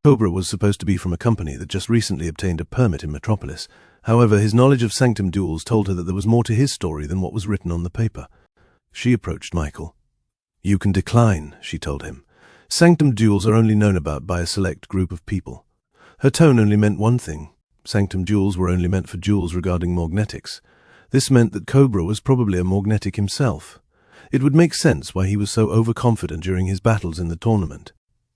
Cobra was supposed to be from a company that just recently obtained a permit in Metropolis. However, his knowledge of sanctum duels told her that there was more to his story than what was written on the paper. She approached Michael. You can decline, she told him. Sanctum duels are only known about by a select group of people. Her tone only meant one thing. Sanctum duels were only meant for duels regarding magnetics. This meant that Cobra was probably a magnetic himself. It would make sense why he was so overconfident during his battles in the tournament.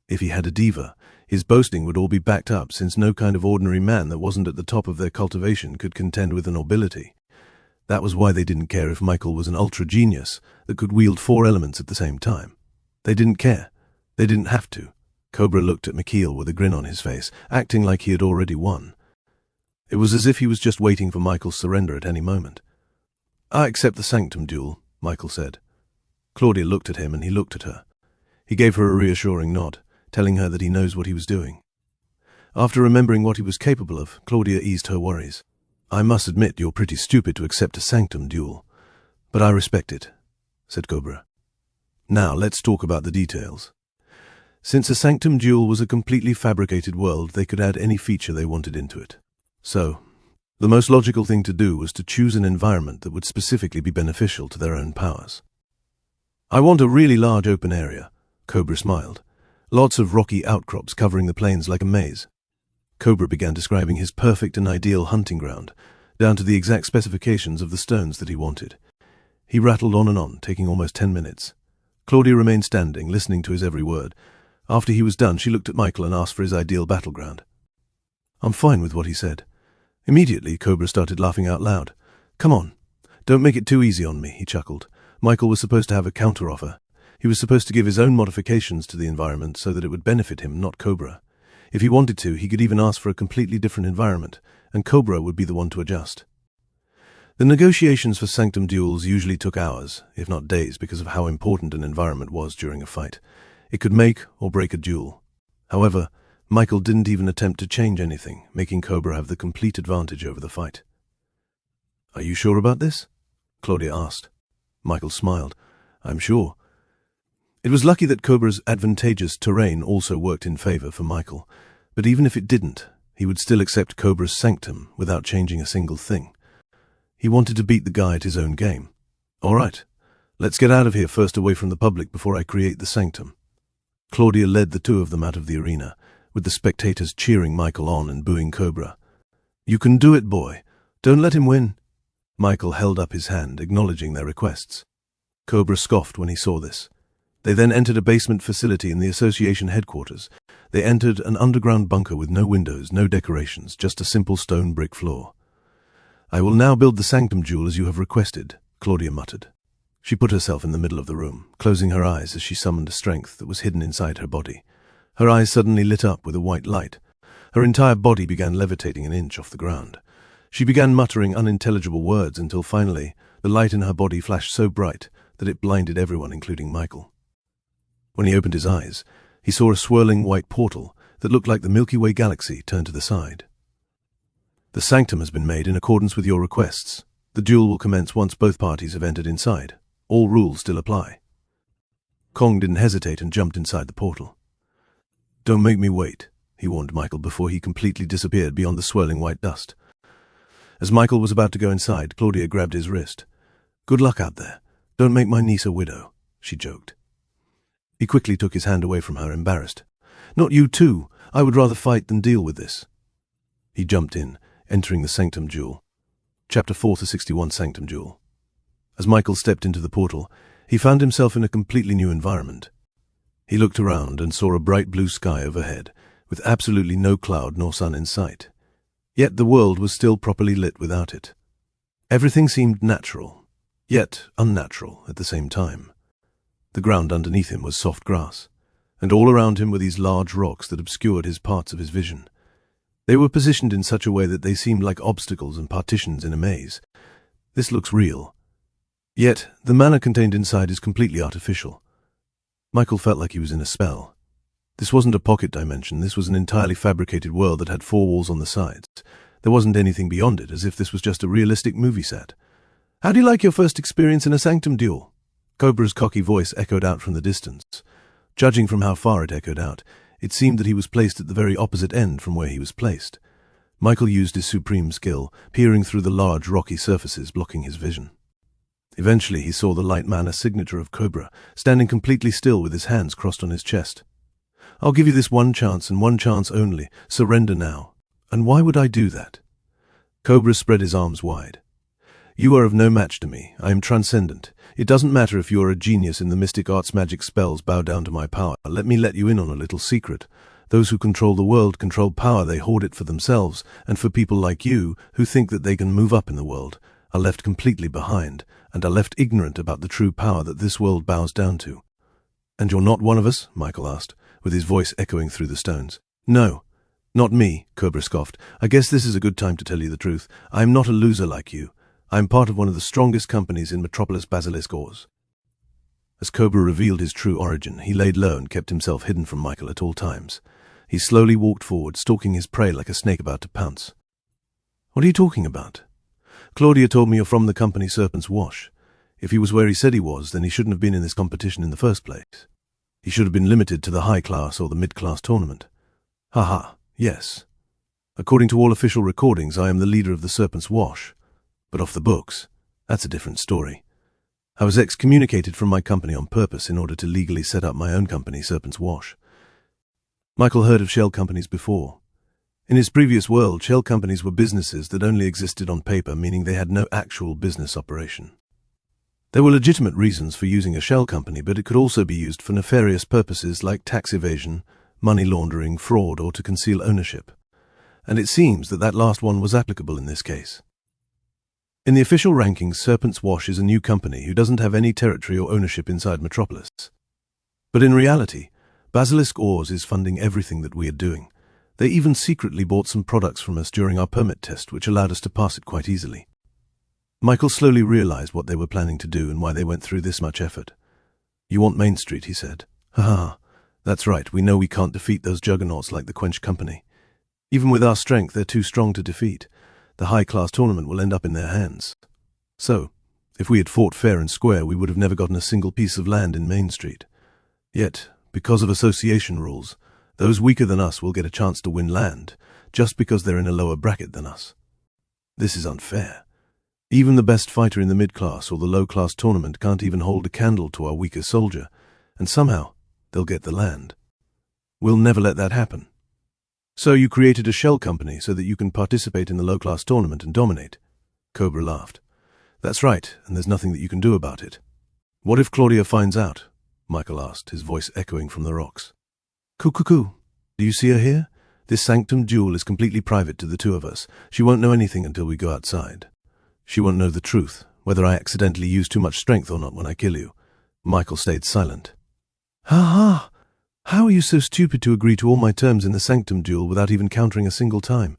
If he had a diva, his boasting would all be backed up, since no kind of ordinary man that wasn't at the top of their cultivation could contend with the nobility. That was why they didn't care if Michael was an ultra-genius that could wield 4 elements at the same time. They didn't care. They didn't have to. Cobra looked at McKeel with a grin on his face, acting like he had already won. It was as if he was just waiting for Michael's surrender at any moment. I accept the sanctum duel, Michael said. Claudia looked at him and he looked at her. He gave her a reassuring nod, telling her that he knows what he was doing. After remembering what he was capable of, Claudia eased her worries. I must admit you're pretty stupid to accept a sanctum duel, but I respect it. said Cobra. "Now let's talk about the details. Since a sanctum jewel was a completely fabricated world, they could add any feature they wanted into it. So, the most logical thing to do was to choose an environment that would specifically be beneficial to their own powers. I want a really large open area," Cobra smiled. "Lots of rocky outcrops covering the plains like a maze." Cobra began describing his perfect and ideal hunting ground, down to the exact specifications of the stones that he wanted. He rattled on, taking almost 10 minutes. Claudia remained standing, listening to his every word. After he was done, she looked at Michael and asked for his ideal battleground. "I'm fine with what he said." Immediately, Cobra started laughing out loud. "Come on, don't make it too easy on me," he chuckled. Michael was supposed to have a counteroffer. He was supposed to give his own modifications to the environment so that it would benefit him, not Cobra. If he wanted to, he could even ask for a completely different environment, and Cobra would be the one to adjust. The negotiations for sanctum duels usually took hours, if not days, because of how important an environment was during a fight. It could make or break a duel. However, Michael didn't even attempt to change anything, making Cobra have the complete advantage over the fight. "Are you sure about this?" Claudia asked. Michael smiled. "I'm sure." It was lucky that Cobra's advantageous terrain also worked in favor for Michael, but even if it didn't, he would still accept Cobra's sanctum without changing a single thing. He wanted to beat the guy at his own game. "All right, let's get out of here first, away from the public, before I create the sanctum." Claudia led the two of them out of the arena, with the spectators cheering Michael on and booing Cobra. "You can do it, boy. Don't let him win." Michael held up his hand, acknowledging their requests. Cobra scoffed when he saw this. They then entered a basement facility in the association headquarters. They entered an underground bunker with no windows, no decorations, just a simple stone brick floor. "I will now build the sanctum jewel as you have requested," Claudia muttered. She put herself in the middle of the room, closing her eyes as she summoned a strength that was hidden inside her body. Her eyes suddenly lit up with a white light. Her entire body began levitating an inch off the ground. She began muttering unintelligible words until finally the light in her body flashed so bright that it blinded everyone, including Michael. When he opened his eyes, he saw a swirling white portal that looked like the Milky Way galaxy turned to the side. "The sanctum has been made in accordance with your requests. The duel will commence once both parties have entered inside. All rules still apply." Kong didn't hesitate and jumped inside the portal. "Don't make me wait," he warned Michael before he completely disappeared beyond the swirling white dust. As Michael was about to go inside, Claudia grabbed his wrist. "Good luck out there. Don't make my niece a widow," she joked. He quickly took his hand away from her, embarrassed. "Not you too. I would rather fight than deal with this." He jumped in, entering the sanctum jewel. Chapter 4-61 Sanctum Jewel. As Michael stepped into the portal, he found himself in a completely new environment. He looked around and saw a bright blue sky overhead, with absolutely no cloud nor sun in sight. Yet the world was still properly lit without it. Everything seemed natural, yet unnatural at the same time. The ground underneath him was soft grass, and all around him were these large rocks that obscured his parts of his vision. They were positioned in such a way that they seemed like obstacles and partitions in a maze. This looks real. Yet the mana contained inside is completely artificial. Michael felt like he was in a spell. This wasn't a pocket dimension, this was an entirely fabricated world that had 4 walls on the sides. There wasn't anything beyond it, as if this was just a realistic movie set. "How do you like your first experience in a sanctum duel?" Cobra's cocky voice echoed out from the distance. Judging from how far it echoed out, it seemed that he was placed at the very opposite end from where he was placed. Michael used his supreme skill, peering through the large rocky surfaces blocking his vision. Eventually he saw the light mana signature of Cobra, standing completely still with his hands crossed on his chest. "I'll give you this one chance and one chance only. Surrender now." "And why would I do that?" Cobra spread his arms wide. "You are of no match to me. I am transcendent. It doesn't matter if you are a genius in the mystic arts, magic spells bow down to my power. Let me let you in on a little secret. Those who control the world control power. They hoard it for themselves, and for people like you, who think that they can move up in the world, are left completely behind, and are left ignorant about the true power that this world bows down to." "And you're not one of us?" Michael asked, with his voice echoing through the stones. "No, not me," Cobra scoffed. "I guess this is a good time to tell you the truth. I am not a loser like you. I am part of one of the strongest companies in Metropolis Basilisk Ores." As Cobra revealed his true origin, he laid low and kept himself hidden from Michael at all times. He slowly walked forward, stalking his prey like a snake about to pounce. "What are you talking about?" "Claudia told me you're from the company Serpent's Wash. If he was where he said he was, then he shouldn't have been in this competition in the first place. He should have been limited to the high-class or the mid-class tournament. Haha, yes. According to all official recordings, I am the leader of the Serpent's Wash. But off the books, that's a different story. I was excommunicated from my company on purpose in order to legally set up my own company, Serpent's Wash. Michael heard of shell companies before. In his previous world, shell companies were businesses that only existed on paper, meaning they had no actual business operation. There were legitimate reasons for using a shell company, but it could also be used for nefarious purposes like tax evasion, money laundering, fraud, or to conceal ownership. And it seems that that last one was applicable in this case. In the official rankings, Serpent's Wash is a new company who doesn't have any territory or ownership inside Metropolis. But in reality, Basilisk Ores is funding everything that we are doing. They even secretly bought some products from us during our permit test, which allowed us to pass it quite easily. Michael slowly realized what they were planning to do and why they went through this much effort. "You want Main Street," he said. "Ha, that's right, we know we can't defeat those juggernauts like the Quench Company. Even with our strength, they're too strong to defeat. The high-class tournament will end up in their hands. So, if we had fought fair and square, we would have never gotten a single piece of land in Main Street. Yet, because of association rules, those weaker than us will get a chance to win land, just because they're in a lower bracket than us. This is unfair. Even the best fighter in the mid-class or the low-class tournament can't even hold a candle to our weaker soldier, and somehow they'll get the land. We'll never let that happen. So you created a shell company so that you can participate in the low-class tournament and dominate." Cobra laughed. "That's right, and there's nothing that you can do about it." "What if Claudia finds out?" Michael asked, his voice echoing from the rocks. "Coo. Do you see her here? This sanctum duel is completely private to the two of us. She won't know anything until we go outside. She won't know the truth, whether I accidentally use too much strength or not when I kill you." Michael stayed silent. "Ha! How are you so stupid to agree to all my terms in the sanctum duel without even countering a single time?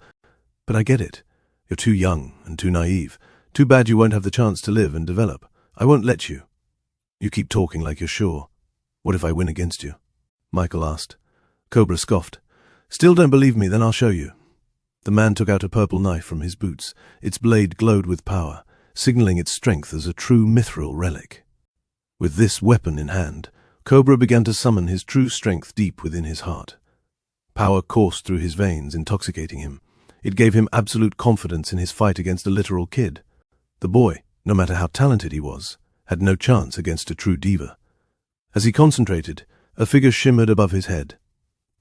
But I get it. You're too young and too naive. Too bad you won't have the chance to live and develop. I won't let you. You keep talking like you're sure. What if I win against you?" Michael asked. Cobra scoffed. "Still don't believe me? Then I'll show you." The man took out a purple knife from his boots. Its blade glowed with power, signaling its strength as a true mithril relic. With this weapon in hand, Cobra began to summon his true strength deep within his heart. Power coursed through his veins, intoxicating him. It gave him absolute confidence in his fight against a literal kid. The boy, no matter how talented he was, had no chance against a true diva. As he concentrated, a figure shimmered above his head.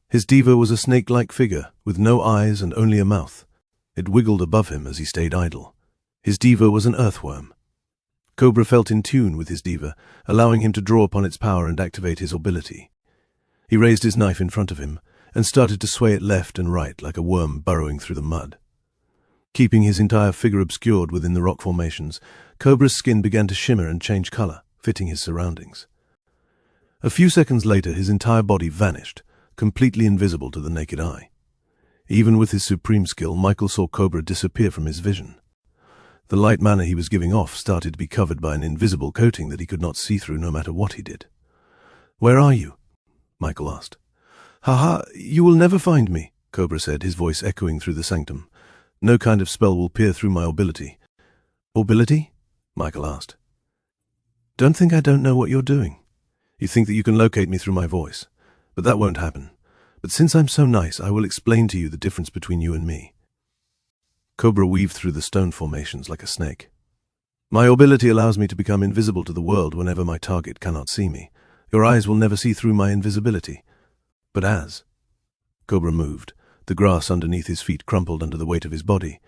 His diva was a snake-like figure, with no eyes and only a mouth. It wiggled above him as he stayed idle. His diva was an earthworm. Cobra felt in tune with his diva, allowing him to draw upon its power and activate his ability. He raised his knife in front of him, and started to sway it left and right like a worm burrowing through the mud. Keeping his entire figure obscured within the rock formations, Cobra's skin began to shimmer and change color, fitting his surroundings. A few seconds later, his entire body vanished, completely invisible to the naked eye. Even with his supreme skill, Michael saw Cobra disappear from his vision. The light mana he was giving off started to be covered by an invisible coating that he could not see through no matter what he did. "Where are you?" Michael asked. "Ha, you will never find me," Cobra said, his voice echoing through the sanctum. "No kind of spell will peer through my ability." "Ability?" Michael asked. "Don't think I don't know what you're doing. You think that you can locate me through my voice. But that won't happen. But since I'm so nice, I will explain to you the difference between you and me." Cobra weaved through the stone formations like a snake. "My ability allows me to become invisible to the world whenever my target cannot see me. Your eyes will never see through my invisibility. But as..." Cobra moved. The grass underneath his feet crumpled under the weight of his body,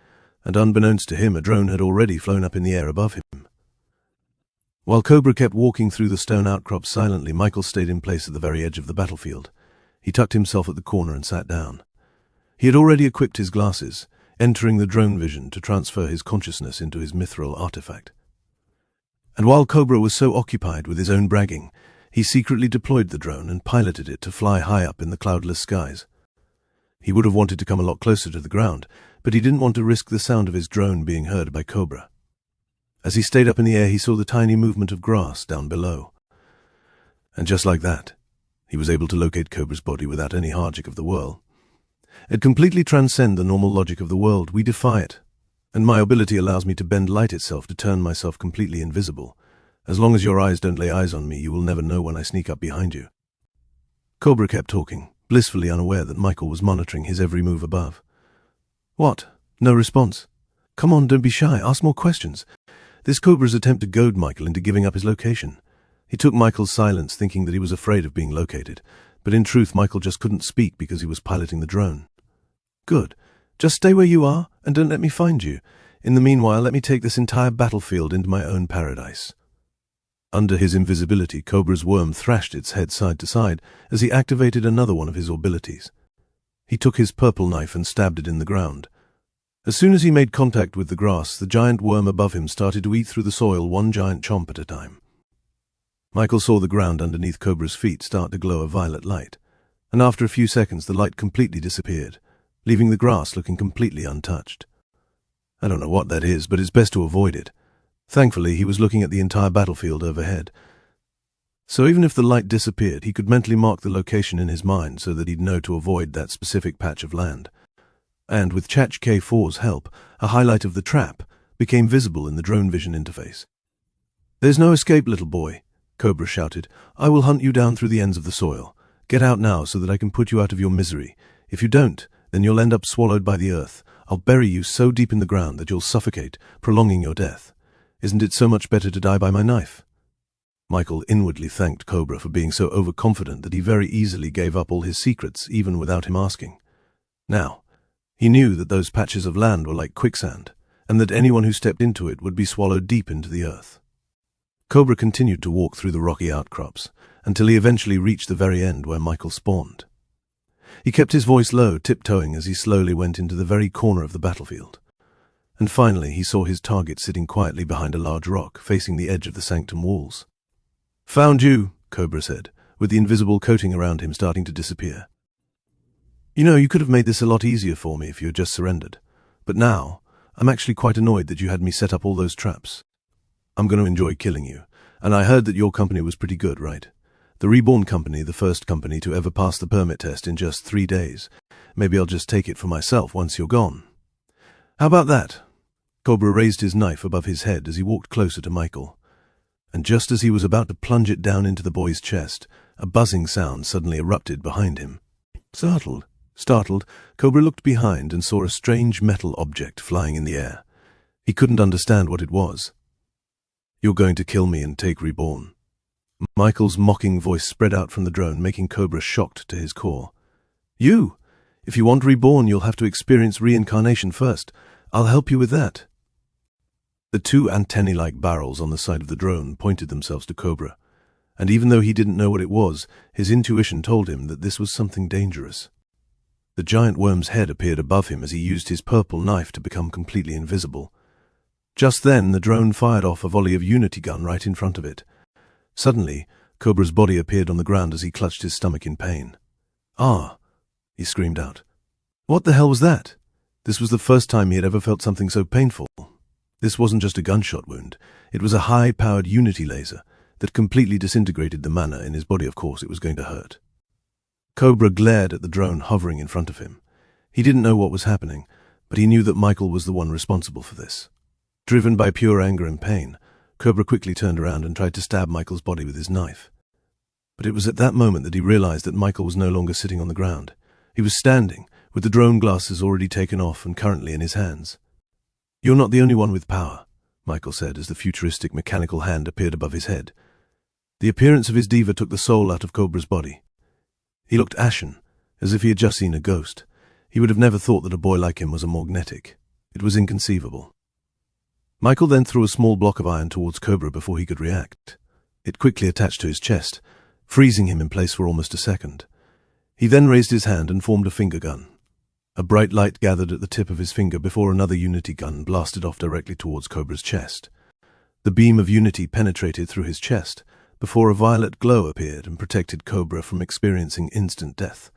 and unbeknownst to him, a drone had already flown up in the air above him. While Cobra kept walking through the stone outcrops silently, Michael stayed in place at the very edge of the battlefield. He tucked himself at the corner and sat down. He had already equipped his glasses, entering the drone vision to transfer his consciousness into his mithril artifact. And while Cobra was so occupied with his own bragging, he secretly deployed the drone and piloted it to fly high up in the cloudless skies. He would have wanted to come a lot closer to the ground, but he didn't want to risk the sound of his drone being heard by Cobra. As he stayed up in the air, he saw the tiny movement of grass down below. And just like that, he was able to locate Cobra's body without any hardship of the whirl. It completely transcends the normal logic of the world. We defy it. And my ability allows me to bend light itself to turn myself completely invisible. As long as your eyes don't lay eyes on me, you will never know when I sneak up behind you." Cobra kept talking, blissfully unaware that Michael was monitoring his every move above. "What? No response? Come on, don't be shy, ask more questions." This Cobra's attempt to goad Michael into giving up his location. He took Michael's silence, thinking that he was afraid of being located, but in truth Michael just couldn't speak because he was piloting the drone. "Good. Just stay where you are, and don't let me find you. In the meanwhile, let me take this entire battlefield into my own paradise." Under his invisibility, Cobra's worm thrashed its head side to side as he activated another one of his abilities. He took his purple knife and stabbed it in the ground. As soon as he made contact with the grass, the giant worm above him started to eat through the soil, one giant chomp at a time. Michael saw the ground underneath Cobra's feet start to glow a violet light, and after a few seconds the light completely disappeared, leaving the grass looking completely untouched. "I don't know what that is, but it's best to avoid it." Thankfully, he was looking at the entire battlefield overhead. So even if the light disappeared, he could mentally mark the location in his mind so that he'd know to avoid that specific patch of land. And with Chat K4's help, a highlight of the trap became visible in the drone vision interface. "There's no escape, little boy," Cobra shouted. "I will hunt you down through the ends of the soil. Get out now so that I can put you out of your misery. If you don't, then you'll end up swallowed by the earth. I'll bury you so deep in the ground that you'll suffocate, prolonging your death. Isn't it so much better to die by my knife?" Michael inwardly thanked Cobra for being so overconfident that he very easily gave up all his secrets, even without him asking. Now, he knew that those patches of land were like quicksand, and that anyone who stepped into it would be swallowed deep into the earth. Cobra continued to walk through the rocky outcrops, until he eventually reached the very end where Michael spawned. He kept his voice low, tiptoeing as he slowly went into the very corner of the battlefield. And finally he saw his target sitting quietly behind a large rock, facing the edge of the sanctum walls. "Found you," Cobra said, with the invisible coating around him starting to disappear. "You know, you could have made this a lot easier for me if you had just surrendered. But now, I'm actually quite annoyed that you had me set up all those traps. I'm going to enjoy killing you. And I heard that your company was pretty good, right? The Reborn company, the first company to ever pass the permit test in just 3 days. Maybe I'll just take it for myself once you're gone. How about that?" Cobra raised his knife above his head as he walked closer to Michael. And just as he was about to plunge it down into the boy's chest, a buzzing sound suddenly erupted behind him. Startled, Cobra looked behind and saw a strange metal object flying in the air. He couldn't understand what it was. "You're going to kill me and take Reborn." Michael's mocking voice spread out from the drone, making Cobra shocked to his core. "You? If you want Reborn, you'll have to experience reincarnation first. I'll help you with that." The 2 antennae-like barrels on the side of the drone pointed themselves to Cobra, and even though he didn't know what it was, his intuition told him that this was something dangerous. The giant worm's head appeared above him as he used his purple knife to become completely invisible. Just then, the drone fired off a volley of unity gun right in front of it. Suddenly, Cobra's body appeared on the ground as he clutched his stomach in pain. "Ah!" he screamed out. What the hell was that? This was the first time he had ever felt something so painful. This wasn't just a gunshot wound. It was a high-powered unity laser that completely disintegrated the mana in his body. Of course, it was going to hurt. Cobra glared at the drone hovering in front of him. He didn't know what was happening, but he knew that Michael was the one responsible for this. Driven by pure anger and pain, Cobra quickly turned around and tried to stab Michael's body with his knife. But it was at that moment that he realized that Michael was no longer sitting on the ground. He was standing, with the drone glasses already taken off and currently in his hands. "You're not the only one with power," Michael said as the futuristic mechanical hand appeared above his head. The appearance of his diva took the soul out of Cobra's body. He looked ashen, as if he had just seen a ghost. He would have never thought that a boy like him was a magnetic. It was inconceivable. Michael then threw a small block of iron towards Cobra before he could react. It quickly attached to his chest, freezing him in place for almost a second. He then raised his hand and formed a finger gun. A bright light gathered at the tip of his finger before another unity gun blasted off directly towards Cobra's chest. The beam of unity penetrated through his chest before a violet glow appeared and protected Cobra from experiencing instant death.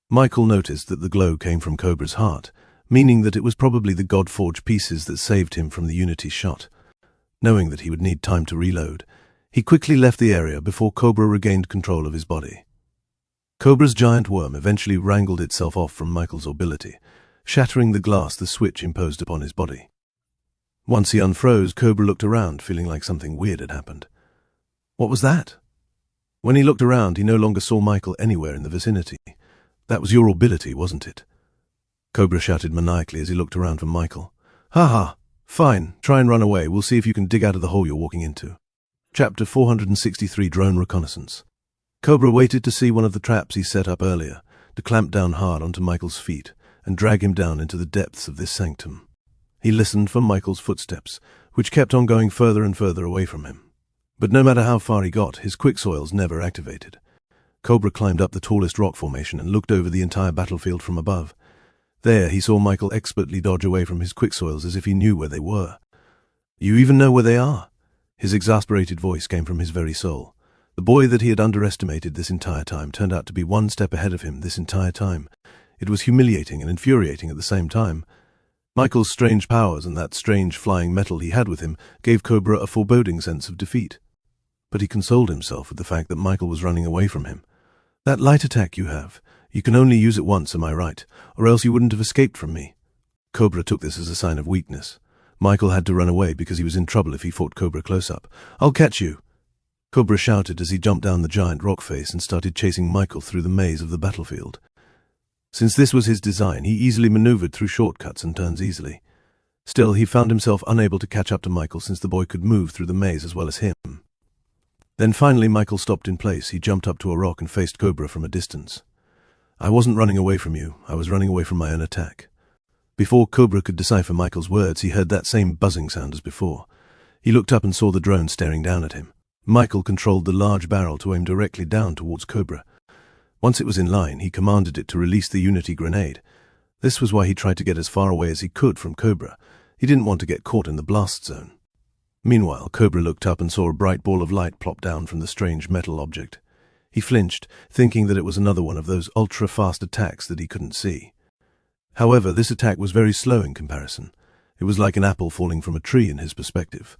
Michael noticed that the glow came from Cobra's heart, meaning that it was probably the God-forged pieces that saved him from the unity shot. Knowing that he would need time to reload, he quickly left the area before Cobra regained control of his body. Cobra's giant worm eventually wrangled itself off from Michael's ability, shattering the glass the switch imposed upon his body. Once he unfroze, Cobra looked around, feeling like something weird had happened. What was that? When he looked around, he no longer saw Michael anywhere in the vicinity. That was your ability, wasn't it? Cobra shouted maniacally as he looked around for Michael. Ha ha! Fine, try and run away. We'll see if you can dig out of the hole you're walking into. Chapter 463, Drone Reconnaissance. Cobra waited to see one of the traps he set up earlier, to clamp down hard onto Michael's feet and drag him down into the depths of this sanctum. He listened for Michael's footsteps, which kept on going further and further away from him. But no matter how far he got, his quicksoils never activated. Cobra climbed up the tallest rock formation and looked over the entire battlefield from above. There he saw Michael expertly dodge away from his quicksoils as if he knew where they were. You even know where they are? His exasperated voice came from his very soul. The boy that he had underestimated this entire time turned out to be one step ahead of him this entire time. It was humiliating and infuriating at the same time. Michael's strange powers and that strange flying metal he had with him gave Cobra a foreboding sense of defeat. But he consoled himself with the fact that Michael was running away from him. That light attack you have, you can only use it once, am I right? Or else you wouldn't have escaped from me. Cobra took this as a sign of weakness. Michael had to run away because he was in trouble if he fought Cobra close up. I'll catch you! Cobra shouted as he jumped down the giant rock face and started chasing Michael through the maze of the battlefield. Since this was his design, he easily maneuvered through shortcuts and turns easily. Still, he found himself unable to catch up to Michael since the boy could move through the maze as well as him. Then finally Michael stopped in place. He jumped up to a rock and faced Cobra from a distance. I wasn't running away from you. I was running away from my own attack. Before Cobra could decipher Michael's words, he heard that same buzzing sound as before. He looked up and saw the drone staring down at him. Michael controlled the large barrel to aim directly down towards Cobra. Once it was in line, he commanded it to release the Unity grenade. This was why he tried to get as far away as he could from Cobra. He didn't want to get caught in the blast zone. Meanwhile, Cobra looked up and saw a bright ball of light plop down from the strange metal object. He flinched, thinking that it was another one of those ultra-fast attacks that he couldn't see. However, this attack was very slow in comparison. It was like an apple falling from a tree in his perspective.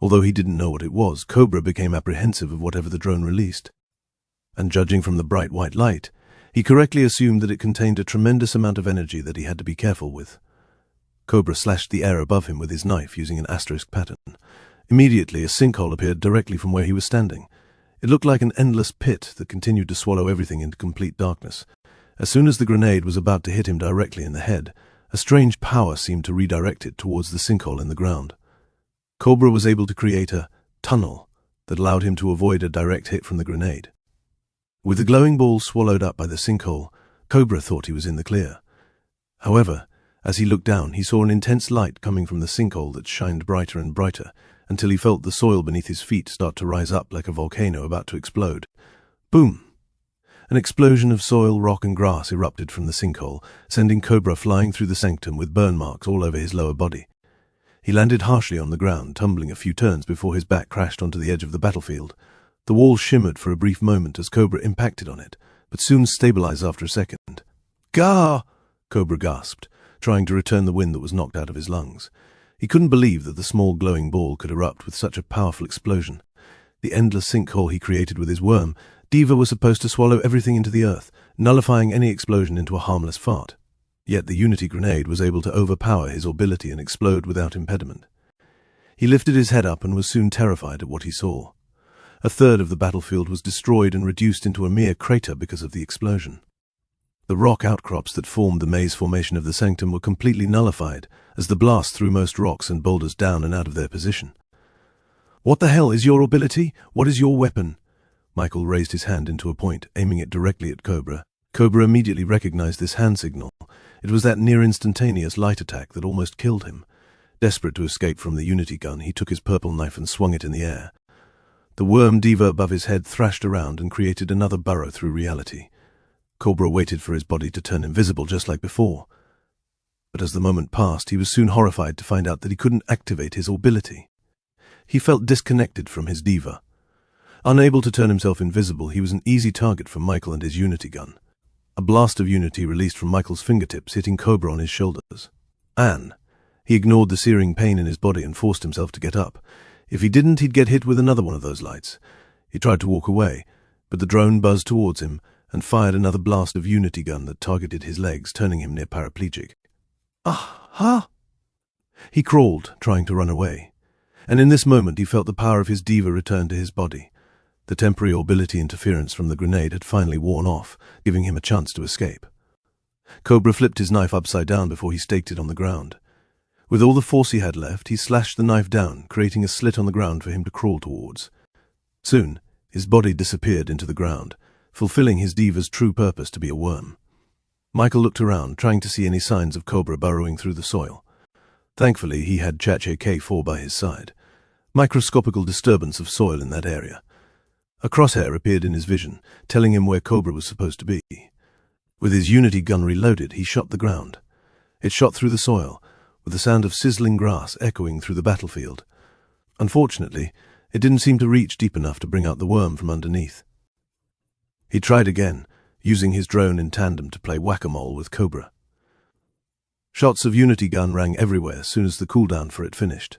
Although he didn't know what it was, Cobra became apprehensive of whatever the drone released. And judging from the bright white light, he correctly assumed that it contained a tremendous amount of energy that he had to be careful with. Cobra slashed the air above him with his knife using an asterisk pattern. Immediately, a sinkhole appeared directly from where he was standing. It looked like an endless pit that continued to swallow everything into complete darkness. As soon as the grenade was about to hit him directly in the head, a strange power seemed to redirect it towards the sinkhole in the ground. Cobra was able to create a tunnel that allowed him to avoid a direct hit from the grenade. With the glowing ball swallowed up by the sinkhole, Cobra thought he was in the clear. However, as he looked down, he saw an intense light coming from the sinkhole that shined brighter and brighter, until he felt the soil beneath his feet start to rise up like a volcano about to explode. Boom! An explosion of soil, rock and grass erupted from the sinkhole, sending Cobra flying through the sanctum with burn marks all over his lower body. He landed harshly on the ground, tumbling a few turns before his back crashed onto the edge of the battlefield. The wall shimmered for a brief moment as Cobra impacted on it, but soon stabilized after a second. Gah! Cobra gasped, trying to return the wind that was knocked out of his lungs. He couldn't believe that the small glowing ball could erupt with such a powerful explosion. The endless sinkhole he created with his worm, Diva was supposed to swallow everything into the earth, nullifying any explosion into a harmless fart. Yet the Unity grenade was able to overpower his ability and explode without impediment. He lifted his head up and was soon terrified at what he saw. A third of the battlefield was destroyed and reduced into a mere crater because of the explosion. The rock outcrops that formed the maze formation of the sanctum were completely nullified, as the blast threw most rocks and boulders down and out of their position. What the hell is your ability? What is your weapon? Michael raised his hand into a point, aiming it directly at Cobra. Cobra immediately recognized this hand signal. It was that near-instantaneous light attack that almost killed him. Desperate to escape from the Unity gun, he took his purple knife and swung it in the air. The worm Diva above his head thrashed around and created another burrow through reality. Cobra waited for his body to turn invisible just like before. But as the moment passed, he was soon horrified to find out that he couldn't activate his ability. He felt disconnected from his Diva. Unable to turn himself invisible, he was an easy target for Michael and his Unity gun. A blast of Unity released from Michael's fingertips, hitting Cobra on his shoulders. He ignored the searing pain in his body and forced himself to get up. If he didn't, he'd get hit with another one of those lights. He tried to walk away, but the drone buzzed towards him and fired another blast of Unity gun that targeted his legs, turning him near paraplegic. Ah-ha! He crawled, trying to run away. And in this moment he felt the power of his Diva return to his body. The temporary orbility interference from the grenade had finally worn off, giving him a chance to escape. Cobra flipped his knife upside down before he staked it on the ground. With all the force he had left, he slashed the knife down, creating a slit on the ground for him to crawl towards. Soon, his body disappeared into the ground, fulfilling his diva's true purpose to be a worm. Michael looked around, trying to see any signs of Cobra burrowing through the soil. Thankfully, he had Chache K4 by his side. Microscopical disturbance of soil in that area. A crosshair appeared in his vision, telling him where Cobra was supposed to be. With his Unity gun reloaded, he shot the ground. It shot through the soil, with the sound of sizzling grass echoing through the battlefield. Unfortunately, it didn't seem to reach deep enough to bring out the worm from underneath. He tried again, using his drone in tandem to play whack-a-mole with Cobra. Shots of Unity gun rang everywhere as soon as the cooldown for it finished.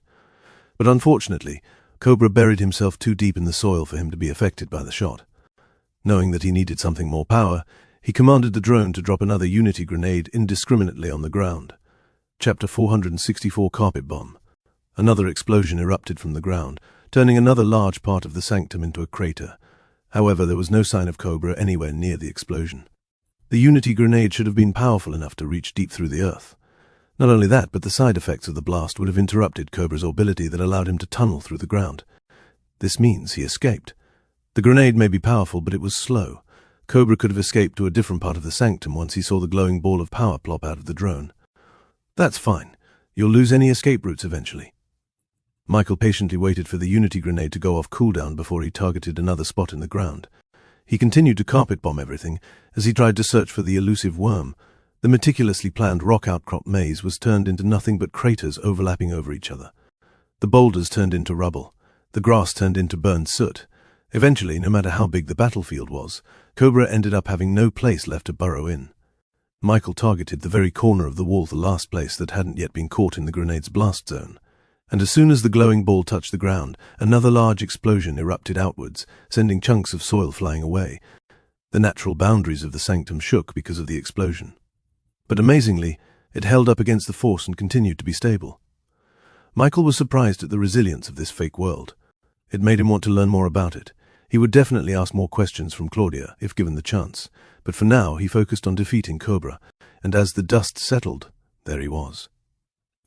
But unfortunately, Cobra buried himself too deep in the soil for him to be affected by the shot. Knowing that he needed something more power, he commanded the drone to drop another Unity grenade indiscriminately on the ground. Chapter 464 Carpet Bomb. Another explosion erupted from the ground, turning another large part of the sanctum into a crater. However, there was no sign of Cobra anywhere near the explosion. The Unity grenade should have been powerful enough to reach deep through the earth. Not only that, but the side effects of the blast would have interrupted Cobra's ability that allowed him to tunnel through the ground. This means he escaped. The grenade may be powerful, but it was slow. Cobra could have escaped to a different part of the sanctum once he saw the glowing ball of power plop out of the drone. That's fine. You'll lose any escape routes eventually. Michael patiently waited for the Unity grenade to go off cooldown before he targeted another spot in the ground. He continued to carpet bomb everything as he tried to search for the elusive worm. The meticulously planned rock outcrop maze was turned into nothing but craters overlapping over each other. The boulders turned into rubble. The grass turned into burned soot. Eventually, no matter how big the battlefield was, Cobra ended up having no place left to burrow in. Michael targeted the very corner of the wall, the last place that hadn't yet been caught in the grenade's blast zone. And as soon as the glowing ball touched the ground, another large explosion erupted outwards, sending chunks of soil flying away. The natural boundaries of the sanctum shook because of the explosion. But amazingly, it held up against the force and continued to be stable. Michael was surprised at the resilience of this fake world. It made him want to learn more about it. He would definitely ask more questions from Claudia, if given the chance, but for now he focused on defeating Cobra, and as the dust settled, there he was.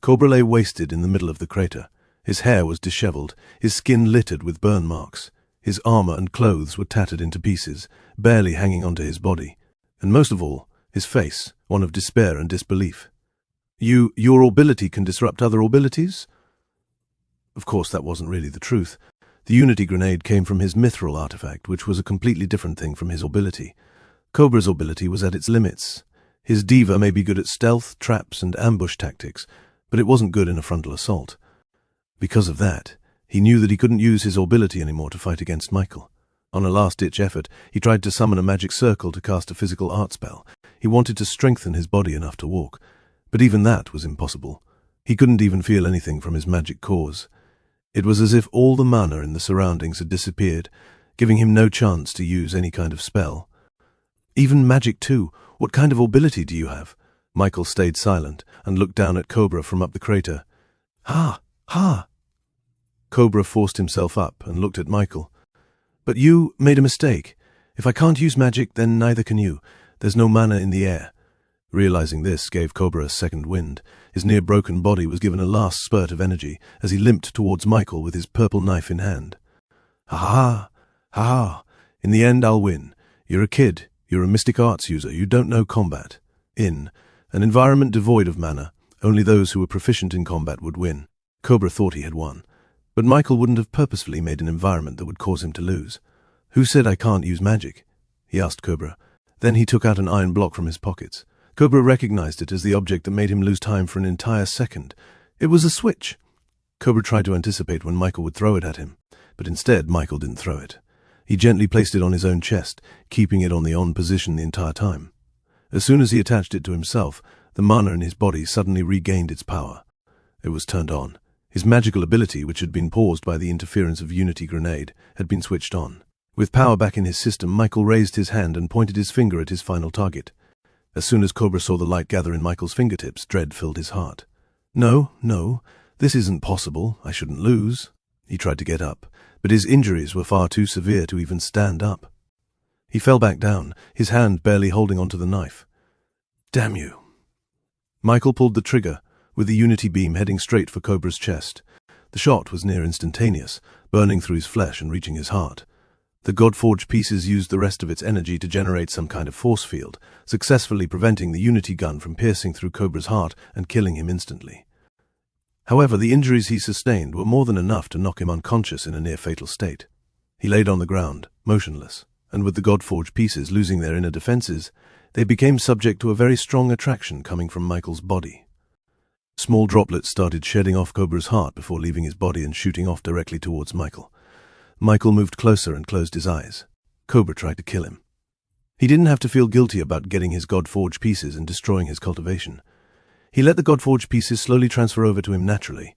Cobra lay wasted in the middle of the crater. His hair was disheveled, his skin littered with burn marks. His armor and clothes were tattered into pieces, barely hanging onto his body. And most of all, his face, one of despair and disbelief. Your ability can disrupt other abilities? Of course, that wasn't really the truth. The Unity grenade came from his mithril artifact, which was a completely different thing from his ability. Cobra's ability was at its limits. His diva may be good at stealth, traps, and ambush tactics, but it wasn't good in a frontal assault. Because of that, he knew that he couldn't use his ability anymore to fight against Michael. On a last-ditch effort, he tried to summon a magic circle to cast a physical art spell. He wanted to strengthen his body enough to walk, but even that was impossible. He couldn't even feel anything from his magic cores. It was as if all the mana in the surroundings had disappeared, giving him no chance to use any kind of spell. Even magic too. What kind of ability do you have? Michael stayed silent and looked down at Cobra from up the crater. Ha! Ha! Cobra forced himself up and looked at Michael. But you made a mistake. If I can't use magic, then neither can you. There's no mana in the air. Realizing this gave Cobra a second wind. His near-broken body was given a last spurt of energy as he limped towards Michael with his purple knife in hand. Ha-ha! Ha-ha! In the end, I'll win. You're a kid. You're a mystic arts user. You don't know combat. In an environment devoid of mana, only those who were proficient in combat would win. Cobra thought he had won. But Michael wouldn't have purposefully made an environment that would cause him to lose. Who said I can't use magic? He asked Cobra. Then he took out an iron block from his pockets. Cobra recognized it as the object that made him lose time for an entire second. It was a switch. Cobra tried to anticipate when Michael would throw it at him, but instead Michael didn't throw it. He gently placed it on his own chest, keeping it on the on position the entire time. As soon as he attached it to himself, the mana in his body suddenly regained its power. It was turned on. His magical ability, which had been paused by the interference of Unity grenade, had been switched on. With power back in his system, Michael raised his hand and pointed his finger at his final target. As soon as Cobra saw the light gather in Michael's fingertips, dread filled his heart. No, this isn't possible. I shouldn't lose. He tried to get up, but his injuries were far too severe to even stand up. He fell back down, his hand barely holding onto the knife. "Damn you." Michael pulled the trigger, with the unity beam heading straight for Cobra's chest. The shot was near instantaneous, burning through his flesh and reaching his heart. The God-forged pieces used the rest of its energy to generate some kind of force field, successfully preventing the unity gun from piercing through Cobra's heart and killing him instantly. However, the injuries he sustained were more than enough to knock him unconscious in a near-fatal state. He laid on the ground, motionless, and with the God-forged pieces losing their inner defenses, they became subject to a very strong attraction coming from Michael's body. Small droplets started shedding off Cobra's heart before leaving his body and shooting off directly towards Michael. Michael moved closer and closed his eyes. Cobra tried to kill him. He didn't have to feel guilty about getting his God-forged pieces and destroying his cultivation. He let the God-forged pieces slowly transfer over to him naturally.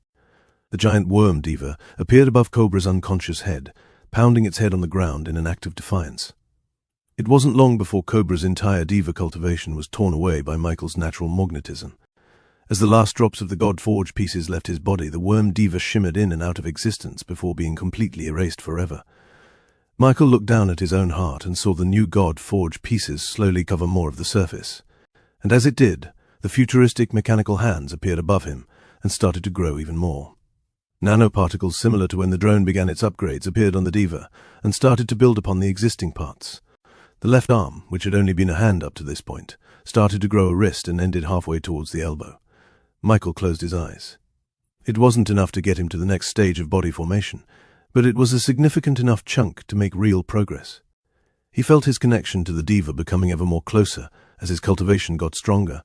The giant worm diva appeared above Cobra's unconscious head, pounding its head on the ground in an act of defiance. It wasn't long before Cobra's entire diva cultivation was torn away by Michael's natural magnetism. As the last drops of the God-forged pieces left his body, the worm diva shimmered in and out of existence before being completely erased forever. Michael looked down at his own heart and saw the new God-forged pieces slowly cover more of the surface. And as it did, the futuristic mechanical hands appeared above him and started to grow even more. Nanoparticles similar to when the drone began its upgrades appeared on the diva and started to build upon the existing parts. The left arm, which had only been a hand up to this point, started to grow a wrist and ended halfway towards the elbow. Michael closed his eyes. It wasn't enough to get him to the next stage of body formation, but it was a significant enough chunk to make real progress. He felt his connection to the diva becoming ever more closer as his cultivation got stronger,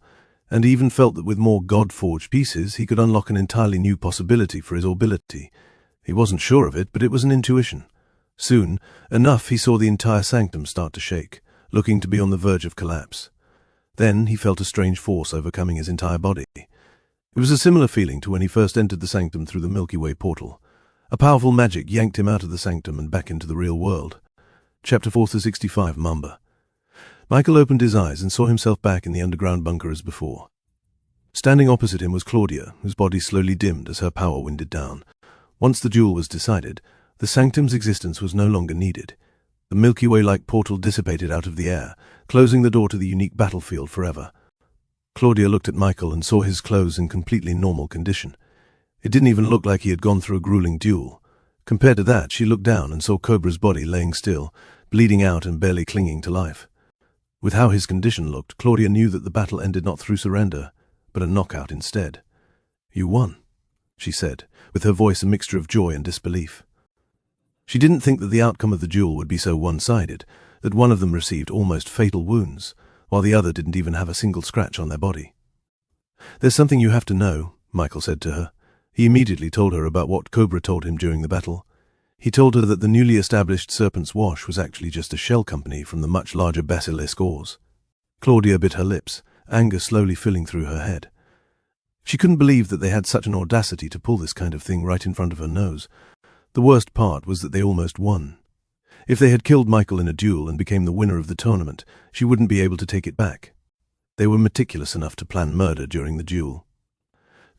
and he even felt that with more God-forged pieces he could unlock an entirely new possibility for his ability. He wasn't sure of it, but it was an intuition. Soon enough he saw the entire sanctum start to shake, looking to be on the verge of collapse. Then he felt a strange force overcoming his entire body. It was a similar feeling to when he first entered the sanctum through the Milky Way portal. A powerful magic yanked him out of the sanctum and back into the real world. Chapter 465, Mamba. Michael opened his eyes and saw himself back in the underground bunker as before. Standing opposite him was Claudia, whose body slowly dimmed as her power winded down. Once the duel was decided, the sanctum's existence was no longer needed. The Milky Way-like portal dissipated out of the air, closing the door to the unique battlefield forever. Claudia looked at Michael and saw his clothes in completely normal condition. It didn't even look like he had gone through a grueling duel. Compared to that, she looked down and saw Cobra's body laying still, bleeding out and barely clinging to life. With how his condition looked, Claudia knew that the battle ended not through surrender, but a knockout instead. "You won," she said, with her voice a mixture of joy and disbelief. She didn't think that the outcome of the duel would be so one-sided, that one of them received almost fatal wounds, while the other didn't even have a single scratch on their body. "There's something you have to know," Michael said to her. He immediately told her about what Cobra told him during the battle. He told her that the newly established Serpent's Wash was actually just a shell company from the much larger Basilisk Ores. Claudia bit her lips, anger slowly filling through her head. She couldn't believe that they had such an audacity to pull this kind of thing right in front of her nose. The worst part was that they almost won. If they had killed Michael in a duel and became the winner of the tournament, she wouldn't be able to take it back. They were meticulous enough to plan murder during the duel.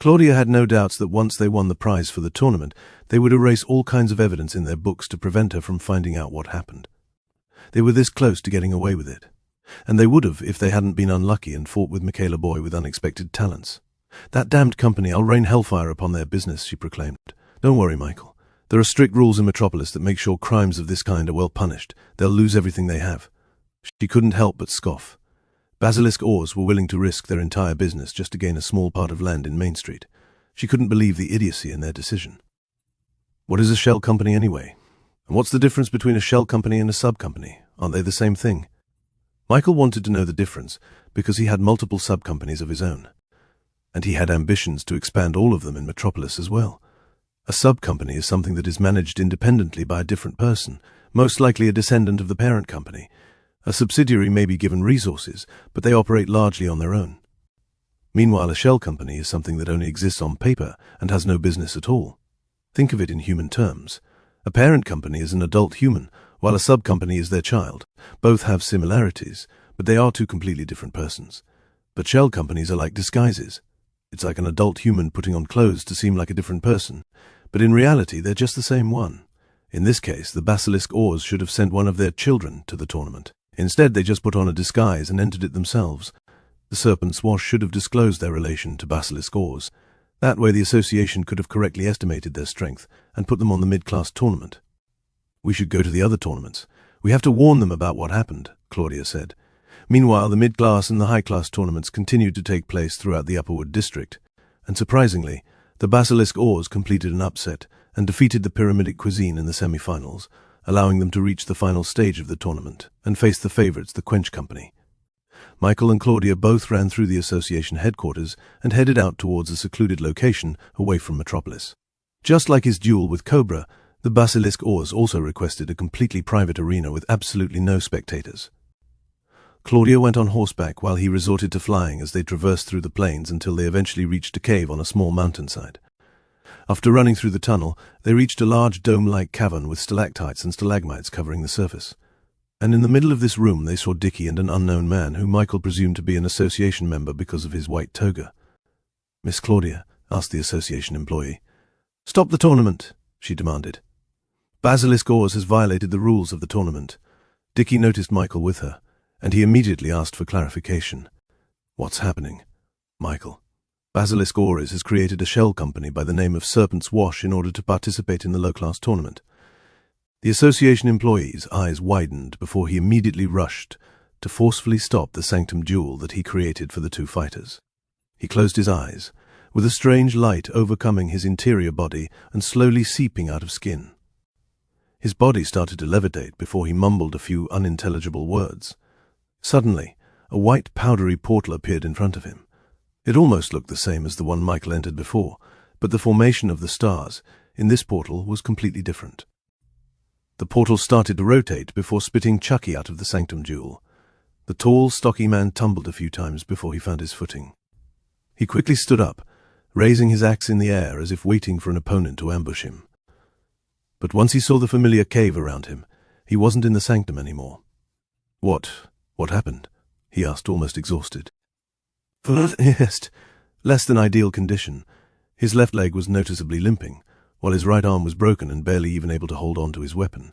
Claudia had no doubts that once they won the prize for the tournament, they would erase all kinds of evidence in their books to prevent her from finding out what happened. They were this close to getting away with it. And they would have if they hadn't been unlucky and fought with Michaela Boy with unexpected talents. "That damned company, I'll rain hellfire upon their business," she proclaimed. "Don't worry, Michael. There are strict rules in Metropolis that make sure crimes of this kind are well punished. They'll lose everything they have." She couldn't help but scoff. Basilisk Ores were willing to risk their entire business just to gain a small part of land in Main Street. She couldn't believe the idiocy in their decision. What is a shell company anyway? And what's the difference between a shell company and a sub-company? Aren't they the same thing? Michael wanted to know the difference because he had multiple sub-companies of his own. And he had ambitions to expand all of them in Metropolis as well. A sub-company is something that is managed independently by a different person, most likely a descendant of the parent company. A subsidiary may be given resources, but they operate largely on their own. Meanwhile, a shell company is something that only exists on paper and has no business at all. Think of it in human terms. A parent company is an adult human, while a sub-company is their child. Both have similarities, but they are two completely different persons. But shell companies are like disguises. It's like an adult human putting on clothes to seem like a different person, but in reality they're just the same one. In this case, the Basilisk Oars should have sent one of their children to the tournament. Instead, they just put on a disguise and entered it themselves. The Serpent's Wash should have disclosed their relation to Basilisk Oars. That way the association could have correctly estimated their strength and put them on the mid-class tournament. We should go to the other tournaments. We have to warn them about what happened, Claudia said. Meanwhile, the mid-class and the high-class tournaments continued to take place throughout the Upperwood district, and surprisingly, the Basilisk Oars completed an upset and defeated the Pyramidic Cuisine in the semi-finals, allowing them to reach the final stage of the tournament and face the favourites, the Quench Company. Michael and Claudia both ran through the association headquarters and headed out towards a secluded location away from Metropolis. Just like his duel with Cobra, the Basilisk Oars also requested a completely private arena with absolutely no spectators. Claudia went on horseback while he resorted to flying as they traversed through the plains until they eventually reached a cave on a small mountainside. After running through the tunnel, they reached a large dome-like cavern with stalactites and stalagmites covering the surface. And in the middle of this room they saw Dickie and an unknown man who Michael presumed to be an association member because of his white toga. "Miss Claudia," asked the association employee. "Stop the tournament," she demanded. "Basilisk Oars has violated the rules of the tournament." Dickie noticed Michael with her, and he immediately asked for clarification. "What's happening?" "Michael, Basilisk Oars has created a shell company by the name of Serpent's Wash in order to participate in the low-class tournament." The association employee's eyes widened before he immediately rushed to forcefully stop the sanctum duel that he created for the two fighters. He closed his eyes, with a strange light overcoming his interior body and slowly seeping out of skin. His body started to levitate before he mumbled a few unintelligible words. Suddenly, a white powdery portal appeared in front of him. It almost looked the same as the one Michael entered before, but the formation of the stars in this portal was completely different. The portal started to rotate before spitting Chucky out of the sanctum duel. The tall, stocky man tumbled a few times before he found his footing. He quickly stood up, raising his axe in the air as if waiting for an opponent to ambush him. But once he saw the familiar cave around him, he wasn't in the sanctum anymore. What happened?" he asked, almost exhausted. "First, less than ideal condition. His left leg was noticeably limping, while his right arm was broken and barely even able to hold on to his weapon.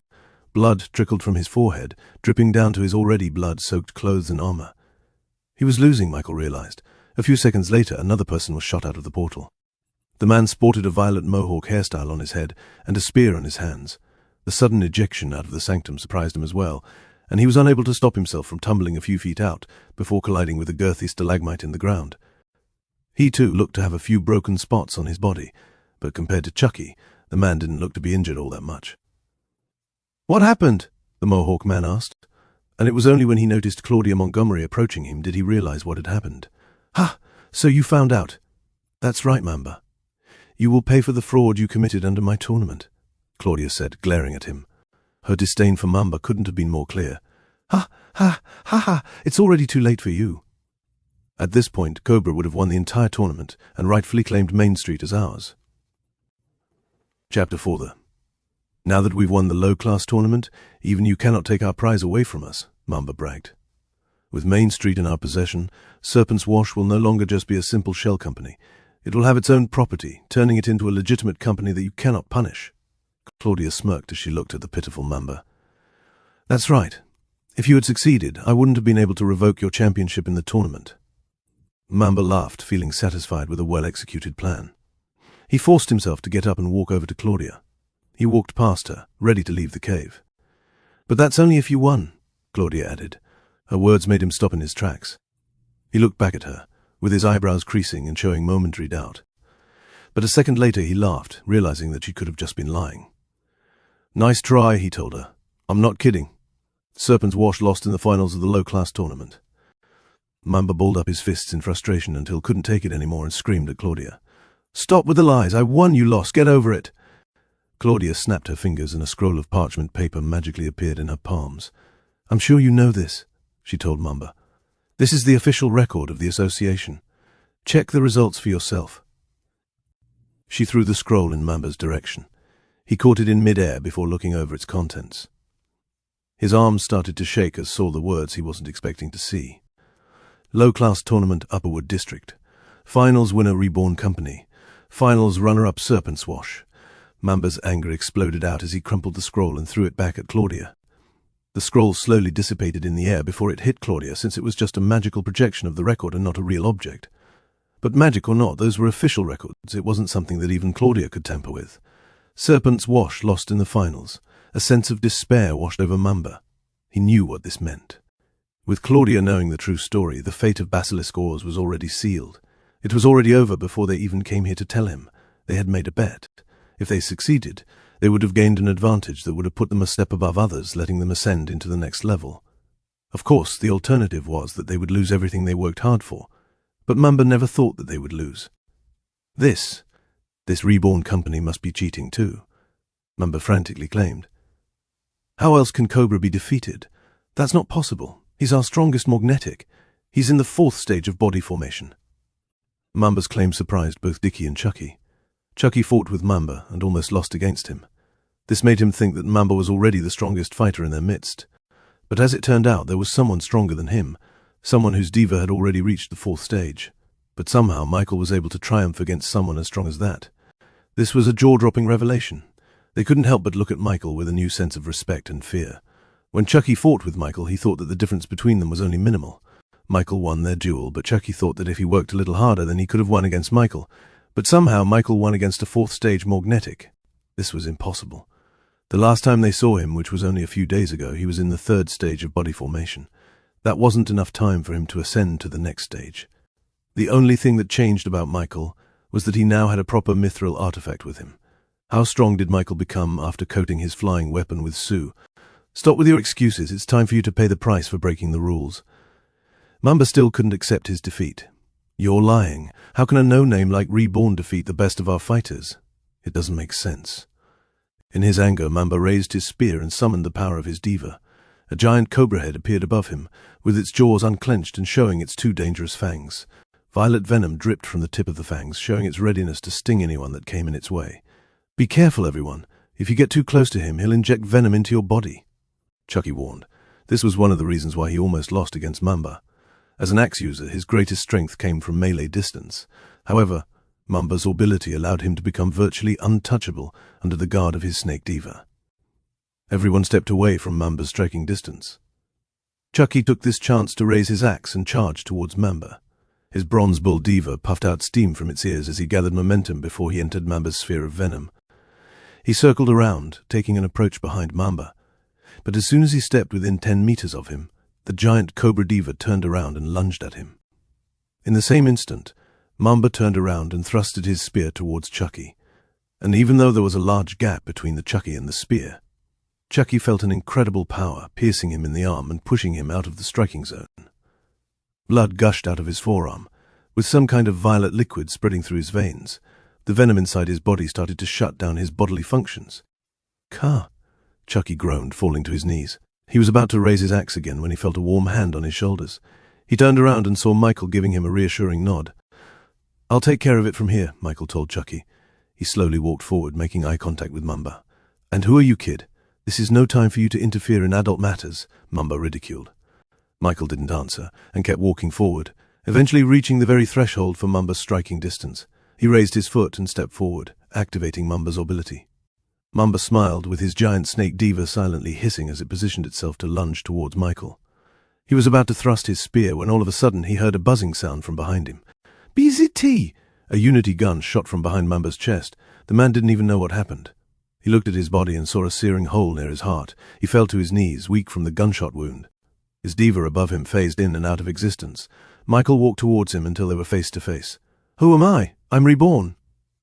Blood trickled from his forehead, dripping down to his already blood-soaked clothes and armor. He was losing, Michael realized. A few seconds later, another person was shot out of the portal. The man sported a violet mohawk hairstyle on his head and a spear on his hands. The sudden ejection out of the sanctum surprised him as well, and he was unable to stop himself from tumbling a few feet out before colliding with a girthy stalagmite in the ground. He, too, looked to have a few broken spots on his body, but compared to Chucky, the man didn't look to be injured all that much. "What happened?" the Mohawk man asked, and it was only when he noticed Claudia Montgomery approaching him did he realize what had happened. "Ha! So you found out." "That's right, Mamba. You will pay for the fraud you committed under my tournament," Claudia said, glaring at him. Her disdain for Mamba couldn't have been more clear. "Ha, ha, ha, ha, it's already too late for you." At this point, Cobra would have won the entire tournament and rightfully claimed Main Street as ours. Chapter 4. "Now that we've won the low-class tournament, even you cannot take our prize away from us," Mamba bragged. "With Main Street in our possession, Serpent's Wash will no longer just be a simple shell company. It will have its own property, turning it into a legitimate company that you cannot punish." Claudia smirked as she looked at the pitiful Mamba. "That's right. If you had succeeded, I wouldn't have been able to revoke your championship in the tournament." Mamba laughed, feeling satisfied with a well-executed plan. He forced himself to get up and walk over to Claudia. He walked past her, ready to leave the cave. "But that's only if you won," Claudia added. Her words made him stop in his tracks. He looked back at her, with his eyebrows creasing and showing momentary doubt. But a second later he laughed, realizing that she could have just been lying. "Nice try," he told her. "I'm not kidding. Serpent's Wash lost in the finals of the low-class tournament." Mamba balled up his fists in frustration until couldn't take it anymore and screamed at Claudia. "Stop with the lies. I won, you lost. Get over it." Claudia snapped her fingers and a scroll of parchment paper magically appeared in her palms. "I'm sure you know this," she told Mamba. "This is the official record of the association. Check the results for yourself." She threw the scroll in Mamba's direction. He caught it in mid-air before looking over its contents. His arms started to shake as saw the words he wasn't expecting to see. Low-class tournament, Upperwood District. Finals winner, Reborn Company. Finals runner-up, Serpent's Wash. Mamba's anger exploded out as he crumpled the scroll and threw it back at Claudia. The scroll slowly dissipated in the air before it hit Claudia, since it was just a magical projection of the record and not a real object. But magic or not, those were official records. It wasn't something that even Claudia could tamper with. Serpent's Wash lost in the finals. A sense of despair washed over Mamba. He knew what this meant. With Claudia knowing the true story, the fate of Basilisk Ores was already sealed. It was already over before they even came here to tell him. They had made a bet. If they succeeded, they would have gained an advantage that would have put them a step above others, letting them ascend into the next level. Of course, the alternative was that they would lose everything they worked hard for, but Mamba never thought that they would lose. This Reborn company must be cheating too, Mamba frantically claimed. How else can Cobra be defeated? That's not possible. He's our strongest magnetic. He's in the 4th stage of body formation. Mamba's claim surprised both Dickie and Chucky. Chucky fought with Mamba and almost lost against him. This made him think that Mamba was already the strongest fighter in their midst. But as it turned out, there was someone stronger than him, someone whose diva had already reached the 4th stage. But somehow Michael was able to triumph against someone as strong as that. This was a jaw-dropping revelation. They couldn't help but look at Michael with a new sense of respect and fear. When Chucky fought with Michael, he thought that the difference between them was only minimal. Michael won their duel, but Chucky thought that if he worked a little harder, then he could have won against Michael. But somehow Michael won against a 4th stage magnetic. This was impossible. The last time they saw him, which was only a few days ago, he was in the 3rd stage of body formation. That wasn't enough time for him to ascend to the next stage. The only thing that changed about Michael was that he now had a proper mithril artifact with him. How strong did Michael become after coating his flying weapon with Sue? Stop with your excuses. It's time for you to pay the price for breaking the rules. Mamba still couldn't accept his defeat. You're lying. How can a no-name like Reborn defeat the best of our fighters? It doesn't make sense. In his anger, Mamba raised his spear and summoned the power of his diva. A giant cobra head appeared above him, with its jaws unclenched and showing its 2 dangerous fangs. Violet venom dripped from the tip of the fangs, showing its readiness to sting anyone that came in its way. Be careful, everyone. If you get too close to him, he'll inject venom into your body, Chucky warned. This was one of the reasons why he almost lost against Mamba. As an axe user, his greatest strength came from melee distance. However, Mamba's ability allowed him to become virtually untouchable under the guard of his snake diva. Everyone stepped away from Mamba's striking distance. Chucky took this chance to raise his axe and charge towards Mamba. His bronze bull diva puffed out steam from its ears as he gathered momentum before he entered Mamba's sphere of venom. He circled around, taking an approach behind Mamba. But as soon as he stepped within 10 meters of him, the giant cobra diva turned around and lunged at him. In the same instant, Mamba turned around and thrusted his spear towards Chucky. And even though there was a large gap between the Chucky and the spear, Chucky felt an incredible power piercing him in the arm and pushing him out of the striking zone. Blood gushed out of his forearm, with some kind of violet liquid spreading through his veins. The venom inside his body started to shut down his bodily functions. Chucky groaned, falling to his knees. He was about to raise his axe again when he felt a warm hand on his shoulders. He turned around and saw Michael giving him a reassuring nod. I'll take care of it from here, Michael told Chucky. He slowly walked forward, making eye contact with Mamba. And who are you, kid? This is no time for you to interfere in adult matters, Mamba ridiculed. Michael didn't answer and kept walking forward, eventually reaching the very threshold for Mamba's striking distance. He raised his foot and stepped forward, activating Mamba's ability. Mamba smiled, with his giant snake diva silently hissing as it positioned itself to lunge towards Michael. He was about to thrust his spear when all of a sudden he heard a buzzing sound from behind him. BZT! A unity gun shot from behind Mamba's chest. The man didn't even know what happened. He looked at his body and saw a searing hole near his heart. He fell to his knees, weak from the gunshot wound. His diva above him phased in and out of existence. Michael walked towards him until they were face to face. Who am I? I'm Reborn.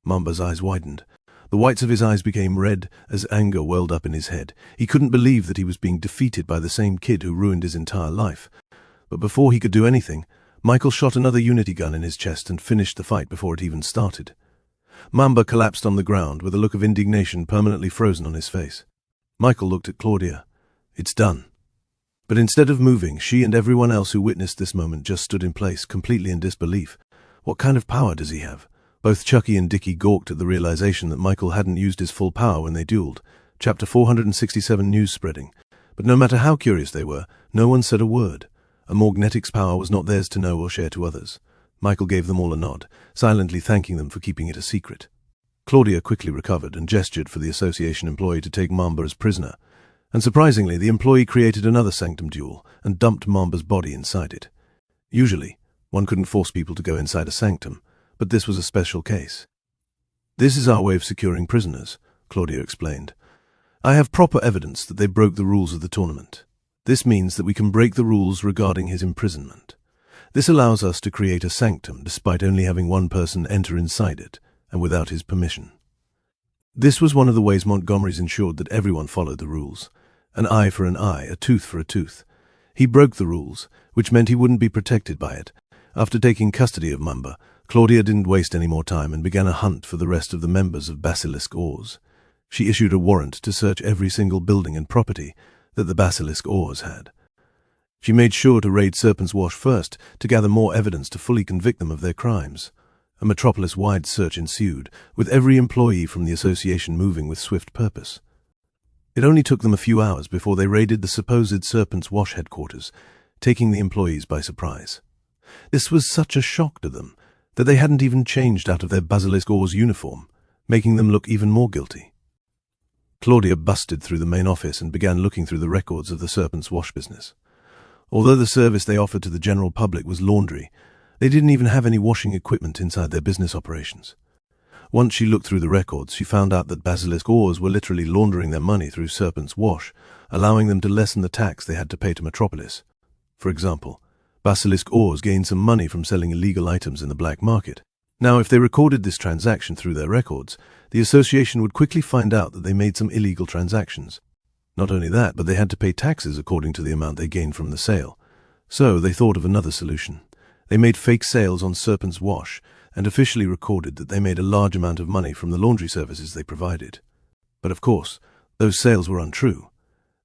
Mamba's eyes widened. The whites of his eyes became red as anger welled up in his head. He couldn't believe that he was being defeated by the same kid who ruined his entire life. But before he could do anything, Michael shot another unity gun in his chest and finished the fight before it even started. Mamba collapsed on the ground with a look of indignation permanently frozen on his face. Michael looked at Claudia. It's done. But instead of moving, she and everyone else who witnessed this moment just stood in place, completely in disbelief. What kind of power does he have? Both Chucky and Dickie gawked at the realization that Michael hadn't used his full power when they dueled. Chapter 467 News Spreading. But no matter how curious they were, no one said a word. A magnetic's power was not theirs to know or share to others. Michael gave them all a nod, silently thanking them for keeping it a secret. Claudia quickly recovered and gestured for the association employee to take Mamba as prisoner, and surprisingly, the employee created another sanctum duel and dumped Mamba's body inside it. Usually, one couldn't force people to go inside a sanctum, but this was a special case. "This is our way of securing prisoners," Claudia explained. "I have proper evidence that they broke the rules of the tournament. This means that we can break the rules regarding his imprisonment. This allows us to create a sanctum despite only having one person enter inside it, and without his permission." This was one of the ways Montgomery's ensured that everyone followed the rules. An eye for an eye, a tooth for a tooth. He broke the rules, which meant he wouldn't be protected by it. After taking custody of Mamba, Claudia didn't waste any more time and began a hunt for the rest of the members of Basilisk Oars. She issued a warrant to search every single building and property that the Basilisk Oars had. She made sure to raid Serpent's Wash first to gather more evidence to fully convict them of their crimes. A metropolis-wide search ensued, with every employee from the association moving with swift purpose. It only took them a few hours before they raided the supposed Serpent's Wash headquarters, taking the employees by surprise. This was such a shock to them that they hadn't even changed out of their Basilisk Oars uniform, making them look even more guilty. Claudia busted through the main office and began looking through the records of the Serpent's Wash business. Although the service they offered to the general public was laundry, they didn't even have any washing equipment inside their business operations. Once she looked through the records, she found out that Basilisk Oars were literally laundering their money through Serpent's Wash, allowing them to lessen the tax they had to pay to Metropolis. For example, Basilisk Oars gained some money from selling illegal items in the black market. Now, if they recorded this transaction through their records, the association would quickly find out that they made some illegal transactions. Not only that, but they had to pay taxes according to the amount they gained from the sale. So they thought of another solution. They made fake sales on Serpent's Wash and officially recorded that they made a large amount of money from the laundry services they provided. But of course, those sales were untrue.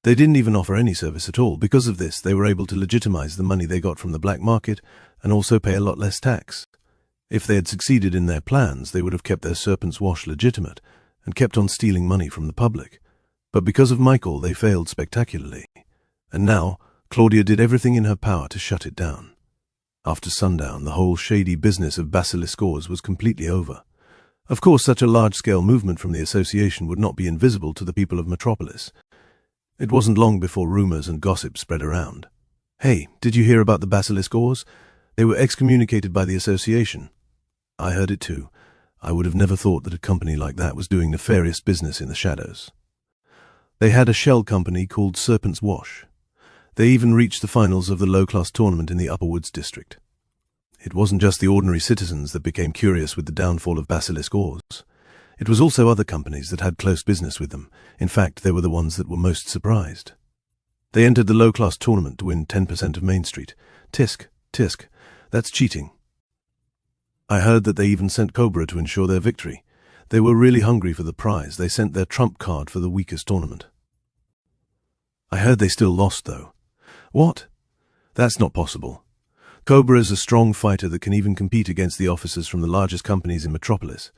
They didn't even offer any service at all. Because of this, they were able to legitimize the money they got from the black market and also pay a lot less tax. If they had succeeded in their plans, they would have kept their Serpent's Wash legitimate and kept on stealing money from the public. But because of Michael, they failed spectacularly. And now, Claudia did everything in her power to shut it down. After sundown, the whole shady business of Basilisk Oars was completely over. Of course, such a large-scale movement from the association would not be invisible to the people of Metropolis. It wasn't long before rumors and gossip spread around. "Hey, did you hear about the Basilisk Oars? They were excommunicated by the association." "I heard it too. I would have never thought that a company like that was doing nefarious business in the shadows." They had a shell company called Serpent's Wash. They even reached the finals of the low-class tournament in the Upper Woods district. It wasn't just the ordinary citizens that became curious with the downfall of Basilisk Oars. It was also other companies that had close business with them. In fact, they were the ones that were most surprised. They entered the low-class tournament to win 10% of Main Street. Tisk, that's cheating. I heard that they even sent Cobra to ensure their victory. They were really hungry for the prize. They sent their trump card for the weakest tournament. I heard they still lost, though. What? That's not possible. Cobra is a strong fighter that can even compete against the officers from the largest companies in Metropolis.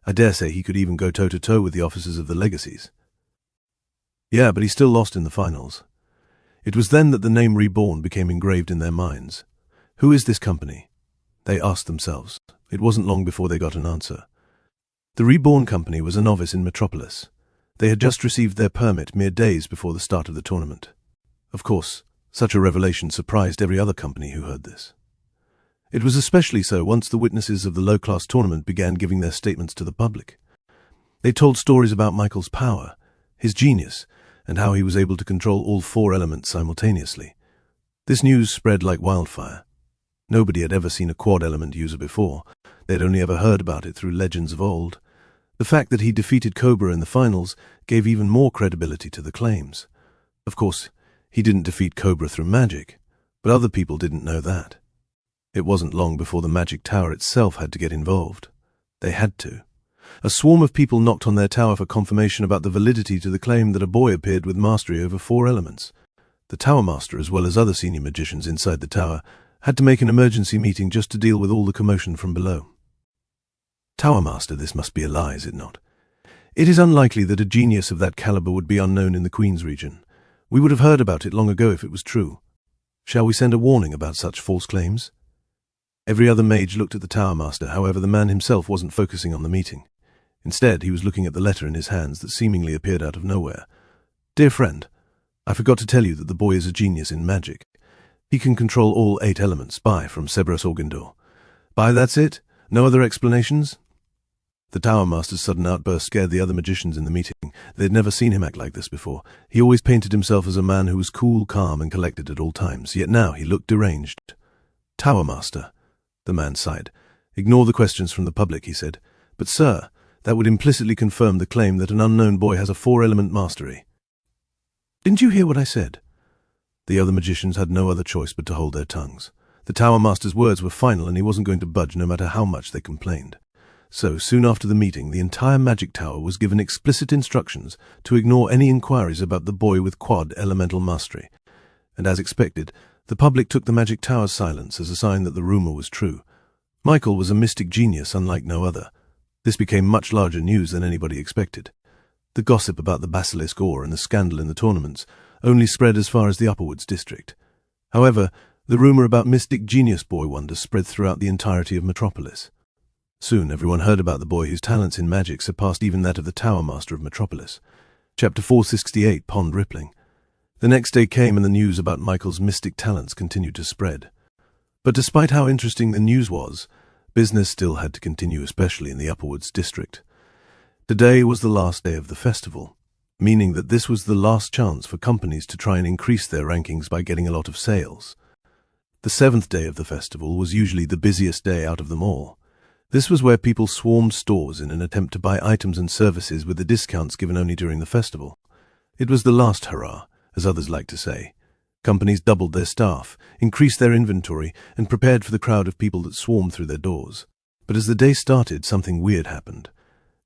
I dare say he could even go toe-to-toe with the officers of the Legacies. Yeah, but he still lost in the finals. It was then that the name Reborn became engraved in their minds. Who is this company? They asked themselves. It wasn't long before they got an answer. The Reborn company was a novice in Metropolis. They had just received their permit mere days before the start of the tournament. Of course, such a revelation surprised every other company who heard this. It was especially so once the witnesses of the low-class tournament began giving their statements to the public. They told stories about Michael's power, his genius, and how he was able to control all 4 elements simultaneously. This news spread like wildfire. Nobody had ever seen a quad-element user before. They had only ever heard about it through legends of old. The fact that he defeated Cobra in the finals gave even more credibility to the claims. Of course, he didn't defeat Cobra through magic, but other people didn't know that. It wasn't long before the magic tower itself had to get involved. They had to. A swarm of people knocked on their tower for confirmation about the validity to the claim that a boy appeared with mastery over 4 elements. The tower master, as well as other senior magicians inside the tower, had to make an emergency meeting just to deal with all the commotion from below. Tower master, this must be a lie, is it not? It is unlikely that a genius of that caliber would be unknown in the Queen's region. We would have heard about it long ago if it was true. Shall we send a warning about such false claims? Every other mage looked at the tower master. However, the man himself wasn't focusing on the meeting. Instead, he was looking at the letter in his hands that seemingly appeared out of nowhere. "Dear friend, I forgot to tell you that the boy is a genius in magic. He can control all 8 elements. Buy from Cerberus Organdor. Buy, that's it? No other explanations?" The Tower Master's sudden outburst scared the other magicians in the meeting. They had never seen him act like this before. He always painted himself as a man who was cool, calm, and collected at all times, yet now he looked deranged. "Tower Master," the man sighed. "Ignore the questions from the public," he said. "But sir, that would implicitly confirm the claim that an unknown boy has a 4-element mastery." "Didn't you hear what I said?" The other magicians had no other choice but to hold their tongues. The Tower Master's words were final, and he wasn't going to budge no matter how much they complained. So, soon after the meeting, the entire magic tower was given explicit instructions to ignore any inquiries about the boy with quad elemental mastery. And as expected, the public took the magic tower's silence as a sign that the rumor was true. Michael was a mystic genius unlike no other. This became much larger news than anybody expected. The gossip about the basilisk ore and the scandal in the tournaments only spread as far as the Upperwoods district. However, the rumor about mystic genius boy wonder spread throughout the entirety of Metropolis. Soon everyone heard about the boy whose talents in magic surpassed even that of the Tower Master of Metropolis. Chapter 468, Pond Rippling. The next day came and the news about Michael's mystic talents continued to spread. But despite how interesting the news was, business still had to continue, especially in the Upperwoods district. Today was the last day of the festival, meaning that this was the last chance for companies to try and increase their rankings by getting a lot of sales. The 7th day of the festival was usually the busiest day out of them all. This was where people swarmed stores in an attempt to buy items and services with the discounts given only during the festival. It was the last hurrah, as others like to say. Companies doubled their staff, increased their inventory, and prepared for the crowd of people that swarmed through their doors. But as the day started, something weird happened.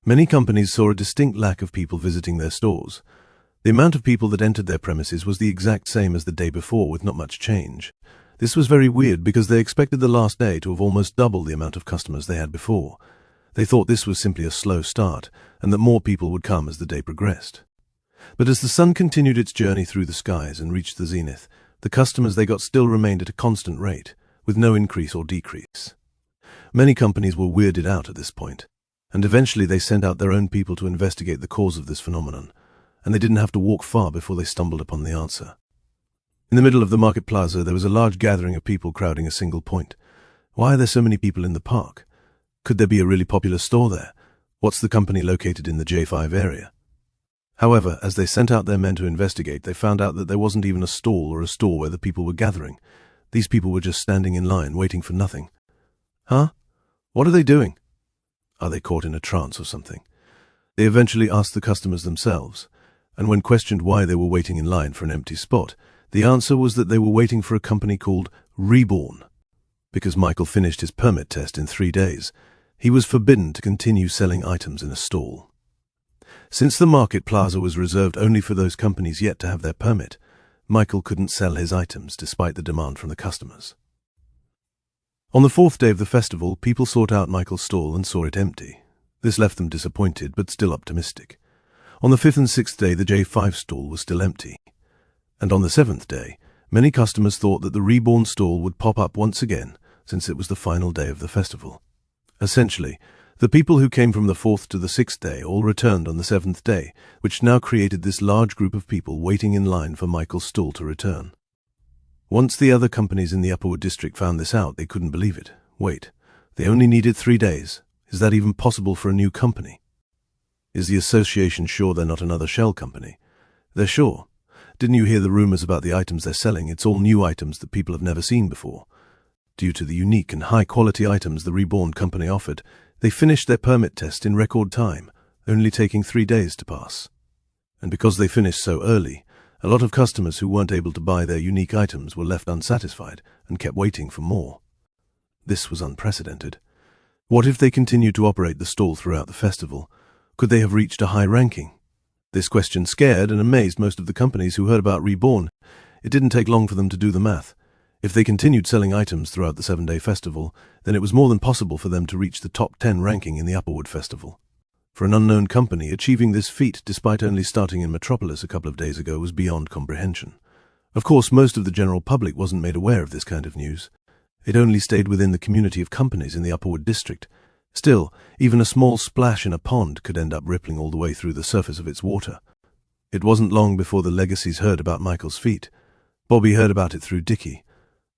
Many companies saw a distinct lack of people visiting their stores. The amount of people that entered their premises was the exact same as the day before, with not much change. This was very weird because they expected the last day to have almost doubled the amount of customers they had before. They thought this was simply a slow start, and that more people would come as the day progressed. But as the sun continued its journey through the skies and reached the zenith, the customers they got still remained at a constant rate, with no increase or decrease. Many companies were weirded out at this point, and eventually they sent out their own people to investigate the cause of this phenomenon, and they didn't have to walk far before they stumbled upon the answer. In the middle of the market plaza, there was a large gathering of people crowding a single point. Why are there so many people in the park? Could there be a really popular store there? What's the company located in the J5 area? However, as they sent out their men to investigate, they found out that there wasn't even a stall or a store where the people were gathering. These people were just standing in line, waiting for nothing. Huh? What are they doing? Are they caught in a trance or something? They eventually asked the customers themselves, and when questioned why they were waiting in line for an empty spot, the answer was that they were waiting for a company called Reborn. Because Michael finished his permit test in 3 days, he was forbidden to continue selling items in a stall. Since the market plaza was reserved only for those companies yet to have their permit, Michael couldn't sell his items despite the demand from the customers. On the 4th day of the festival, people sought out Michael's stall and saw it empty. This left them disappointed, but still optimistic. On the 5th and 6th day, the J5 stall was still empty. And on the 7th day, many customers thought that the Reborn stall would pop up once again, since it was the final day of the festival. Essentially, the people who came from the 4th to the 6th day all returned on the 7th day, which now created this large group of people waiting in line for Michael's stall to return. Once the other companies in the Upperwood district found this out, they couldn't believe it. Wait, they only needed 3 days. Is that even possible for a new company? Is the association sure they're not another shell company? They're sure. Didn't you hear the rumors about the items they're selling? It's all new items that people have never seen before. Due to the unique and high-quality items the Reborn company offered, they finished their permit test in record time, only taking 3 days to pass. And because they finished so early, a lot of customers who weren't able to buy their unique items were left unsatisfied and kept waiting for more. This was unprecedented. What if they continued to operate the stall throughout the festival? Could they have reached a high ranking? This question scared and amazed most of the companies who heard about Reborn. It didn't take long for them to do the math. If they continued selling items throughout the 7-day festival, then it was more than possible for them to reach the top 10 ranking in the Upperwood Festival. For an unknown company, achieving this feat despite only starting in Metropolis a couple of days ago was beyond comprehension. Of course, most of the general public wasn't made aware of this kind of news. It only stayed within the community of companies in the Upperwood district. Still, even a small splash in a pond could end up rippling all the way through the surface of its water. It wasn't long before the Legacies heard about Michael's feat. Bobby heard about it through Dickie.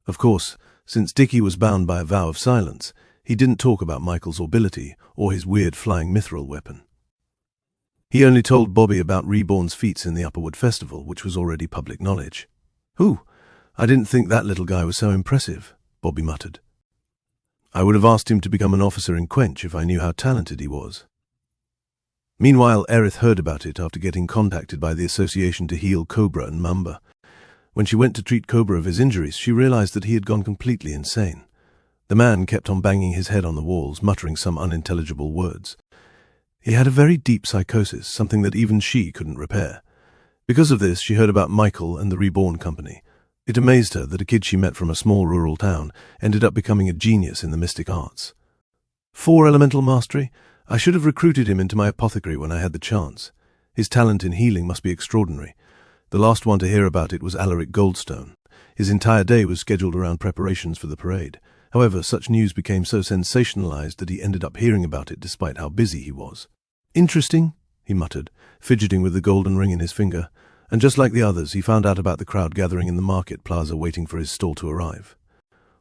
Of course, since Dickie was bound by a vow of silence, he didn't talk about Michael's ability or his weird flying mithril weapon. He only told Bobby about Reborn's feats in the Upperwood Festival, which was already public knowledge. "Whew, I didn't think that little guy was so impressive," Bobby muttered. "I would have asked him to become an officer in Quench if I knew how talented he was." Meanwhile, Aerith heard about it after getting contacted by the Association to heal Cobra and Mamba. When she went to treat Cobra of his injuries, she realized that he had gone completely insane. The man kept on banging his head on the walls, muttering some unintelligible words. He had a very deep psychosis, something that even she couldn't repair. Because of this, she heard about Michael and the Reborn Company. It amazed her that a kid she met from a small rural town ended up becoming a genius in the mystic arts. 4 elemental mastery? I should have recruited him into my apothecary when I had the chance. His talent in healing must be extraordinary. The last one to hear about it was Alaric Goldstone. His entire day was scheduled around preparations for the parade. However, such news became so sensationalized that he ended up hearing about it despite how busy he was. "Interesting," he muttered, fidgeting with the golden ring in his finger, and just like the others, he found out about the crowd gathering in the market plaza waiting for his stall to arrive.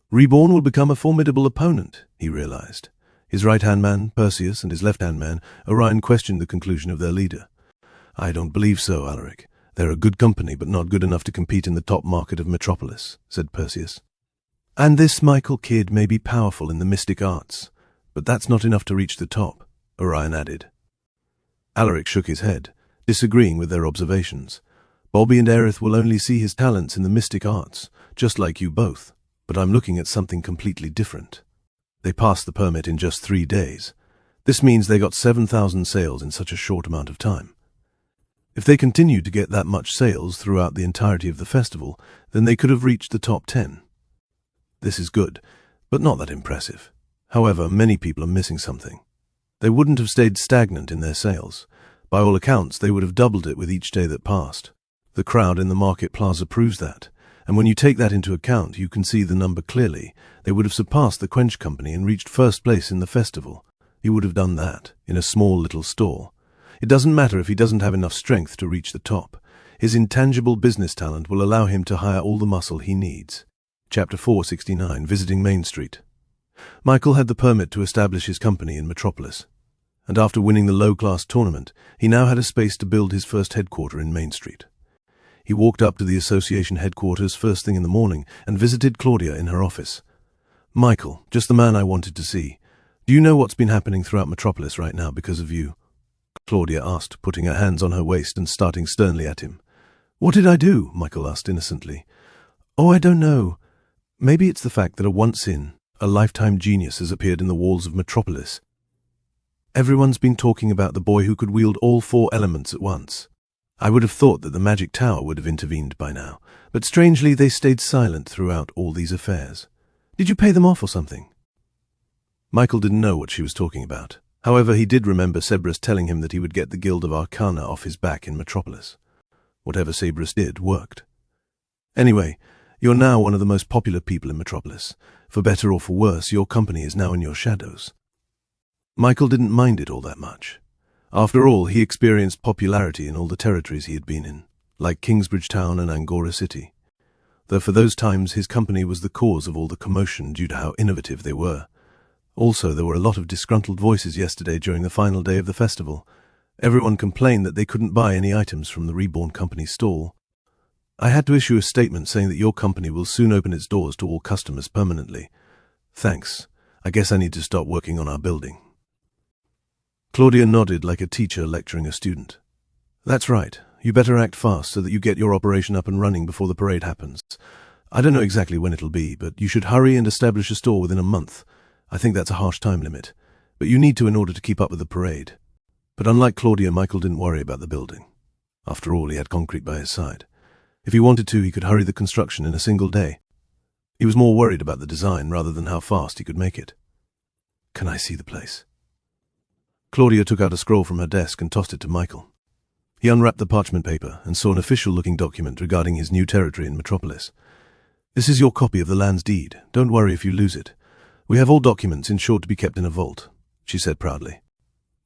Reborn will become a formidable opponent, he realized. His right-hand man, Perseus, and his left-hand man, Orion, questioned the conclusion of their leader. "I don't believe so, Alaric. They're a good company, but not good enough to compete in the top market of Metropolis," said Perseus. "And this Michael kid may be powerful in the mystic arts, but that's not enough to reach the top," Orion added. Alaric shook his head, disagreeing with their observations. "Bobby and Aerith will only see his talents in the mystic arts, just like you both, but I'm looking at something completely different. They passed the permit in just 3 days. This means they got 7,000 sales in such a short amount of time. If they continued to get that much sales throughout the entirety of the festival, then they could have reached the top 10. This is good, but not that impressive. However, many people are missing something. They wouldn't have stayed stagnant in their sales. By all accounts, they would have doubled it with each day that passed. The crowd in the market plaza proves that, and when you take that into account, you can see the number clearly. They would have surpassed the Quench Company and reached first place in the festival. He would have done that, in a small little store. It doesn't matter if he doesn't have enough strength to reach the top. His intangible business talent will allow him to hire all the muscle he needs." Chapter 469, Visiting Main Street. Michael had the permit to establish his company in Metropolis, and after winning the low-class tournament, he now had a space to build his first headquarter in Main Street. He walked up to the association headquarters first thing in the morning and visited Claudia in her office. "Michael, just the man I wanted to see. Do you know what's been happening throughout Metropolis right now because of you?" Claudia asked, putting her hands on her waist and starting sternly at him. "What did I do?" Michael asked innocently. "Oh, I don't know. Maybe it's the fact that a lifetime genius has appeared in the walls of Metropolis. Everyone's been talking about the boy who could wield all 4 elements at once. I would have thought that the magic tower would have intervened by now, but strangely they stayed silent throughout all these affairs. Did you pay them off or something?" Michael didn't know what she was talking about. However, he did remember Cerberus telling him that he would get the Guild of Arcana off his back in Metropolis. Whatever Cerberus did worked. "Anyway, you're now one of the most popular people in Metropolis. For better or for worse, your company is now in your shadows." Michael didn't mind it all that much. After all, he experienced popularity in all the territories he had been in, like Kingsbridge Town and Angora City. Though for those times his company was the cause of all the commotion due to how innovative they were. Also, there were a lot of disgruntled voices yesterday during the final day of the festival. Everyone complained that they couldn't buy any items from the Reborn Company stall. "I had to issue a statement saying that your company will soon open its doors to all customers permanently. Thanks. I guess I need to start working on our building." Claudia nodded like a teacher lecturing a student. "That's right. You better act fast so that you get your operation up and running before the parade happens. I don't know exactly when it'll be, but you should hurry and establish a store within a month. I think that's a harsh time limit, but you need to in order to keep up with the parade." But unlike Claudia, Michael didn't worry about the building. After all, he had concrete by his side. If he wanted to, he could hurry the construction in a single day. He was more worried about the design rather than how fast he could make it. "Can I see the place?" Claudia took out a scroll from her desk and tossed it to Michael. He unwrapped the parchment paper and saw an official-looking document regarding his new territory in Metropolis. "This is your copy of the land's deed. Don't worry if you lose it. We have all documents ensured to be kept in a vault. she said proudly.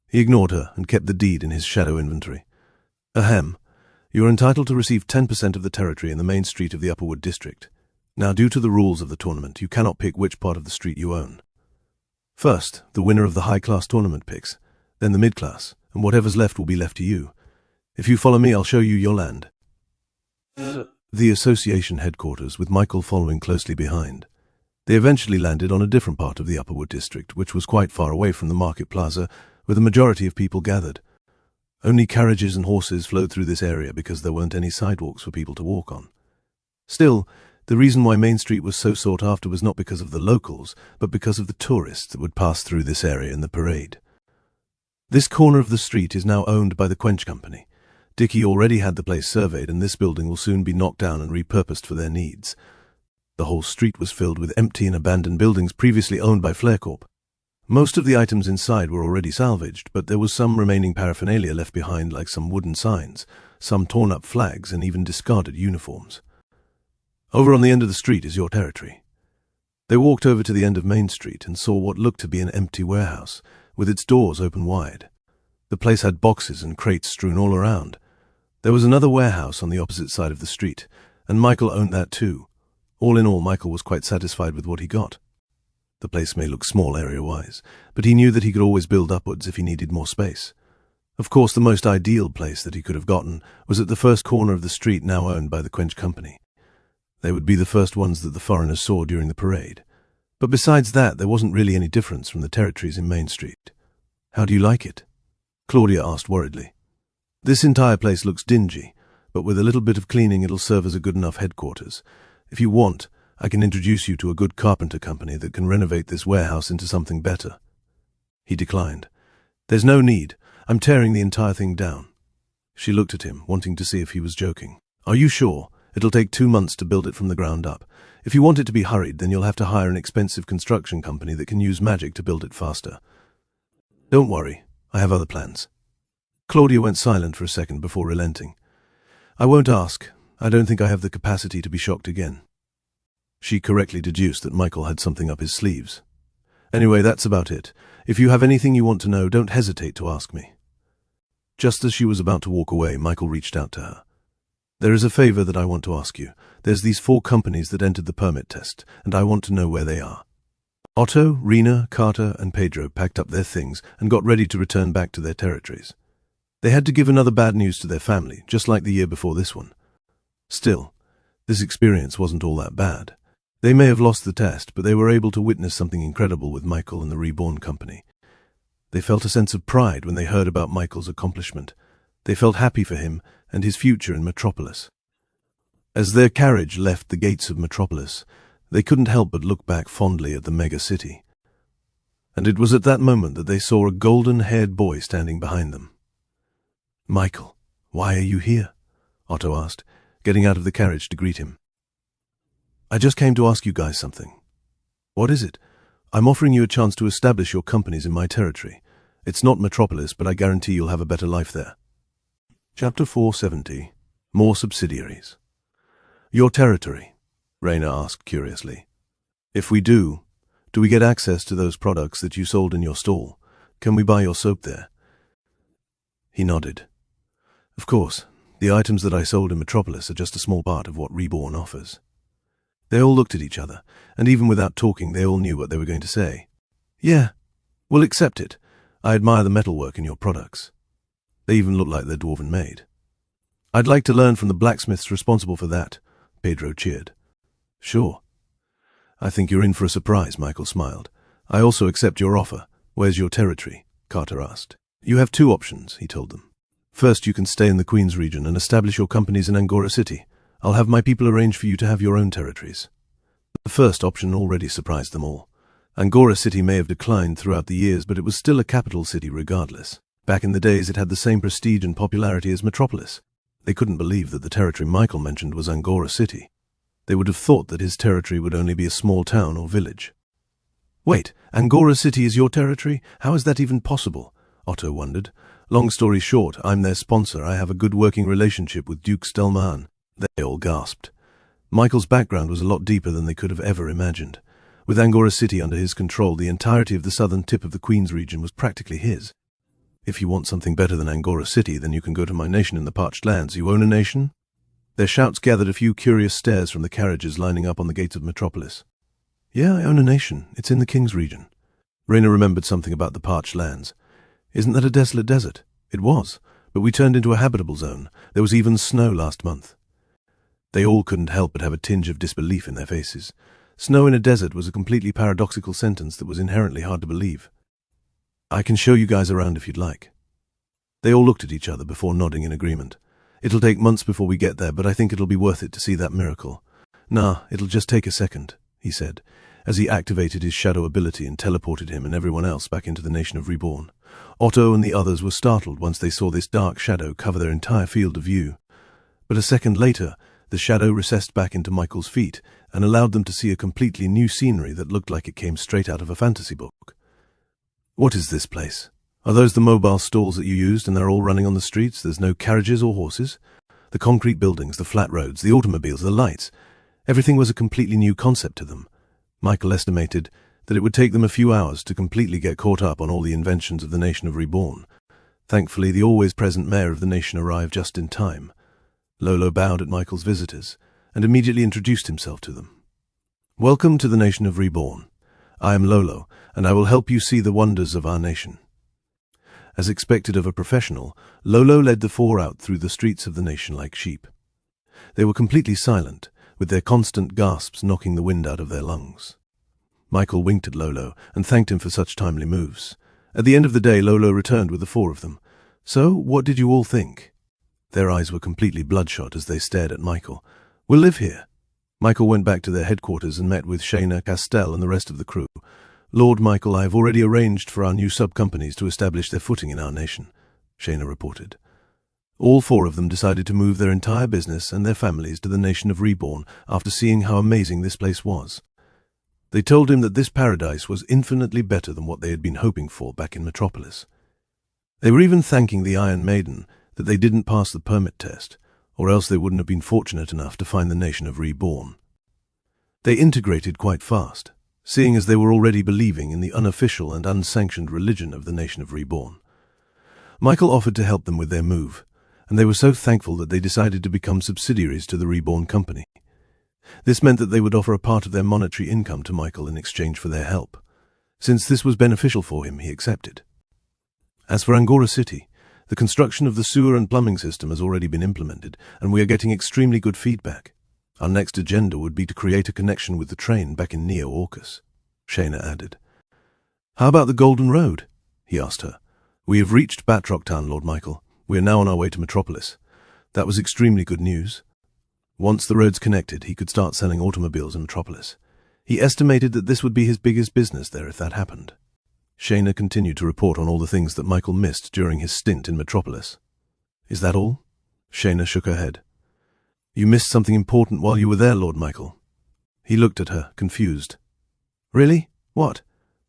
He ignored her and kept the deed in his shadow inventory. Ahem. You are entitled to receive 10% of the territory in the main street of the Upperwood district. Now, due to the rules of the tournament, you cannot pick which part of the street you own. First, the winner of the high-class tournament picks, then the mid-class, and whatever's left will be left to you. If you follow me, I'll show you your land. The association headquarters, with Michael following closely behind. They eventually landed on a different part of the Upperwood district, which was quite far away from the market plaza, where the majority of people gathered. Only carriages and horses flowed through this area because there weren't any sidewalks for people to walk on. Still, the reason why Main Street was so sought after was not because of the locals, but because of the tourists that would pass through this area in the parade. This corner of the street is now owned by the Quench Company. Dickie already had the place surveyed, and this building will soon be knocked down and repurposed for their needs. The whole street was filled with empty and abandoned buildings previously owned by Flarecorp. Most of the items inside were already salvaged, but there was some remaining paraphernalia left behind, like some wooden signs, some torn-up flags, and even discarded uniforms. Over on the end of the street is your territory. They walked over to the end of Main Street and saw what looked to be an empty warehouse, with its doors open wide. The place had boxes and crates strewn all around. There was another warehouse on the opposite side of the street, and Michael owned that too. All in all, Michael was quite satisfied with what he got. The place may look small area-wise, but he knew that he could always build upwards if he needed more space. Of course, the most ideal place that he could have gotten was at the first corner of the street now owned by the Quench Company. They would be the first ones that the foreigners saw during the parade. But besides that, there wasn't really any difference from the territories in Main Street. How do you like it? Claudia asked worriedly. This entire place looks dingy, but with a little bit of cleaning it'll serve as a good enough headquarters. If you want, I can introduce you to a good carpenter company that can renovate this warehouse into something better. He declined. There's no need. I'm tearing the entire thing down. She looked at him, wanting to see if he was joking. Are you sure? It'll take 2 months to build it from the ground up. If you want it to be hurried, then you'll have to hire an expensive construction company that can use magic to build it faster. Don't worry. I have other plans. Claudia went silent for a second before relenting. I won't ask. I don't think I have the capacity to be shocked again. She correctly deduced that Michael had something up his sleeves. Anyway, that's about it. If you have anything you want to know, don't hesitate to ask me. Just as she was about to walk away, Michael reached out to her. There is a favor that I want to ask you. There's these 4 companies that entered the permit test, and I want to know where they are. Otto, Rena, Carter, and Pedro packed up their things and got ready to return back to their territories. They had to give another bad news to their family, just like the year before this one. Still, this experience wasn't all that bad. They may have lost the test, but they were able to witness something incredible with Michael and the Reborn company. They felt a sense of pride when they heard about Michael's accomplishment. They felt happy for him and his future in Metropolis. As their carriage left the gates of Metropolis, they couldn't help but look back fondly at the mega city. And it was at that moment that they saw a golden-haired boy standing behind them. Michael, why are you here? Otto asked, getting out of the carriage to greet him. I just came to ask you guys something. What is it? I'm offering you a chance to establish your companies in my territory. It's not Metropolis, but I guarantee you'll have a better life there. Chapter 470. More Subsidiaries. Your territory? Rena asked curiously. If we do we get access to those products that you sold in your stall? Can we buy your soap there? He nodded. Of course, the items that I sold in Metropolis are just a small part of what Reborn offers. They all looked at each other, and even without talking, they all knew what they were going to say. Yeah, we'll accept it. I admire the metalwork in your products. They even look like they're dwarven made. I'd like to learn from the blacksmiths responsible for that, Pedro cheered. Sure. I think you're in for a surprise, Michael smiled. I also accept your offer. Where's your territory? Carter asked. You have 2 options, he told them. First, you can stay in the Queen's region and establish your companies in Angora City. I'll have my people arrange for you to have your own territories. The first option already surprised them all. Angora City may have declined throughout the years, but it was still a capital city regardless. Back in the days, it had the same prestige and popularity as Metropolis. They couldn't believe that the territory Michael mentioned was Angora City. They would have thought that his territory would only be a small town or village. Wait, Angora City is your territory? How is that even possible? Otto wondered. Long story short, I'm their sponsor. I have a good working relationship with Duke Stelmahan. They all gasped. Michael's background was a lot deeper than they could have ever imagined. With Angora City under his control, the entirety of the southern tip of the Queen's region was practically his. If you want something better than Angora City, then you can go to my nation in the parched lands. You own a nation? Their shouts gathered a few curious stares from the carriages lining up on the gates of Metropolis. Yeah, I own a nation. It's in the King's region. Raina remembered something about the parched lands. Isn't that a desolate desert? It was, but we turned into a habitable zone. There was even snow last month. They all couldn't help but have a tinge of disbelief in their faces. Snow in a desert was a completely paradoxical sentence that was inherently hard to believe. I can show you guys around if you'd like. They all looked at each other before nodding in agreement. It'll take months before we get there, but I think it'll be worth it to see that miracle. Nah, it'll just take a second, he said, as he activated his shadow ability and teleported him and everyone else back into the nation of Reborn. Otto and the others were startled once they saw this dark shadow cover their entire field of view. But a second later, the shadow recessed back into Michael's feet and allowed them to see a completely new scenery that looked like it came straight out of a fantasy book. What is this place? Are those the mobile stalls that you used and they're all running on the streets? There's no carriages or horses? The concrete buildings, the flat roads, the automobiles, the lights. Everything was a completely new concept to them. Michael estimated that it would take them a few hours to completely get caught up on all the inventions of the nation of Reborn. Thankfully, the always-present mayor of the nation arrived just in time. Lolo bowed at Michael's visitors and immediately introduced himself to them. Welcome to the nation of Reborn. I am Lolo, and I will help you see the wonders of our nation. As expected of a professional, Lolo led the four out through the streets of the nation like sheep. They were completely silent, with their constant gasps knocking the wind out of their lungs. Michael winked at Lolo and thanked him for such timely moves. At the end of the day, Lolo returned with the four of them. So, what did you all think? Their eyes were completely bloodshot as they stared at Michael. We'll live here. Michael went back to their headquarters and met with Shayna, Castell, and the rest of the crew. Lord Michael, I have already arranged for our new sub-companies to establish their footing in our nation, Shayna reported. All four of them decided to move their entire business and their families to the nation of Reborn after seeing how amazing this place was. They told him that this paradise was infinitely better than what they had been hoping for back in Metropolis. They were even thanking the Iron Maiden that they didn't pass the permit test, or else they wouldn't have been fortunate enough to find the nation of Reborn. They integrated quite fast, seeing as they were already believing in the unofficial and unsanctioned religion of the nation of Reborn. Michael offered to help them with their move, and they were so thankful that they decided to become subsidiaries to the Reborn company. This meant that they would offer a part of their monetary income to Michael in exchange for their help. Since this was beneficial for him, he accepted. As for Angora City, the construction of the sewer and plumbing system has already been implemented, and we are getting extremely good feedback. Our next agenda would be to create a connection with the train back in Neo-Orcus, Shayna added. How about the Golden Road? He asked her. We have reached Batrock Town, Lord Michael. We are now on our way to Metropolis. That was extremely good news. Once the roads connected, he could start selling automobiles in Metropolis. He estimated that this would be his biggest business there if that happened. Shayna continued to report on all the things that Michael missed during his stint in Metropolis. Is that all? Shayna shook her head. You missed something important while you were there, Lord Michael. He looked at her, confused. Really? What?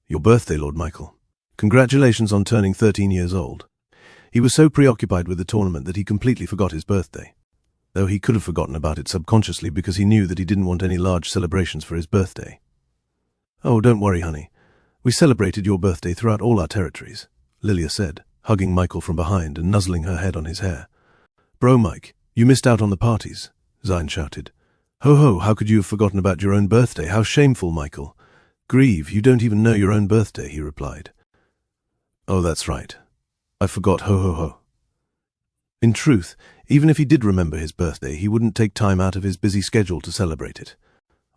Your birthday, Lord Michael. Congratulations on turning 13 years old. He was so preoccupied with the tournament that he completely forgot his birthday, though he could have forgotten about it subconsciously because he knew that he didn't want any large celebrations for his birthday. Oh, don't worry, honey. We celebrated your birthday throughout all our territories, Lilia said, hugging Michael from behind and nuzzling her head on his hair. Bro, Mike, you missed out on the parties, Zine shouted. Ho ho, how could you have forgotten about your own birthday? How shameful, Michael. Grieve, you don't even know your own birthday, he replied. Oh, that's right. I forgot, ho ho ho. In truth, even if he did remember his birthday, he wouldn't take time out of his busy schedule to celebrate it.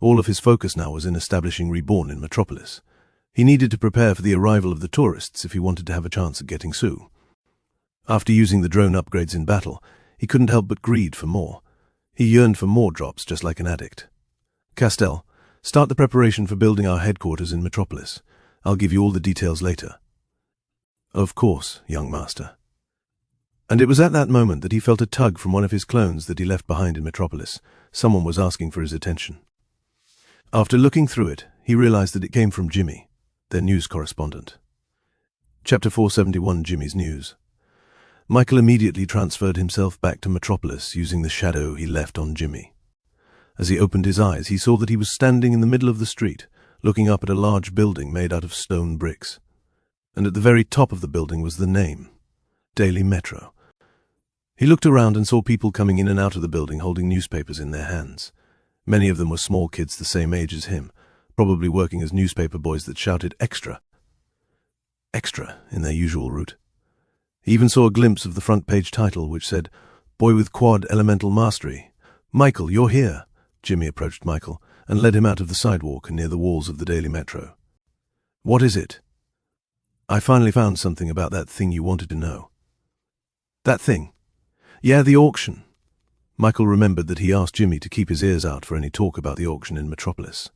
All of his focus now was in establishing Reborn in Metropolis. He needed to prepare for the arrival of the tourists if he wanted to have a chance at getting Sue. After using the drone upgrades in battle, he couldn't help but greed for more. He yearned for more drops just like an addict. Castell, start the preparation for building our headquarters in Metropolis. I'll give you all the details later. Of course, young master. And it was at that moment that he felt a tug from one of his clones that he left behind in Metropolis. Someone was asking for his attention. After looking through it, he realized that it came from Jimmy, their news correspondent. Chapter 471, Jimmy's News. Michael immediately transferred himself back to Metropolis using the shadow he left on Jimmy. As he opened his eyes, he saw that he was standing in the middle of the street, looking up at a large building made out of stone bricks. And at the very top of the building was the name, Daily Metro. He looked around and saw people coming in and out of the building holding newspapers in their hands. Many of them were small kids the same age as him, probably working as newspaper boys that shouted extra, extra in their usual route. He even saw a glimpse of the front page title, which said, Boy with Quad Elemental Mastery. Michael, you're here. Jimmy approached Michael and led him out of the sidewalk and near the walls of the Daily Metro. What is it? I finally found something about that thing you wanted to know. That thing? Yeah, the auction. Michael remembered that he asked Jimmy to keep his ears out for any talk about the auction in Metropolis.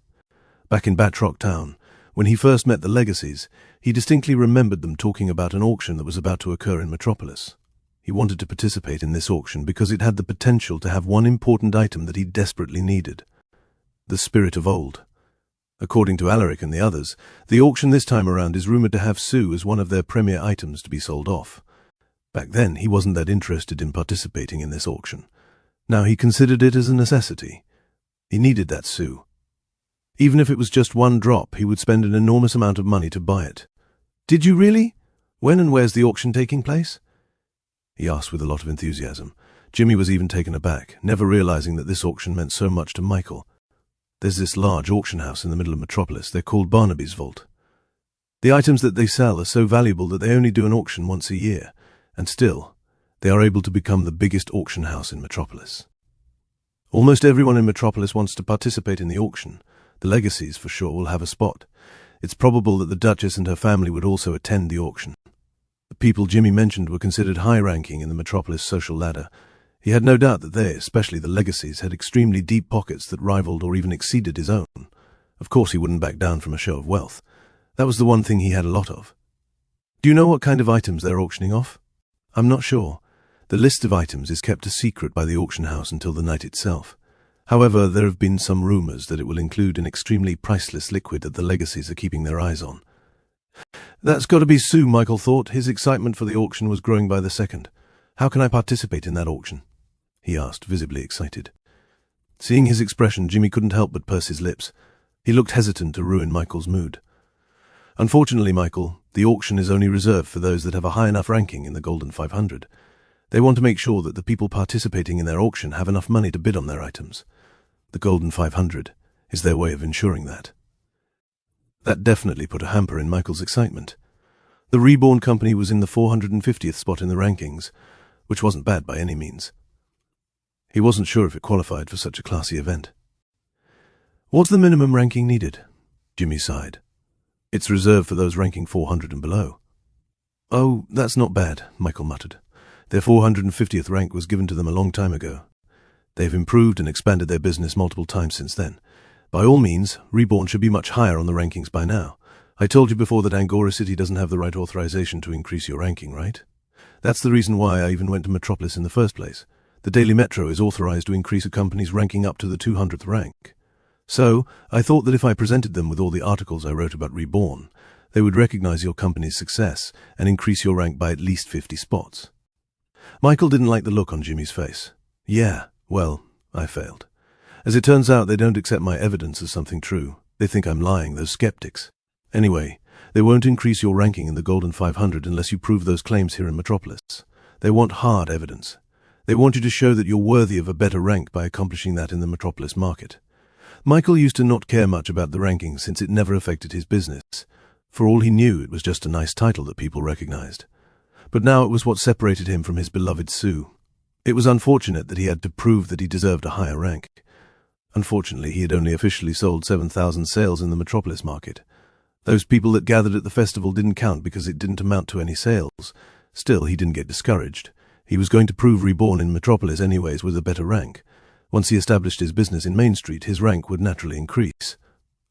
Back in Batrock Town, when he first met the Legacies, he distinctly remembered them talking about an auction that was about to occur in Metropolis. He wanted to participate in this auction because it had the potential to have one important item that he desperately needed: the Spirit of Old. According to Alaric and the others, the auction this time around is rumored to have Sue as one of their premier items to be sold off. Back then, he wasn't that interested in participating in this auction. Now he considered it as a necessity. He needed that Sue. Even if it was just one drop, he would spend an enormous amount of money to buy it. Did you really? When and where's the auction taking place? He asked with a lot of enthusiasm. Jimmy was even taken aback, never realizing that this auction meant so much to Michael. There's this large auction house in the middle of Metropolis. They're called Barnaby's Vault. The items that they sell are so valuable that they only do an auction once a year, and still, they are able to become the biggest auction house in Metropolis. Almost everyone in Metropolis wants to participate in the auction. The Legacies, for sure, will have a spot. It's probable that the Duchess and her family would also attend the auction. The people Jimmy mentioned were considered high-ranking in the Metropolis social ladder. He had no doubt that they, especially the Legacies, had extremely deep pockets that rivaled or even exceeded his own. Of course he wouldn't back down from a show of wealth. That was the one thing he had a lot of. Do you know what kind of items they're auctioning off? I'm not sure. The list of items is kept a secret by the auction house until the night itself. However, there have been some rumors that it will include an extremely priceless liquid that the Legacies are keeping their eyes on. That's got to be Sue, Michael thought. His excitement for the auction was growing by the second. How can I participate in that auction? He asked, visibly excited. Seeing his expression, Jimmy couldn't help but purse his lips. He looked hesitant to ruin Michael's mood. Unfortunately, Michael, the auction is only reserved for those that have a high enough ranking in the Golden 500. They want to make sure that the people participating in their auction have enough money to bid on their items. The Golden 500 is their way of ensuring that. That definitely put a hamper in Michael's excitement. The Reborn company was in the 450th spot in the rankings, which wasn't bad by any means. He wasn't sure if it qualified for such a classy event. What's the minimum ranking needed? Jimmy sighed. It's reserved for those ranking 400 and below. Oh, that's not bad, Michael muttered. Their 450th rank was given to them a long time ago. They've improved and expanded their business multiple times since then. By all means, Reborn should be much higher on the rankings by now. I told you before that Angora City doesn't have the right authorization to increase your ranking, right? That's the reason why I even went to Metropolis in the first place. The Daily Metro is authorized to increase a company's ranking up to the 200th rank. So, I thought that if I presented them with all the articles I wrote about Reborn, they would recognize your company's success and increase your rank by at least 50 spots. Michael didn't like the look on Jimmy's face. Yeah, well, I failed. As it turns out, they don't accept my evidence as something true. They think I'm lying, those skeptics. Anyway, they won't increase your ranking in the Golden 500 unless you prove those claims here in Metropolis. They want hard evidence. They want you to show that you're worthy of a better rank by accomplishing that in the Metropolis market. Michael used to not care much about the rankings since it never affected his business. For all he knew, it was just a nice title that people recognized. But now it was what separated him from his beloved Sue. It was unfortunate that he had to prove that he deserved a higher rank. Unfortunately, he had only officially sold 7,000 sales in the Metropolis market. Those people that gathered at the festival didn't count because it didn't amount to any sales. Still, he didn't get discouraged. He was going to prove Reborn in Metropolis anyways with a better rank. Once he established his business in Main Street, his rank would naturally increase.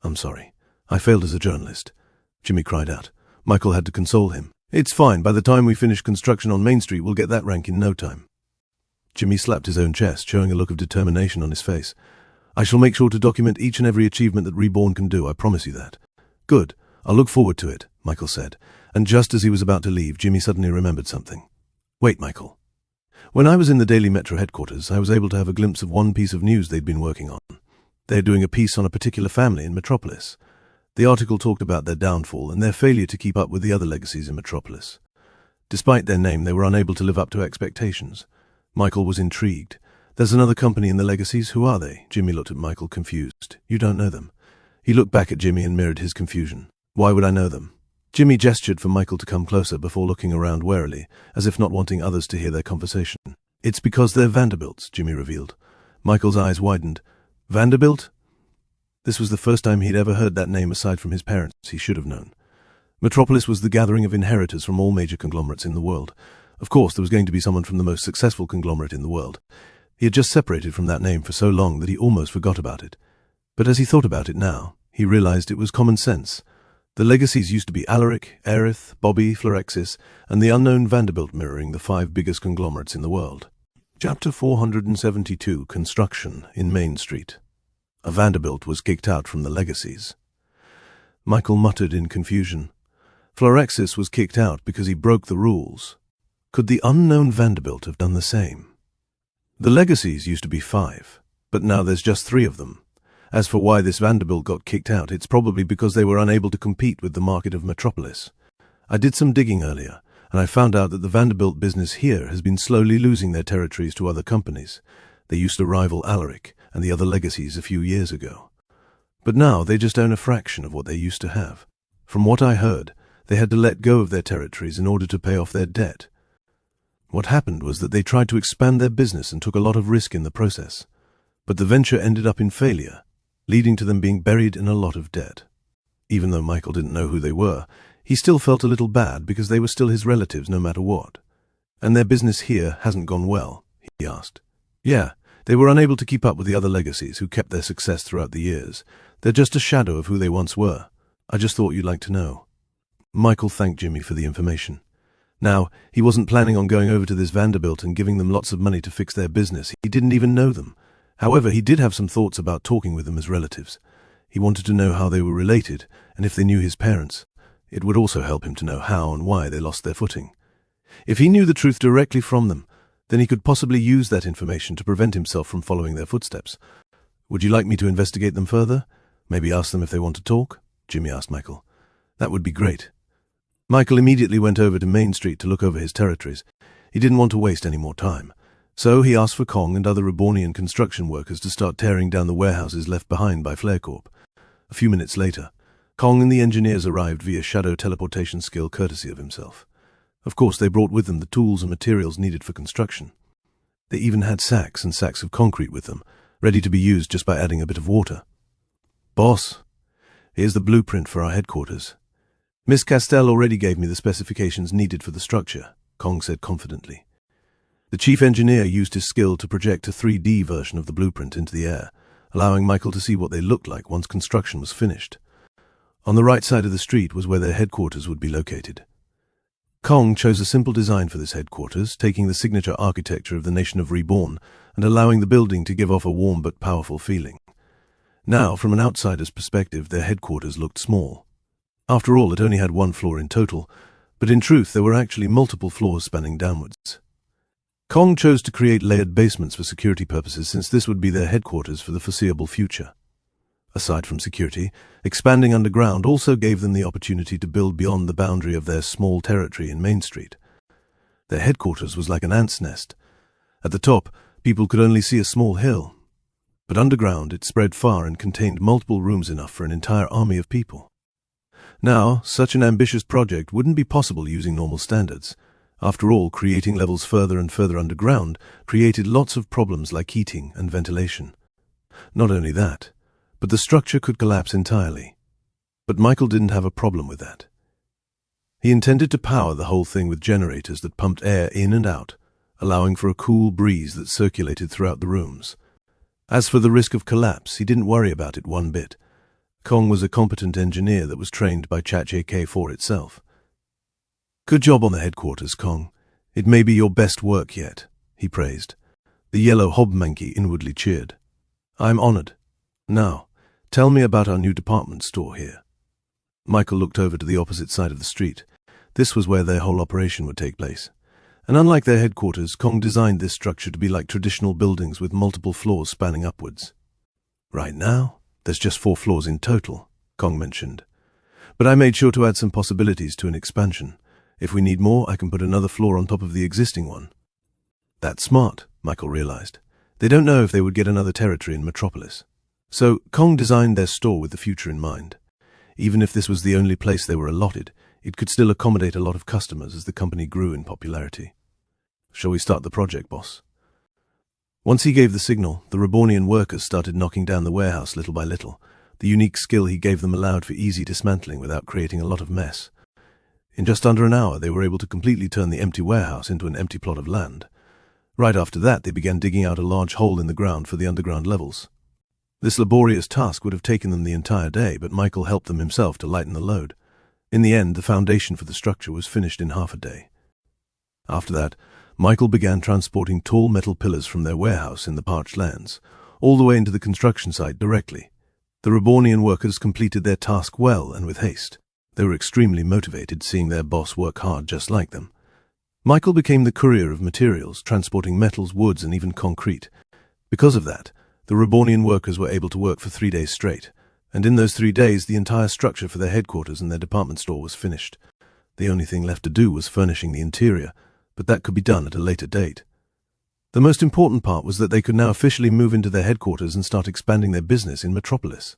I'm sorry. I failed as a journalist. Jimmy cried out. Michael had to console him. It's fine. By the time we finish construction on Main Street, we'll get that rank in no time. Jimmy slapped his own chest, showing a look of determination on his face. I shall make sure to document each and every achievement that Reborn can do, I promise you that. Good. I'll look forward to it, Michael said. And just as he was about to leave, Jimmy suddenly remembered something. Wait, Michael. When I was in the Daily Metro headquarters, I was able to have a glimpse of one piece of news they'd been working on. They're doing a piece on a particular family in Metropolis. The article talked about their downfall and their failure to keep up with the other legacies in Metropolis. Despite their name, they were unable to live up to expectations. Michael was intrigued. "There's another company in the legacies. Who are they?" Jimmy looked at Michael, confused. "You don't know them." He looked back at Jimmy and mirrored his confusion. "Why would I know them?" Jimmy gestured for Michael to come closer before looking around warily, as if not wanting others to hear their conversation. "It's because they're Vanderbilts," Jimmy revealed. Michael's eyes widened. "Vanderbilt?" This was the first time he'd ever heard that name aside from his parents. He should have known. Metropolis was the gathering of inheritors from all major conglomerates in the world. Of course, there was going to be someone from the most successful conglomerate in the world. He had just separated from that name for so long that he almost forgot about it. But as he thought about it now, he realized it was common sense. The legacies used to be Alaric, Aerith, Bobby, Florexis, and the unknown Vanderbilt, mirroring the 5 biggest conglomerates in the world. Chapter 472, Construction in Main Street. A Vanderbilt was kicked out from the legacies. Michael muttered in confusion. Florexis was kicked out because he broke the rules. Could the unknown Vanderbilt have done the same? The legacies used to be 5, but now there's just 3 of them. As for why this Vanderbilt got kicked out, it's probably because they were unable to compete with the market of Metropolis. I did some digging earlier, and I found out that the Vanderbilt business here has been slowly losing their territories to other companies. They used to rival Alaric and the other legacies a few years ago. But now they just own a fraction of what they used to have. From what I heard, they had to let go of their territories in order to pay off their debt. What happened was that they tried to expand their business and took a lot of risk in the process. But the venture ended up in failure, leading to them being buried in a lot of debt. Even though Michael didn't know who they were, he still felt a little bad because they were still his relatives no matter what. "And their business here hasn't gone well?" he asked. "Yeah, they were unable to keep up with the other legacies who kept their success throughout the years. They're just a shadow of who they once were. I just thought you'd like to know." Michael thanked Jimmy for the information. Now, he wasn't planning on going over to this Vanderbilt and giving them lots of money to fix their business. He didn't even know them. However, he did have some thoughts about talking with them as relatives. He wanted to know how they were related, and if they knew his parents. It would also help him to know how and why they lost their footing. If he knew the truth directly from them, then he could possibly use that information to prevent himself from following their footsteps. "Would you like me to investigate them further? Maybe ask them if they want to talk?" Jimmy asked Michael. "That would be great." Michael immediately went over to Main Street to look over his territories. He didn't want to waste any more time. So he asked for Kong and other Rebornian construction workers to start tearing down the warehouses left behind by FlareCorp. A few minutes later, Kong and the engineers arrived via shadow teleportation skill courtesy of himself. Of course, they brought with them the tools and materials needed for construction. They even had sacks and sacks of concrete with them, ready to be used just by adding a bit of water. "Boss, here's the blueprint for our headquarters. Miss Castell already gave me the specifications needed for the structure," Kong said confidently. The chief engineer used his skill to project a 3D version of the blueprint into the air, allowing Michael to see what they looked like once construction was finished. On the right side of the street was where their headquarters would be located. Kong chose a simple design for this headquarters, taking the signature architecture of the nation of Reborn and allowing the building to give off a warm but powerful feeling. Now, from an outsider's perspective, their headquarters looked small. After all, it only had 1 floor in total, but in truth there were actually multiple floors spanning downwards. Kong chose to create layered basements for security purposes since this would be their headquarters for the foreseeable future. Aside from security, expanding underground also gave them the opportunity to build beyond the boundary of their small territory in Main Street. Their headquarters was like an ant's nest. At the top, people could only see a small hill, but underground it spread far and contained multiple rooms enough for an entire army of people. Now, such an ambitious project wouldn't be possible using normal standards. After all, creating levels further and further underground created lots of problems like heating and ventilation. Not only that, but the structure could collapse entirely. But Michael didn't have a problem with that. He intended to power the whole thing with generators that pumped air in and out, allowing for a cool breeze that circulated throughout the rooms. As for the risk of collapse, he didn't worry about it one bit. Kong was a competent engineer that was trained by ChatJK4 itself. "Good job on the headquarters, Kong. It may be your best work yet," he praised. The yellow hobmonkey inwardly cheered. "I'm honored. Now, tell me about our new department store here." Michael looked over to the opposite side of the street. This was where their whole operation would take place. And unlike their headquarters, Kong designed this structure to be like traditional buildings with multiple floors spanning upwards. Right now, there's just 4 floors in total, Kong mentioned. "But I made sure to add some possibilities to an expansion. If we need more, I can put another floor on top of the existing one." That's smart, Michael realized. They don't know if they would get another territory in Metropolis. So Kong designed their store with the future in mind. Even if this was the only place they were allotted, it could still accommodate a lot of customers as the company grew in popularity. "Shall we start the project, boss?" Once he gave the signal, the Rebornian workers started knocking down the warehouse little by little. The unique skill he gave them allowed for easy dismantling without creating a lot of mess. In just under an hour, they were able to completely turn the empty warehouse into an empty plot of land. Right after that, they began digging out a large hole in the ground for the underground levels. This laborious task would have taken them the entire day, but Michael helped them himself to lighten the load. In the end, the foundation for the structure was finished in half a day. After that, Michael began transporting tall metal pillars from their warehouse in the parched lands, all the way into the construction site directly. The Rebornian workers completed their task well and with haste. They were extremely motivated, seeing their boss work hard just like them. Michael became the courier of materials, transporting metals, woods, and even concrete. Because of that, the Rebornian workers were able to work for 3 days straight, and in those 3 days the entire structure for their headquarters and their department store was finished. The only thing left to do was furnishing the interior, but that could be done at a later date. The most important part was that they could now officially move into their headquarters and start expanding their business in Metropolis.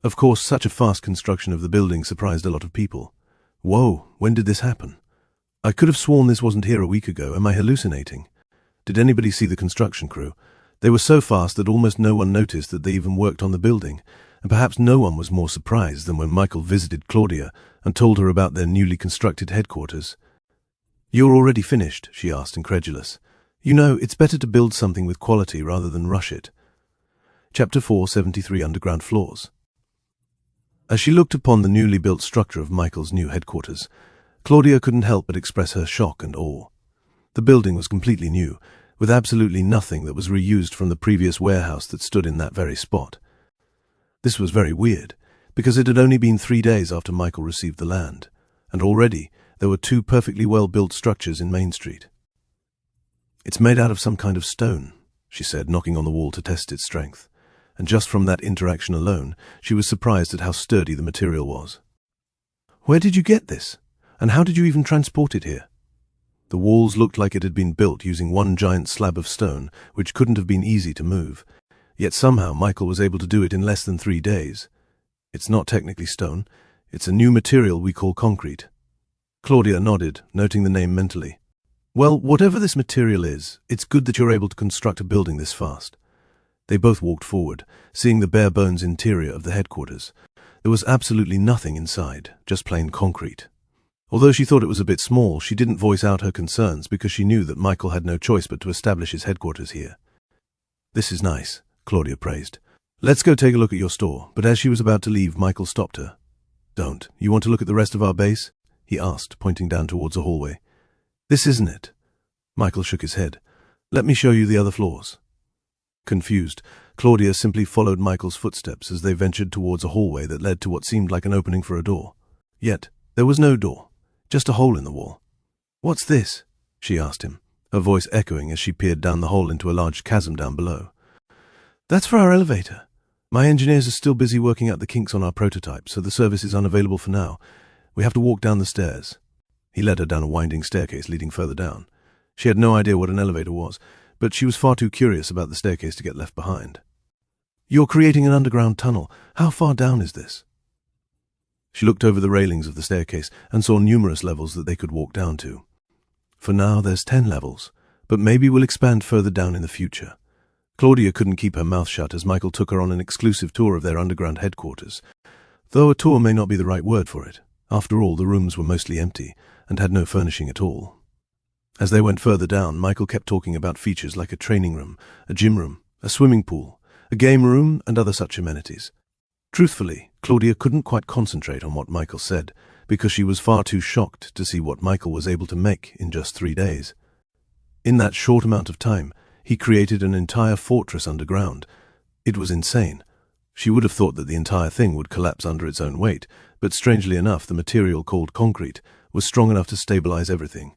Of course, such a fast construction of the building surprised a lot of people. "Whoa, when did this happen? I could have sworn this wasn't here a week ago. Am I hallucinating? Did anybody see the construction crew? They were so fast that almost no one noticed that they even worked on the building, and perhaps no one was more surprised than when Michael visited Claudia and told her about their newly constructed headquarters. "You're already finished?" she asked, incredulous. "You know, it's better to build something with quality rather than rush it." Chapter 473 Underground Floors. As she looked upon the newly built structure of Michael's new headquarters, Claudia couldn't help but express her shock and awe. The building was completely new, with absolutely nothing that was reused from the previous warehouse that stood in that very spot. This was very weird, because it had only been 3 days after Michael received the land, and already there were 2 perfectly well-built structures in Main Street. "It's made out of some kind of stone," she said, knocking on the wall to test its strength, and just from that interaction alone, she was surprised at how sturdy the material was. "Where did you get this? And how did you even transport it here?" The walls looked like it had been built using one giant slab of stone, which couldn't have been easy to move. Yet somehow Michael was able to do it in less than 3 days. "It's not technically stone. It's a new material we call concrete." Claudia nodded, noting the name mentally. "Well, whatever this material is, it's good that you're able to construct a building this fast." They both walked forward, seeing the bare-bones interior of the headquarters. There was absolutely nothing inside, just plain concrete. Although she thought it was a bit small, she didn't voice out her concerns because she knew that Michael had no choice but to establish his headquarters here. "This is nice," Claudia praised. "Let's go take a look at your store." But as she was about to leave, Michael stopped her. "Don't. You want to look at the rest of our base?" he asked, pointing down towards a hallway. "This isn't it." Michael shook his head. "Let me show you the other floors." Confused, Claudia simply followed Michael's footsteps as they ventured towards a hallway that led to what seemed like an opening for a door. Yet, there was no door, just a hole in the wall. "What's this?" she asked him, her voice echoing as she peered down the hole into a large chasm down below. "That's for our elevator. My engineers are still busy working out the kinks on our prototype, so the service is unavailable for now. We have to walk down the stairs." He led her down a winding staircase leading further down. She had no idea what an elevator was, but she was far too curious about the staircase to get left behind. "You're creating an underground tunnel. How far down is this?" She looked over the railings of the staircase and saw numerous levels that they could walk down to. "For now, there's 10 levels, but maybe we'll expand further down in the future." Claudia couldn't keep her mouth shut as Michael took her on an exclusive tour of their underground headquarters, though a tour may not be the right word for it. After all, the rooms were mostly empty and had no furnishing at all. As they went further down, Michael kept talking about features like a training room, a gym room, a swimming pool, a game room, and other such amenities. Truthfully, Claudia couldn't quite concentrate on what Michael said, because she was far too shocked to see what Michael was able to make in just 3 days. In that short amount of time, he created an entire fortress underground. It was insane. She would have thought that the entire thing would collapse under its own weight, but strangely enough, the material called concrete was strong enough to stabilize everything.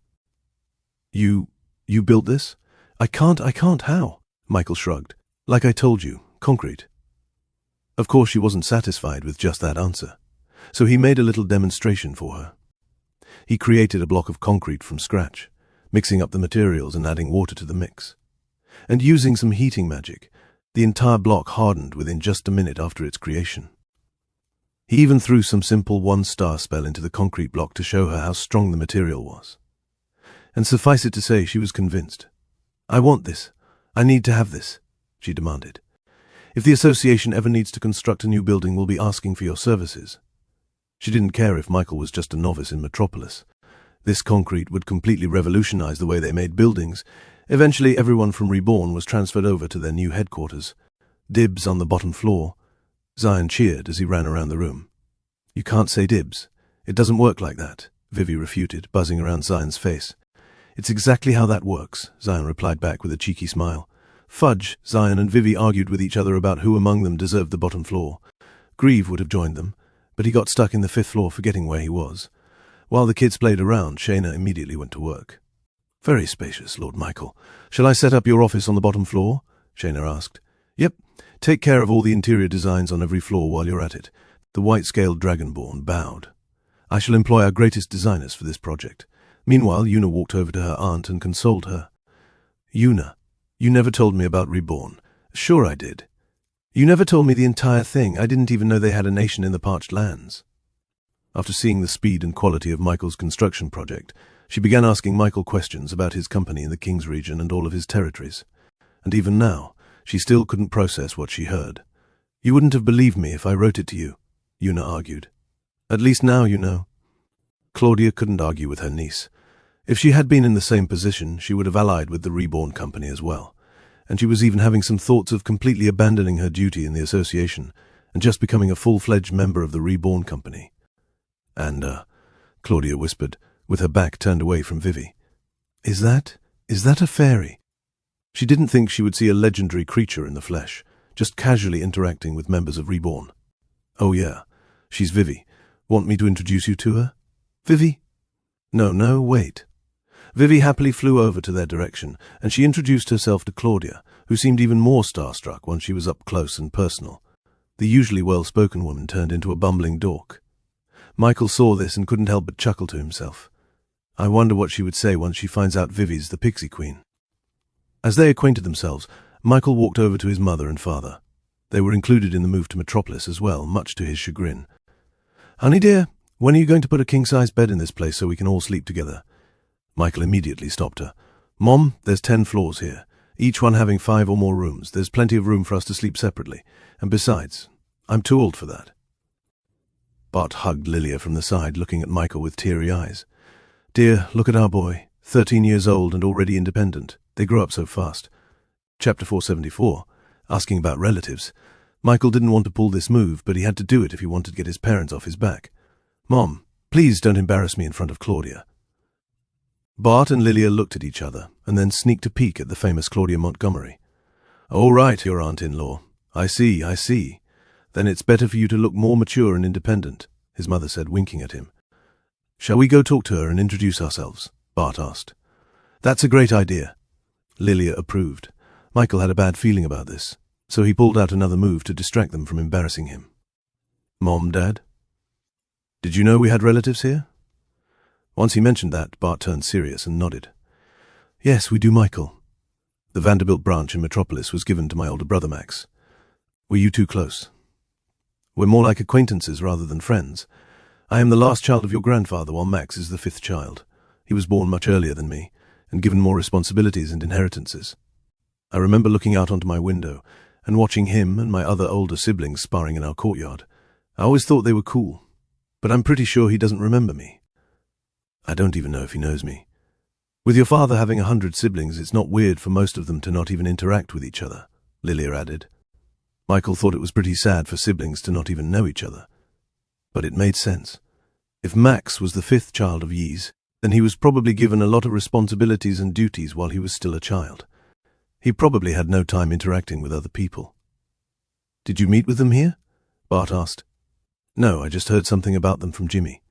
You built this?" I can't, how?" Michael shrugged. "Like I told you, concrete." Of course, she wasn't satisfied with just that answer, so he made a little demonstration for her. He created a block of concrete from scratch, mixing up the materials and adding water to the mix. And using some heating magic, the entire block hardened within just a minute after its creation. He even threw some simple one-star spell into the concrete block to show her how strong the material was. And suffice it to say, she was convinced. "I want this. I need to have this," she demanded. "If the association ever needs to construct a new building, we'll be asking for your services." She didn't care if Michael was just a novice in Metropolis. This concrete would completely revolutionize the way they made buildings. Eventually, everyone from Reborn was transferred over to their new headquarters. Dibs on the bottom floor. Zion cheered as he ran around the room. "You can't say dibs. It doesn't work like that," Vivi refuted, buzzing around Zion's face. "It's exactly how that works," Zion replied back with a cheeky smile. Fudge, Zion and Vivi argued with each other about who among them deserved the bottom floor. Grieve would have joined them, but he got stuck in the 5th floor forgetting where he was. While the kids played around, Shayna immediately went to work. "Very spacious, Lord Michael. Shall I set up your office on the bottom floor?" Shayna asked. "Yep. Take care of all the interior designs on every floor while you're at it." The white-scaled dragonborn bowed. "I shall employ our greatest designers for this project." Meanwhile, Yuna walked over to her aunt and consoled her. "Yuna, you never told me about Reborn." "Sure I did. You never told me the entire thing. I didn't even know they had a nation in the parched lands." After seeing the speed and quality of Michael's construction project, she began asking Michael questions about his company in the King's region and all of his territories. And even now, she still couldn't process what she heard. "You wouldn't have believed me if I wrote it to you," Yuna argued. "At least now you know." Claudia couldn't argue with her niece. If she had been in the same position, she would have allied with the Reborn company as well. And she was even having some thoughts of completely abandoning her duty in the association and just becoming a full-fledged member of the Reborn company. And, Claudia whispered, with her back turned away from Vivi. Is that a fairy?" She didn't think she would see a legendary creature in the flesh, just casually interacting with members of Reborn. "Oh yeah, she's Vivi. Want me to introduce you to her?" "Vivi?" No, wait." Vivi happily flew over to their direction, and she introduced herself to Claudia, who seemed even more starstruck once she was up close and personal. The usually well-spoken woman turned into a bumbling dork. Michael saw this and couldn't help but chuckle to himself. I wonder what she would say once she finds out Vivi's the Pixie Queen. As they acquainted themselves, Michael walked over to his mother and father. They were included in the move to Metropolis as well, much to his chagrin. "Honey dear, when are you going to put a king-size bed in this place so we can all sleep together?" Michael immediately stopped her. "Mom, there's 10 floors here, each one having 5 or more rooms. There's plenty of room for us to sleep separately. And besides, I'm too old for that." Bart hugged Lilia from the side, looking at Michael with teary eyes. "Dear, look at our boy, 13 years old and already independent. They grow up so fast." Chapter 474, asking about relatives. Michael didn't want to pull this move, but he had to do it if he wanted to get his parents off his back. "Mom, please don't embarrass me in front of Claudia." Bart and Lilia looked at each other, and then sneaked a peek at the famous Claudia Montgomery. "Oh, right, your aunt-in-law. I see. Then it's better for you to look more mature and independent," his mother said, winking at him. "Shall we go talk to her and introduce ourselves?" Bart asked. "That's a great idea." Lilia approved. Michael had a bad feeling about this, so he pulled out another move to distract them from embarrassing him. "Mom, Dad? Did you know we had relatives here?" Once he mentioned that, Bart turned serious and nodded. "Yes, we do, Michael. The Vanderbilt branch in Metropolis was given to my older brother, Max. Were you too close?" "We're more like acquaintances rather than friends. I am the last child of your grandfather, while Max is the 5th child. He was born much earlier than me, and given more responsibilities and inheritances. I remember looking out onto my window and watching him and my other older siblings sparring in our courtyard. I always thought they were cool, but I'm pretty sure he doesn't remember me. I don't even know if he knows me. With your father having 100 siblings, it's not weird for most of them to not even interact with each other," Lilia added. Michael thought it was pretty sad for siblings to not even know each other. But it made sense. If Max was the 5th child of Yeez, then he was probably given a lot of responsibilities and duties while he was still a child. He probably had no time interacting with other people. "Did you meet with them here?" Bart asked. "No, I just heard something about them from Jimmy."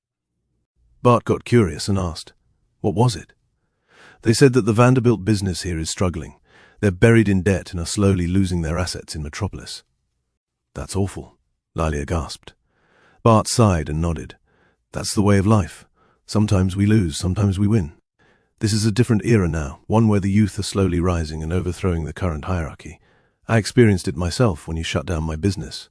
Bart got curious and asked, "What was it?" "They said that the Vanderbilt business here is struggling. They're buried in debt and are slowly losing their assets in Metropolis." That's awful, Lilia gasped. Bart sighed and nodded. That's the way of life. Sometimes we lose, sometimes we win. This is a different era now, one where the youth are slowly rising and overthrowing the current hierarchy. I experienced it myself when you shut down my business.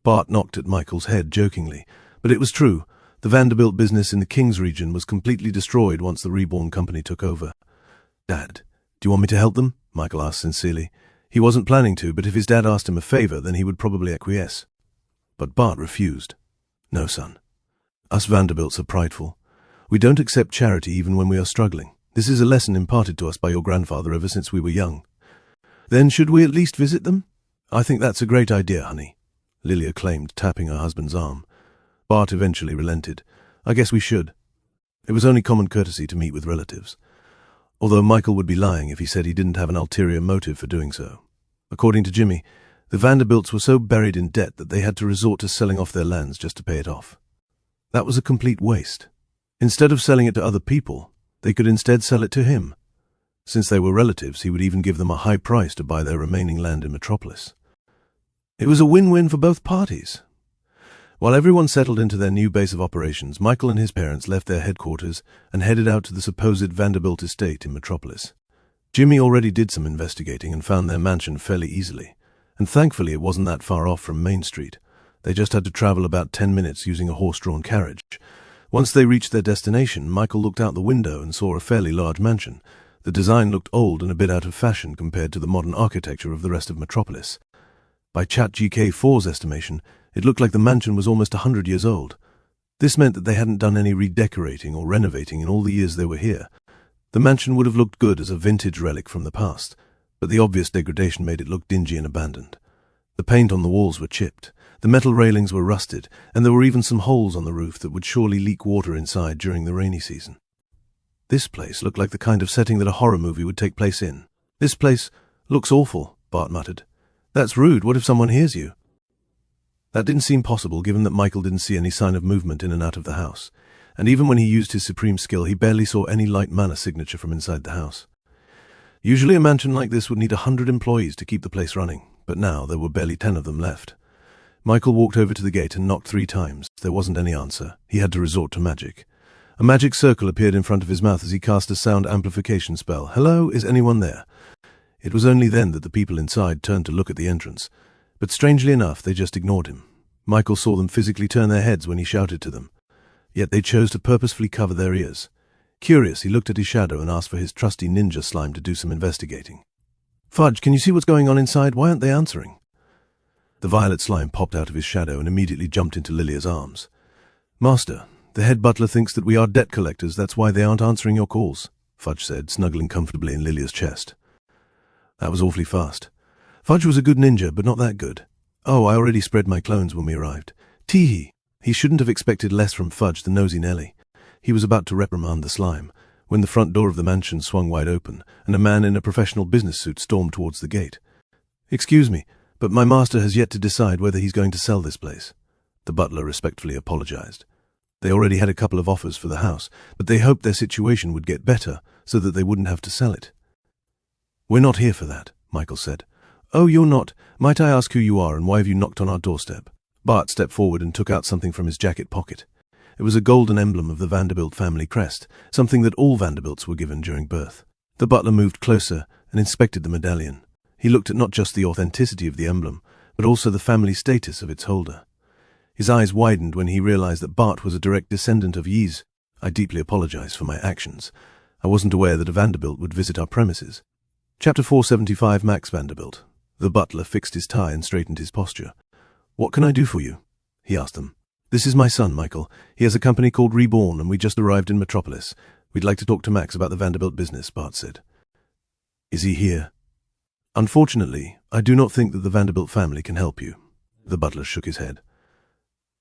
Bart knocked at Michael's head jokingly, but it was true. The Vanderbilt business in the King's region was completely destroyed once the Reborn company took over. Dad, do you want me to help them? Michael asked sincerely. He wasn't planning to, but if his dad asked him a favor, then he would probably acquiesce. But Bart refused. No, son. Us Vanderbilts are prideful. We don't accept charity even when we are struggling. This is a lesson imparted to us by your grandfather ever since we were young. Then should we at least visit them? I think that's a great idea, honey, Lilia claimed, tapping her husband's arm. Bart eventually relented. I guess we should. It was only common courtesy to meet with relatives. Although Michael would be lying if he said he didn't have an ulterior motive for doing so. According to Jimmy, the Vanderbilts were so buried in debt that they had to resort to selling off their lands just to pay it off. That was a complete waste. Instead of selling it to other people, they could instead sell it to him. Since they were relatives, he would even give them a high price to buy their remaining land in Metropolis. It was a win-win for both parties. While everyone settled into their new base of operations, Michael and his parents left their headquarters and headed out to the supposed Vanderbilt estate in Metropolis. Jimmy already did some investigating and found their mansion fairly easily, and thankfully it wasn't that far off from Main Street. They just had to travel about 10 minutes using a horse-drawn carriage. Once they reached their destination, Michael looked out the window and saw a fairly large mansion. The design looked old and a bit out of fashion compared to the modern architecture of the rest of Metropolis. By ChatGK4's estimation, it looked like the mansion was almost 100 years old. This meant that they hadn't done any redecorating or renovating in all the years they were here. The mansion would have looked good as a vintage relic from the past, but the obvious degradation made it look dingy and abandoned. The paint on the walls were chipped, the metal railings were rusted, and there were even some holes on the roof that would surely leak water inside during the rainy season. This place looked like the kind of setting that a horror movie would take place in. This place looks awful, Bart muttered. That's rude. What if someone hears you? That didn't seem possible, given that Michael didn't see any sign of movement in and out of the house, and even when he used his supreme skill, he barely saw any light manner signature from inside the house. Usually a mansion like this would need 100 employees to keep the place running, but now there were barely 10 of them left. Michael walked over to the gate and knocked 3 times. There wasn't any answer. He had to resort to magic. A magic circle appeared in front of his mouth as he cast a sound amplification spell. Hello, is anyone there? It was only then that the people inside turned to look at the entrance, but strangely enough, they just ignored him. Michael saw them physically turn their heads when he shouted to them, yet they chose to purposefully cover their ears. Curious, he looked at his shadow and asked for his trusty ninja slime to do some investigating. Fudge, can you see what's going on inside? Why aren't they answering? The violet slime popped out of his shadow and immediately jumped into Lilia's arms. Master, the head butler thinks that we are debt collectors, that's why they aren't answering your calls, Fudge said, snuggling comfortably in Lilia's chest. That was awfully fast. Fudge was a good ninja, but not that good. Oh, I already spread my clones when we arrived. Tee-hee. He shouldn't have expected less from Fudge, the nosy Nelly. He was about to reprimand the slime, when the front door of the mansion swung wide open, and a man in a professional business suit stormed towards the gate. Excuse me, but my master has yet to decide whether he's going to sell this place. The butler respectfully apologized. They already had a couple of offers for the house, but they hoped their situation would get better so that they wouldn't have to sell it. We're not here for that, Michael said. Oh, you're not? Might I ask who you are and why have you knocked on our doorstep? Bart stepped forward and took out something from his jacket pocket. It was a golden emblem of the Vanderbilt family crest, something that all Vanderbilts were given during birth. The butler moved closer and inspected the medallion. He looked at not just the authenticity of the emblem, but also the family status of its holder. His eyes widened when he realized that Bart was a direct descendant of Yee's. I deeply apologize for my actions. I wasn't aware that a Vanderbilt would visit our premises. Chapter 475, Max Vanderbilt. The butler fixed his tie and straightened his posture. What can I do for you? He asked them. This is my son, Michael. He has a company called Reborn, and we just arrived in Metropolis. We'd like to talk to Max about the Vanderbilt business, Bart said. Is he here? Unfortunately, I do not think that the Vanderbilt family can help you. The butler shook his head.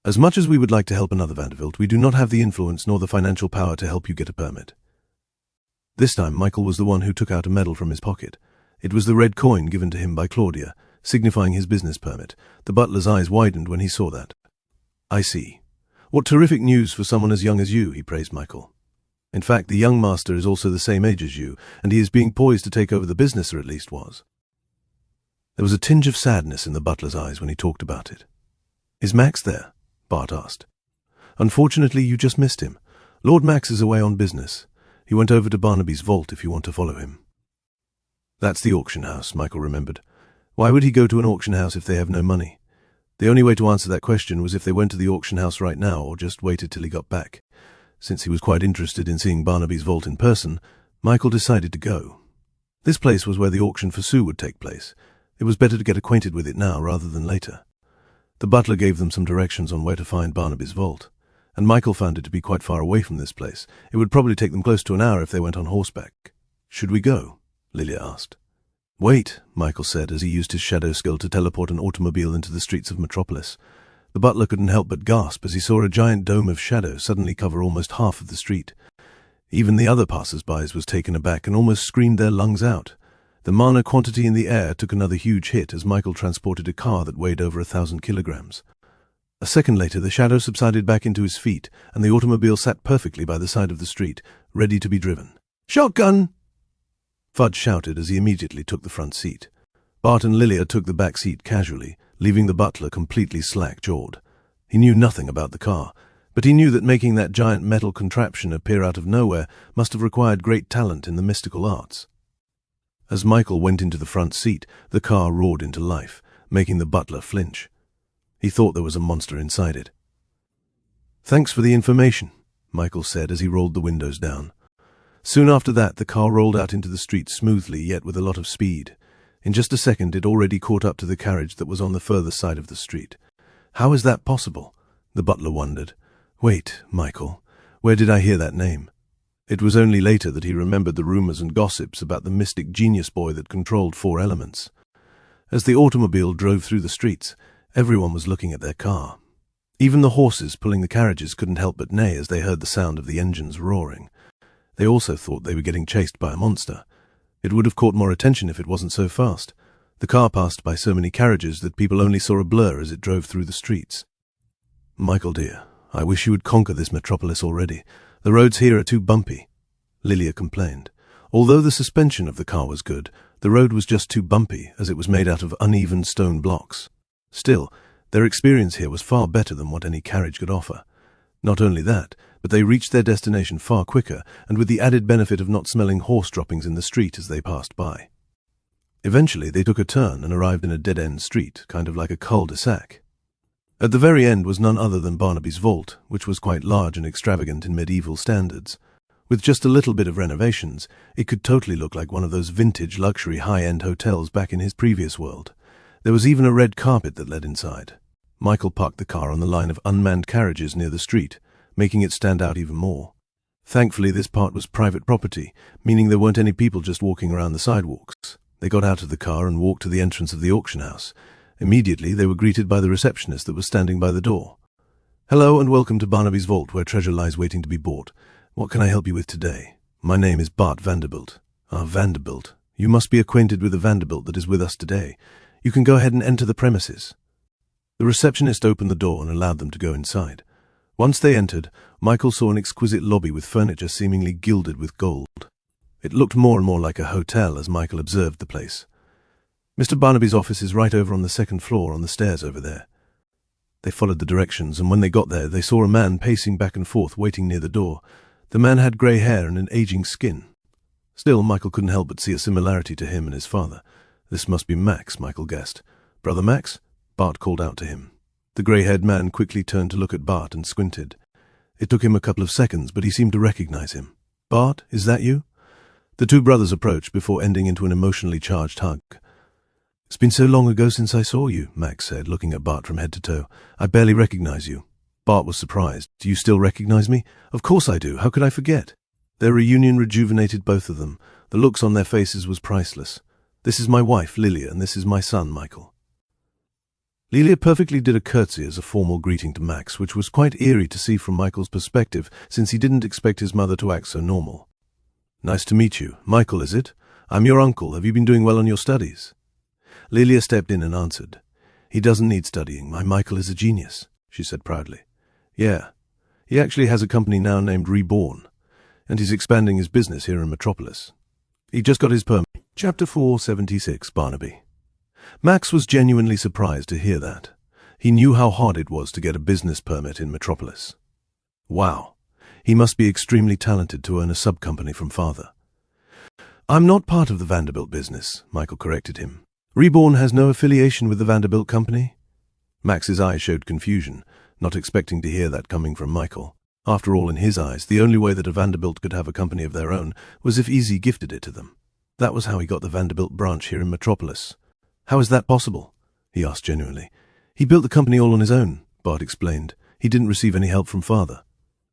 As much as we would like to help another Vanderbilt, we do not have the influence nor the financial power to help you get a permit. This time, Michael was the one who took out a medal from his pocket. It was the red coin given to him by Claudia, signifying his business permit. The butler's eyes widened when he saw that. I see. What terrific news for someone as young as you, he praised Michael. In fact, the young master is also the same age as you, and he is being poised to take over the business, or at least was. There was a tinge of sadness in the butler's eyes when he talked about it. "Is Max there?" Bart asked. "Unfortunately, you just missed him. Lord Max is away on business. He went over to Barnaby's vault if you want to follow him." That's the auction house, Michael remembered. Why would he go to an auction house if they have no money? The only way to answer that question was if they went to the auction house right now or just waited till he got back. Since he was quite interested in seeing Barnaby's vault in person, Michael decided to go. This place was where the auction for Sue would take place. It was better to get acquainted with it now rather than later. The butler gave them some directions on where to find Barnaby's vault, and Michael found it to be quite far away from this place. It would probably take them close to an hour if they went on horseback. "Should we go?" Lilia asked. "Wait," Michael said as he used his shadow skill to teleport an automobile into the streets of Metropolis. The butler couldn't help but gasp as he saw a giant dome of shadow suddenly cover almost half of the street. Even the other passers-by was taken aback and almost screamed their lungs out. The mana quantity in the air took another huge hit as Michael transported a car that weighed over 1,000 kilograms. A second later, the shadow subsided back into his feet, and the automobile sat perfectly by the side of the street, ready to be driven. "Shotgun!" Fudge shouted as he immediately took the front seat. Bart and Lilia took the back seat casually, leaving the butler completely slack-jawed. He knew nothing about the car, but he knew that making that giant metal contraption appear out of nowhere must have required great talent in the mystical arts. As Michael went into the front seat, the car roared into life, making the butler flinch. He thought there was a monster inside it. "Thanks for the information," Michael said as he rolled the windows down. Soon after that, the car rolled out into the street smoothly, yet with a lot of speed. In just a second, it already caught up to the carriage that was on the further side of the street. "How is that possible?" the butler wondered. "Wait, Michael, where did I hear that name?" It was only later that he remembered the rumors and gossips about the mystic genius boy that controlled 4 elements. As the automobile drove through the streets, everyone was looking at their car. Even the horses pulling the carriages couldn't help but neigh as they heard the sound of the engines roaring. They also thought they were getting chased by a monster. It would have caught more attention if it wasn't so fast. The car passed by so many carriages that people only saw a blur as it drove through the streets. "Michael, dear, I wish you would conquer this metropolis already. The roads here are too bumpy," Lilia complained. Although the suspension of the car was good, the road was just too bumpy as it was made out of uneven stone blocks. Still, their experience here was far better than what any carriage could offer. Not only that, but they reached their destination far quicker and with the added benefit of not smelling horse droppings in the street as they passed by. Eventually, they took a turn and arrived in a dead-end street, kind of like a cul-de-sac. At the very end was none other than Barnaby's vault, which was quite large and extravagant in medieval standards. With just a little bit of renovations, it could totally look like one of those vintage luxury high-end hotels back in his previous world. There was even a red carpet that led inside. Michael parked the car on the line of unmanned carriages near the street, making it stand out even more. Thankfully, this part was private property, meaning there weren't any people just walking around the sidewalks. They got out of the car and walked to the entrance of the auction house. Immediately, they were greeted by the receptionist that was standing by the door. "Hello and welcome to Barnaby's vault, where treasure lies waiting to be bought. What can I help you with today? My name is Bart Vanderbilt." "Ah, Vanderbilt. You must be acquainted with the Vanderbilt that is with us today. You can go ahead and enter the premises." The receptionist opened the door and allowed them to go inside. Once they entered, Michael saw an exquisite lobby with furniture seemingly gilded with gold. It looked more and more like a hotel as Michael observed the place. "Mr. Barnaby's office is right over on the second floor on the stairs over there." They followed the directions, and when they got there, they saw a man pacing back and forth waiting near the door. The man had grey hair and an aging skin. Still, Michael couldn't help but see a similarity to him and his father. This must be Max, Michael guessed. "Brother Max?" Bart called out to him. The grey-haired man quickly turned to look at Bart and squinted. It took him a couple of seconds, but he seemed to recognize him. "Bart, is that you?" The two brothers approached before ending into an emotionally charged hug. "It's been so long ago since I saw you," Max said, looking at Bart from head to toe. "I barely recognize you." Bart was surprised. "Do you still recognize me?" "Of course I do. How could I forget?" Their reunion rejuvenated both of them. The looks on their faces was priceless. "This is my wife, Lilia, and this is my son, Michael." Lilia perfectly did a curtsy as a formal greeting to Max, which was quite eerie to see from Michael's perspective, since he didn't expect his mother to act so normal. "Nice to meet you. Michael, is it? I'm your uncle. Have you been doing well on your studies?" Lilia stepped in and answered. "He doesn't need studying. My Michael is a genius," she said proudly. "Yeah. He actually has a company now named Reborn, and he's expanding his business here in Metropolis. He just got his permit." Chapter 476, Barnaby. Max was genuinely surprised to hear that. He knew how hard it was to get a business permit in Metropolis. Wow, he must be extremely talented to earn a sub-company from father. I'm not part of the Vanderbilt business, Michael corrected him. Reborn has no affiliation with the Vanderbilt company? Max's eyes showed confusion, not expecting to hear that coming from Michael. After all, in his eyes, the only way that a Vanderbilt could have a company of their own was if Easy gifted it to them. That was how he got the Vanderbilt branch here in Metropolis. How is that possible? He asked genuinely. He built the company all on his own, Bart explained. He didn't receive any help from father.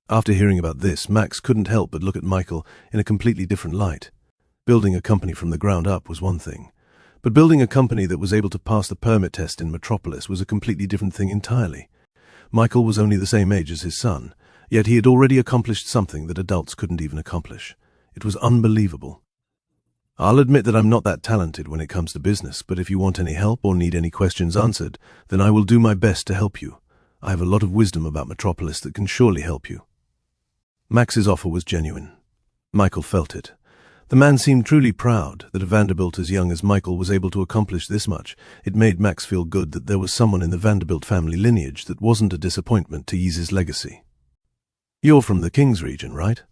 After hearing about this, Max couldn't help but look at Michael in a completely different light. Building a company from the ground up was one thing, but building a company that was able to pass the permit test in Metropolis was a completely different thing entirely. Michael was only the same age as his son, yet he had already accomplished something that adults couldn't even accomplish. It was unbelievable. I'll admit that I'm not that talented when it comes to business, but if you want any help or need any questions answered, then I will do my best to help you. I have a lot of wisdom about Metropolis that can surely help you. Max's offer was genuine. Michael felt it. The man seemed truly proud that a Vanderbilt as young as Michael was able to accomplish this much. It made Max feel good that there was someone in the Vanderbilt family lineage that wasn't a disappointment to Yeezy's legacy. You're from the Kings region, right?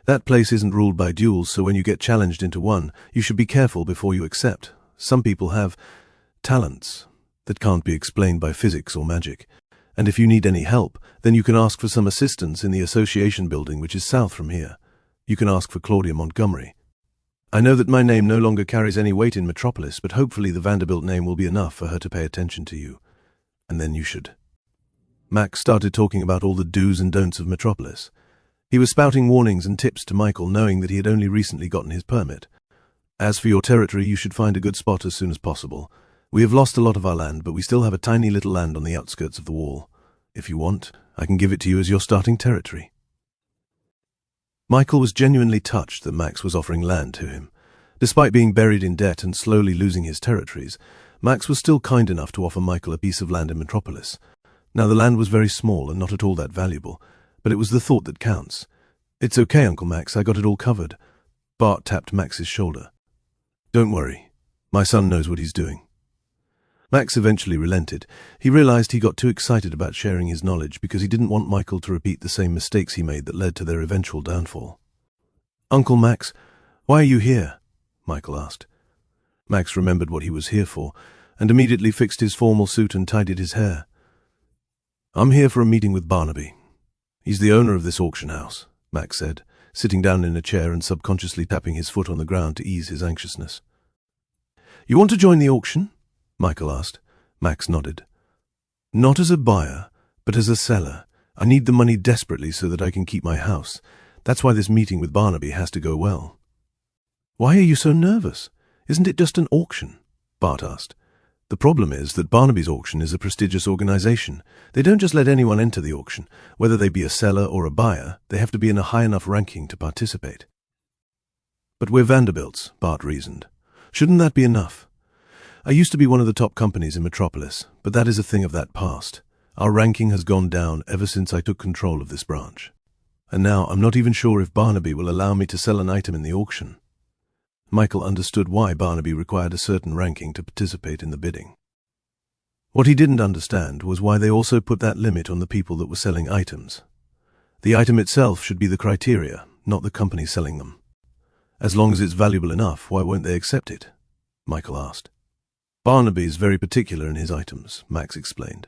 That place isn't ruled by duels, so when you get challenged into one, you should be careful before you accept. Some people have talents that can't be explained by physics or magic. And if you need any help, then you can ask for some assistance in the association building, which is south from here. You can ask for Claudia Montgomery. I know that my name no longer carries any weight in Metropolis, but hopefully the Vanderbilt name will be enough for her to pay attention to you. And then you should. Max started talking about all the do's and don'ts of Metropolis. He was spouting warnings and tips to Michael, knowing that he had only recently gotten his permit. As for your territory, you should find a good spot as soon as possible. We have lost a lot of our land, but we still have a tiny little land on the outskirts of the wall. If you want, I can give it to you as your starting territory. Michael was genuinely touched that Max was offering land to him. Despite being buried in debt and slowly losing his territories, Max was still kind enough to offer Michael a piece of land in Metropolis. Now, the land was very small and not at all that valuable, but it was the thought that counts. It's okay, Uncle Max, I got it all covered. Bart tapped Max's shoulder. Don't worry, my son knows what he's doing. Max eventually relented. He realized he got too excited about sharing his knowledge because he didn't want Michael to repeat the same mistakes he made that led to their eventual downfall. Uncle Max, why are you here? Michael asked. Max remembered what he was here for and immediately fixed his formal suit and tidied his hair. I'm here for a meeting with Barnaby. He's the owner of this auction house, Max said, sitting down in a chair and subconsciously tapping his foot on the ground to ease his anxiousness. You want to join the auction? Michael asked. Max nodded. Not as a buyer, but as a seller. I need the money desperately so that I can keep my house. That's why this meeting with Barnaby has to go well. Why are you so nervous? Isn't it just an auction? Bart asked. The problem is that Barnaby's auction is a prestigious organization. They don't just let anyone enter the auction. Whether they be a seller or a buyer, they have to be in a high enough ranking to participate. But we're Vanderbilts, Bart reasoned. Shouldn't that be enough? I used to be one of the top companies in Metropolis, but that is a thing of that past. Our ranking has gone down ever since I took control of this branch. And now I'm not even sure if Barnaby will allow me to sell an item in the auction. Michael understood why Barnaby required a certain ranking to participate in the bidding. What he didn't understand was why they also put that limit on the people that were selling items. The item itself should be the criteria, not the company selling them. As long as it's valuable enough, why won't they accept it? Michael asked. Barnaby is very particular in his items, Max explained.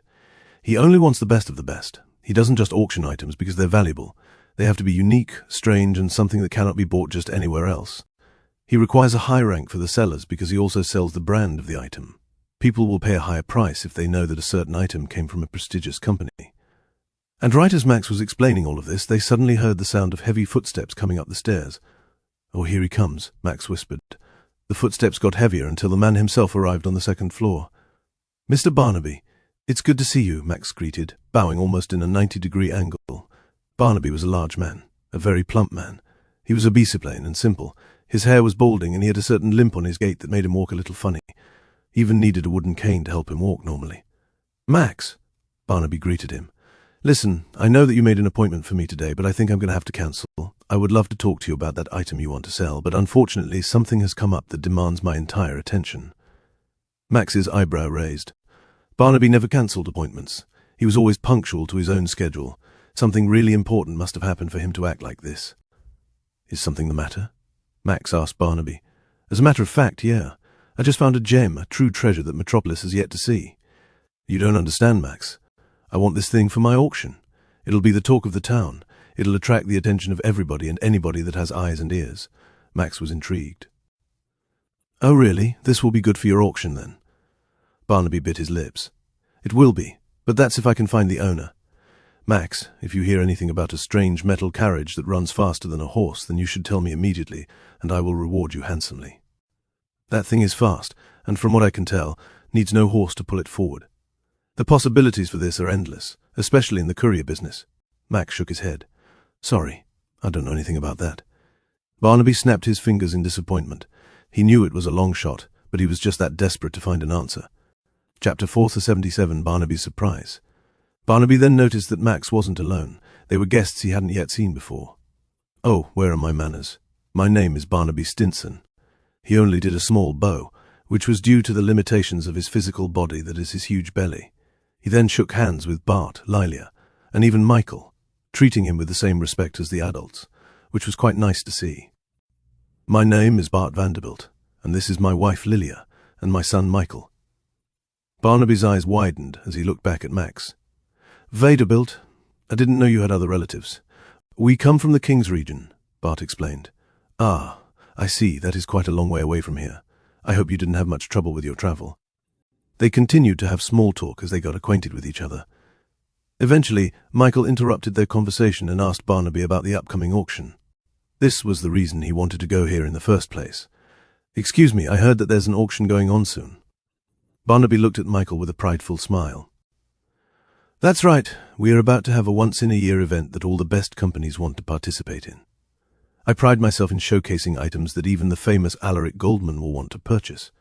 He only wants the best of the best. He doesn't just auction items because they're valuable. They have to be unique, strange, and something that cannot be bought just anywhere else. He requires a high rank for the sellers because he also sells the brand of the item. People will pay a higher price if they know that a certain item came from a prestigious company. And right as Max was explaining all of this, they suddenly heard the sound of heavy footsteps coming up the stairs. Oh, here he comes, Max whispered. The footsteps got heavier until the man himself arrived on the second floor. Mr. Barnaby, it's good to see you, Max greeted, bowing almost in a 90-degree angle. Barnaby was a large man, a very plump man. He was obesiplane and simple. His hair was balding and he had a certain limp on his gait that made him walk a little funny. He even needed a wooden cane to help him walk normally. Max, Barnaby greeted him. Listen, I know that you made an appointment for me today, but I think I'm going to have to cancel. I would love to talk to you about that item you want to sell, but unfortunately something has come up that demands my entire attention. Max's eyebrow raised. Barnaby never cancelled appointments. He was always punctual to his own schedule. Something really important must have happened for him to act like this. Is something the matter? Max asked Barnaby. As a matter of fact, yeah. I just found a gem, a true treasure that Metropolis has yet to see. You don't understand, Max. I want this thing for my auction. It'll be the talk of the town. It'll attract the attention of everybody and anybody that has eyes and ears. Max was intrigued. Oh, really? This will be good for your auction, then? Barnaby bit his lips. It will be, but that's if I can find the owner. Max, if you hear anything about a strange metal carriage that runs faster than a horse, then you should tell me immediately, and I will reward you handsomely. That thing is fast, and from what I can tell, needs no horse to pull it forward. The possibilities for this are endless, especially in the courier business. Max shook his head. Sorry, I don't know anything about that. Barnaby snapped his fingers in disappointment. He knew it was a long shot, but he was just that desperate to find an answer. Chapter 477, Barnaby's Surprise. Barnaby then noticed that Max wasn't alone. They were guests he hadn't yet seen before. Oh, where are my manners? My name is Barnaby Stinson. He only did a small bow, which was due to the limitations of his physical body, that is his huge belly. He then shook hands with Bart, Lilia, and even Michael, treating him with the same respect as the adults, which was quite nice to see. My name is Bart Vanderbilt, and this is my wife Lilia, and my son Michael. Barnaby's eyes widened as he looked back at Max. Vanderbilt, I didn't know you had other relatives. We come from the King's region, Bart explained. Ah, I see, that is quite a long way away from here. I hope you didn't have much trouble with your travel. They continued to have small talk as they got acquainted with each other. Eventually, Michael interrupted their conversation and asked Barnaby about the upcoming auction. This was the reason he wanted to go here in the first place. Excuse me, I heard that there's an auction going on soon. Barnaby looked at Michael with a prideful smile. That's right, we are about to have a once-in-a-year event that all the best companies want to participate in. I pride myself in showcasing items that even the famous Alaric Goldman will want to purchase.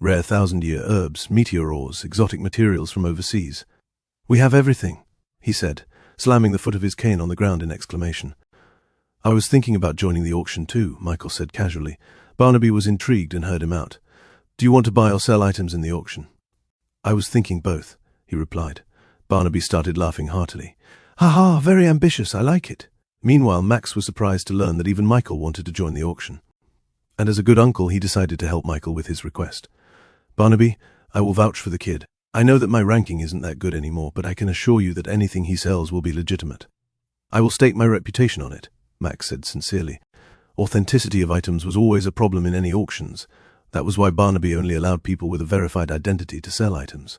Rare 1,000-year herbs, meteor ores, exotic materials from overseas. We have everything, he said, slamming the foot of his cane on the ground in exclamation. I was thinking about joining the auction too, Michael said casually. Barnaby was intrigued and heard him out. Do you want to buy or sell items in the auction? I was thinking both, he replied. Barnaby started laughing heartily. Ha ha, very ambitious, I like it. Meanwhile, Max was surprised to learn that even Michael wanted to join the auction. And as a good uncle, he decided to help Michael with his request. Barnaby, I will vouch for the kid. I know that my ranking isn't that good anymore, but I can assure you that anything he sells will be legitimate. I will stake my reputation on it, Max said sincerely. Authenticity of items was always a problem in any auctions. That was why Barnaby only allowed people with a verified identity to sell items.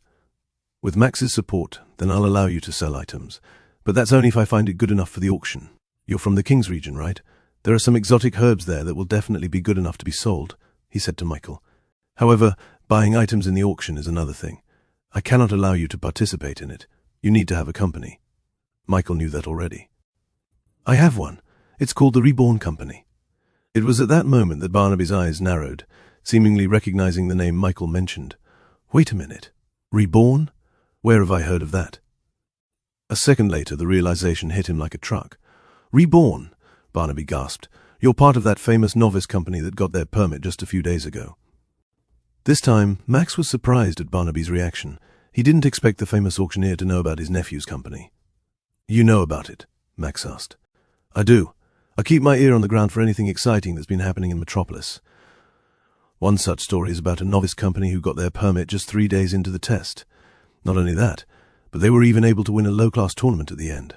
With Max's support, then I'll allow you to sell items. But that's only if I find it good enough for the auction. You're from the King's region, right? There are some exotic herbs there that will definitely be good enough to be sold, he said to Michael. However, buying items in the auction is another thing. I cannot allow you to participate in it. You need to have a company. Michael knew that already. I have one. It's called the Reborn Company. It was at that moment that Barnaby's eyes narrowed, seemingly recognizing the name Michael mentioned. Wait a minute. Reborn? Where have I heard of that? A second later, the realization hit him like a truck. Reborn, Barnaby gasped. You're part of that famous novice company that got their permit just a few days ago. This time, Max was surprised at Barnaby's reaction. He didn't expect the famous auctioneer to know about his nephew's company. You know about it? Max asked. I do. I keep my ear on the ground for anything exciting that's been happening in Metropolis. One such story is about a novice company who got their permit just 3 days into the test. Not only that, but they were even able to win a low-class tournament at the end.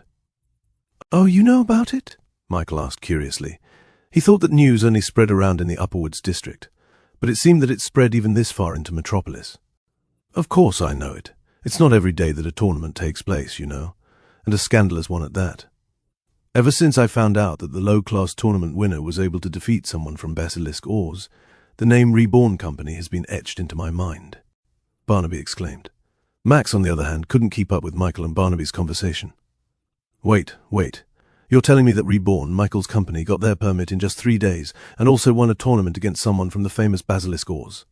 Oh, you know about it? Michael asked curiously. He thought that news only spread around in the Upperwoods district, but it seemed that it spread even this far into Metropolis. Of course I know it. It's not every day that a tournament takes place, you know, and a scandalous one at that. Ever since I found out that the low-class tournament winner was able to defeat someone from Basilisk Ores, the name Reborn Company has been etched into my mind, Barnaby exclaimed. Max, on the other hand, couldn't keep up with Michael and Barnaby's conversation. Wait. You're telling me that Reborn, Michael's company, got their permit in just 3 days and also won a tournament against someone from the famous Basilisk Ores?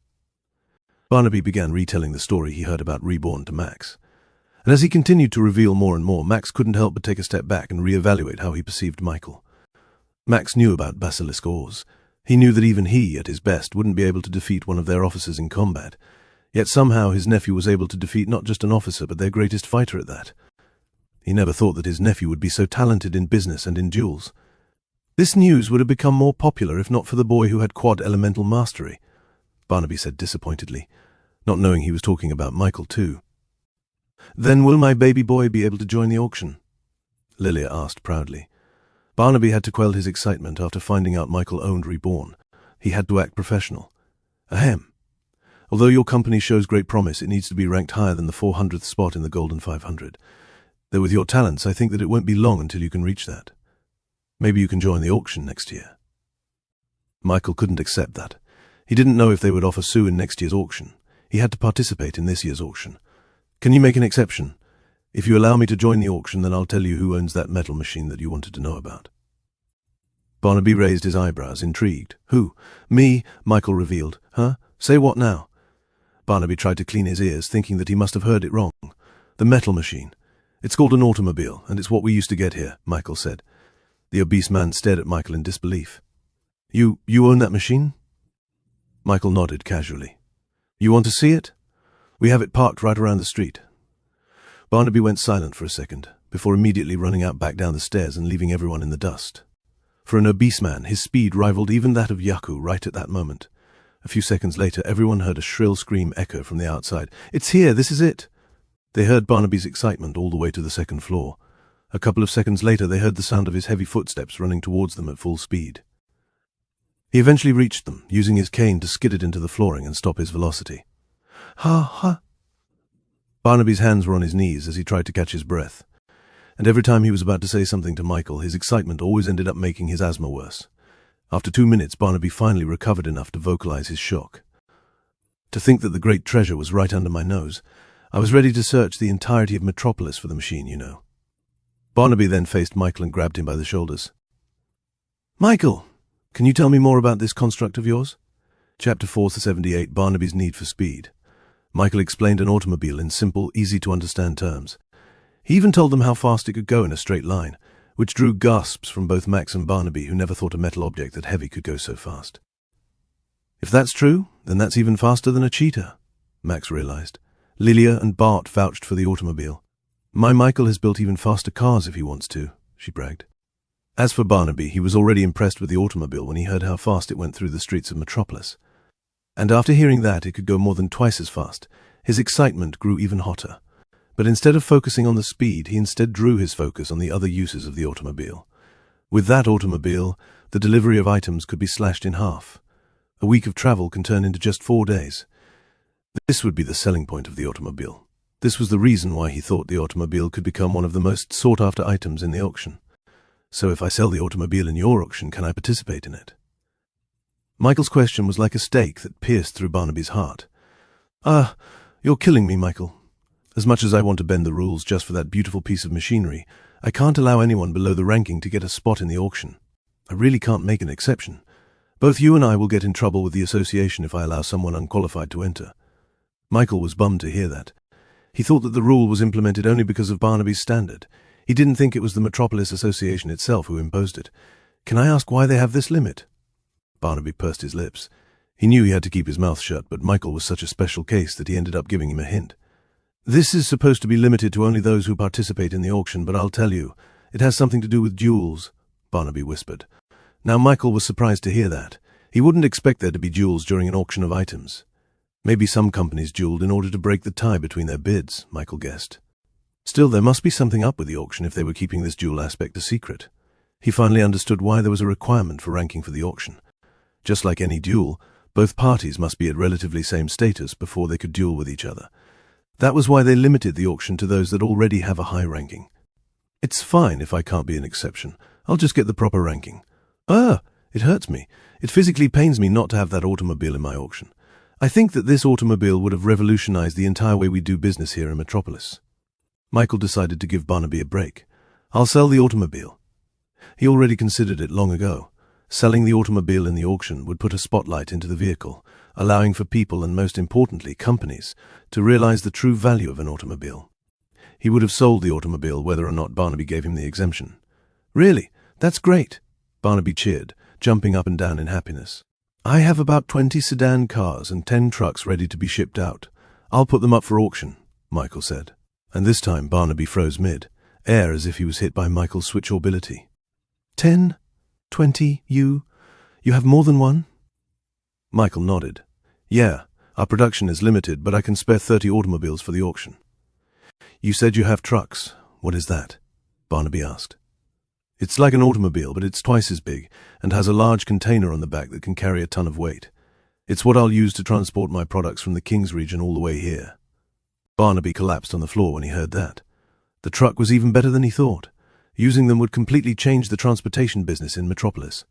Barnaby began retelling the story he heard about Reborn to Max. And as he continued to reveal more and more, Max couldn't help but take a step back and reevaluate how he perceived Michael. Max knew about Basilisk Ores. He knew that even he, at his best, wouldn't be able to defeat one of their officers in combat. Yet somehow his nephew was able to defeat not just an officer but their greatest fighter at that. He never thought that his nephew would be so talented in business and in duels. This news would have become more popular if not for the boy who had quad-elemental mastery, Barnaby said disappointedly, not knowing he was talking about Michael too. Then will my baby boy be able to join the auction? Lilia asked proudly. Barnaby had to quell his excitement after finding out Michael owned Reborn. He had to act professional. Ahem. Although your company shows great promise, it needs to be ranked higher than the 400th spot in the Golden 500. Though with your talents, I think that it won't be long until you can reach that. Maybe you can join the auction next year. Michael couldn't accept that. He didn't know if they would offer Sue in next year's auction. He had to participate in this year's auction. Can you make an exception? If you allow me to join the auction, then I'll tell you who owns that metal machine that you wanted to know about. Barnaby raised his eyebrows, intrigued. Who? Me? Michael revealed. Huh? Say what now? Barnaby tried to clean his ears, thinking that he must have heard it wrong. The metal machine. It's called an automobile, and it's what we used to get here, Michael said. The obese man stared at Michael in disbelief. You own that machine? Michael nodded casually. You want to see it? We have it parked right around the street. Barnaby went silent for a second, before immediately running out back down the stairs and leaving everyone in the dust. For an obese man, his speed rivaled even that of Yaku right at that moment. A few seconds later, everyone heard a shrill scream echo from the outside. It's here, this is it! They heard Barnaby's excitement all the way to the second floor. A couple of seconds later, they heard the sound of his heavy footsteps running towards them at full speed. He eventually reached them, using his cane to skid it into the flooring and stop his velocity. Ha ha! Barnaby's hands were on his knees as he tried to catch his breath. And every time he was about to say something to Michael, his excitement always ended up making his asthma worse. After 2 minutes, Barnaby finally recovered enough to vocalize his shock. To think that the great treasure was right under my nose. I was ready to search the entirety of Metropolis for the machine, you know. Barnaby then faced Michael and grabbed him by the shoulders. Michael, can you tell me more about this construct of yours? Chapter 4-78, Barnaby's Need for Speed. Michael explained an automobile in simple, easy-to-understand terms. He even told them how fast it could go in a straight line, which drew gasps from both Max and Barnaby, who never thought a metal object that heavy could go so fast. If that's true, then that's even faster than a cheetah, Max realized. Lilia and Bart vouched for the automobile. My Michael has built even faster cars if he wants to, she bragged. As for Barnaby, he was already impressed with the automobile when he heard how fast it went through the streets of Metropolis. And after hearing that it could go more than twice as fast, his excitement grew even hotter. But instead of focusing on the speed, he instead drew his focus on the other uses of the automobile. With that automobile, the delivery of items could be slashed in half. A week of travel can turn into just 4 days. This would be the selling point of the automobile. This was the reason why he thought the automobile could become one of the most sought-after items in the auction. So if I sell the automobile in your auction, can I participate in it? Michael's question was like a stake that pierced through Barnaby's heart. You're killing me, Michael. As much as I want to bend the rules just for that beautiful piece of machinery, I can't allow anyone below the ranking to get a spot in the auction. I really can't make an exception. Both you and I will get in trouble with the association if I allow someone unqualified to enter. Michael was bummed to hear that. He thought that the rule was implemented only because of Barnaby's standard. He didn't think it was the Metropolis Association itself who imposed it. Can I ask why they have this limit? Barnaby pursed his lips. He knew he had to keep his mouth shut, but Michael was such a special case that he ended up giving him a hint. This is supposed to be limited to only those who participate in the auction, but I'll tell you, it has something to do with duels, Barnaby whispered. Now Michael was surprised to hear that. He wouldn't expect there to be duels during an auction of items. Maybe some companies dueled in order to break the tie between their bids, Michael guessed. Still, there must be something up with the auction if they were keeping this duel aspect a secret. He finally understood why there was a requirement for ranking for the auction. Just like any duel, both parties must be at relatively same status before they could duel with each other. That was why they limited the auction to those that already have a high ranking. It's fine if I can't be an exception. I'll just get the proper ranking. It hurts me. It physically pains me not to have that automobile in my auction. I think that this automobile would have revolutionized the entire way we do business here in Metropolis. Michael decided to give Barnaby a break. I'll sell the automobile. He already considered it long ago. Selling the automobile in the auction would put a spotlight into the vehicle, allowing for people and, most importantly, companies to realize the true value of an automobile. He would have sold the automobile whether or not Barnaby gave him the exemption. Really? That's great! Barnaby cheered, jumping up and down in happiness. I have about 20 sedan cars and 10 trucks ready to be shipped out. I'll put them up for auction, Michael said. And this time Barnaby froze mid-air as if he was hit by Michael's switchability. 10, 20, you have more than one? Michael nodded. Yeah, our production is limited, but I can spare 30 automobiles for the auction. You said you have trucks. What is that? Barnaby asked. It's like an automobile, but it's twice as big and has a large container on the back that can carry a ton of weight. It's what I'll use to transport my products from the King's region all the way here. Barnaby collapsed on the floor when he heard that. The truck was even better than he thought. Using them would completely change the transportation business in Metropolis.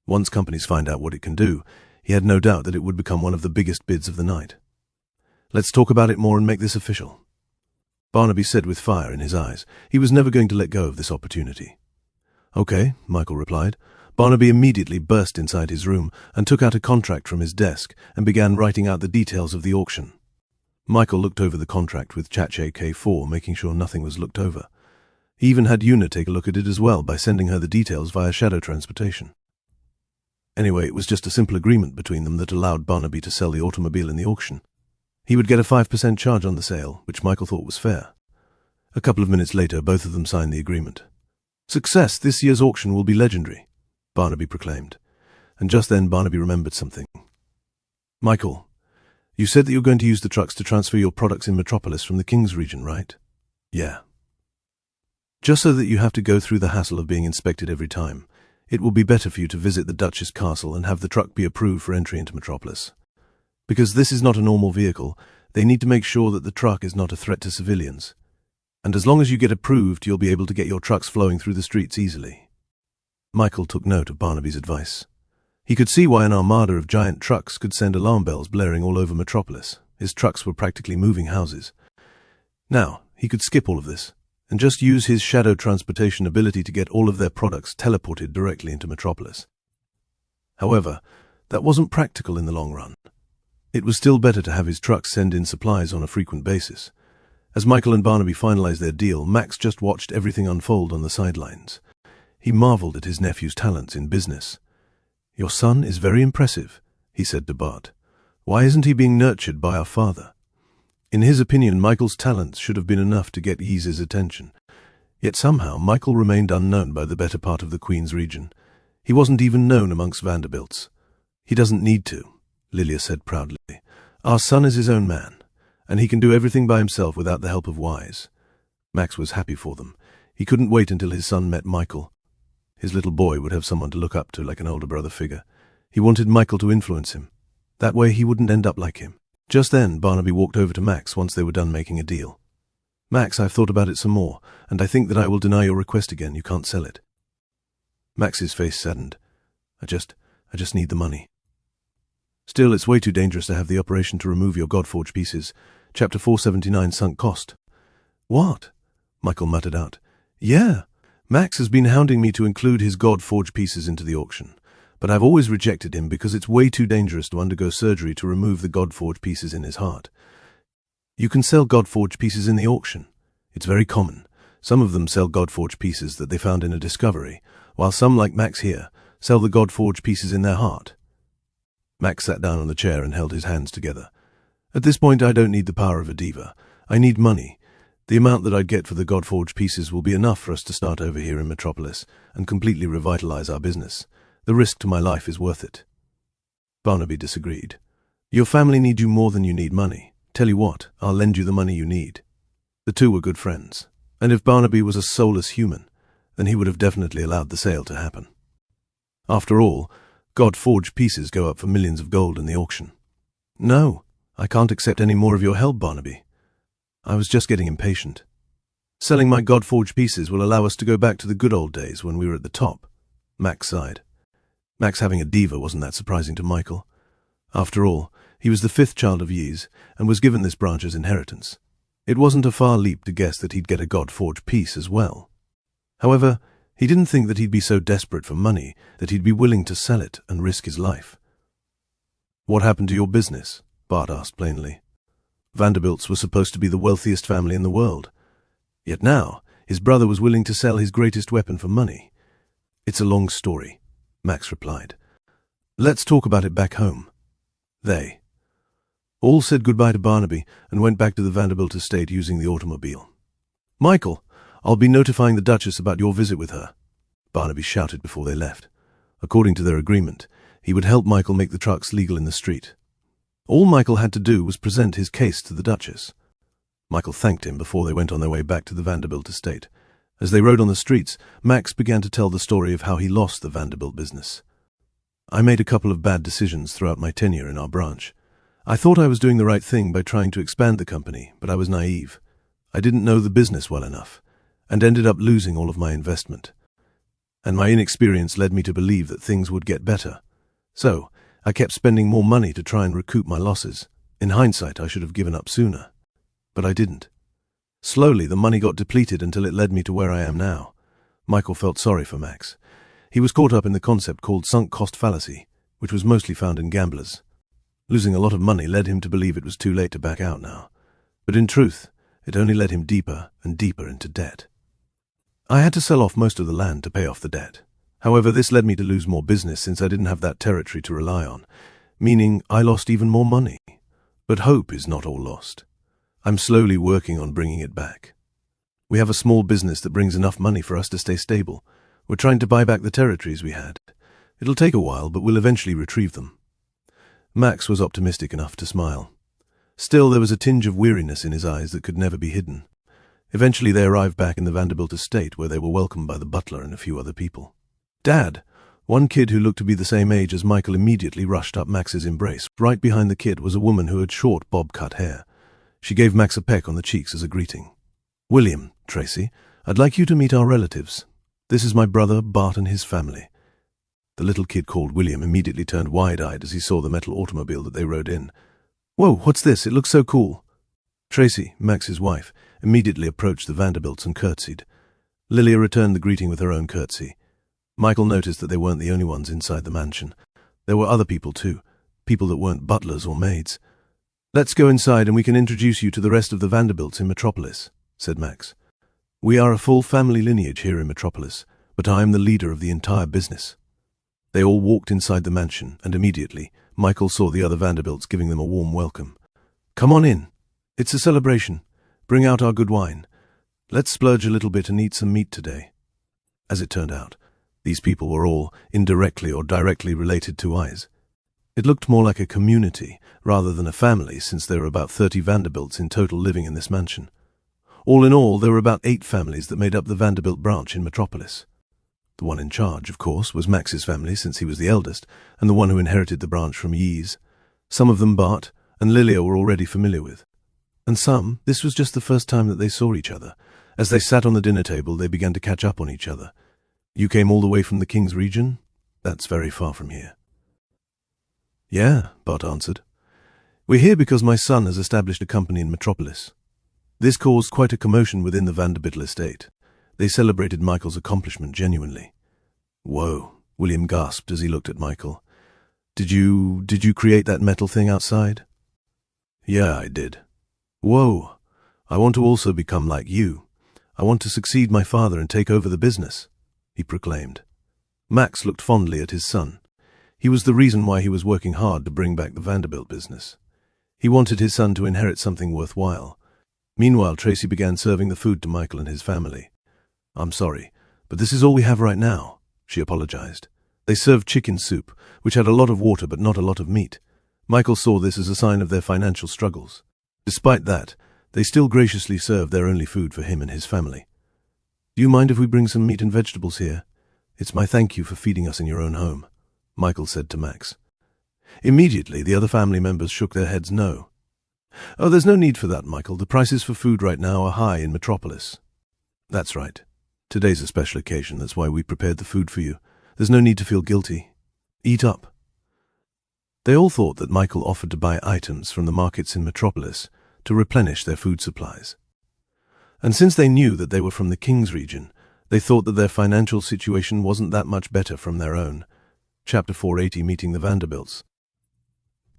Once companies find out what it can do, he had no doubt that it would become one of the biggest bids of the night. Let's talk about it more and make this official, Barnaby said with fire in his eyes. He was never going to let go of this opportunity. Okay, Michael replied. Barnaby immediately burst inside his room and took out a contract from his desk and began writing out the details of the auction. Michael looked over the contract with ChatJK4, making sure nothing was looked over. He even had Una take a look at it as well by sending her the details via shadow transportation. Anyway, it was just a simple agreement between them that allowed Barnaby to sell the automobile in the auction. He would get a 5% charge on the sale, which Michael thought was fair. A couple of minutes later, both of them signed the agreement. Success! This year's auction will be legendary, Barnaby proclaimed. And just then Barnaby remembered something. Michael, you said that you're going to use the trucks to transfer your products in Metropolis from the King's region, right? Yeah. Just so that you have to go through the hassle of being inspected every time, it will be better for you to visit the Duchess Castle and have the truck be approved for entry into Metropolis. Because this is not a normal vehicle, they need to make sure that the truck is not a threat to civilians. And as long as you get approved, you'll be able to get your trucks flowing through the streets easily. Michael took note of Barnaby's advice. He could see why an armada of giant trucks could send alarm bells blaring all over Metropolis. His trucks were practically moving houses. Now, he could skip all of this and just use his shadow transportation ability to get all of their products teleported directly into Metropolis. However, that wasn't practical in the long run. It was still better to have his trucks send in supplies on a frequent basis. As Michael and Barnaby finalized their deal, Max just watched everything unfold on the sidelines. He marveled at his nephew's talents in business. Your son is very impressive, he said to Bart. Why isn't he being nurtured by our father? In his opinion, Michael's talents should have been enough to get Ease's attention. Yet somehow Michael remained unknown by the better part of the Queen's region. He wasn't even known amongst Vanderbilts. He doesn't need to, Lilia said proudly. Our son is his own man, and he can do everything by himself without the help of Wise. Max was happy for them. He couldn't wait until his son met Michael. His little boy would have someone to look up to like an older brother figure. He wanted Michael to influence him. That way he wouldn't end up like him. Just then, Barnaby walked over to Max once they were done making a deal. Max, I've thought about it some more, and I think that I will deny your request again. You can't sell it. Max's face saddened. I just need the money. Still, it's way too dangerous to have the operation to remove your Godforge pieces. Chapter 479 sunk cost. What? Michael muttered out. Yeah, Max has been hounding me to include his Godforge pieces into the auction, but I've always rejected him because it's way too dangerous to undergo surgery to remove the Godforge pieces in his heart. You can sell Godforge pieces in the auction. It's very common. Some of them sell Godforge pieces that they found in a discovery, while some, like Max here, sell the Godforge pieces in their heart. Max sat down on the chair and held his hands together. At this point, I don't need the power of a diva. I need money. The amount that I'd get for the Godforge pieces will be enough for us to start over here in Metropolis and completely revitalize our business. The risk to my life is worth it. Barnaby disagreed. Your family need you more than you need money. Tell you what, I'll lend you the money you need. The two were good friends, and if Barnaby was a soulless human, then he would have definitely allowed the sale to happen. After all, God-forged pieces go up for millions of gold in the auction. No, I can't accept any more of your help, Barnaby. I was just getting impatient. Selling my God-forged pieces will allow us to go back to the good old days when we were at the top. Max sighed. Max having a diva wasn't that surprising to Michael. After all, he was the fifth child of Ys and was given this branch as inheritance. It wasn't a far leap to guess that he'd get a God-forged piece as well. However, he didn't think that he'd be so desperate for money that he'd be willing to sell it and risk his life. What happened to your business? Bart asked plainly. Vanderbilts were supposed to be the wealthiest family in the world. Yet now, his brother was willing to sell his greatest weapon for money. It's a long story, Max replied. Let's talk about it back home. All said goodbye to Barnaby and went back to the Vanderbilt estate using the automobile. "Michael, I'll be notifying the Duchess about your visit with her," Barnaby shouted before they left. According to their agreement, he would help Michael make the trucks legal in the street. All Michael had to do was present his case to the Duchess. Michael thanked him before they went on their way back to the Vanderbilt estate. As they rode on the streets, Max began to tell the story of how he lost the Vanderbilt business. "I made a couple of bad decisions throughout my tenure in our branch. I thought I was doing the right thing by trying to expand the company, but I was naive. I didn't know the business well enough, and ended up losing all of my investment. And my inexperience led me to believe that things would get better. So, I kept spending more money to try and recoup my losses. In hindsight, I should have given up sooner. But I didn't. Slowly, the money got depleted until it led me to where I am now." Michael felt sorry for Max. He was caught up in the concept called sunk cost fallacy, which was mostly found in gamblers. Losing a lot of money led him to believe it was too late to back out now. But in truth, it only led him deeper and deeper into debt. "I had to sell off most of the land to pay off the debt. However, this led me to lose more business since I didn't have that territory to rely on, meaning I lost even more money. But hope is not all lost. I'm slowly working on bringing it back. We have a small business that brings enough money for us to stay stable. We're trying to buy back the territories we had. It'll take a while, but we'll eventually retrieve them." Max was optimistic enough to smile. Still, there was a tinge of weariness in his eyes that could never be hidden. Eventually, they arrived back in the Vanderbilt estate, where they were welcomed by the butler and a few other people. "Dad!" One kid who looked to be the same age as Michael immediately rushed up Max's embrace. Right behind the kid was a woman who had short, bob-cut hair. She gave Max a peck on the cheeks as a greeting. "William, Tracy, I'd like you to meet our relatives. This is my brother, Bart, and his family." The little kid called William immediately turned wide-eyed as he saw the metal automobile that they rode in. "Whoa, what's this? It looks so cool." Tracy, Max's wife, immediately approached the Vanderbilts and curtsied. Lilia returned the greeting with her own curtsy. Michael noticed that they weren't the only ones inside the mansion. There were other people too, people that weren't butlers or maids. "Let's go inside and we can introduce you to the rest of the Vanderbilts in Metropolis," said Max. "We are a full family lineage here in Metropolis, but I am the leader of the entire business." They all walked inside the mansion, and immediately, Michael saw the other Vanderbilts giving them a warm welcome. "Come on in. It's a celebration. Bring out our good wine. Let's splurge a little bit and eat some meat today." As it turned out, these people were all indirectly or directly related to Wise. It looked more like a community rather than a family, since there were about 30 Vanderbilts in total living in this mansion. All in all, there were about 8 families that made up the Vanderbilt branch in Metropolis. The one in charge, of course, was Max's family, since he was the eldest, and the one who inherited the branch from Yees. Some of them Bart and Lilia were already familiar with. And some, this was just the first time that they saw each other. As they sat on the dinner table, they began to catch up on each other. "You came all the way from the King's region? That's very far from here." "Yeah," Bart answered. "We're here because my son has established a company in Metropolis." This caused quite a commotion within the Vanderbilt estate. They celebrated Michael's accomplishment genuinely. "Whoa," William gasped as he looked at Michael. Did you create that metal thing outside?" "Yeah, I did." "Whoa. I want to also become like you. I want to succeed my father and take over the business," he proclaimed. Max looked fondly at his son. He was the reason why he was working hard to bring back the Vanderbilt business. He wanted his son to inherit something worthwhile. Meanwhile, Tracy began serving the food to Michael and his family. "I'm sorry, but this is all we have right now," she apologized. They served chicken soup, which had a lot of water but not a lot of meat. Michael saw this as a sign of their financial struggles. Despite that, they still graciously served their only food for him and his family. "Do you mind if we bring some meat and vegetables here? It's my thank you for feeding us in your own home," Michael said to Max. Immediately, the other family members shook their heads no. "Oh, there's no need for that, Michael. The prices for food right now are high in Metropolis." "That's right. Today's a special occasion. That's why we prepared the food for you. There's no need to feel guilty. Eat up." They all thought that Michael offered to buy items from the markets in Metropolis to replenish their food supplies. And since they knew that they were from the King's region, they thought that their financial situation wasn't that much better from their own. Chapter 480, Meeting the Vanderbilts.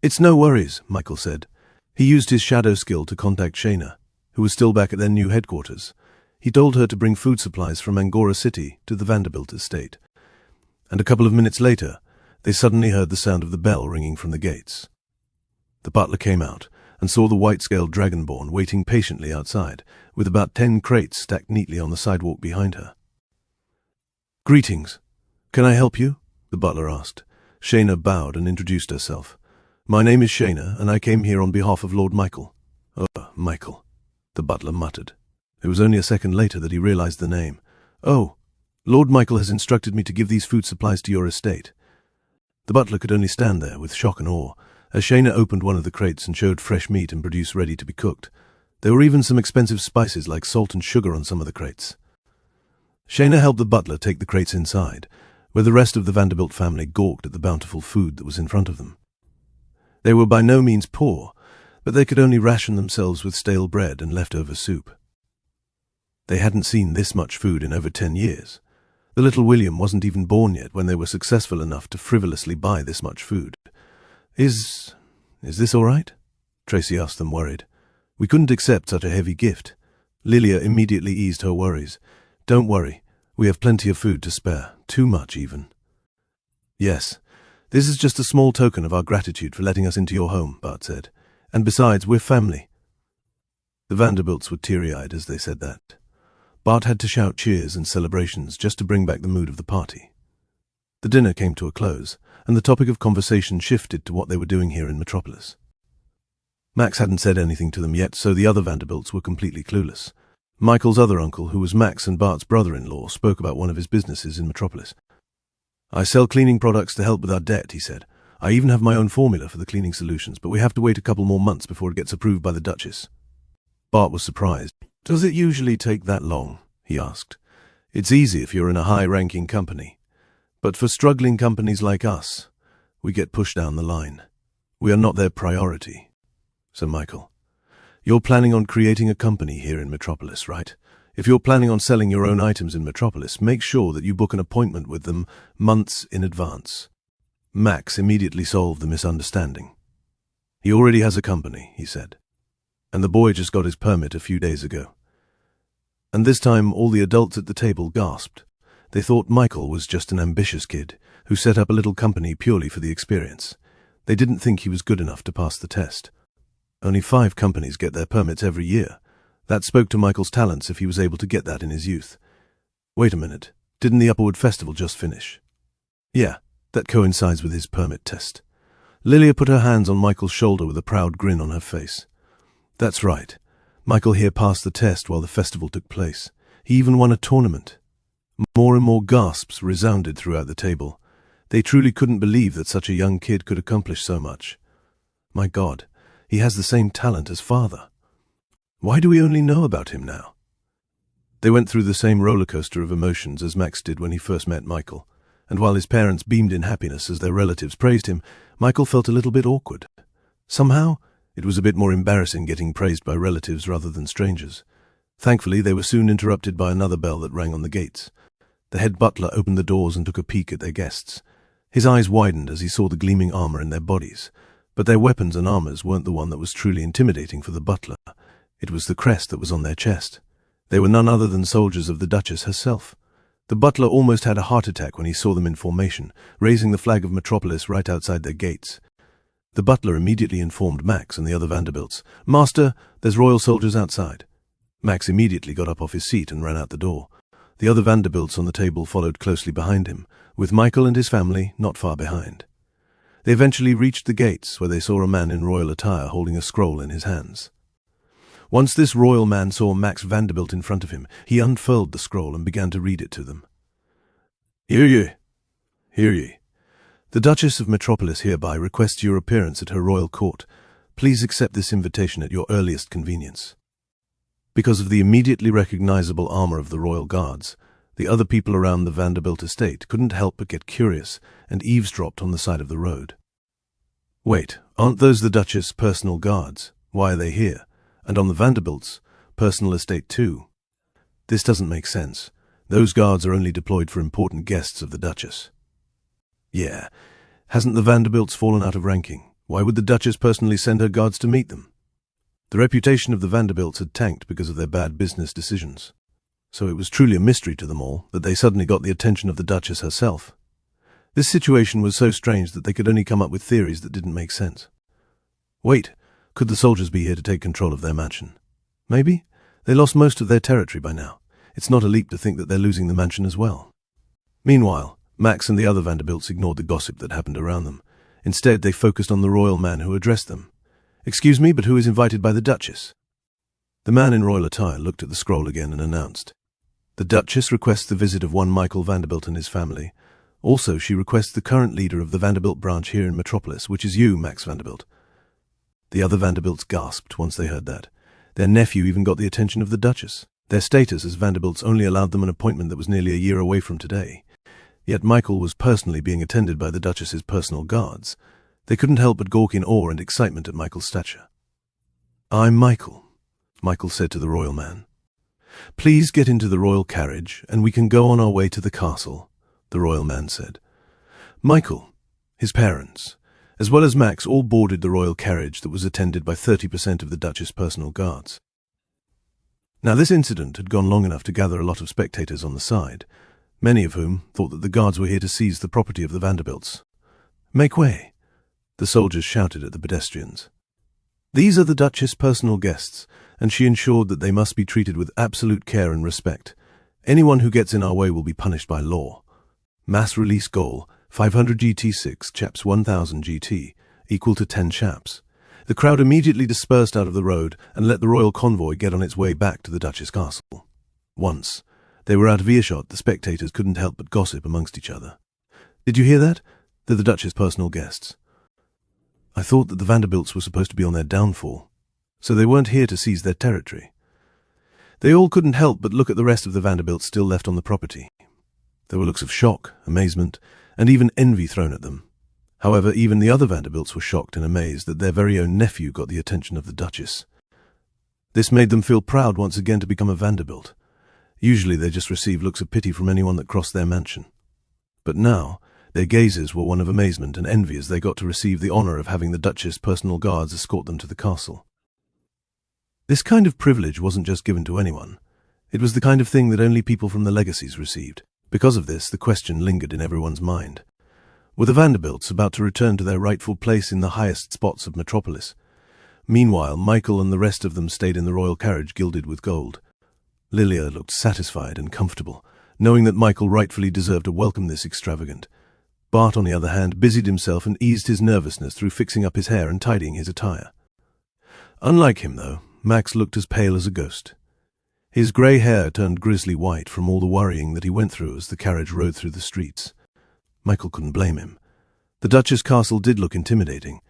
"It's no worries," Michael said. He used his shadow skill to contact Shayna, who was still back at their new headquarters. He told her to bring food supplies from Angora City to the Vanderbilt estate. And a couple of minutes later, they suddenly heard the sound of the bell ringing from the gates. The butler came out and saw the white-scaled dragonborn waiting patiently outside, with about 10 crates stacked neatly on the sidewalk behind her. "Greetings. Can I help you?" the butler asked. Shayna bowed and introduced herself. "My name is Shayna, and I came here on behalf of Lord Michael." "Oh, Michael," the butler muttered. It was only a second later that he realized the name. "Oh, Lord Michael has instructed me to give these food supplies to your estate." The butler could only stand there with shock and awe as Shayna opened one of the crates and showed fresh meat and produce ready to be cooked. There were even some expensive spices like salt and sugar on some of the crates. Shayna helped the butler take the crates inside, where the rest of the Vanderbilt family gawked at the bountiful food that was in front of them. They were by no means poor, but they could only ration themselves with stale bread and leftover soup. They hadn't seen this much food in over 10 years. The little William wasn't even born yet when they were successful enough to frivolously buy this much food. Is this all right?" Tracy asked them, worried. "We couldn't accept such a heavy gift." Lilia immediately eased her worries. "Don't worry. We have plenty of food to spare. Too much, even." "Yes, this is just a small token of our gratitude for letting us into your home," Bart said. "And besides, we're family." The Vanderbilts were teary-eyed as they said that. Bart had to shout cheers and celebrations just to bring back the mood of the party. The dinner came to a close, and the topic of conversation shifted to what they were doing here in Metropolis. Max hadn't said anything to them yet, so the other Vanderbilts were completely clueless. Michael's other uncle, who was Max and Bart's brother-in-law, spoke about one of his businesses in Metropolis. "I sell cleaning products to help with our debt," he said. "I even have my own formula for the cleaning solutions, but we have to wait a couple more months before it gets approved by the Duchess." Bart was surprised. "Does it usually take that long?" he asked. "It's easy if you're in a high-ranking company. But for struggling companies like us, we get pushed down the line. We are not their priority." "So, Michael, you're planning on creating a company here in Metropolis, right? If you're planning on selling your own items in Metropolis, make sure that you book an appointment with them months in advance." Max immediately solved the misunderstanding. "He already has a company," he said. "And the boy just got his permit a few days ago." And this time all the adults at the table gasped. They thought Michael was just an ambitious kid who set up a little company purely for the experience. They didn't think he was good enough to pass the test. Only 5 companies get their permits every year. That spoke to Michael's talents if he was able to get that in his youth. Wait a minute, didn't the Upperwood Festival just finish? Yeah, that coincides with his permit test. Lilia put her hands on Michael's shoulder with a proud grin on her face. That's right. Michael here passed the test while the festival took place. He even won a tournament. More and more gasps resounded throughout the table. They truly couldn't believe that such a young kid could accomplish so much. My God, he has the same talent as father. Why do we only know about him now? They went through the same roller coaster of emotions as Max did when he first met Michael, and while his parents beamed in happiness as their relatives praised him, Michael felt a little bit awkward. Somehow, it was a bit more embarrassing getting praised by relatives rather than strangers. Thankfully, they were soon interrupted by another bell that rang on the gates. The head butler opened the doors and took a peek at their guests. His eyes widened as he saw the gleaming armor in their bodies, but their weapons and armors weren't the one that was truly intimidating for the butler. It was the crest that was on their chest. They were none other than soldiers of the Duchess herself. The butler almost had a heart attack when he saw them in formation, raising the flag of Metropolis right outside their gates. The butler immediately informed Max and the other Vanderbilts, "Master, there's royal soldiers outside." Max immediately got up off his seat and ran out the door. The other Vanderbilts on the table followed closely behind him, with Michael and his family not far behind. They eventually reached the gates, where they saw a man in royal attire holding a scroll in his hands. Once this royal man saw Max Vanderbilt in front of him, he unfurled the scroll and began to read it to them. "Hear ye, hear ye. The Duchess of Metropolis hereby requests your appearance at her royal court. Please accept this invitation at your earliest convenience." Because of the immediately recognizable armor of the royal guards, the other people around the Vanderbilt estate couldn't help but get curious and eavesdropped on the side of the road. "Wait, aren't those the Duchess' personal guards? Why are they here? And on the Vanderbilts' personal estate too? This doesn't make sense. Those guards are only deployed for important guests of the Duchess." "Yeah, hasn't the Vanderbilts fallen out of ranking? Why would the Duchess personally send her guards to meet them?" The reputation of the Vanderbilts had tanked because of their bad business decisions. So it was truly a mystery to them all that they suddenly got the attention of the Duchess herself. This situation was so strange that they could only come up with theories that didn't make sense. Wait, could the soldiers be here to take control of their mansion? Maybe. They lost most of their territory by now. It's not a leap to think that they're losing the mansion as well. Meanwhile, Max and the other Vanderbilts ignored the gossip that happened around them. Instead, they focused on the royal man who addressed them. "Excuse me, but who is invited by the Duchess?" The man in royal attire looked at the scroll again and announced, "The Duchess requests the visit of one Michael Vanderbilt and his family. Also, she requests the current leader of the Vanderbilt branch here in Metropolis, which is you, Max Vanderbilt." The other Vanderbilts gasped once they heard that. Their nephew even got the attention of the Duchess. Their status as Vanderbilts only allowed them an appointment that was nearly a year away from today. Yet Michael was personally being attended by the Duchess's personal guards. They couldn't help but gawk in awe and excitement at Michael's stature. "I'm Michael," Michael said to the royal man. "Please get into the royal carriage, and we can go on our way to the castle," the royal man said. Michael, his parents, as well as Max, all boarded the royal carriage that was attended by 30% of the Duchess' personal guards. Now, this incident had gone long enough to gather a lot of spectators on the side, many of whom thought that the guards were here to seize the property of the Vanderbilts. "Make way," the soldiers shouted at the pedestrians. "These are the Duchess' personal guests, and she ensured that they must be treated with absolute care and respect. Anyone who gets in our way will be punished by law. Mass release goal, 500 GT6, chaps 1000 GT, equal to 10 chaps." The crowd immediately dispersed out of the road and let the royal convoy get on its way back to the Duchess' castle. Once they were out of earshot, the spectators couldn't help but gossip amongst each other. "Did you hear that? They're the Duchess' personal guests. I thought that the Vanderbilts were supposed to be on their downfall, so they weren't here to seize their territory." They all couldn't help but look at the rest of the Vanderbilts still left on the property. There were looks of shock, amazement, and even envy thrown at them. However, even the other Vanderbilts were shocked and amazed that their very own nephew got the attention of the Duchess. This made them feel proud once again to become a Vanderbilt. Usually they just received looks of pity from anyone that crossed their mansion. But now, their gazes were one of amazement and envy as they got to receive the honor of having the Duchess' personal guards escort them to the castle. This kind of privilege wasn't just given to anyone. It was the kind of thing that only people from the legacies received. Because of this, the question lingered in everyone's mind. Were the Vanderbilts about to return to their rightful place in the highest spots of Metropolis? Meanwhile, Michael and the rest of them stayed in the royal carriage gilded with gold. Lilia looked satisfied and comfortable, knowing that Michael rightfully deserved to welcome this extravagant. Bart, on the other hand, busied himself and eased his nervousness through fixing up his hair and tidying his attire. Unlike him, though, Max looked as pale as a ghost. His grey hair turned grisly white from all the worrying that he went through as the carriage rode through the streets. Michael couldn't blame him. The Duchess' castle did look intimidating.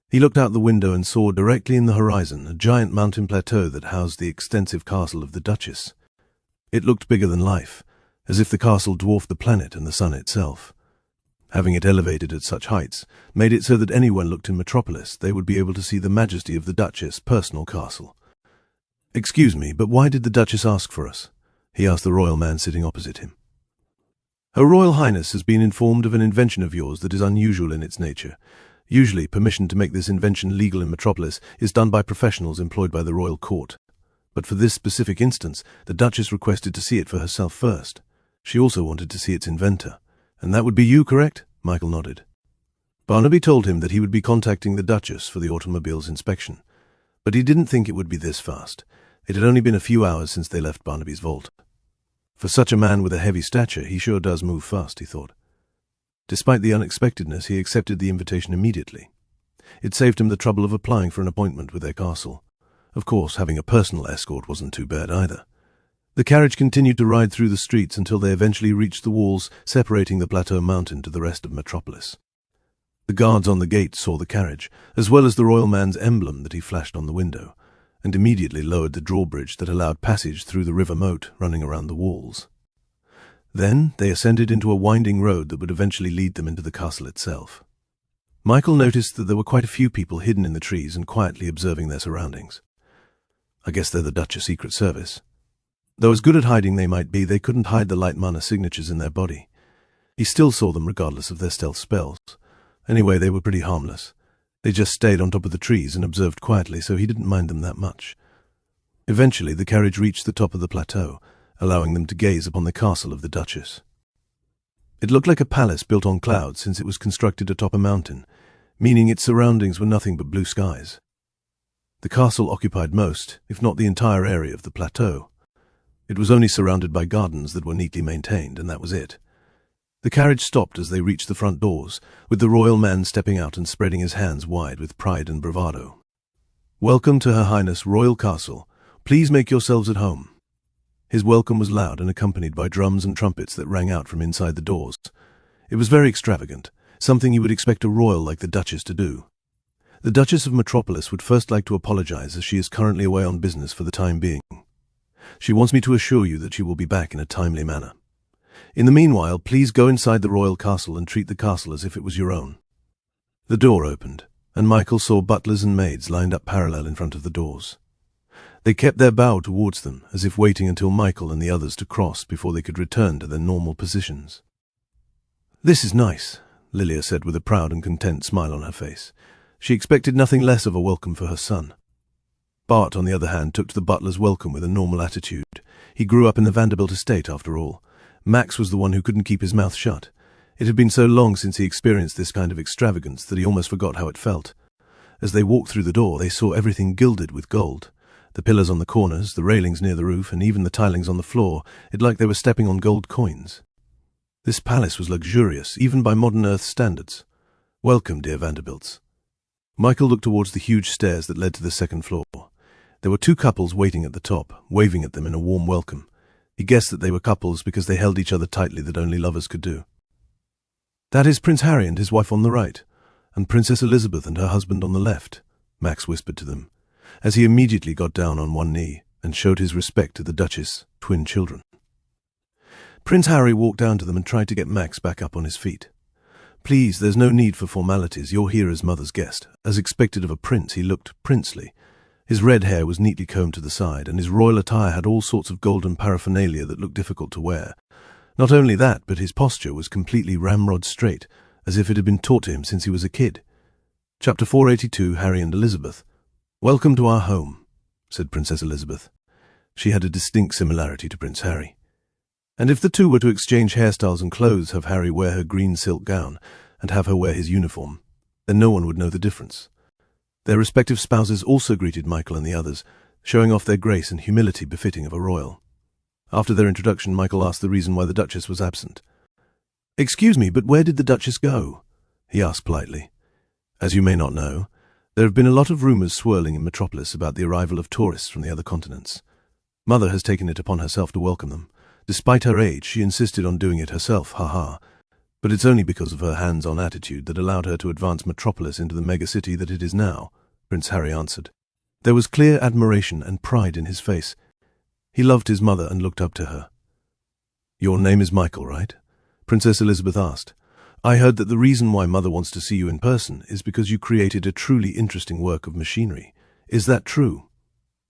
He looked out the window and saw directly in the horizon a giant mountain plateau that housed the extensive castle of the Duchess. It looked bigger than life, as if the castle dwarfed the planet and the sun itself. Having it elevated at such heights made it so that anyone looked in Metropolis, they would be able to see the majesty of the Duchess' personal castle. "Excuse me, but why did the Duchess ask for us?" he asked the royal man sitting opposite him. "Her Royal Highness has been informed of an invention of yours that is unusual in its nature. Usually, permission to make this invention legal in Metropolis is done by professionals employed by the royal court. But for this specific instance, the Duchess requested to see it for herself first. She also wanted to see its inventor. And that would be you, correct?" Michael nodded. Barnaby told him that he would be contacting the Duchess for the automobile's inspection. But he didn't think it would be this fast. It had only been a few hours since they left Barnaby's vault. For such a man with a heavy stature, he sure does move fast, he thought. Despite the unexpectedness, he accepted the invitation immediately. It saved him the trouble of applying for an appointment with their castle. Of course, having a personal escort wasn't too bad either. The carriage continued to ride through the streets until they eventually reached the walls separating the Plateau Mountain to the rest of Metropolis. The guards on the gate saw the carriage, as well as the royal man's emblem that he flashed on the window, and immediately lowered the drawbridge that allowed passage through the river moat running around the walls. Then they ascended into a winding road that would eventually lead them into the castle itself. Michael noticed that there were quite a few people hidden in the trees and quietly observing their surroundings. I guess they're the Duchess Secret Service. Though as good at hiding they might be, they couldn't hide the light mana signatures in their body. He still saw them regardless of their stealth spells. Anyway, they were pretty harmless. They just stayed on top of the trees and observed quietly, so he didn't mind them that much. Eventually, the carriage reached the top of the plateau, allowing them to gaze upon the castle of the Duchess. It looked like a palace built on clouds since it was constructed atop a mountain, meaning its surroundings were nothing but blue skies. The castle occupied most, if not the entire area of the plateau. It was only surrounded by gardens that were neatly maintained, and that was it. The carriage stopped as they reached the front doors, with the royal man stepping out and spreading his hands wide with pride and bravado. "Welcome to Her Highness Royal Castle. Please make yourselves at home." His welcome was loud and accompanied by drums and trumpets that rang out from inside the doors. It was very extravagant, something you would expect a royal like the Duchess to do. The Duchess of Metropolis would first like to apologize as she is currently away on business for the time being. She wants me to assure you that she will be back in a timely manner. In the meanwhile, please go inside the royal castle and treat the castle as if it was your own. The door opened, and Michael saw butlers and maids lined up parallel in front of the doors. They kept their bow towards them, as if waiting until Michael and the others to cross before they could return to their normal positions. "This is nice," Lilia said with a proud and content smile on her face. She expected nothing less of a welcome for her son. Bart, on the other hand, took to the butler's welcome with a normal attitude. He grew up in the Vanderbilt estate, after all. Max was the one who couldn't keep his mouth shut. It had been so long since he experienced this kind of extravagance that he almost forgot how it felt. As they walked through the door, they saw everything gilded with gold. The pillars on the corners, the railings near the roof, and even the tilings on the floor, it like they were stepping on gold coins. This palace was luxurious, even by modern Earth standards. "Welcome, dear Vanderbilts." Michael looked towards the huge stairs that led to the second floor. There were two couples waiting at the top, waving at them in a warm welcome. He guessed that they were couples because they held each other tightly that only lovers could do. "That is Prince Harry and his wife on the right, and Princess Elizabeth and her husband on the left," Max whispered to them, as he immediately got down on one knee and showed his respect to the Duchess' twin children. Prince Harry walked down to them and tried to get Max back up on his feet. "Please, there's no need for formalities. You're here as mother's guest." As expected of a prince, he looked princely. His red hair was neatly combed to the side, and his royal attire had all sorts of golden paraphernalia that looked difficult to wear. Not only that, but his posture was completely ramrod straight, as if it had been taught to him since he was a kid. Chapter 482, Harry and Elizabeth. "Welcome to our home," said Princess Elizabeth. She had a distinct similarity to Prince Harry. And if the two were to exchange hairstyles and clothes, have Harry wear her green silk gown, and have her wear his uniform, then no one would know the difference. Their respective spouses also greeted Michael and the others, showing off their grace and humility befitting of a royal. After their introduction, Michael asked the reason why the Duchess was absent. "Excuse me, but where did the Duchess go?" he asked politely. "As you may not know, there have been a lot of rumors swirling in Metropolis about the arrival of tourists from the other continents. Mother has taken it upon herself to welcome them. Despite her age, she insisted on doing it herself, ha-ha. But it's only because of her hands-on attitude that allowed her to advance Metropolis into the megacity that it is now," Prince Harry answered. There was clear admiration and pride in his face. He loved his mother and looked up to her. "Your name is Michael, right?" Princess Elizabeth asked. "I heard that the reason why Mother wants to see you in person is because you created a truly interesting work of machinery. Is that true?"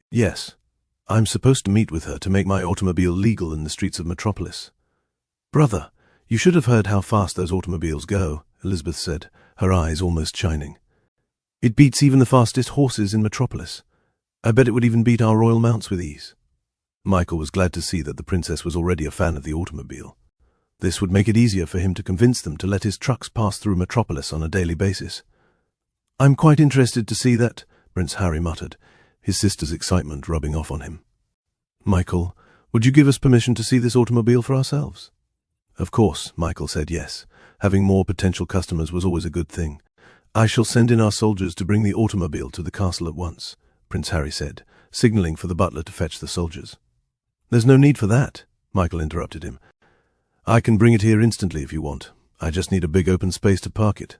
"Yes. I'm supposed to meet with her to make my automobile legal in the streets of Metropolis." "Brother, you should have heard how fast those automobiles go," Elizabeth said, her eyes almost shining. "It beats even the fastest horses in Metropolis. I bet it would even beat our royal mounts with ease." Michael was glad to see that the princess was already a fan of the automobile. This would make it easier for him to convince them to let his trucks pass through Metropolis on a daily basis. "I'm quite interested to see that," Prince Harry muttered, his sister's excitement rubbing off on him. "Michael, would you give us permission to see this automobile for ourselves?" Of course, Michael said yes. Having more potential customers was always a good thing. "I shall send in our soldiers to bring the automobile to the castle at once," Prince Harry said, signaling for the butler to fetch the soldiers. "There's no need for that," Michael interrupted him. "I can bring it here instantly if you want. I just need a big open space to park it."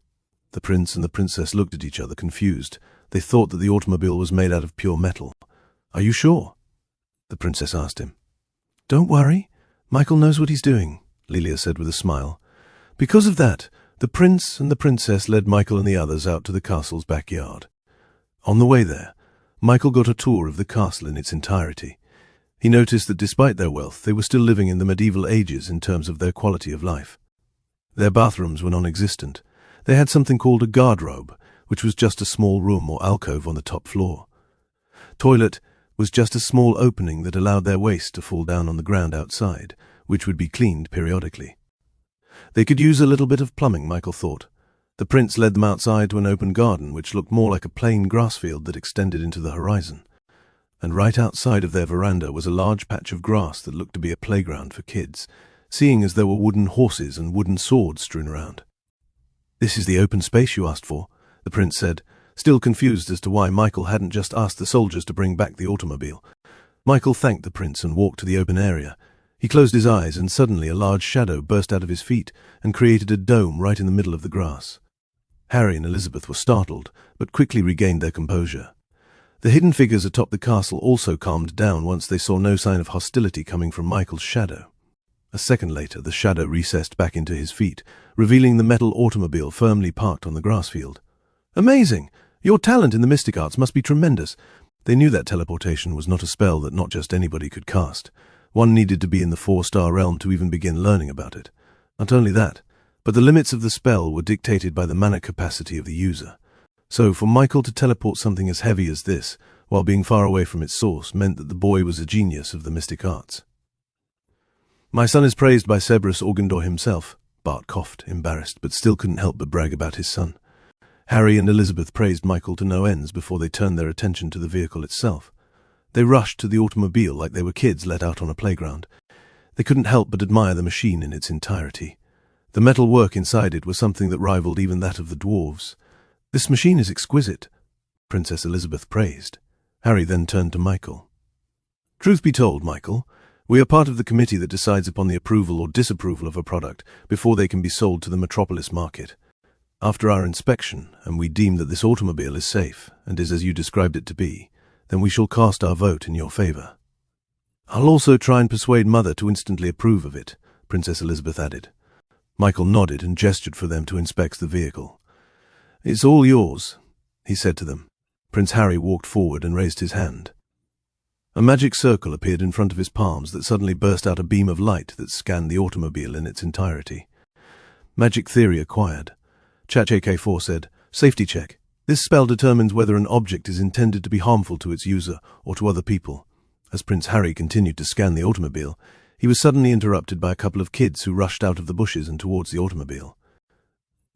The prince and the princess looked at each other, confused. They thought that the automobile was made out of pure metal. "Are you sure?" the princess asked him. "Don't worry. Michael knows what he's doing," Lilia said with a smile. Because of that, the prince and the princess led Michael and the others out to the castle's backyard. On the way there, Michael got a tour of the castle in its entirety. He noticed that despite their wealth, they were still living in the medieval ages in terms of their quality of life. Their bathrooms were non-existent. They had something called a garderobe, which was just a small room or alcove on the top floor. Toilet was just a small opening that allowed their waste to fall down on the ground outside, which would be cleaned periodically. They could use a little bit of plumbing, Michael thought. The prince led them outside to an open garden which looked more like a plain grass field that extended into the horizon. And right outside of their veranda was a large patch of grass that looked to be a playground for kids, seeing as there were wooden horses and wooden swords strewn around. "This is the open space you asked for," the prince said, still confused as to why Michael hadn't just asked the soldiers to bring back the automobile. Michael thanked the prince and walked to the open area. He closed his eyes, and suddenly a large shadow burst out of his feet and created a dome right in the middle of the grass. Harry and Elizabeth were startled, but quickly regained their composure. The hidden figures atop the castle also calmed down once they saw no sign of hostility coming from Michael's shadow. A second later, the shadow recessed back into his feet, revealing the metal automobile firmly parked on the grass field. "Amazing! Your talent in the mystic arts must be tremendous." They knew that teleportation was not a spell that not just anybody could cast. One needed to be in the 4-star realm to even begin learning about it. Not only that, but the limits of the spell were dictated by the mana capacity of the user. So for Michael to teleport something as heavy as this, while being far away from its source, meant that the boy was a genius of the mystic arts. "My son is praised by Cerberus Organdor himself." Bart coughed, embarrassed, but still couldn't help but brag about his son. Harry and Elizabeth praised Michael to no ends before they turned their attention to the vehicle itself. They rushed to the automobile like they were kids let out on a playground. They couldn't help but admire the machine in its entirety. The metal work inside it was something that rivaled even that of the dwarves. "This machine is exquisite," Princess Elizabeth praised. Harry then turned to Michael. "Truth be told, Michael, we are part of the committee that decides upon the approval or disapproval of a product before they can be sold to the metropolis market. After our inspection, and we deem that this automobile is safe and is as you described it to be, then we shall cast our vote in your favor." "I'll also try and persuade Mother to instantly approve of it," Princess Elizabeth added. Michael nodded and gestured for them to inspect the vehicle. "It's all yours," he said to them. Prince Harry walked forward and raised his hand. A magic circle appeared in front of his palms that suddenly burst out a beam of light that scanned the automobile in its entirety. Magic theory acquired. ChatJK4 said, "Safety check. This spell determines whether an object is intended to be harmful to its user or to other people." As Prince Harry continued to scan the automobile, he was suddenly interrupted by a couple of kids who rushed out of the bushes and towards the automobile.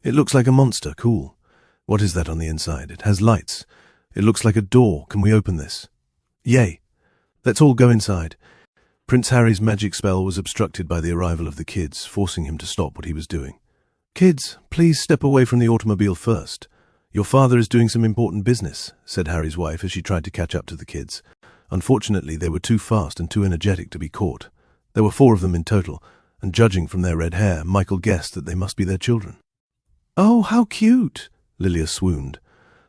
"It looks like a monster. Cool. What is that on the inside? It has lights. It looks like a door. Can we open this?" "Yay. Let's all go inside." Prince Harry's magic spell was obstructed by the arrival of the kids, forcing him to stop what he was doing. "Kids, please step away from the automobile first. Your father is doing some important business," said Harry's wife as she tried to catch up to the kids. Unfortunately, they were too fast and too energetic to be caught. There were 4 of them in total, and judging from their red hair, Michael guessed that they must be their children. "Oh, how cute!" Lilia swooned.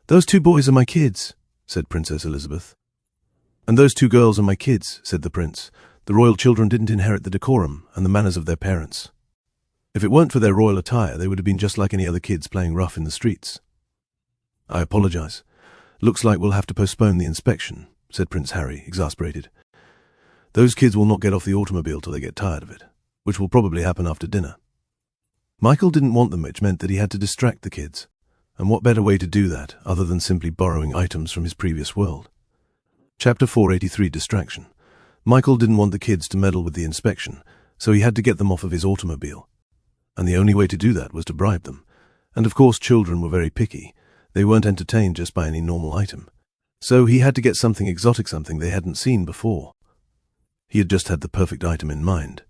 "Those 2 boys are my kids," said Princess Elizabeth. "And those 2 girls are my kids," said the prince. "The royal children didn't inherit the decorum and the manners of their parents. If it weren't for their royal attire, they would have been just like any other kids playing rough in the streets." "I apologize. Looks like we'll have to postpone the inspection," said Prince Harry, exasperated. "Those kids will not get off the automobile till they get tired of it, which will probably happen after dinner." Michael didn't want them, which meant that he had to distract the kids. And what better way to do that, other than simply borrowing items from his previous world? Chapter 483, Distraction. Michael didn't want the kids to meddle with the inspection, so he had to get them off of his automobile. And the only way to do that was to bribe them. And of course children were very picky. They weren't entertained just by any normal item. So he had to get something exotic, something they hadn't seen before. He had just had the perfect item in mind.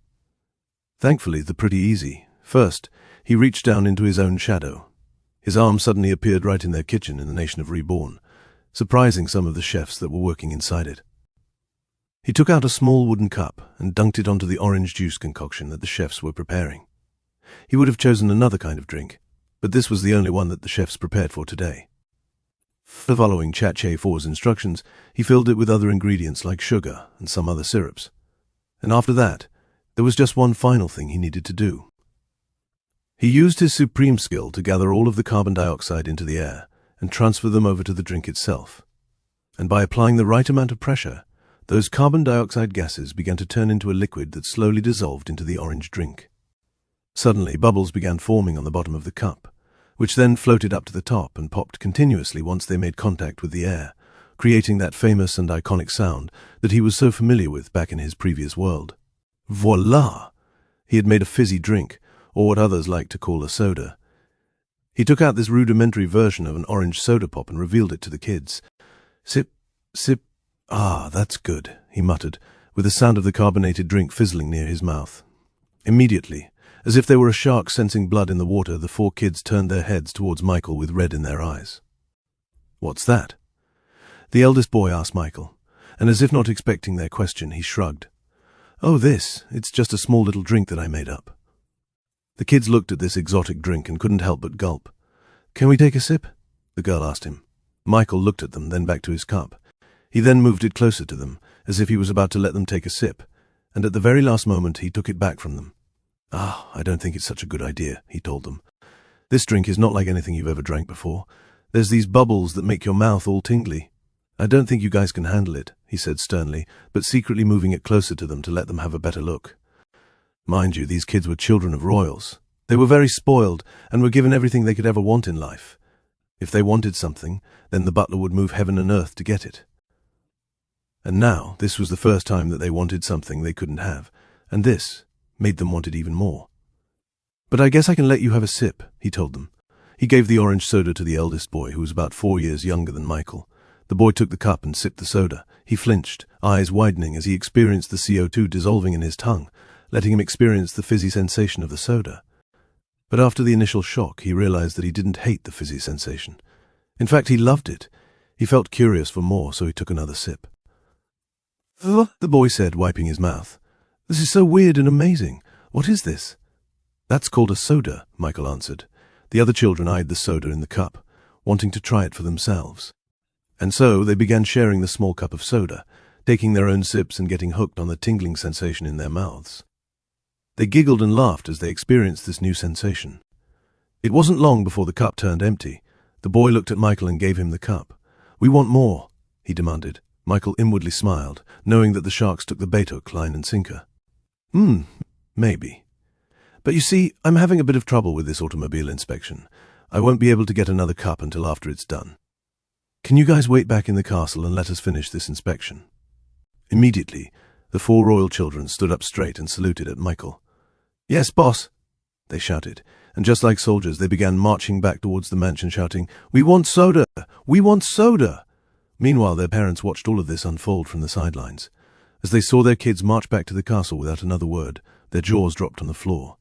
Thankfully, they're pretty easy. First, he reached down into his own shadow. His arm suddenly appeared right in their kitchen in the nation of Reborn, surprising some of the chefs that were working inside it. He took out a small wooden cup and dunked it onto the orange juice concoction that the chefs were preparing. He would have chosen another kind of drink, but this was the only one that the chefs prepared for today. Following ChatJ4's instructions, he filled it with other ingredients like sugar and some other syrups. And after that, there was just one final thing he needed to do. He used his supreme skill to gather all of the carbon dioxide into the air and transfer them over to the drink itself. And by applying the right amount of pressure, those carbon dioxide gases began to turn into a liquid that slowly dissolved into the orange drink. Suddenly, bubbles began forming on the bottom of the cup, which then floated up to the top and popped continuously once they made contact with the air, creating that famous and iconic sound that he was so familiar with back in his previous world. Voila! He had made a fizzy drink, or what others like to call a soda. He took out this rudimentary version of an orange soda pop and revealed it to the kids. "Sip, sip. Ah, that's good," he muttered, with the sound of the carbonated drink fizzling near his mouth. Immediately, as if they were a shark sensing blood in the water, the 4 kids turned their heads towards Michael with red in their eyes. "What's that?" the eldest boy asked Michael, and as if not expecting their question, he shrugged. "Oh, it's just a small little drink that I made up." The kids looked at this exotic drink and couldn't help but gulp. "Can we take a sip?" the girl asked him. Michael looked at them, then back to his cup. He then moved it closer to them, as if he was about to let them take a sip, and at the very last moment he took it back from them. "I don't think it's such a good idea," he told them. "This drink is not like anything you've ever drank before. There's these bubbles that make your mouth all tingly. I don't think you guys can handle it," he said sternly, but secretly moving it closer to them to let them have a better look. Mind you, these kids were children of royals. They were very spoiled and were given everything they could ever want in life. If they wanted something, then the butler would move heaven and earth to get it. And now, this was the first time that they wanted something they couldn't have, and this made them want it even more. "But I guess I can let you have a sip," he told them. He gave the orange soda to the eldest boy, who was about 4 years younger than Michael. The boy took the cup and sipped the soda. He flinched, eyes widening as he experienced the CO2 dissolving in his tongue, letting him experience the fizzy sensation of the soda. But after the initial shock, he realized that he didn't hate the fizzy sensation. In fact, he loved it. He felt curious for more, so he took another sip. "The boy said, wiping his mouth. "This is so weird and amazing. What is this?" "That's called a soda," Michael answered. The other children eyed the soda in the cup, wanting to try it for themselves. And so they began sharing the small cup of soda, taking their own sips and getting hooked on the tingling sensation in their mouths. They giggled and laughed as they experienced this new sensation. It wasn't long before the cup turned empty. The boy looked at Michael and gave him the cup. "We want more," he demanded. Michael inwardly smiled, knowing that the sharks took the bait hook, line and sinker. Maybe. But you see, I'm having a bit of trouble with this automobile inspection. I won't be able to get another cup until after it's done. Can you guys wait back in the castle and let us finish this inspection?" Immediately, the 4 royal children stood up straight and saluted at Michael. "Yes, boss," they shouted, and just like soldiers, they began marching back towards the mansion shouting, "We want soda! We want soda!" Meanwhile, their parents watched all of this unfold from the sidelines. As they saw their kids march back to the castle without another word, their jaws dropped on the floor.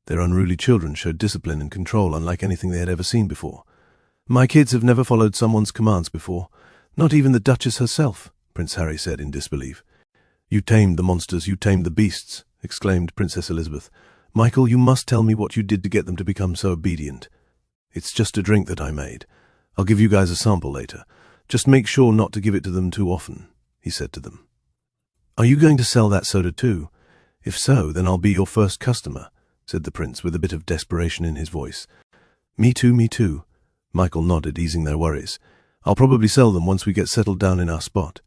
Their unruly children showed discipline and control unlike anything they had ever seen before. "My kids have never followed someone's commands before, not even the Duchess herself," Prince Harry said in disbelief. "You tamed the monsters, you tamed the beasts," exclaimed Princess Elizabeth. "Michael, you must tell me what you did to get them to become so obedient." "It's just a drink that I made. I'll give you guys a sample later. Just make sure not to give it to them too often," he said to them. "Are you going to sell that soda too? If so, then I'll be your first customer," said the prince with a bit of desperation in his voice. Me too," Michael nodded, easing their worries. "I'll probably sell them once we get settled down in our spot."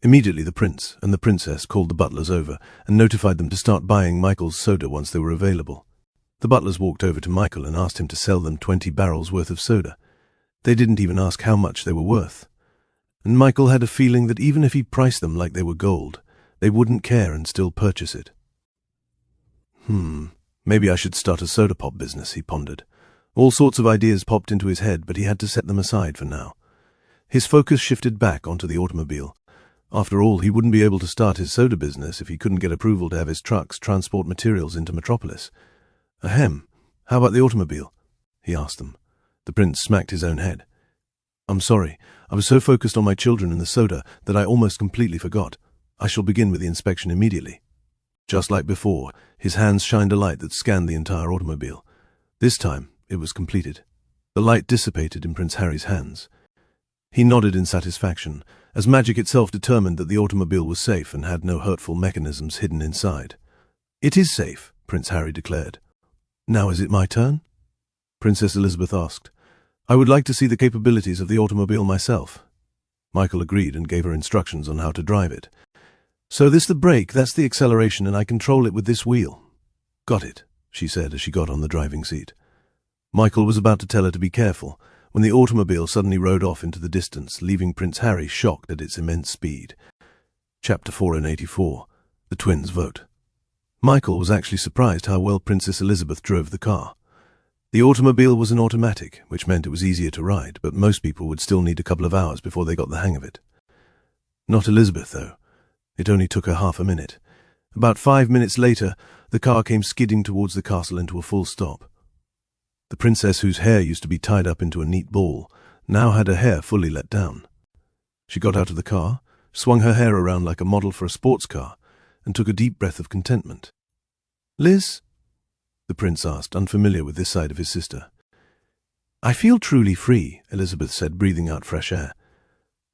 Immediately the prince and the princess called the butlers over and notified them to start buying Michael's soda once they were available. The butlers walked over to Michael and asked him to sell them 20 barrels worth of soda. They didn't even ask how much they were worth. And Michael had a feeling that even if he priced them like they were gold, they wouldn't care and still purchase it. Maybe I should start a soda pop business, he pondered. All sorts of ideas popped into his head, but he had to set them aside for now. His focus shifted back onto the automobile. After all, he wouldn't be able to start his soda business if he couldn't get approval to have his trucks transport materials into Metropolis. Ahem, how about the automobile? He asked them. The prince smacked his own head. I'm sorry, I was so focused on my children and the soda that I almost completely forgot. I shall begin with the inspection immediately. Just like before, his hands shined a light that scanned the entire automobile. This time, it was completed. The light dissipated in Prince Harry's hands. He nodded in satisfaction, as magic itself determined that the automobile was safe and had no hurtful mechanisms hidden inside. It is safe, Prince Harry declared. Now is it my turn? Princess Elizabeth asked. I would like to see the capabilities of the automobile myself. Michael agreed and gave her instructions on how to drive it. So this the brake, that's the acceleration, and I control it with this wheel. Got it, she said as she got on the driving seat. Michael was about to tell her to be careful, when the automobile suddenly rode off into the distance, leaving Prince Harry shocked at its immense speed. Chapter 484. The Twins Vote. Michael was actually surprised how well Princess Elizabeth drove the car. The automobile was an automatic, which meant it was easier to ride, but most people would still need a couple of hours before they got the hang of it. Not Elizabeth, though. It only took her half a minute. About 5 minutes later, the car came skidding towards the castle into a full stop. The princess, whose hair used to be tied up into a neat ball, now had her hair fully let down. She got out of the car, swung her hair around like a model for a sports car, and took a deep breath of contentment. "Liz?" the prince asked, unfamiliar with this side of his sister. "I feel truly free," Elizabeth said, breathing out fresh air.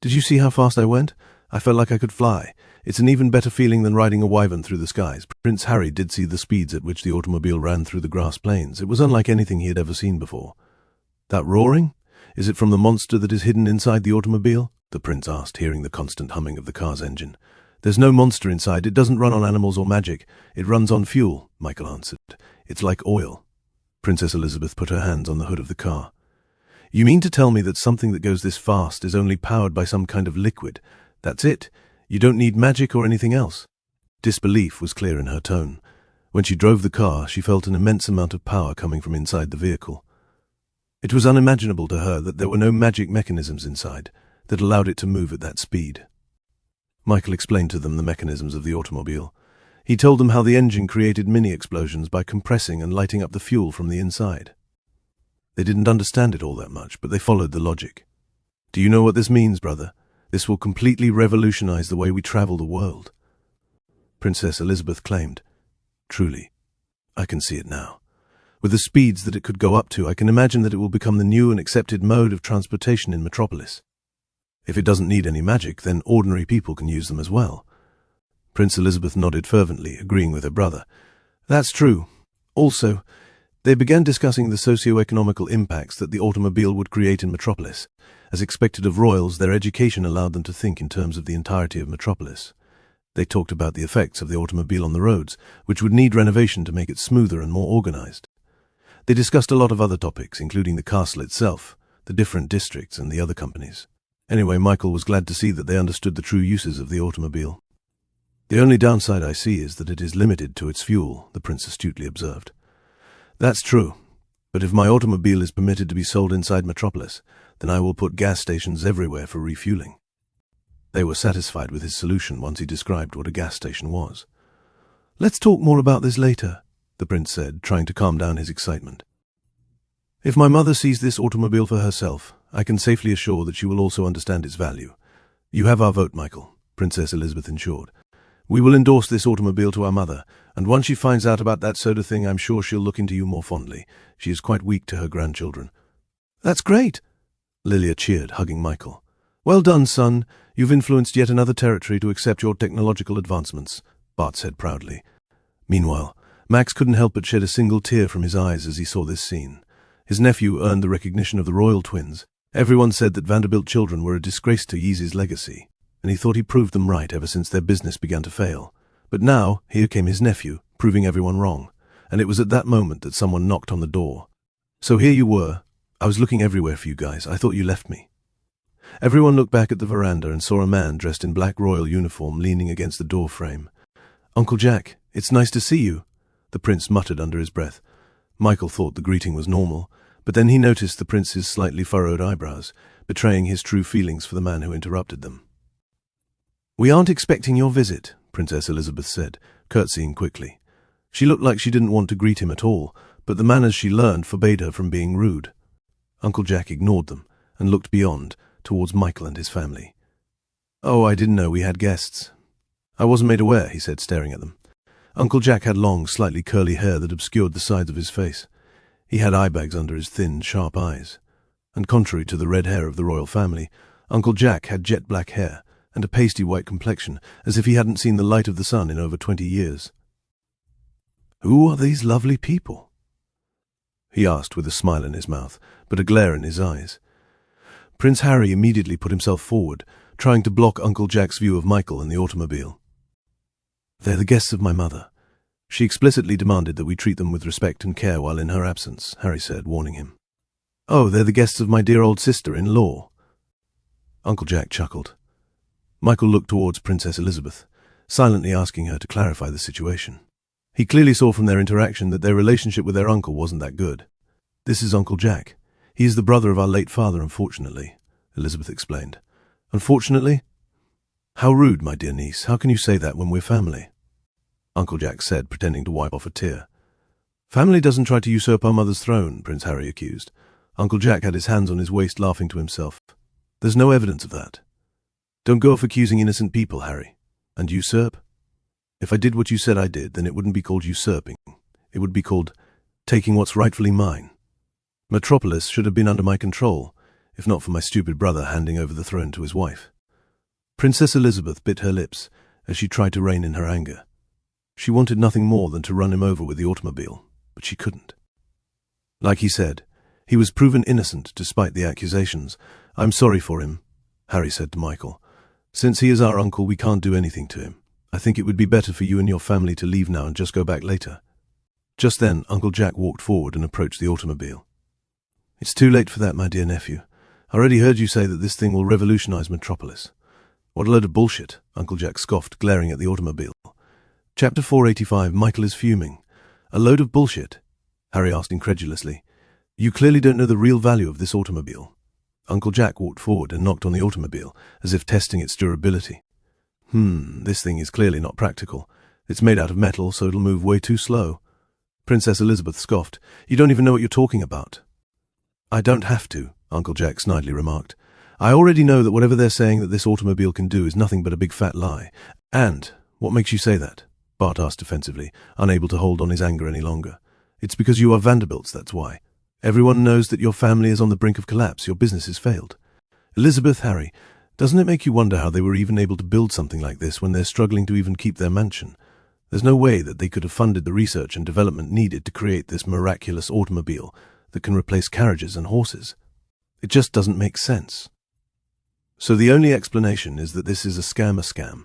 "Did you see how fast I went? I felt like I could fly. It's an even better feeling than riding a wyvern through the skies." Prince Harry did see the speeds at which the automobile ran through the grass plains. It was unlike anything he had ever seen before. "That roaring? Is it from the monster that is hidden inside the automobile?" the prince asked, hearing the constant humming of the car's engine. "There's no monster inside. It doesn't run on animals or magic. It runs on fuel," Michael answered. "It's like oil." Princess Elizabeth put her hands on the hood of the car. "You mean to tell me that something that goes this fast is only powered by some kind of liquid? That's it? You don't need magic or anything else?" Disbelief was clear in her tone. When she drove the car, she felt an immense amount of power coming from inside the vehicle. It was unimaginable to her that there were no magic mechanisms inside that allowed it to move at that speed. Michael explained to them the mechanisms of the automobile. He told them how the engine created mini-explosions by compressing and lighting up the fuel from the inside. They didn't understand it all that much, but they followed the logic. "Do you know what this means, brother? This will completely revolutionize the way we travel the world," Princess Elizabeth claimed. "Truly, I can see it now. With the speeds that it could go up to, I can imagine that it will become the new and accepted mode of transportation in Metropolis. If it doesn't need any magic, then ordinary people can use them as well." Prince Elizabeth nodded fervently, agreeing with her brother. "That's true. Also, they began discussing the socio-economical impacts that the automobile would create in Metropolis. As expected of royals, their education allowed them to think in terms of the entirety of Metropolis. They talked about the effects of the automobile on the roads, which would need renovation to make it smoother and more organized. They discussed a lot of other topics, including the castle itself, the different districts, and the other companies. Anyway, Michael was glad to see that they understood the true uses of the automobile. "The only downside I see is that it is limited to its fuel," the prince astutely observed. "That's true, but if my automobile is permitted to be sold inside Metropolis, then I will put gas stations everywhere for refueling." They were satisfied with his solution once he described what a gas station was. "Let's talk more about this later," the prince said, trying to calm down his excitement. "If my mother sees this automobile for herself, I can safely assure that she will also understand its value. You have our vote, Michael," Princess Elizabeth ensured. "We will endorse this automobile to our mother, and once she finds out about that soda thing, I'm sure she'll look into you more fondly. She is quite weak to her grandchildren." "That's great!" Lilia cheered, hugging Michael. "Well done, son. You've influenced yet another territory to accept your technological advancements," Bart said proudly. Meanwhile, Max couldn't help but shed a single tear from his eyes as he saw this scene. His nephew earned the recognition of the royal twins. Everyone said that Vanderbilt children were a disgrace to Yeezy's legacy, and he thought he proved them right ever since their business began to fail. But now, here came his nephew, proving everyone wrong, and it was at that moment that someone knocked on the door. "So here you were. I was looking everywhere for you guys. I thought you left me." Everyone looked back at the veranda and saw a man dressed in black royal uniform leaning against the door frame. "Uncle Jack, it's nice to see you," the prince muttered under his breath. Michael thought the greeting was normal, but then he noticed the prince's slightly furrowed eyebrows, betraying his true feelings for the man who interrupted them. "We aren't expecting your visit," Princess Elizabeth said, curtsying quickly. She looked like she didn't want to greet him at all, but the manners she learned forbade her from being rude. Uncle Jack ignored them and looked beyond, towards Michael and his family. "Oh, I didn't know we had guests." "I wasn't made aware," he said, staring at them. Uncle Jack had long, slightly curly hair that obscured the sides of his face. He had eye bags under his thin, sharp eyes. And contrary to the red hair of the royal family, Uncle Jack had jet black hair and a pasty white complexion, as if he hadn't seen the light of the sun in over 20 years. "Who are these lovely people?" he asked with a smile in his mouth, but a glare in his eyes. Prince Harry immediately put himself forward, trying to block Uncle Jack's view of Michael and the automobile. "They're the guests of my mother. She explicitly demanded that we treat them with respect and care while in her absence," Harry said, warning him. "Oh, they're the guests of my dear old sister-in-law." Uncle Jack chuckled. Michael looked towards Princess Elizabeth, silently asking her to clarify the situation. He clearly saw from their interaction that their relationship with their uncle wasn't that good. This is Uncle Jack. He is the brother of our late father, unfortunately, Elizabeth explained. Unfortunately? How rude, my dear niece. How can you say that when we're family? Uncle Jack said, pretending to wipe off a tear. Family doesn't try to usurp our mother's throne, Prince Harry accused. Uncle Jack had his hands on his waist, laughing to himself. There's no evidence of that. Don't go off accusing innocent people, Harry. And usurp? If I did what you said I did, then it wouldn't be called usurping. It would be called taking what's rightfully mine. Metropolis should have been under my control, if not for my stupid brother handing over the throne to his wife. Princess Elizabeth bit her lips as she tried to rein in her anger. She wanted nothing more than to run him over with the automobile, but she couldn't. Like he said, he was proven innocent despite the accusations. I'm sorry for him, Harry said to Michael. Since he is our uncle, we can't do anything to him. I think it would be better for you and your family to leave now and just go back later. Just then, Uncle Jack walked forward and approached the automobile. It's too late for that, my dear nephew. I already heard you say that this thing will revolutionize Metropolis. What a load of bullshit, Uncle Jack scoffed, glaring at the automobile. Chapter 485, Michael is fuming. A load of bullshit? Harry asked incredulously. You clearly don't know the real value of this automobile. Uncle Jack walked forward and knocked on the automobile, as if testing its durability. This thing is clearly not practical. It's made out of metal, so it'll move way too slow. Princess Elizabeth scoffed. You don't even know what you're talking about. I don't have to, Uncle Jack snidely remarked. I already know that whatever they're saying that this automobile can do is nothing but a big fat lie. And what makes you say that? Bart asked defensively, unable to hold on his anger any longer. It's because you are Vanderbilts, that's why. Everyone knows that your family is on the brink of collapse. Your business has failed. Elizabeth, Harry, doesn't it make you wonder how they were even able to build something like this when they're struggling to even keep their mansion? There's no way that they could have funded the research and development needed to create this miraculous automobile that can replace carriages and horses. It just doesn't make sense. So the only explanation is that this is a scam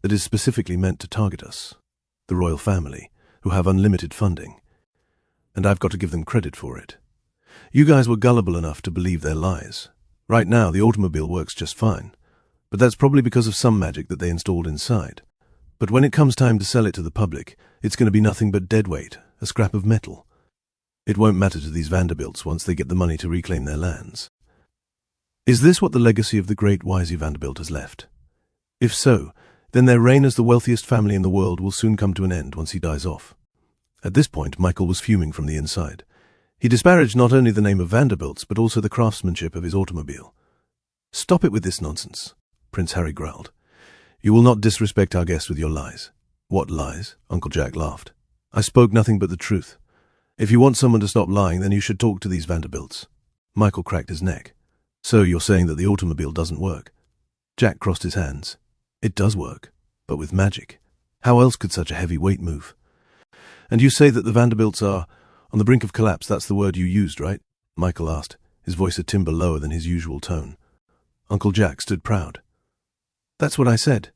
that is specifically meant to target us, the royal family, who have unlimited funding. And I've got to give them credit for it. You guys were gullible enough to believe their lies. Right now, the automobile works just fine, but that's probably because of some magic that they installed inside. But when it comes time to sell it to the public, it's going to be nothing but deadweight, a scrap of metal. It won't matter to these Vanderbilts once they get the money to reclaim their lands. Is this what the legacy of the great Wisey Vanderbilt has left? If so, then their reign as the wealthiest family in the world will soon come to an end once he dies off. At this point, Michael was fuming from the inside. He disparaged not only the name of Vanderbilts, but also the craftsmanship of his automobile. Stop it with this nonsense, Prince Harry growled. You will not disrespect our guest with your lies. What lies? Uncle Jack laughed. I spoke nothing but the truth. If you want someone to stop lying, then you should talk to these Vanderbilts. Michael cracked his neck. So you're saying that the automobile doesn't work? Jack crossed his hands. It does work, but with magic. How else could such a heavy weight move? And you say that the Vanderbilts are on the brink of collapse. That's the word you used, right? Michael asked, his voice a timbre lower than his usual tone. Uncle Jack stood proud. That's what I said.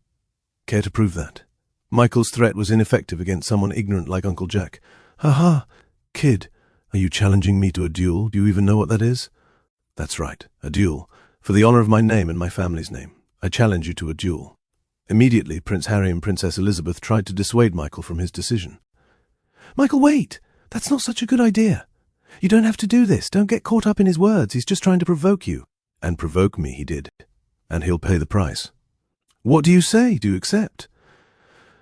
Care to prove that? Michael's threat was ineffective against someone ignorant like Uncle Jack. Ha ha! Kid, are you challenging me to a duel? Do you even know what that is? That's right, a duel. For the honor of my name and my family's name, I challenge you to a duel. Immediately, Prince Harry and Princess Elizabeth tried to dissuade Michael from his decision. Michael, wait! That's not such a good idea. You don't have to do this. Don't get caught up in his words. He's just trying to provoke you. And provoke me, he did. And he'll pay the price. What do you say? Do you accept?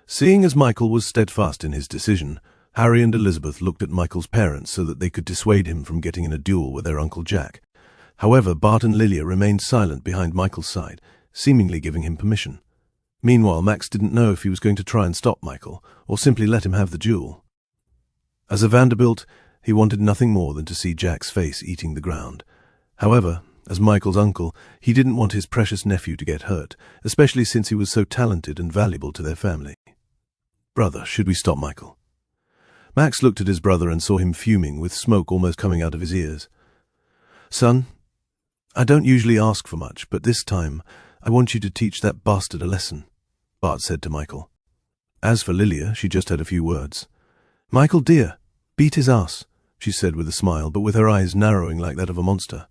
Seeing as Michael was steadfast in his decision, Harry and Elizabeth looked at Michael's parents so that they could dissuade him from getting in a duel with their Uncle Jack. However, Bart and Lilia remained silent behind Michael's side, seemingly giving him permission. Meanwhile, Max didn't know if he was going to try and stop Michael, or simply let him have the duel. As a Vanderbilt, he wanted nothing more than to see Jack's face eating the ground. However, as Michael's uncle, he didn't want his precious nephew to get hurt, especially since he was so talented and valuable to their family. Brother, should we stop Michael? Max looked at his brother and saw him fuming, with smoke almost coming out of his ears. Son, I don't usually ask for much, but this time I want you to teach that bastard a lesson, Bart said to Michael. As for Lilia, she just had a few words. Michael, dear, beat his ass, she said with a smile, but with her eyes narrowing like that of a monster.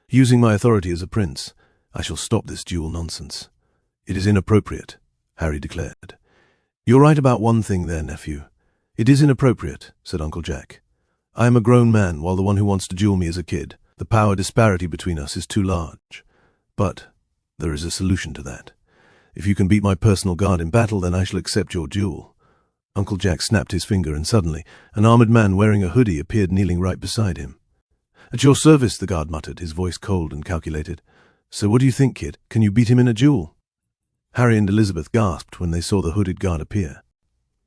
Using my authority as a prince, I shall stop this duel nonsense. It is inappropriate, Harry declared. You're right about one thing there, nephew. It is inappropriate, said Uncle Jack. I am a grown man, while the one who wants to duel me is a kid. The power disparity between us is too large. But there is a solution to that. If you can beat my personal guard in battle, then I shall accept your duel." Uncle Jack snapped his finger, and suddenly an armored man wearing a hoodie appeared kneeling right beside him. "At your service," the guard muttered, his voice cold and calculated. "So what do you think, kid? Can you beat him in a duel?" Harry and Elizabeth gasped when they saw the hooded guard appear.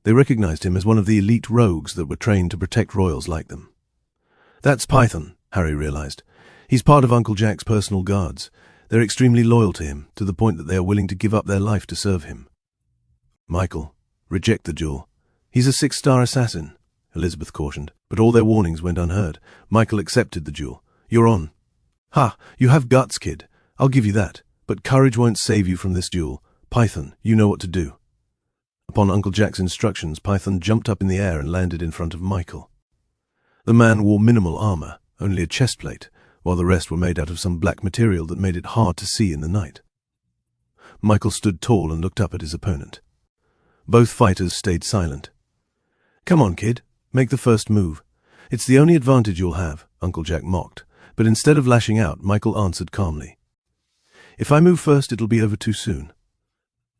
They recognized him as one of the elite rogues that were trained to protect royals like them. "That's Python," Harry realized. "He's part of Uncle Jack's personal guards. They're extremely loyal to him, to the point that they are willing to give up their life to serve him." "Michael, reject the duel. He's a 6-star assassin," Elizabeth cautioned, but all their warnings went unheard. Michael accepted the duel. "You're on." "Ha, you have guts, kid. I'll give you that. But courage won't save you from this duel. Python, you know what to do." Upon Uncle Jack's instructions, Python jumped up in the air and landed in front of Michael. The man wore minimal armor, only a chest plate, while the rest were made out of some black material that made it hard to see in the night. Michael stood tall and looked up at his opponent. Both fighters stayed silent. "Come on, kid. Make the first move. It's the only advantage you'll have," Uncle Jack mocked, but instead of lashing out, Michael answered calmly. "If I move first, it'll be over too soon."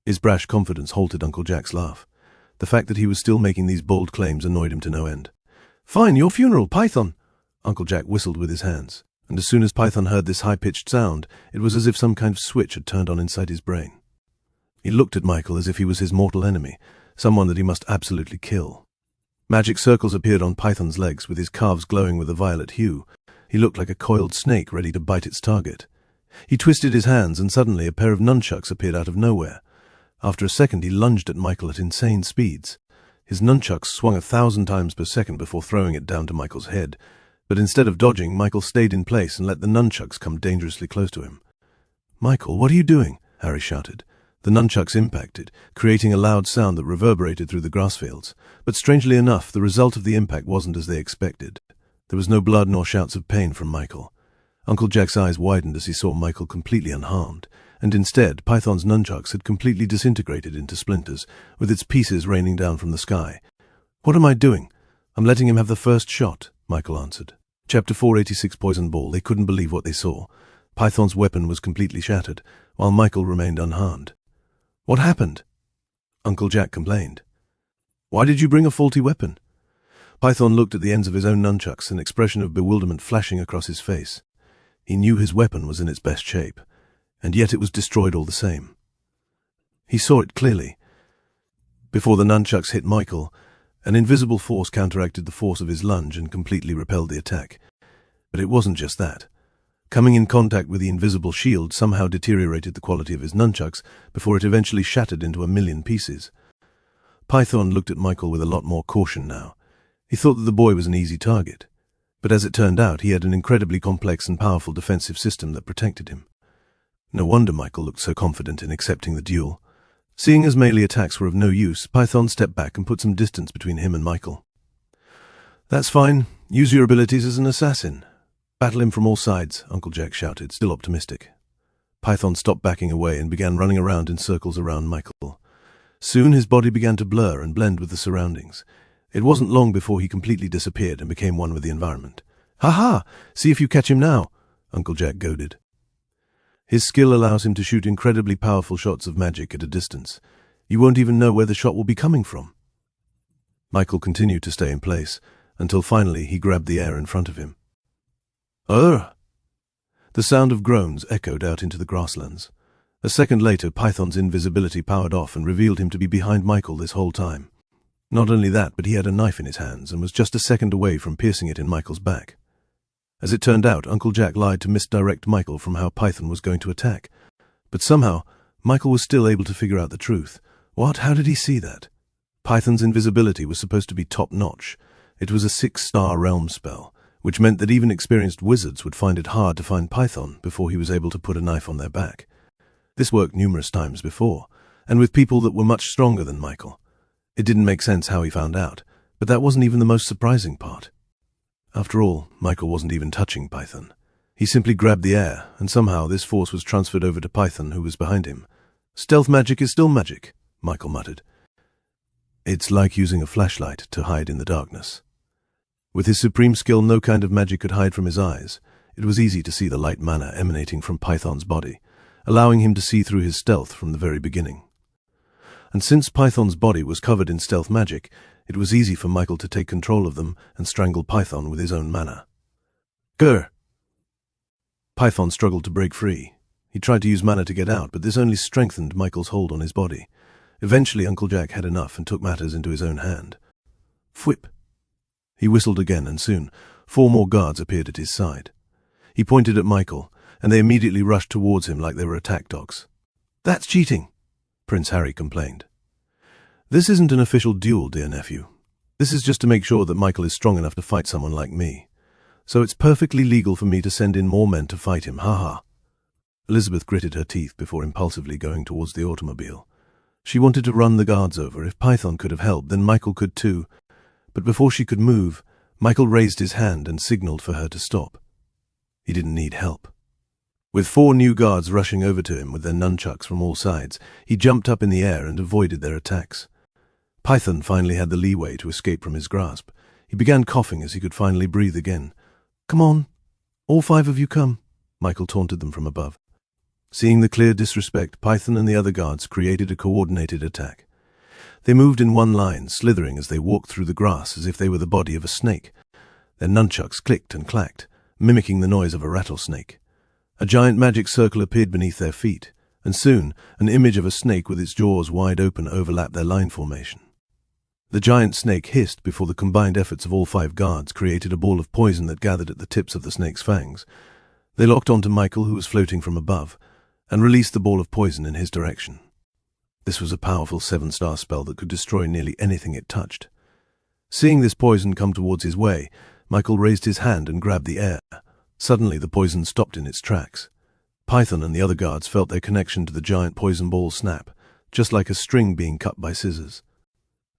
His brash confidence halted Uncle Jack's laugh. The fact that he was still making these bold claims annoyed him to no end. "Fine, your funeral, Python!" Uncle Jack whistled with his hands, and as soon as Python heard this high-pitched sound, it was as if some kind of switch had turned on inside his brain. He looked at Michael as if he was his mortal enemy, someone that he must absolutely kill. Magic circles appeared on Python's legs, with his calves glowing with a violet hue. He looked like a coiled snake ready to bite its target. He twisted his hands, and suddenly a pair of nunchucks appeared out of nowhere. After a second, he lunged at Michael at insane speeds. His nunchucks swung 1,000 times per second before throwing it down to Michael's head. But instead of dodging, Michael stayed in place and let the nunchucks come dangerously close to him. "Michael, what are you doing?" Harry shouted. The nunchucks impacted, creating a loud sound that reverberated through the grass fields. But strangely enough, the result of the impact wasn't as they expected. There was no blood nor shouts of pain from Michael. Uncle Jack's eyes widened as he saw Michael completely unharmed, and instead, Python's nunchucks had completely disintegrated into splinters, with its pieces raining down from the sky. "What am I doing?" "I'm letting him have the first shot," Michael answered. Chapter 486, Poison Ball. They couldn't believe what they saw. Python's weapon was completely shattered, while Michael remained unharmed. "What happened?" Uncle Jack complained. "Why did you bring a faulty weapon?" Python looked at the ends of his own nunchucks, an expression of bewilderment flashing across his face. He knew his weapon was in its best shape, and yet it was destroyed all the same. He saw it clearly. Before the nunchucks hit Michael, an invisible force counteracted the force of his lunge and completely repelled the attack. But it wasn't just that. Coming in contact with the invisible shield somehow deteriorated the quality of his nunchucks before it eventually shattered into 1,000,000 pieces. Python looked at Michael with a lot more caution now. He thought that the boy was an easy target. But as it turned out, he had an incredibly complex and powerful defensive system that protected him. No wonder Michael looked so confident in accepting the duel. Seeing as melee attacks were of no use, Python stepped back and put some distance between him and Michael. "That's fine. Use your abilities as an assassin. Battle him from all sides," Uncle Jack shouted, still optimistic. Python stopped backing away and began running around in circles around Michael. Soon his body began to blur and blend with the surroundings. It wasn't long before he completely disappeared and became one with the environment. "Ha-ha! See if you catch him now," Uncle Jack goaded. His skill allows him to shoot incredibly powerful shots of magic at a distance. You won't even know where the shot will be coming from. Michael continued to stay in place, until finally he grabbed the air in front of him. "Ugh!" The sound of groans echoed out into the grasslands. A second later, Python's invisibility powered off and revealed him to be behind Michael this whole time. Not only that, but he had a knife in his hands and was just a second away from piercing it in Michael's back. As it turned out, Uncle Jack lied to misdirect Michael from how Python was going to attack. But somehow, Michael was still able to figure out the truth. What? How did he see that? Python's invisibility was supposed to be top-notch. It was a 6-star realm spell, which meant that even experienced wizards would find it hard to find Python before he was able to put a knife on their back. This worked numerous times before, and with people that were much stronger than Michael. It didn't make sense how he found out, but that wasn't even the most surprising part. After all, Michael wasn't even touching Python. He simply grabbed the air, and somehow this force was transferred over to Python, who was behind him. "Stealth magic is still magic," Michael muttered. "It's like using a flashlight to hide in the darkness." With his supreme skill, no kind of magic could hide from his eyes. It was easy to see the light mana emanating from Python's body, allowing him to see through his stealth from the very beginning. And since Python's body was covered in stealth magic, it was easy for Michael to take control of them and strangle Python with his own mana. Grr! Python struggled to break free. He tried to use mana to get out, but this only strengthened Michael's hold on his body. Eventually, Uncle Jack had enough and took matters into his own hand. Fwhip! He whistled again, and soon 4 more guards appeared at his side. He pointed at Michael, and they immediately rushed towards him like they were attack dogs. "That's cheating," Prince Harry complained. "This isn't an official duel, dear nephew. This is just to make sure that Michael is strong enough to fight someone like me. So it's perfectly legal for me to send in more men to fight him, ha-ha." Elizabeth gritted her teeth before impulsively going towards the automobile. She wanted to run the guards over. If Python could have helped, then Michael could too. But before she could move, Michael raised his hand and signaled for her to stop. He didn't need help. With 4 new guards rushing over to him with their nunchucks from all sides, he jumped up in the air and avoided their attacks. Python finally had the leeway to escape from his grasp. He began coughing as he could finally breathe again. "Come on, all 5 of you come," Michael taunted them from above. Seeing the clear disrespect, Python and the other guards created a coordinated attack. They moved in one line, slithering as they walked through the grass as if they were the body of a snake. Their nunchucks clicked and clacked, mimicking the noise of a rattlesnake. A giant magic circle appeared beneath their feet, and soon an image of a snake with its jaws wide open overlapped their line formation. The giant snake hissed before the combined efforts of all 5 guards created a ball of poison that gathered at the tips of the snake's fangs. They locked onto Michael, who was floating from above, and released the ball of poison in his direction. This was a powerful 7-star spell that could destroy nearly anything it touched. Seeing this poison come towards his way, Michael raised his hand and grabbed the air. Suddenly, the poison stopped in its tracks. Python and the other guards felt their connection to the giant poison ball snap, just like a string being cut by scissors.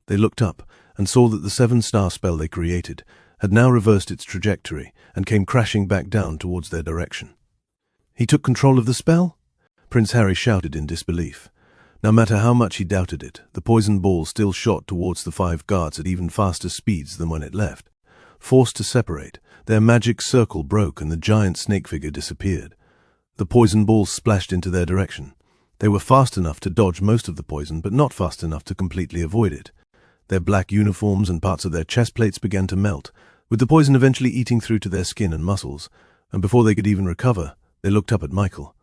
They looked up and saw that the 7-star spell they created had now reversed its trajectory and came crashing back down towards their direction. "He took control of the spell?" Prince Harry shouted in disbelief. No matter how much he doubted it, the poison ball still shot towards the 5 guards at even faster speeds than when it left. Forced to separate, their magic circle broke and the giant snake figure disappeared. The poison ball splashed into their direction. They were fast enough to dodge most of the poison, but not fast enough to completely avoid it. Their black uniforms and parts of their chest plates began to melt, with the poison eventually eating through to their skin and muscles, and before they could even recover, they looked up at Michael.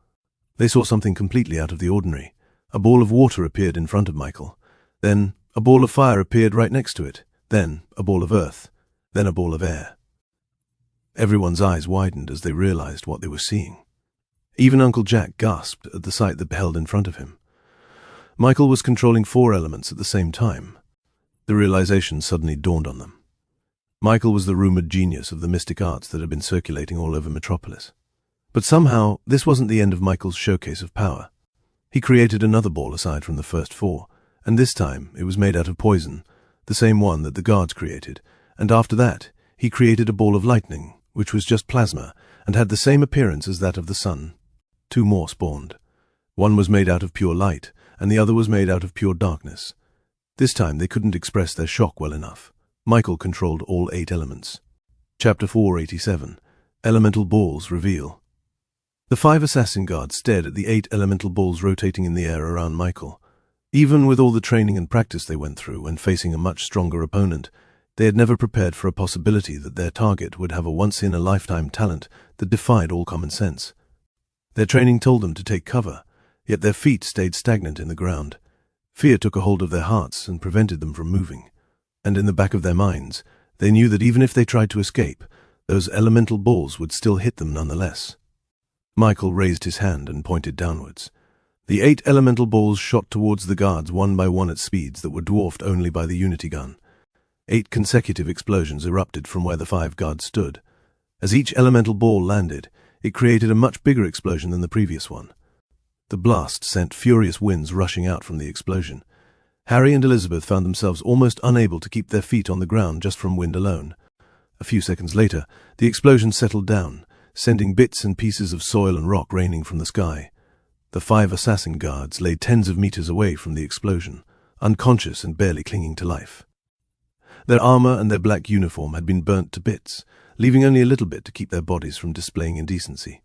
They saw something completely out of the ordinary. A ball of water appeared in front of Michael. Then a ball of fire appeared right next to it. Then a ball of earth. Then a ball of air. Everyone's eyes widened as they realized what they were seeing. Even Uncle Jack gasped at the sight that beheld in front of him. Michael was controlling 4 elements at the same time. The realization suddenly dawned on them. Michael was the rumored genius of the mystic arts that had been circulating all over Metropolis. But somehow, this wasn't the end of Michael's showcase of power. He created another ball aside from the first 4, and this time it was made out of poison, the same one that the guards created, and after that, he created a ball of lightning, which was just plasma, and had the same appearance as that of the sun. 2 more spawned. One was made out of pure light, and the other was made out of pure darkness. This time they couldn't express their shock well enough. Michael controlled all 8 elements. Chapter 487. Elemental Balls Reveal. The 5 assassin guards stared at the 8 elemental balls rotating in the air around Michael. Even with all the training and practice they went through when facing a much stronger opponent, they had never prepared for a possibility that their target would have a once-in-a-lifetime talent that defied all common sense. Their training told them to take cover, yet their feet stayed stagnant in the ground. Fear took a hold of their hearts and prevented them from moving. And in the back of their minds, they knew that even if they tried to escape, those elemental balls would still hit them nonetheless. Michael raised his hand and pointed downwards. The 8 elemental balls shot towards the guards one by one at speeds that were dwarfed only by the unity gun. 8 consecutive explosions erupted from where the 5 guards stood. As each elemental ball landed, it created a much bigger explosion than the previous one. The blast sent furious winds rushing out from the explosion. Harry and Elizabeth found themselves almost unable to keep their feet on the ground just from wind alone. A few seconds later, the explosion settled down, sending bits and pieces of soil and rock raining from the sky. The 5 assassin guards lay tens of meters away from the explosion, unconscious and barely clinging to life. Their armor and their black uniform had been burnt to bits, leaving only a little bit to keep their bodies from displaying indecency.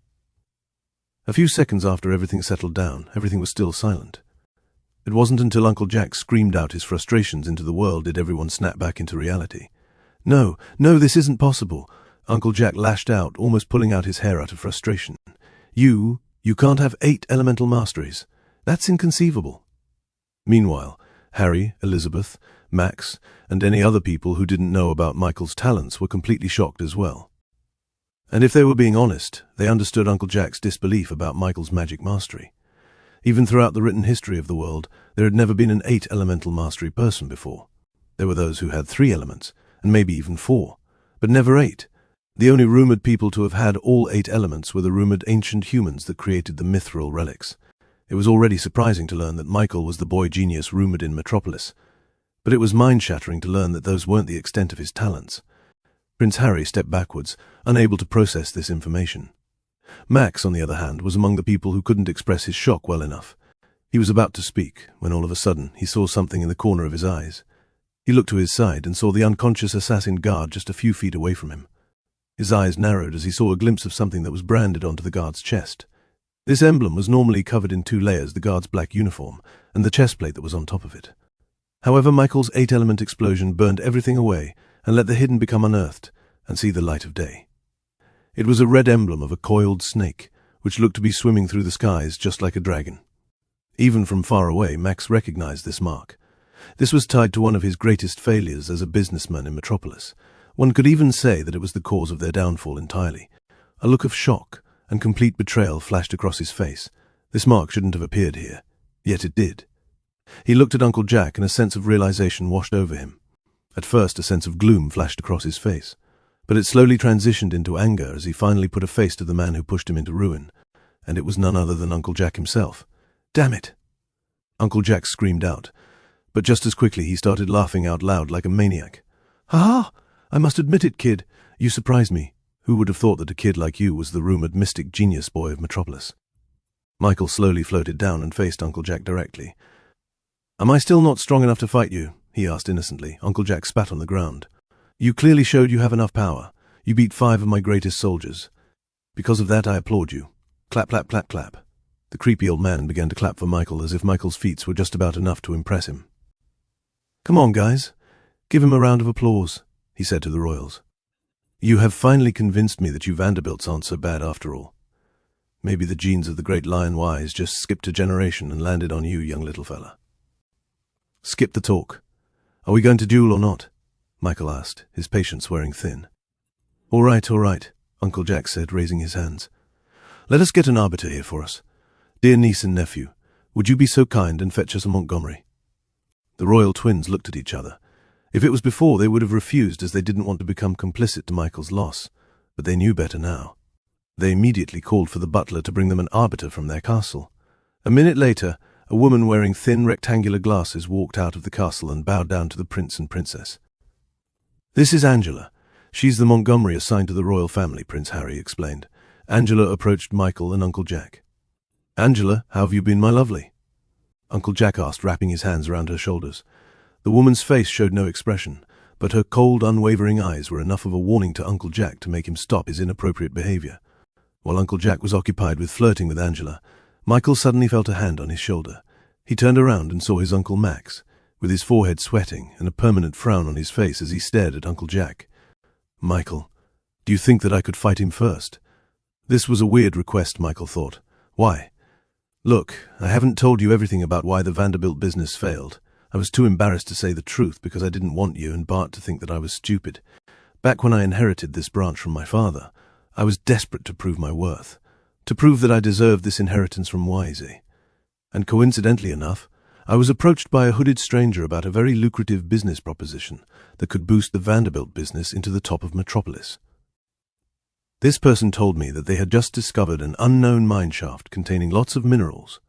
A few seconds after everything settled down, everything was still silent. It wasn't until Uncle Jack screamed out his frustrations into the world did everyone snap back into reality. No, this isn't possible. Uncle Jack lashed out, almost pulling out his hair out of frustration. You can't have 8 elemental masteries. That's inconceivable. Meanwhile, Harry, Elizabeth, Max, and any other people who didn't know about Michael's talents were completely shocked as well. And if they were being honest, they understood Uncle Jack's disbelief about Michael's magic mastery. Even throughout the written history of the world, there had never been an 8 elemental mastery person before. There were those who had 3 elements, and maybe even 4, but never 8. The only rumored people to have had all 8 elements were the rumored ancient humans that created the mithril relics. It was already surprising to learn that Michael was the boy genius rumored in Metropolis, but it was mind-shattering to learn that those weren't the extent of his talents. Prince Harry stepped backwards, unable to process this information. Max, on the other hand, was among the people who couldn't express his shock well enough. He was about to speak, when all of a sudden he saw something in the corner of his eyes. He looked to his side and saw the unconscious assassin guard just a few feet away from him. His eyes narrowed as he saw a glimpse of something that was branded onto the guard's chest. This emblem was normally covered in 2 layers, the guard's black uniform and the chest plate that was on top of it. However, Michael's 8-element explosion burned everything away and let the hidden become unearthed and see the light of day. It was a red emblem of a coiled snake, which looked to be swimming through the skies just like a dragon. Even from far away, Max recognized this mark. This was tied to one of his greatest failures as a businessman in Metropolis. One could even say that it was the cause of their downfall entirely. A look of shock and complete betrayal flashed across his face. This mark shouldn't have appeared here, yet it did. He looked at Uncle Jack and a sense of realization washed over him. At first, a sense of gloom flashed across his face, but it slowly transitioned into anger as he finally put a face to the man who pushed him into ruin, and it was none other than Uncle Jack himself. "Damn it!" Uncle Jack screamed out, but just as quickly he started laughing out loud like a maniac. "Ha ha! I must admit it, kid. You surprised me. Who would have thought that a kid like you was the rumored mystic genius boy of Metropolis?" Michael slowly floated down and faced Uncle Jack directly. "Am I still not strong enough to fight you?" he asked innocently. Uncle Jack spat on the ground. "You clearly showed you have enough power. You beat 5 of my greatest soldiers. Because of that, I applaud you. Clap, clap, clap, clap." The creepy old man began to clap for Michael as if Michael's feats were just about enough to impress him. "Come on, guys. Give him a round of applause," he said to the royals. "You have finally convinced me that you Vanderbilts aren't so bad after all. Maybe the genes of the great Lion Wise just skipped a generation and landed on you, young little fella." "Skip the talk. Are we going to duel or not?" Michael asked, his patience wearing thin. All right, Uncle Jack said, raising his hands. "Let us get an arbiter here for us. Dear niece and nephew, would you be so kind and fetch us a Montgomery?" The royal twins looked at each other. If it was before, they would have refused as they didn't want to become complicit to Michael's loss, but they knew better now. They immediately called for the butler to bring them an arbiter from their castle. A minute later, a woman wearing thin rectangular glasses walked out of the castle and bowed down to the prince and princess. "This is Angela. She's the Montgomery assigned to the royal family," Prince Harry explained. Angela approached Michael and Uncle Jack. "Angela, how have you been, my lovely?" Uncle Jack asked, wrapping his hands around her shoulders. The woman's face showed no expression, but her cold, unwavering eyes were enough of a warning to Uncle Jack to make him stop his inappropriate behavior. While Uncle Jack was occupied with flirting with Angela, Michael suddenly felt a hand on his shoulder. He turned around and saw his Uncle Max, with his forehead sweating and a permanent frown on his face as he stared at Uncle Jack. "Michael, do you think that I could fight him first?" This was a weird request, Michael thought. Why? "Look, I haven't told you everything about why the Vanderbilt business failed. I was too embarrassed to say the truth because I didn't want you and Bart to think that I was stupid. Back when I inherited this branch from my father, I was desperate to prove my worth, to prove that I deserved this inheritance from Wisey. And coincidentally enough, I was approached by a hooded stranger about a very lucrative business proposition that could boost the Vanderbilt business into the top of Metropolis. This person told me that they had just discovered an unknown mine shaft containing lots of minerals,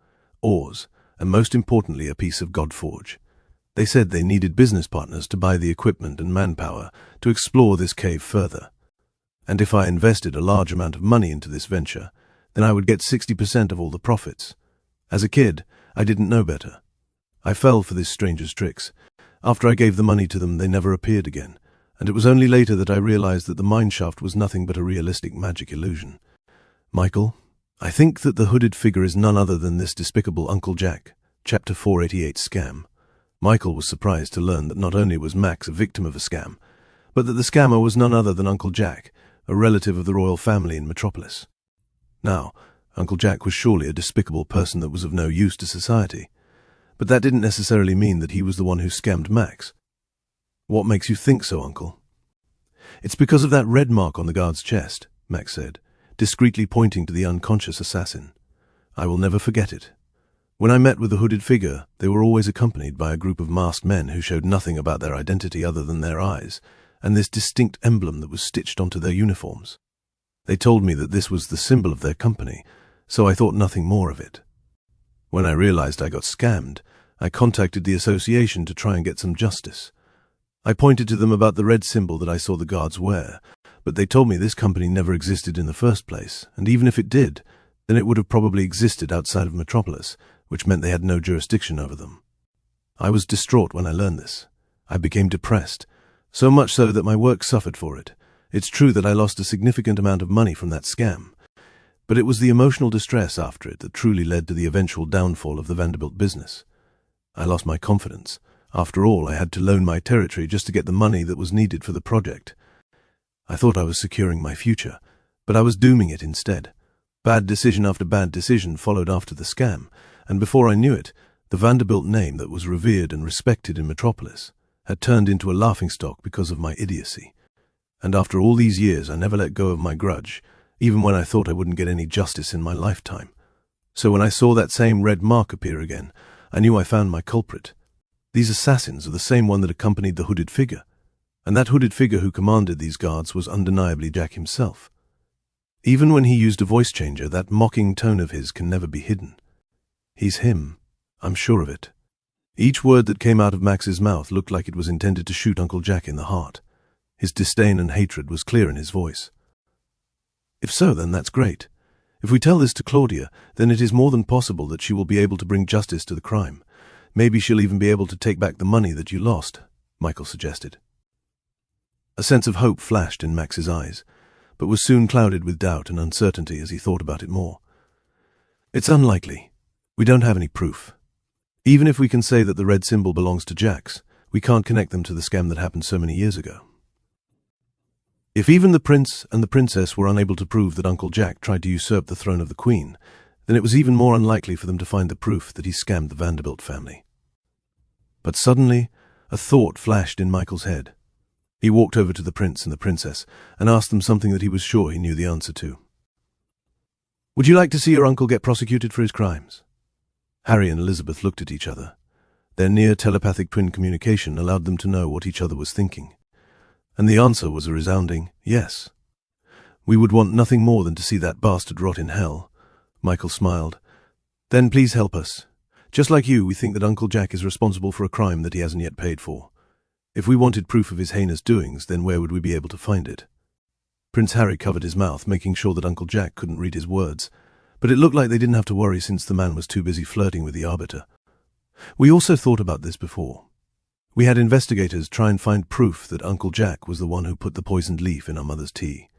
ores, and most importantly a piece of Godforge. They said they needed business partners to buy the equipment and manpower to explore this cave further. And if I invested a large amount of money into this venture, then I would get 60% of all the profits. As a kid, I didn't know better. I fell for this stranger's tricks, After I gave the money to them, they never appeared again, and it was only later that I realized that the mineshaft was nothing but a realistic magic illusion. Michael, I think that the hooded figure is none other than this despicable Uncle Jack. Chapter 488 Scam. Michael was surprised to learn that not only was Max a victim of a scam, but that the scammer was none other than Uncle Jack, a relative of the royal family in Metropolis. Now, Uncle Jack was surely a despicable person that was of no use to society, but that didn't necessarily mean that he was the one who scammed Max. What makes you think so, Uncle? It's because of that red mark on the guard's chest, Max said, discreetly pointing to the unconscious assassin. I will never forget it. When I met with the hooded figure, they were always accompanied by a group of masked men who showed nothing about their identity other than their eyes, and this distinct emblem that was stitched onto their uniforms. They told me that this was the symbol of their company, so I thought nothing more of it. When I realized I got scammed, I contacted the association to try and get some justice. I pointed to them about the red symbol that I saw the guards wear, but they told me this company never existed in the first place, and even if it did, then it would have probably existed outside of Metropolis, which meant they had no jurisdiction over them. I was distraught when I learned this. I became depressed, so much so that my work suffered for it. It's true that I lost a significant amount of money from that scam, but it was the emotional distress after it that truly led to the eventual downfall of the Vanderbilt business. I lost my confidence. After all, I had to loan my territory just to get the money that was needed for the project. I thought I was securing my future, but I was dooming it instead. Bad decision after bad decision followed after the scam, and before I knew it, the Vanderbilt name that was revered and respected in Metropolis had turned into a laughingstock because of my idiocy. And after all these years, I never let go of my grudge, even when I thought I wouldn't get any justice in my lifetime. So when I saw that same red mark appear again, I knew I found my culprit. These assassins are the same one that accompanied the hooded figure, and that hooded figure who commanded these guards was undeniably Jack himself. Even when he used a voice changer, that mocking tone of his can never be hidden. He's him. I'm sure of it. Each word that came out of Max's mouth looked like it was intended to shoot Uncle Jack in the heart. His disdain and hatred was clear in his voice. If so, then that's great. If we tell this to Claudia, then it is more than possible that she will be able to bring justice to the crime. Maybe she'll even be able to take back the money that you lost, Michael suggested. A sense of hope flashed in Max's eyes, but was soon clouded with doubt and uncertainty as he thought about it more. It's unlikely. We don't have any proof. Even if we can say that the red symbol belongs to Jack's, we can't connect them to the scam that happened so many years ago. If even the prince and the princess were unable to prove that Uncle Jack tried to usurp the throne of the Queen, then it was even more unlikely for them to find the proof that he scammed the Vanderbilt family. But suddenly, a thought flashed in Michael's head. He walked over to the prince and the princess and asked them something that he was sure he knew the answer to. Would you like to see your uncle get prosecuted for his crimes? Harry and Elizabeth looked at each other. Their near telepathic twin communication allowed them to know what each other was thinking. And the answer was a resounding yes. We would want nothing more than to see that bastard rot in hell. Michael smiled. Then please help us. Just like you, we think that Uncle Jack is responsible for a crime that he hasn't yet paid for. If we wanted proof of his heinous doings, then where would we be able to find it? Prince Harry covered his mouth, making sure that Uncle Jack couldn't read his words, but it looked like they didn't have to worry since the man was too busy flirting with the Arbiter. We also thought about this before. We had investigators try and find proof that Uncle Jack was the one who put the poisoned leaf in our mother's tea.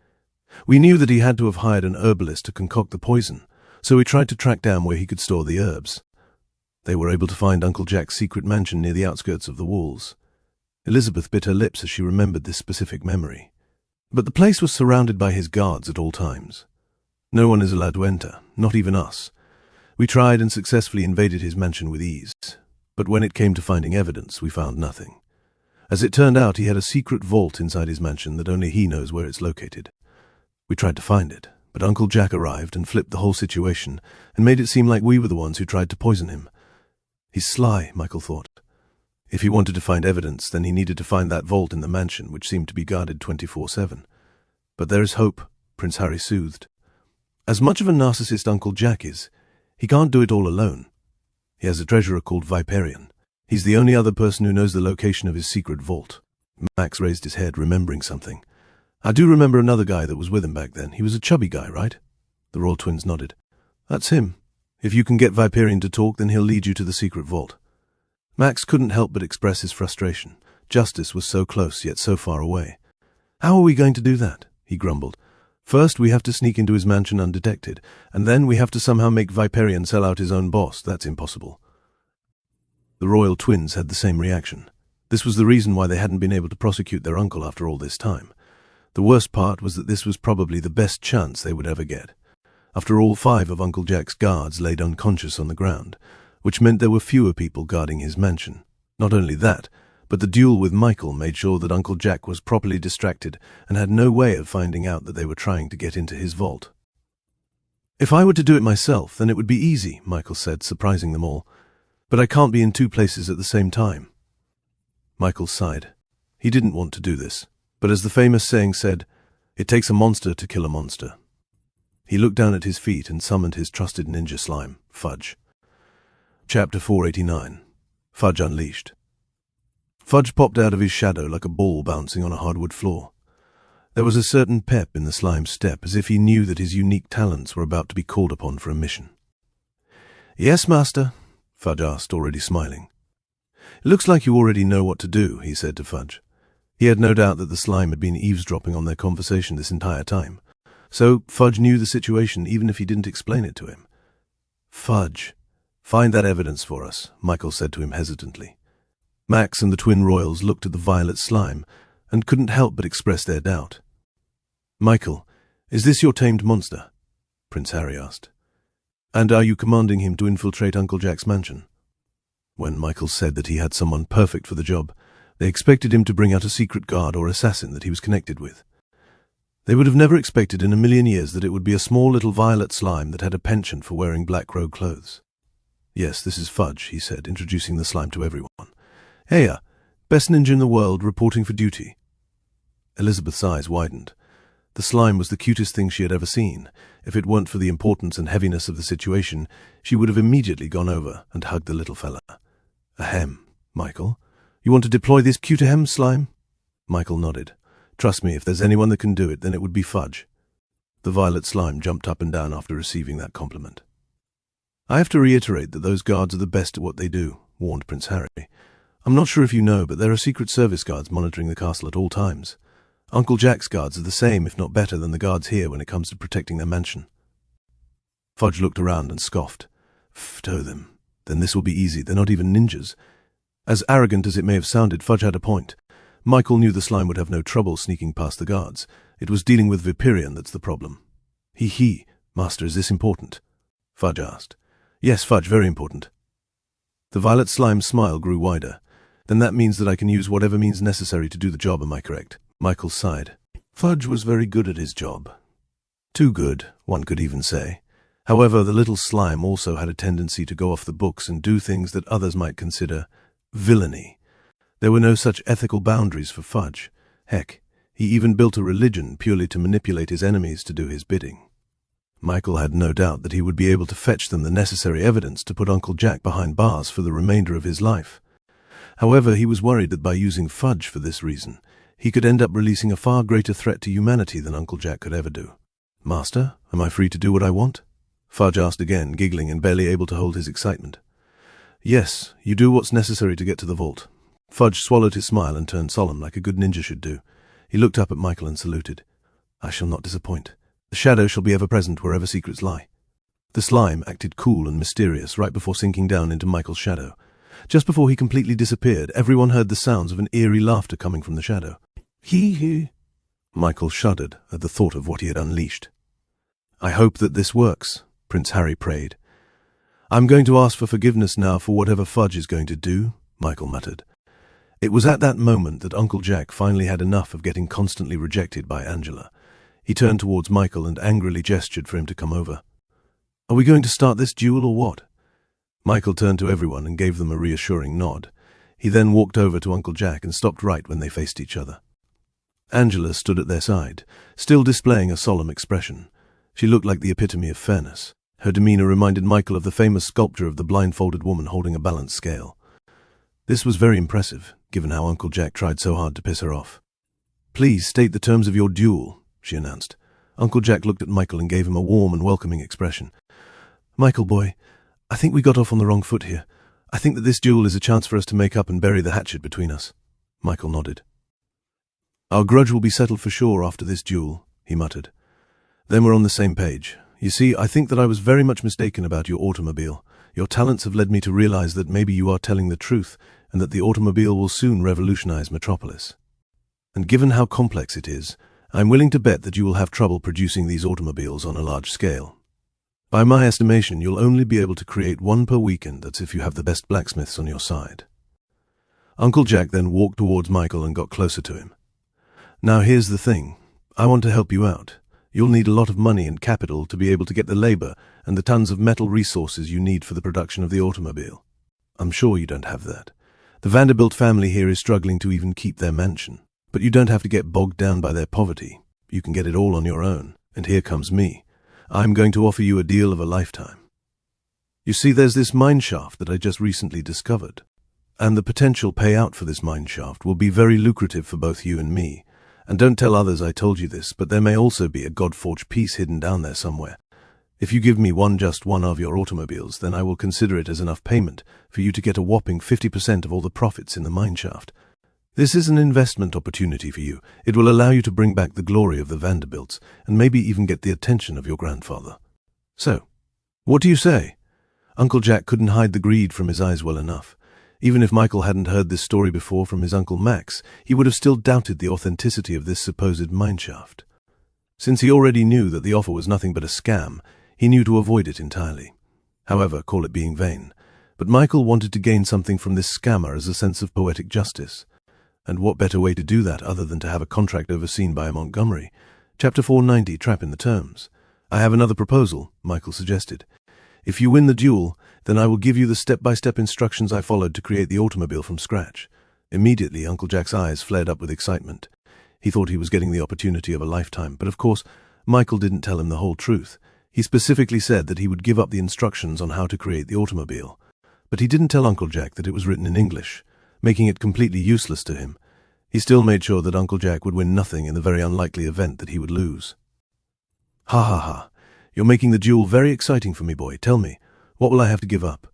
We knew that he had to have hired an herbalist to concoct the poison, so we tried to track down where he could store the herbs. They were able to find Uncle Jack's secret mansion near the outskirts of the walls. Elizabeth bit her lips as she remembered this specific memory. But the place was surrounded by his guards at all times. No one is allowed to enter, not even us. We tried and successfully invaded his mansion with ease, but when it came to finding evidence, we found nothing. As it turned out, he had a secret vault inside his mansion that only he knows where it's located. We tried to find it, but Uncle Jack arrived and flipped the whole situation and made it seem like we were the ones who tried to poison him. He's sly, Michael thought. If he wanted to find evidence, then he needed to find that vault in the mansion, which seemed to be guarded 24/7. But there is hope, Prince Harry soothed. As much of a narcissist Uncle Jack is, he can't do it all alone. He has a treasurer called Viperion. He's the only other person who knows the location of his secret vault. Max raised his head, remembering something. I do remember another guy that was with him back then. He was a chubby guy, right? The royal twins nodded. That's him. If you can get Viperion to talk, then he'll lead you to the secret vault. Max couldn't help but express his frustration. Justice was so close, yet so far away. "How are we going to do that?" he grumbled. "First, we have to sneak into his mansion undetected, and then we have to somehow make Viperion sell out his own boss. That's impossible." The royal twins had the same reaction. This was the reason why they hadn't been able to prosecute their uncle after all this time. The worst part was that this was probably the best chance they would ever get. After all, 5 of Uncle Jack's guards laid unconscious on the ground, which meant there were fewer people guarding his mansion. Not only that, but the duel with Michael made sure that Uncle Jack was properly distracted and had no way of finding out that they were trying to get into his vault. "If I were to do it myself, then it would be easy," Michael said, surprising them all. "But I can't be in 2 places at the same time." Michael sighed. He didn't want to do this, but as the famous saying said, it takes a monster to kill a monster. He looked down at his feet and summoned his trusted ninja slime, Fudge. Chapter 489. Fudge Unleashed. Fudge popped out of his shadow like a ball bouncing on a hardwood floor. There was a certain pep in the slime's step, as if he knew that his unique talents were about to be called upon for a mission. "Yes, master?" Fudge asked, already smiling. "It looks like you already know what to do," he said to Fudge. He had no doubt that the slime had been eavesdropping on their conversation this entire time. So Fudge knew the situation even if he didn't explain it to him. "Fudge, find that evidence for us," Michael said to him hesitantly. Max and the twin royals looked at the violet slime and couldn't help but express their doubt. "Michael, is this your tamed monster?" Prince Harry asked. "And are you commanding him to infiltrate Uncle Jack's mansion?" When Michael said that he had someone perfect for the job, they expected him to bring out a secret guard or assassin that he was connected with. They would have never expected in a million years that it would be a small little violet slime that had a penchant for wearing black robe clothes. "Yes, this is Fudge," he said, introducing the slime to everyone. "Hey, best ninja in the world, reporting for duty." Elizabeth's eyes widened. The slime was the cutest thing she had ever seen. If it weren't for the importance and heaviness of the situation, she would have immediately gone over and hugged the little fella. "Ahem, Michael. You want to deploy this cute-ahem slime?" Michael nodded. "Trust me, if there's anyone that can do it, then it would be Fudge." The violet slime jumped up and down after receiving that compliment. "I have to reiterate that those guards are the best at what they do," warned Prince Harry. "I'm not sure if you know, but there are Secret Service guards monitoring the castle at all times. Uncle Jack's guards are the same, if not better, than the guards here when it comes to protecting their mansion." Fudge looked around and scoffed. "Tow them. Then this will be easy. They're not even ninjas." As arrogant as it may have sounded, Fudge had a point. Michael knew the slime would have no trouble sneaking past the guards. It was dealing with Viperion that's the problem. Master, is this important?" Fudge asked. "Yes, Fudge, very important." The violet slime's smile grew wider. "Then that means that I can use whatever means necessary to do the job, am I correct?" Michael sighed. Fudge was very good at his job. Too good, one could even say. However, the little slime also had a tendency to go off the books and do things that others might consider villainy. There were no such ethical boundaries for Fudge. Heck, he even built a religion purely to manipulate his enemies to do his bidding. Michael had no doubt that he would be able to fetch them the necessary evidence to put Uncle Jack behind bars for the remainder of his life. However, he was worried that by using Fudge for this reason, he could end up releasing a far greater threat to humanity than Uncle Jack could ever do. "Master, am I free to do what I want?" Fudge asked again, giggling and barely able to hold his excitement. "Yes, you do what's necessary to get to the vault." Fudge swallowed his smile and turned solemn like a good ninja should do. He looked up at Michael and saluted. "I shall not disappoint. The shadow shall be ever present wherever secrets lie." The slime acted cool and mysterious right before sinking down into Michael's shadow. Just before he completely disappeared, everyone heard the sounds of an eerie laughter coming from the shadow. Hee. Michael shuddered at the thought of what he had unleashed. "I hope that this works," Prince Harry prayed. "I'm going to ask for forgiveness now for whatever Fudge is going to do," Michael muttered. It was at that moment that Uncle Jack finally had enough of getting constantly rejected by Angela. He turned towards Michael and angrily gestured for him to come over. "Are we going to start this duel or what?" Michael turned to everyone and gave them a reassuring nod. He then walked over to Uncle Jack and stopped right when they faced each other. Angela stood at their side, still displaying a solemn expression. She looked like the epitome of fairness. Her demeanor reminded Michael of the famous sculpture of the blindfolded woman holding a balanced scale. This was very impressive, given how Uncle Jack tried so hard to piss her off. "Please state the terms of your duel," she announced. Uncle Jack looked at Michael and gave him a warm and welcoming expression. "Michael, boy, I think we got off on the wrong foot here. I think that this duel is a chance for us to make up and bury the hatchet between us. Michael nodded. Our grudge will be settled for sure after this duel, he muttered. Then we're on the same page. You see, I think that I was very much mistaken about your automobile. Your talents have led me to realize that maybe you are telling the truth and that the automobile will soon revolutionize Metropolis. And given how complex it is, I'm willing to bet that you will have trouble producing these automobiles on a large scale. By my estimation, you'll only be able to create one per weekend. That's if you have the best blacksmiths on your side. Uncle Jack then walked towards Michael and got closer to him. Now here's the thing. I want to help you out. You'll need a lot of money and capital to be able to get the labor and the tons of metal resources you need for the production of the automobile. I'm sure you don't have that. The Vanderbilt family here is struggling to even keep their mansion. But you don't have to get bogged down by their poverty. You can get it all on your own. And here comes me. I'm going to offer you a deal of a lifetime. You see, there's this mine shaft that I just recently discovered. And the potential payout for this mine shaft will be very lucrative for both you and me. And don't tell others I told you this, but there may also be a God-forged piece hidden down there somewhere. If you give me just one of your automobiles, then I will consider it as enough payment for you to get a whopping 50% of all the profits in the mine shaft. This is an investment opportunity for you. It will allow you to bring back the glory of the Vanderbilts and maybe even get the attention of your grandfather. So, what do you say? Uncle Jack couldn't hide the greed from his eyes well enough. Even if Michael hadn't heard this story before from his Uncle Max, he would have still doubted the authenticity of this supposed mineshaft. Since he already knew that the offer was nothing but a scam, he knew to avoid it entirely. However, call it being vain. But Michael wanted to gain something from this scammer as a sense of poetic justice. And what better way to do that other than to have a contract overseen by a Montgomery? Chapter 490, Trap in the Terms. I have another proposal, Michael suggested. If you win the duel, then I will give you the step-by-step instructions I followed to create the automobile from scratch. Immediately, Uncle Jack's eyes flared up with excitement. He thought he was getting the opportunity of a lifetime, but of course, Michael didn't tell him the whole truth. He specifically said that he would give up the instructions on how to create the automobile. But he didn't tell Uncle Jack that it was written in English, making it completely useless to him. He still made sure that Uncle Jack would win nothing in the very unlikely event that he would lose. Ha ha ha. You're making the duel very exciting for me, boy. Tell me, what will I have to give up?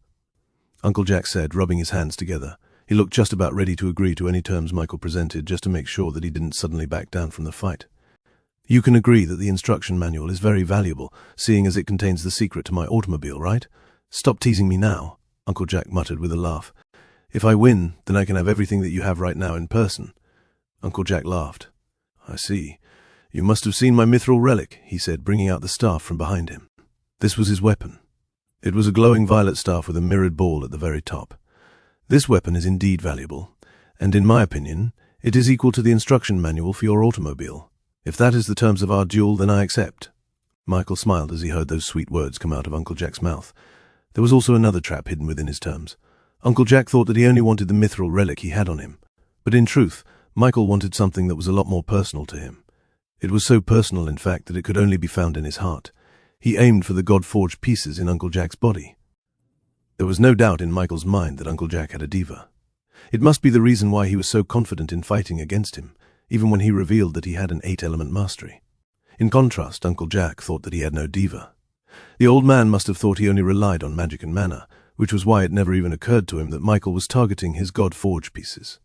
Uncle Jack said, rubbing his hands together. He looked just about ready to agree to any terms Michael presented, just to make sure that he didn't suddenly back down from the fight. You can agree that the instruction manual is very valuable, seeing as it contains the secret to my automobile, right? Stop teasing me now, Uncle Jack muttered with a laugh. If I win, then I can have everything that you have right now in person. Uncle Jack laughed. I see. You must have seen my mithril relic, he said, bringing out the staff from behind him. This was his weapon. It was a glowing violet staff with a mirrored ball at the very top. This weapon is indeed valuable, and in my opinion, it is equal to the instruction manual for your automobile. If that is the terms of our duel, then I accept. Michael smiled as he heard those sweet words come out of Uncle Jack's mouth. There was also another trap hidden within his terms. Uncle Jack thought that he only wanted the mithril relic he had on him. But in truth, Michael wanted something that was a lot more personal to him. It was so personal, in fact, that it could only be found in his heart. He aimed for the God-forged pieces in Uncle Jack's body. There was no doubt in Michael's mind that Uncle Jack had a diva. It must be the reason why he was so confident in fighting against him, even when he revealed that he had an 8-element mastery. In contrast, Uncle Jack thought that he had no diva. The old man must have thought he only relied on magic and mana, which was why it never even occurred to him that Michael was targeting his God-forged pieces.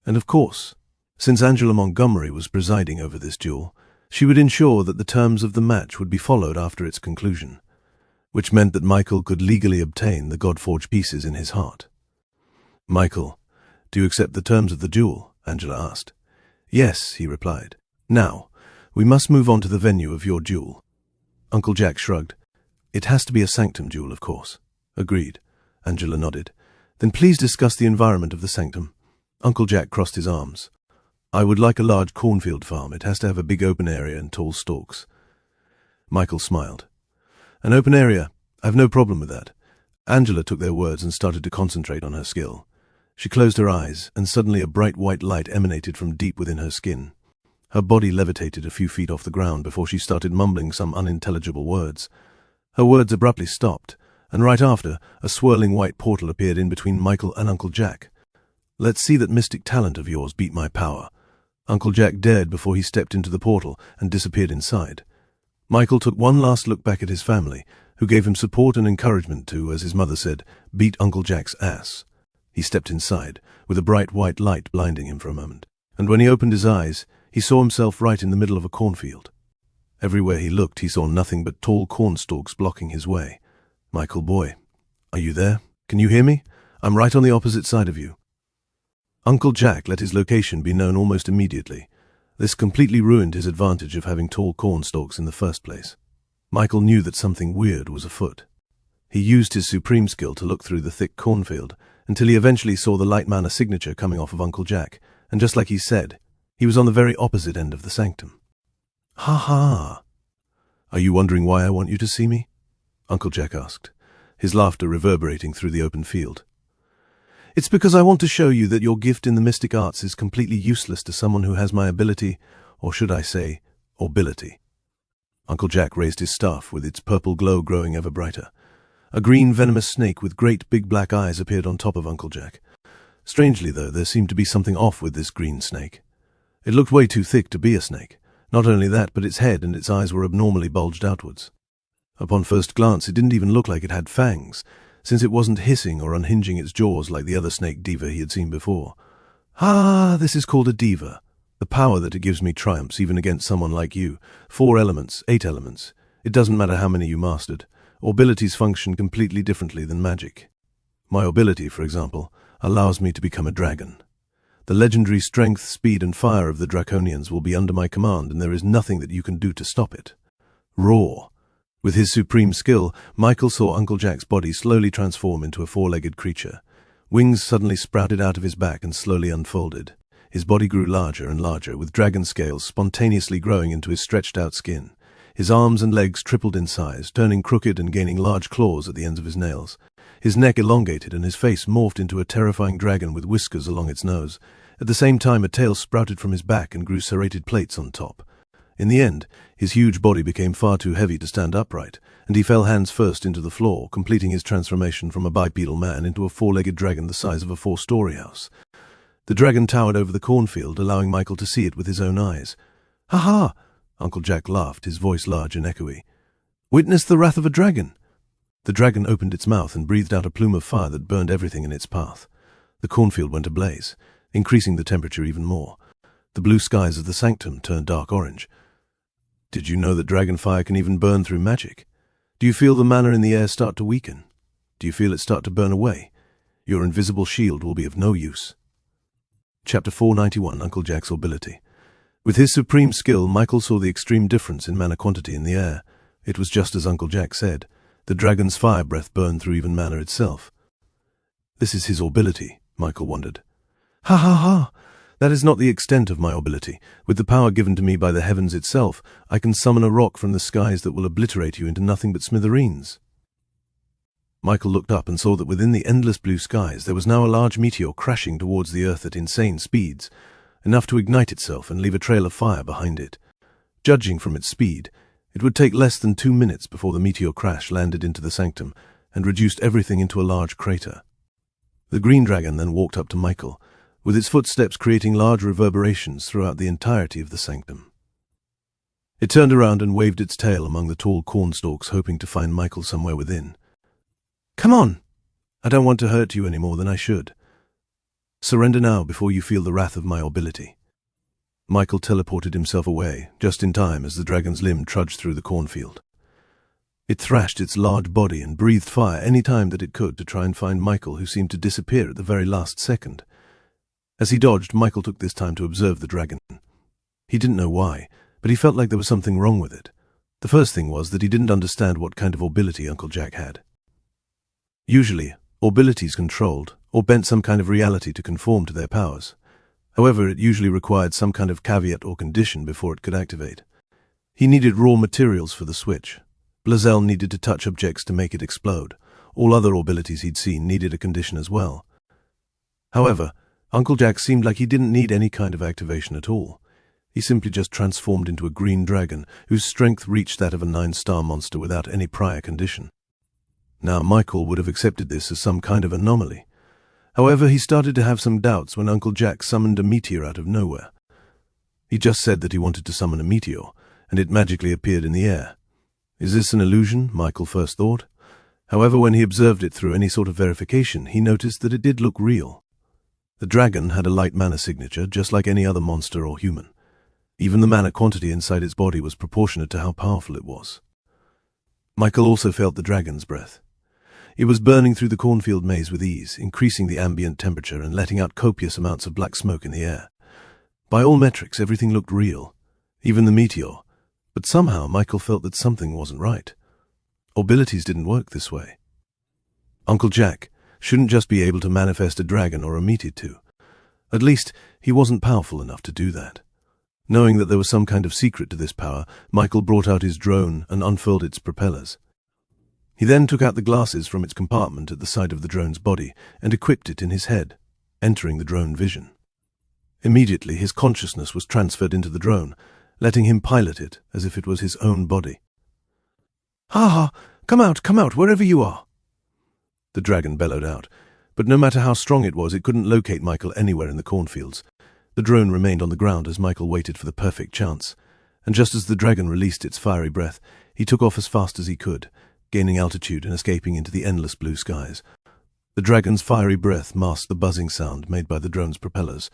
And of course, since Angela Montgomery was presiding over this duel, she would ensure that the terms of the match would be followed after its conclusion, which meant that Michael could legally obtain the God-forged pieces in his heart. Michael, do you accept the terms of the duel? Angela asked. Yes, he replied. Now, we must move on to the venue of your duel. Uncle Jack shrugged. It has to be a sanctum duel, of course. Agreed. Angela nodded. Then please discuss the environment of the sanctum. Uncle Jack crossed his arms. I would like a large cornfield farm. It has to have a big open area and tall stalks. Michael smiled. An open area? I've no problem with that. Angela took their words and started to concentrate on her skill. She closed her eyes, and suddenly a bright white light emanated from deep within her skin. Her body levitated a few feet off the ground before she started mumbling some unintelligible words. Her words abruptly stopped, and right after, a swirling white portal appeared in between Michael and Uncle Jack. Let's see that mystic talent of yours beat my power. Uncle Jack dared before he stepped into the portal and disappeared inside. Michael took one last look back at his family, who gave him support and encouragement to, as his mother said, beat Uncle Jack's ass. He stepped inside, with a bright white light blinding him for a moment, and when he opened his eyes, he saw himself right in the middle of a cornfield. Everywhere he looked, he saw nothing but tall corn stalks blocking his way. "Michael, boy, are you there? Can you hear me? I'm right on the opposite side of you." Uncle Jack let his location be known almost immediately. This completely ruined his advantage of having tall corn stalks in the first place. Michael knew that something weird was afoot. He used his supreme skill to look through the thick cornfield until he eventually saw the light manner signature coming off of Uncle Jack, and just like he said, he was on the very opposite end of the sanctum. "Ha ha! Are you wondering why I want you to see me?" Uncle Jack asked, his laughter reverberating through the open field. "It's because I want to show you that your gift in the mystic arts is completely useless to someone who has my ability, or should I say, ability." Uncle Jack raised his staff, with its purple glow growing ever brighter. A green venomous snake with great big black eyes appeared on top of Uncle Jack. Strangely, though, there seemed to be something off with this green snake. It looked way too thick to be a snake. Not only that, but its head and its eyes were abnormally bulged outwards. Upon first glance, it didn't even look like it had fangs, since it wasn't hissing or unhinging its jaws like the other snake diva he had seen before. "Ah, this is called a diva. The power that it gives me triumphs even against someone like you. 4 elements, 8 elements. It doesn't matter how many you mastered. Abilities function completely differently than magic. My ability, for example, allows me to become a dragon. The legendary strength, speed, and fire of the Draconians will be under my command, and there is nothing that you can do to stop it." Roar! With his supreme skill, Michael saw Uncle Jack's body slowly transform into a 4-legged creature. Wings suddenly sprouted out of his back and slowly unfolded. His body grew larger and larger, with dragon scales spontaneously growing into his stretched-out skin. His arms and legs tripled in size, turning crooked and gaining large claws at the ends of his nails. His neck elongated and his face morphed into a terrifying dragon with whiskers along its nose. At the same time, a tail sprouted from his back and grew serrated plates on top. In the end, his huge body became far too heavy to stand upright, and he fell hands first into the floor, completing his transformation from a bipedal man into a 4-legged dragon the size of a 4-story house. The dragon towered over the cornfield, allowing Michael to see it with his own eyes. "Ha ha!" Uncle Jack laughed, his voice large and echoey. "Witness the wrath of a dragon!" The dragon opened its mouth and breathed out a plume of fire that burned everything in its path. The cornfield went ablaze, increasing the temperature even more. The blue skies of the sanctum turned dark orange. Did you know that dragon fire can even burn through magic? Do you feel the mana in the air start to weaken? Do you feel it start to burn away? Your invisible shield will be of no use. Chapter 491, Uncle Jack's Ability. With his supreme skill, Michael saw the extreme difference in mana quantity in the air. It was just as Uncle Jack said. The dragon's fire breath burned through even mana itself. This is his ability, Michael wondered. Ha ha ha! That is not the extent of my ability. With the power given to me by the heavens itself, I can summon a rock from the skies that will obliterate you into nothing but smithereens. Michael looked up and saw that within the endless blue skies there was now a large meteor crashing towards the earth at insane speeds, enough to ignite itself and leave a trail of fire behind it. Judging from its speed, it would take less than 2 minutes before the meteor crash landed into the sanctum and reduced everything into a large crater. The green dragon then walked up to Michael, with its footsteps creating large reverberations throughout the entirety of the sanctum. It turned around and waved its tail among the tall cornstalks, hoping to find Michael somewhere within. "Come on! I don't want to hurt you any more than I should. Surrender now before you feel the wrath of my ability." Michael teleported himself away, just in time as the dragon's limb trudged through the cornfield. It thrashed its large body and breathed fire any time that it could to try and find Michael, who seemed to disappear at the very last second. As he dodged, Michael took this time to observe the dragon. He didn't know why, but he felt like there was something wrong with it. The first thing was that he didn't understand what kind of ability Uncle Jack had. Usually, abilities controlled or bent some kind of reality to conform to their powers. However, it usually required some kind of caveat or condition before it could activate. He needed raw materials for the switch. Blazel needed to touch objects to make it explode. All other abilities he'd seen needed a condition as well. However, Uncle Jack seemed like he didn't need any kind of activation at all. He simply just transformed into a green dragon whose strength reached that of a 9-star monster without any prior condition. Now, Michael would have accepted this as some kind of anomaly. However, he started to have some doubts when Uncle Jack summoned a meteor out of nowhere. He just said that he wanted to summon a meteor, and it magically appeared in the air. Is this an illusion? Michael first thought. However, when he observed it through any sort of verification, he noticed that it did look real. The dragon had a light mana signature, just like any other monster or human. Even the mana quantity inside its body was proportionate to how powerful it was. Michael also felt the dragon's breath. It was burning through the cornfield maze with ease, increasing the ambient temperature and letting out copious amounts of black smoke in the air. By all metrics, everything looked real, even the meteor, but somehow Michael felt that something wasn't right. Abilities didn't work this way. Uncle Jack shouldn't just be able to manifest a dragon or a meteor too. At least, he wasn't powerful enough to do that. Knowing that there was some kind of secret to this power, Michael brought out his drone and unfurled its propellers. He then took out the glasses from its compartment at the side of the drone's body and equipped it in his head, entering the drone vision. Immediately, his consciousness was transferred into the drone, letting him pilot it as if it was his own body. "Ha ha! Come out, wherever you are!" The dragon bellowed out, but no matter how strong it was, it couldn't locate Michael anywhere in the cornfields. The drone remained on the ground as Michael waited for the perfect chance, and just as the dragon released its fiery breath, he took off as fast as he could, gaining altitude and escaping into the endless blue skies. The dragon's fiery breath masked the buzzing sound made by the drone's propellers.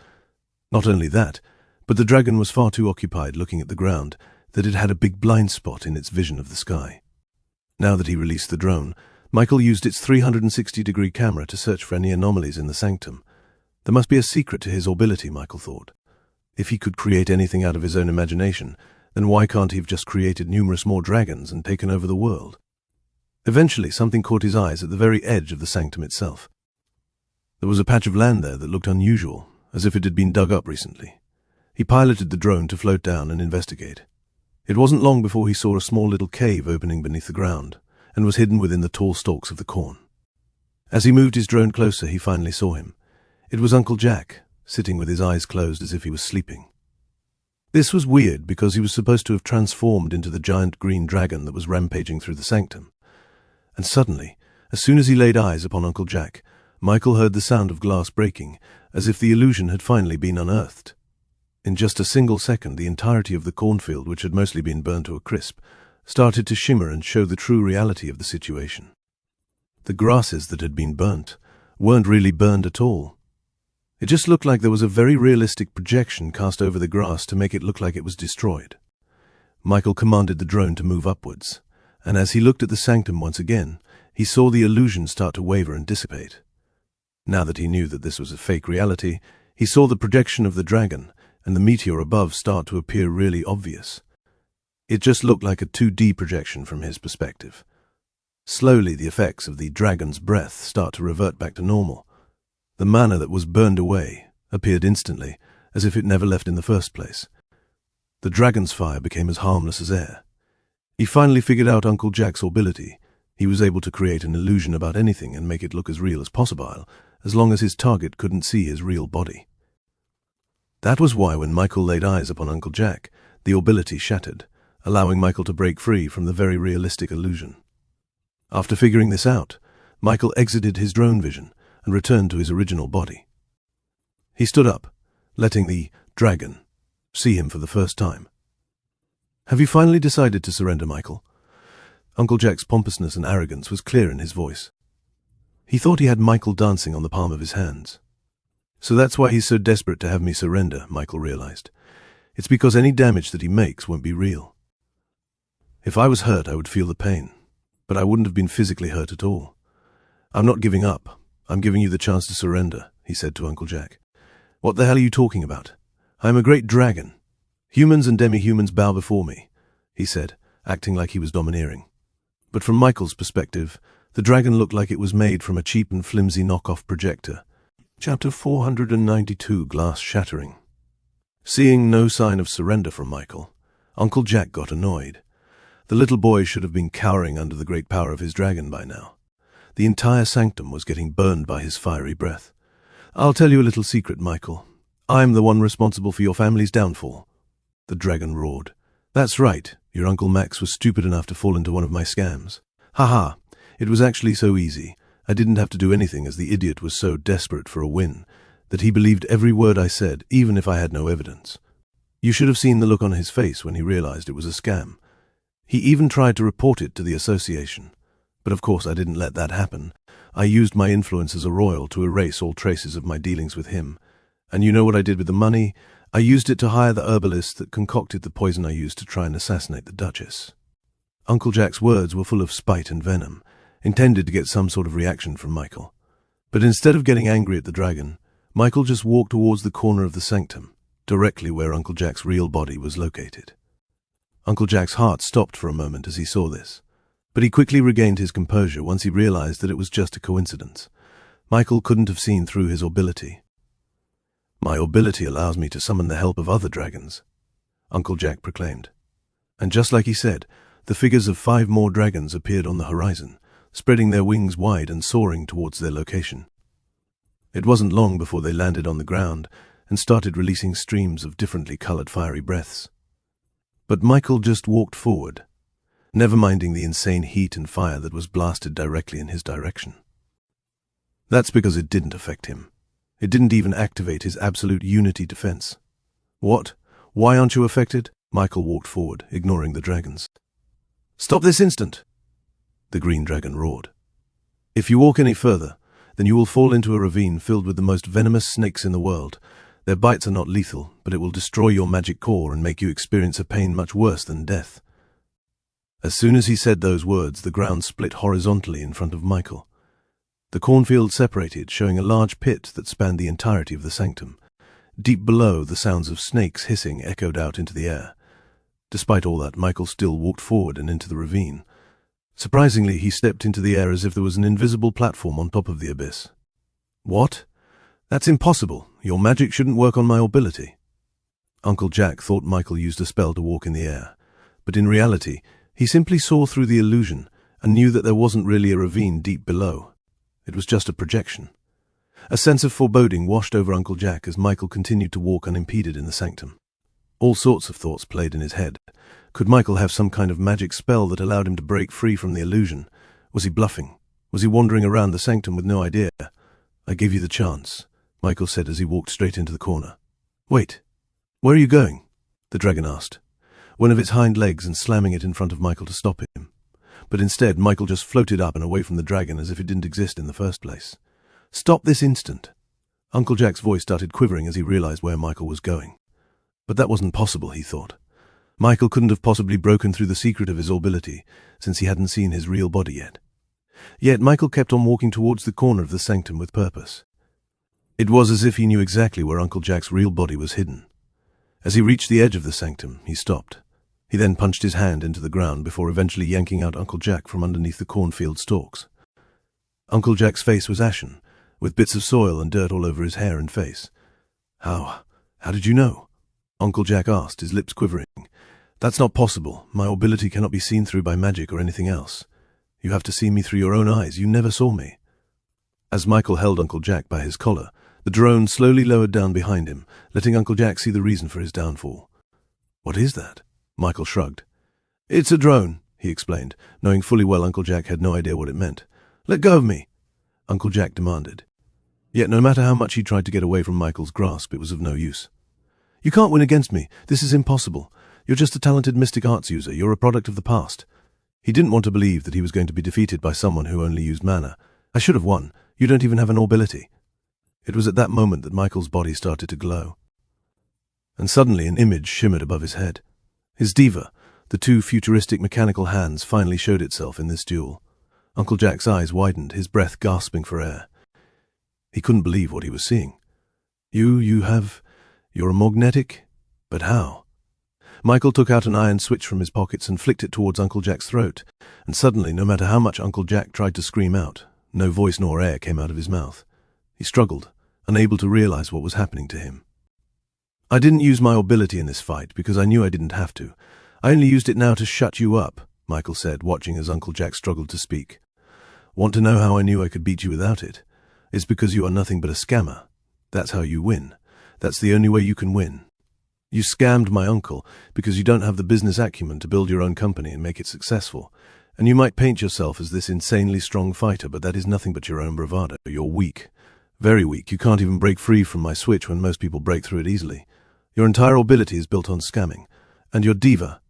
Not only that, but the dragon was far too occupied looking at the ground that it had a big blind spot in its vision of the sky. Now that he released the drone, Michael used its 360-degree camera to search for any anomalies in the sanctum. There must be a secret to his ability, Michael thought. If he could create anything out of his own imagination, then why can't he have just created numerous more dragons and taken over the world? Eventually, something caught his eyes at the very edge of the sanctum itself. There was a patch of land there that looked unusual, as if it had been dug up recently. He piloted the drone to float down and investigate. It wasn't long before he saw a small little cave opening beneath the ground, and was hidden within the tall stalks of the corn. As he moved his drone closer, he finally saw him. It was Uncle Jack, sitting with his eyes closed as if he was sleeping. This was weird because he was supposed to have transformed into the giant green dragon that was rampaging through the sanctum. And suddenly, as soon as he laid eyes upon Uncle Jack, Michael heard the sound of glass breaking, as if the illusion had finally been unearthed. In just a single second, the entirety of the cornfield, which had mostly been burned to a crisp, started to shimmer and show the true reality of the situation. The grasses that had been burnt weren't really burned at all. It just looked like there was a very realistic projection cast over the grass to make it look like it was destroyed. Michael commanded the drone to move upwards, and as he looked at the sanctum once again, he saw the illusion start to waver and dissipate. Now that he knew that this was a fake reality, he saw the projection of the dragon and the meteor above start to appear really obvious. It just looked like a 2D projection from his perspective. Slowly, the effects of the dragon's breath start to revert back to normal. The mana that was burned away appeared instantly, as if it never left in the first place. The dragon's fire became as harmless as air. He finally figured out Uncle Jack's ability. He was able to create an illusion about anything and make it look as real as possible, as long as his target couldn't see his real body. That was why when Michael laid eyes upon Uncle Jack, the ability shattered, allowing Michael to break free from the very realistic illusion. After figuring this out, Michael exited his drone vision and returned to his original body. He stood up, letting the dragon see him for the first time. "Have you finally decided to surrender, Michael?" Uncle Jack's pompousness and arrogance was clear in his voice. He thought he had Michael dancing on the palm of his hands. So that's why he's so desperate to have me surrender, Michael realized. It's because any damage that he makes won't be real. If I was hurt, I would feel the pain, but I wouldn't have been physically hurt at all. "I'm not giving up. I'm giving you the chance to surrender," he said to Uncle Jack. "What the hell are you talking about? I am a great dragon. Humans and demi-humans bow before me," he said, acting like he was domineering. But from Michael's perspective, the dragon looked like it was made from a cheap and flimsy knockoff projector. Chapter 492, Glass Shattering. Seeing no sign of surrender from Michael, Uncle Jack got annoyed. The little boy should have been cowering under the great power of his dragon by now. The entire sanctum was getting burned by his fiery breath. "I'll tell you a little secret, Michael. I'm the one responsible for your family's downfall," the dragon roared. "That's right, your Uncle Max was stupid enough to fall into one of my scams. Ha! It was actually so easy. I didn't have to do anything, as the idiot was so desperate for a win that he believed every word I said, even if I had no evidence. You should have seen the look on his face when he realized it was a scam. He even tried to report it to the association. But of course I didn't let that happen. I used my influence as a royal to erase all traces of my dealings with him. And you know what I did with the money? I used it to hire the herbalist that concocted the poison I used to try and assassinate the Duchess. Uncle Jack's words were full of spite and venom, intended to get some sort of reaction from Michael. But instead of getting angry at the dragon, Michael just walked towards the corner of the sanctum, directly where Uncle Jack's real body was located. Uncle Jack's heart stopped for a moment as he saw this, but he quickly regained his composure once he realized that it was just a coincidence. Michael couldn't have seen through his ability. "My ability allows me to summon the help of other dragons," Uncle Jack proclaimed. And just like he said, the figures of 5 more dragons appeared on the horizon, spreading their wings wide and soaring towards their location. It wasn't long before they landed on the ground and started releasing streams of differently colored fiery breaths. But Michael just walked forward, never minding the insane heat and fire that was blasted directly in his direction. That's because it didn't affect him. It didn't even activate his absolute unity defense. "What? Why aren't you affected?" Michael walked forward, ignoring the dragons. "Stop this instant!" the green dragon roared. "If you walk any further, then you will fall into a ravine filled with the most venomous snakes in the world. Their bites are not lethal, but it will destroy your magic core and make you experience a pain much worse than death." As soon as he said those words, the ground split horizontally in front of Michael. The cornfield separated, showing a large pit that spanned the entirety of the sanctum. Deep below, the sounds of snakes hissing echoed out into the air. Despite all that, Michael still walked forward and into the ravine. Surprisingly, he stepped into the air as if there was an invisible platform on top of the abyss. "What? That's impossible. Your magic shouldn't work on my ability." Uncle Jack thought Michael used a spell to walk in the air, but in reality, he simply saw through the illusion and knew that there wasn't really a ravine deep below. It was just a projection. A sense of foreboding washed over Uncle Jack as Michael continued to walk unimpeded in the sanctum. All sorts of thoughts played in his head. Could Michael have some kind of magic spell that allowed him to break free from the illusion? Was he bluffing? Was he wandering around the sanctum with no idea? "I gave you the chance," Michael said as he walked straight into the corner. "Wait, where are you going?" the dragon asked, one of its hind legs and slamming it in front of Michael to stop him. But instead, Michael just floated up and away from the dragon as if it didn't exist in the first place. "Stop this instant!" Uncle Jack's voice started quivering as he realized where Michael was going. But that wasn't possible, he thought. Michael couldn't have possibly broken through the secret of his ability, since he hadn't seen his real body yet. Yet Michael kept on walking towards the corner of the sanctum with purpose. It was as if he knew exactly where Uncle Jack's real body was hidden. As he reached the edge of the sanctum, he stopped. He then punched his hand into the ground before eventually yanking out Uncle Jack from underneath the cornfield stalks. Uncle Jack's face was ashen, with bits of soil and dirt all over his hair and face. How did you know?" Uncle Jack asked, his lips quivering. "That's not possible. My ability cannot be seen through by magic or anything else. You have to see me through your own eyes. You never saw me." As Michael held Uncle Jack by his collar, the drone slowly lowered down behind him, letting Uncle Jack see the reason for his downfall. "What is that?" Michael shrugged. "It's a drone," he explained, knowing fully well Uncle Jack had no idea what it meant. "Let go of me," Uncle Jack demanded. Yet no matter how much he tried to get away from Michael's grasp, it was of no use. "You can't win against me. This is impossible. You're just a talented mystic arts user. You're a product of the past." He didn't want to believe that he was going to be defeated by someone who only used mana. "I should have won. You don't even have an ability." It was at that moment that Michael's body started to glow. And suddenly an image shimmered above his head. His diva, the 2 futuristic mechanical hands, finally showed itself in this duel. Uncle Jack's eyes widened, his breath gasping for air. He couldn't believe what he was seeing. You're a magnetic? But how?" Michael took out an iron switch from his pockets and flicked it towards Uncle Jack's throat, and suddenly, no matter how much Uncle Jack tried to scream out, no voice nor air came out of his mouth. He struggled, unable to realize what was happening to him. "I didn't use my ability in this fight because I knew I didn't have to. I only used it now to shut you up," Michael said, watching as Uncle Jack struggled to speak. "Want to know how I knew I could beat you without it? It's because you are nothing but a scammer. That's how you win. That's the only way you can win. You scammed my uncle because you don't have the business acumen to build your own company and make it successful. And you might paint yourself as this insanely strong fighter, but that is nothing but your own bravado. You're weak. Very weak. You can't even break free from my switch when most people break through it easily. Your entire ability is built on scamming. And your diva,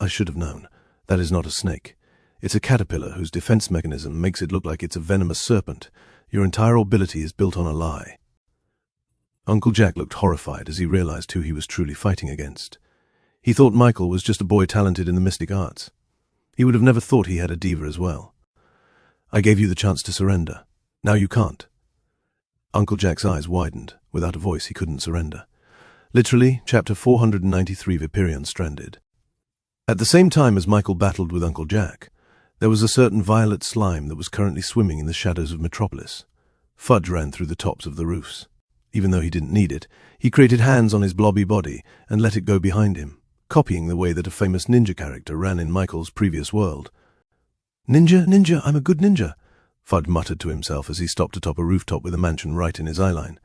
I should have known. That is not a snake. It's a caterpillar whose defense mechanism makes it look like it's a venomous serpent. Your entire ability is built on a lie." Uncle Jack looked horrified as he realized who he was truly fighting against. He thought Michael was just a boy talented in the mystic arts. He would have never thought he had a diva as well. "I gave you the chance to surrender. Now you can't." Uncle Jack's eyes widened. Without a voice, he couldn't surrender. Literally, chapter 493, Viperion Stranded. At the same time as Michael battled with Uncle Jack, there was a certain violet slime that was currently swimming in the shadows of Metropolis. Fudge ran through the tops of the roofs. Even though he didn't need it, he created hands on his blobby body and let it go behind him, copying the way that a famous ninja character ran in Michael's previous world. "Ninja, ninja, I'm a good ninja," Fudge muttered to himself as he stopped atop a rooftop with a mansion right in his eyeline.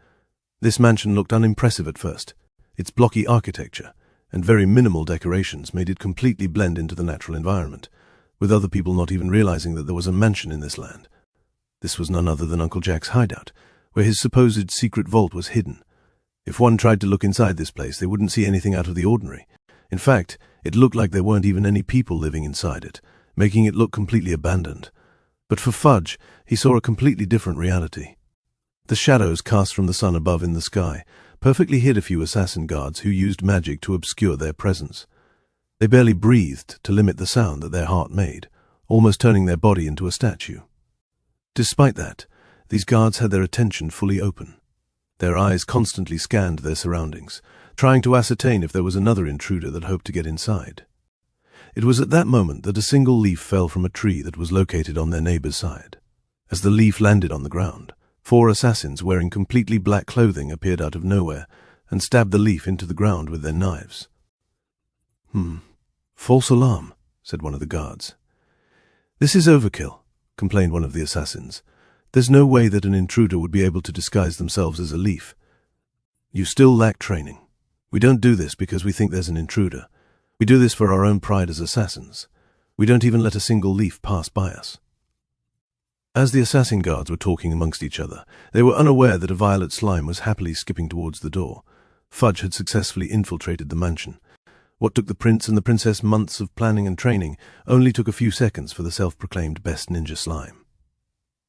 This mansion looked unimpressive at first. Its blocky architecture and very minimal decorations made it completely blend into the natural environment, with other people not even realizing that there was a mansion in this land. This was none other than Uncle Jack's hideout, where his supposed secret vault was hidden. If one tried to look inside this place, they wouldn't see anything out of the ordinary. In fact, it looked like there weren't even any people living inside it, making it look completely abandoned. But for Fudge, he saw a completely different reality. The shadows cast from the sun above in the sky perfectly hid a few assassin guards who used magic to obscure their presence. They barely breathed to limit the sound that their heart made, almost turning their body into a statue. Despite that, these guards had their attention fully open. Their eyes constantly scanned their surroundings, trying to ascertain if there was another intruder that hoped to get inside. It was at that moment that a single leaf fell from a tree that was located on their neighbor's side. As the leaf landed on the ground, 4 assassins wearing completely black clothing appeared out of nowhere and stabbed the leaf into the ground with their knives. "False alarm," said one of the guards. "This is overkill," complained one of the assassins. "There's no way that an intruder would be able to disguise themselves as a leaf. You still lack training. We don't do this because we think there's an intruder. We do this for our own pride as assassins. We don't even let a single leaf pass by us." As the assassin guards were talking amongst each other, they were unaware that a violet slime was happily skipping towards the door. Fudge had successfully infiltrated the mansion. What took the prince and the princess months of planning and training only took a few seconds for the self-proclaimed best ninja slime.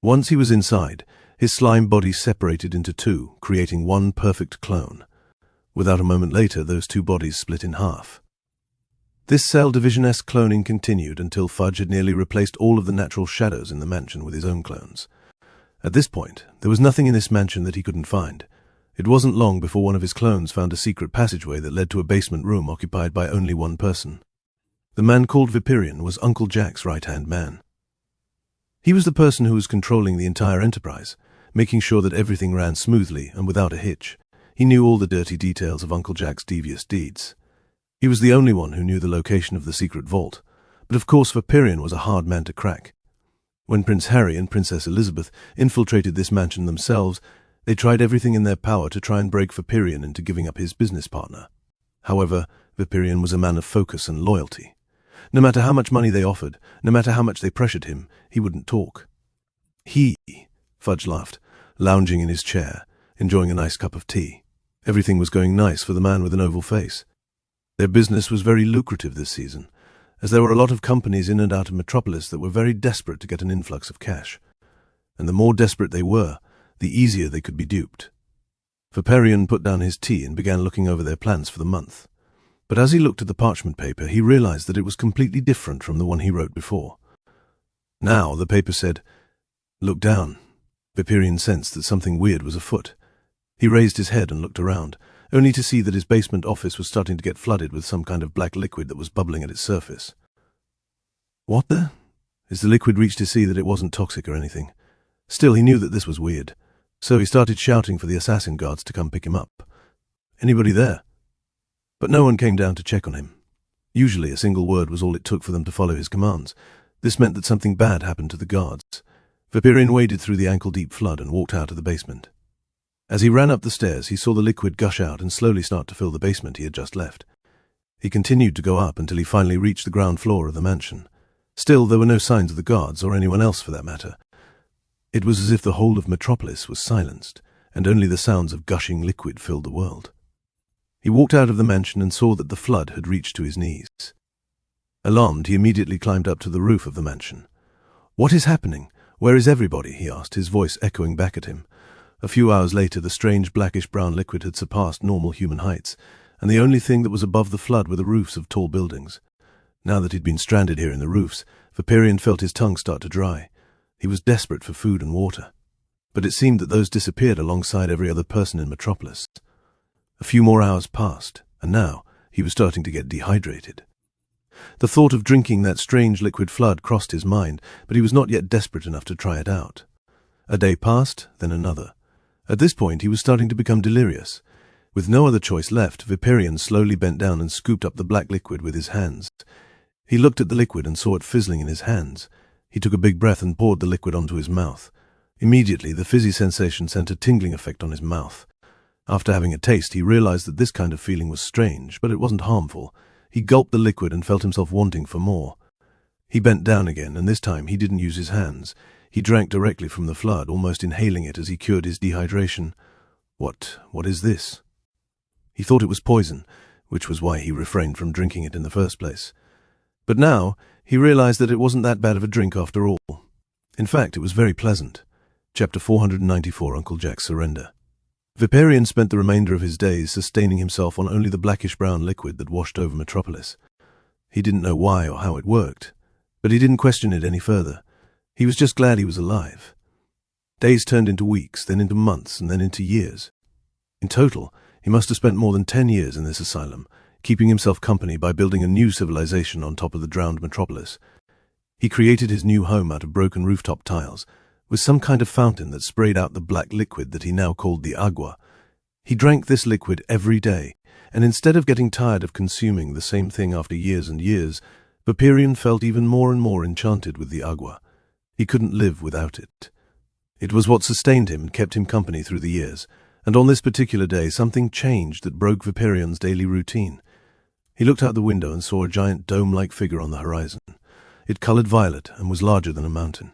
Once he was inside, his slime body separated into 2, creating one perfect clone. Without a moment later, those 2 bodies split in half. This cell division-esque cloning continued until Fudge had nearly replaced all of the natural shadows in the mansion with his own clones. At this point, there was nothing in this mansion that he couldn't find. It wasn't long before one of his clones found a secret passageway that led to a basement room occupied by only one person. The man called Viperion was Uncle Jack's right-hand man. He was the person who was controlling the entire enterprise, making sure that everything ran smoothly and without a hitch. He knew all the dirty details of Uncle Jack's devious deeds. He was the only one who knew the location of the secret vault, but of course Viperion was a hard man to crack. When Prince Harry and Princess Elizabeth infiltrated this mansion themselves, they tried everything in their power to try and break Viperion into giving up his business partner. However, Viperion was a man of focus and loyalty. No matter how much money they offered, no matter how much they pressured him, he wouldn't talk. Fudge laughed, lounging in his chair, enjoying a nice cup of tea. Everything was going nice for the man with an oval face. Their business was very lucrative this season, as there were a lot of companies in and out of Metropolis that were very desperate to get an influx of cash. And the more desperate they were, the easier they could be duped. Viperion put down his tea and began looking over their plans for the month. But as he looked at the parchment paper, he realized that it was completely different from the one he wrote before. Now the paper said, "Look down." Viperion sensed that something weird was afoot. He raised his head and looked around, only to see that his basement office was starting to get flooded with some kind of black liquid that was bubbling at its surface. What the? As the liquid reached to see that it wasn't toxic or anything. Still, he knew that this was weird, so he started shouting for the assassin guards to come pick him up. "Anybody there?" But no one came down to check on him. Usually a single word was all it took for them to follow his commands. This meant that something bad happened to the guards. Viperion waded through the ankle-deep flood and walked out of the basement. As he ran up the stairs, he saw the liquid gush out and slowly start to fill the basement he had just left. He continued to go up until he finally reached the ground floor of the mansion. Still, there were no signs of the guards, or anyone else for that matter. It was as if the whole of Metropolis was silenced, and only the sounds of gushing liquid filled the world. He walked out of the mansion and saw that the flood had reached to his knees. Alarmed, he immediately climbed up to the roof of the mansion. "What is happening? Where is everybody?" he asked, his voice echoing back at him. A few hours later, the strange blackish-brown liquid had surpassed normal human heights, and the only thing that was above the flood were the roofs of tall buildings. Now that he'd been stranded here in the roofs, Viperian felt his tongue start to dry. He was desperate for food and water. But it seemed that those disappeared alongside every other person in Metropolis. A few more hours passed, and now he was starting to get dehydrated. The thought of drinking that strange liquid flood crossed his mind, but he was not yet desperate enough to try it out. A day passed, then another. At this point, he was starting to become delirious. With no other choice left, Viperian slowly bent down and scooped up the black liquid with his hands. He looked at the liquid and saw it fizzling in his hands. He took a big breath and poured the liquid onto his mouth. Immediately, the fizzy sensation sent a tingling effect on his mouth. After having a taste, he realized that this kind of feeling was strange, but it wasn't harmful. He gulped the liquid and felt himself wanting for more. He bent down again, and this time he didn't use his hands. He drank directly from the flood, almost inhaling it as he cured his dehydration. What is this? He thought it was poison, which was why he refrained from drinking it in the first place. But now, he realized that it wasn't that bad of a drink after all. In fact, it was very pleasant. Chapter 494, Uncle Jack's Surrender. Viperian spent the remainder of his days sustaining himself on only the blackish-brown liquid that washed over Metropolis. He didn't know why or how it worked, but he didn't question it any further. He was just glad he was alive. Days turned into weeks, then into months, and then into years. In total, he must have spent more than 10 years in this asylum, keeping himself company by building a new civilization on top of the drowned Metropolis. He created his new home out of broken rooftop tiles, with some kind of fountain that sprayed out the black liquid that he now called the agua. He drank this liquid every day, and instead of getting tired of consuming the same thing after years and years, Viperian felt even more and more enchanted with the agua. He couldn't live without it. It was what sustained him and kept him company through the years, and on this particular day something changed that broke Viperian's daily routine. He looked out the window and saw a giant dome-like figure on the horizon. It colored violet and was larger than a mountain.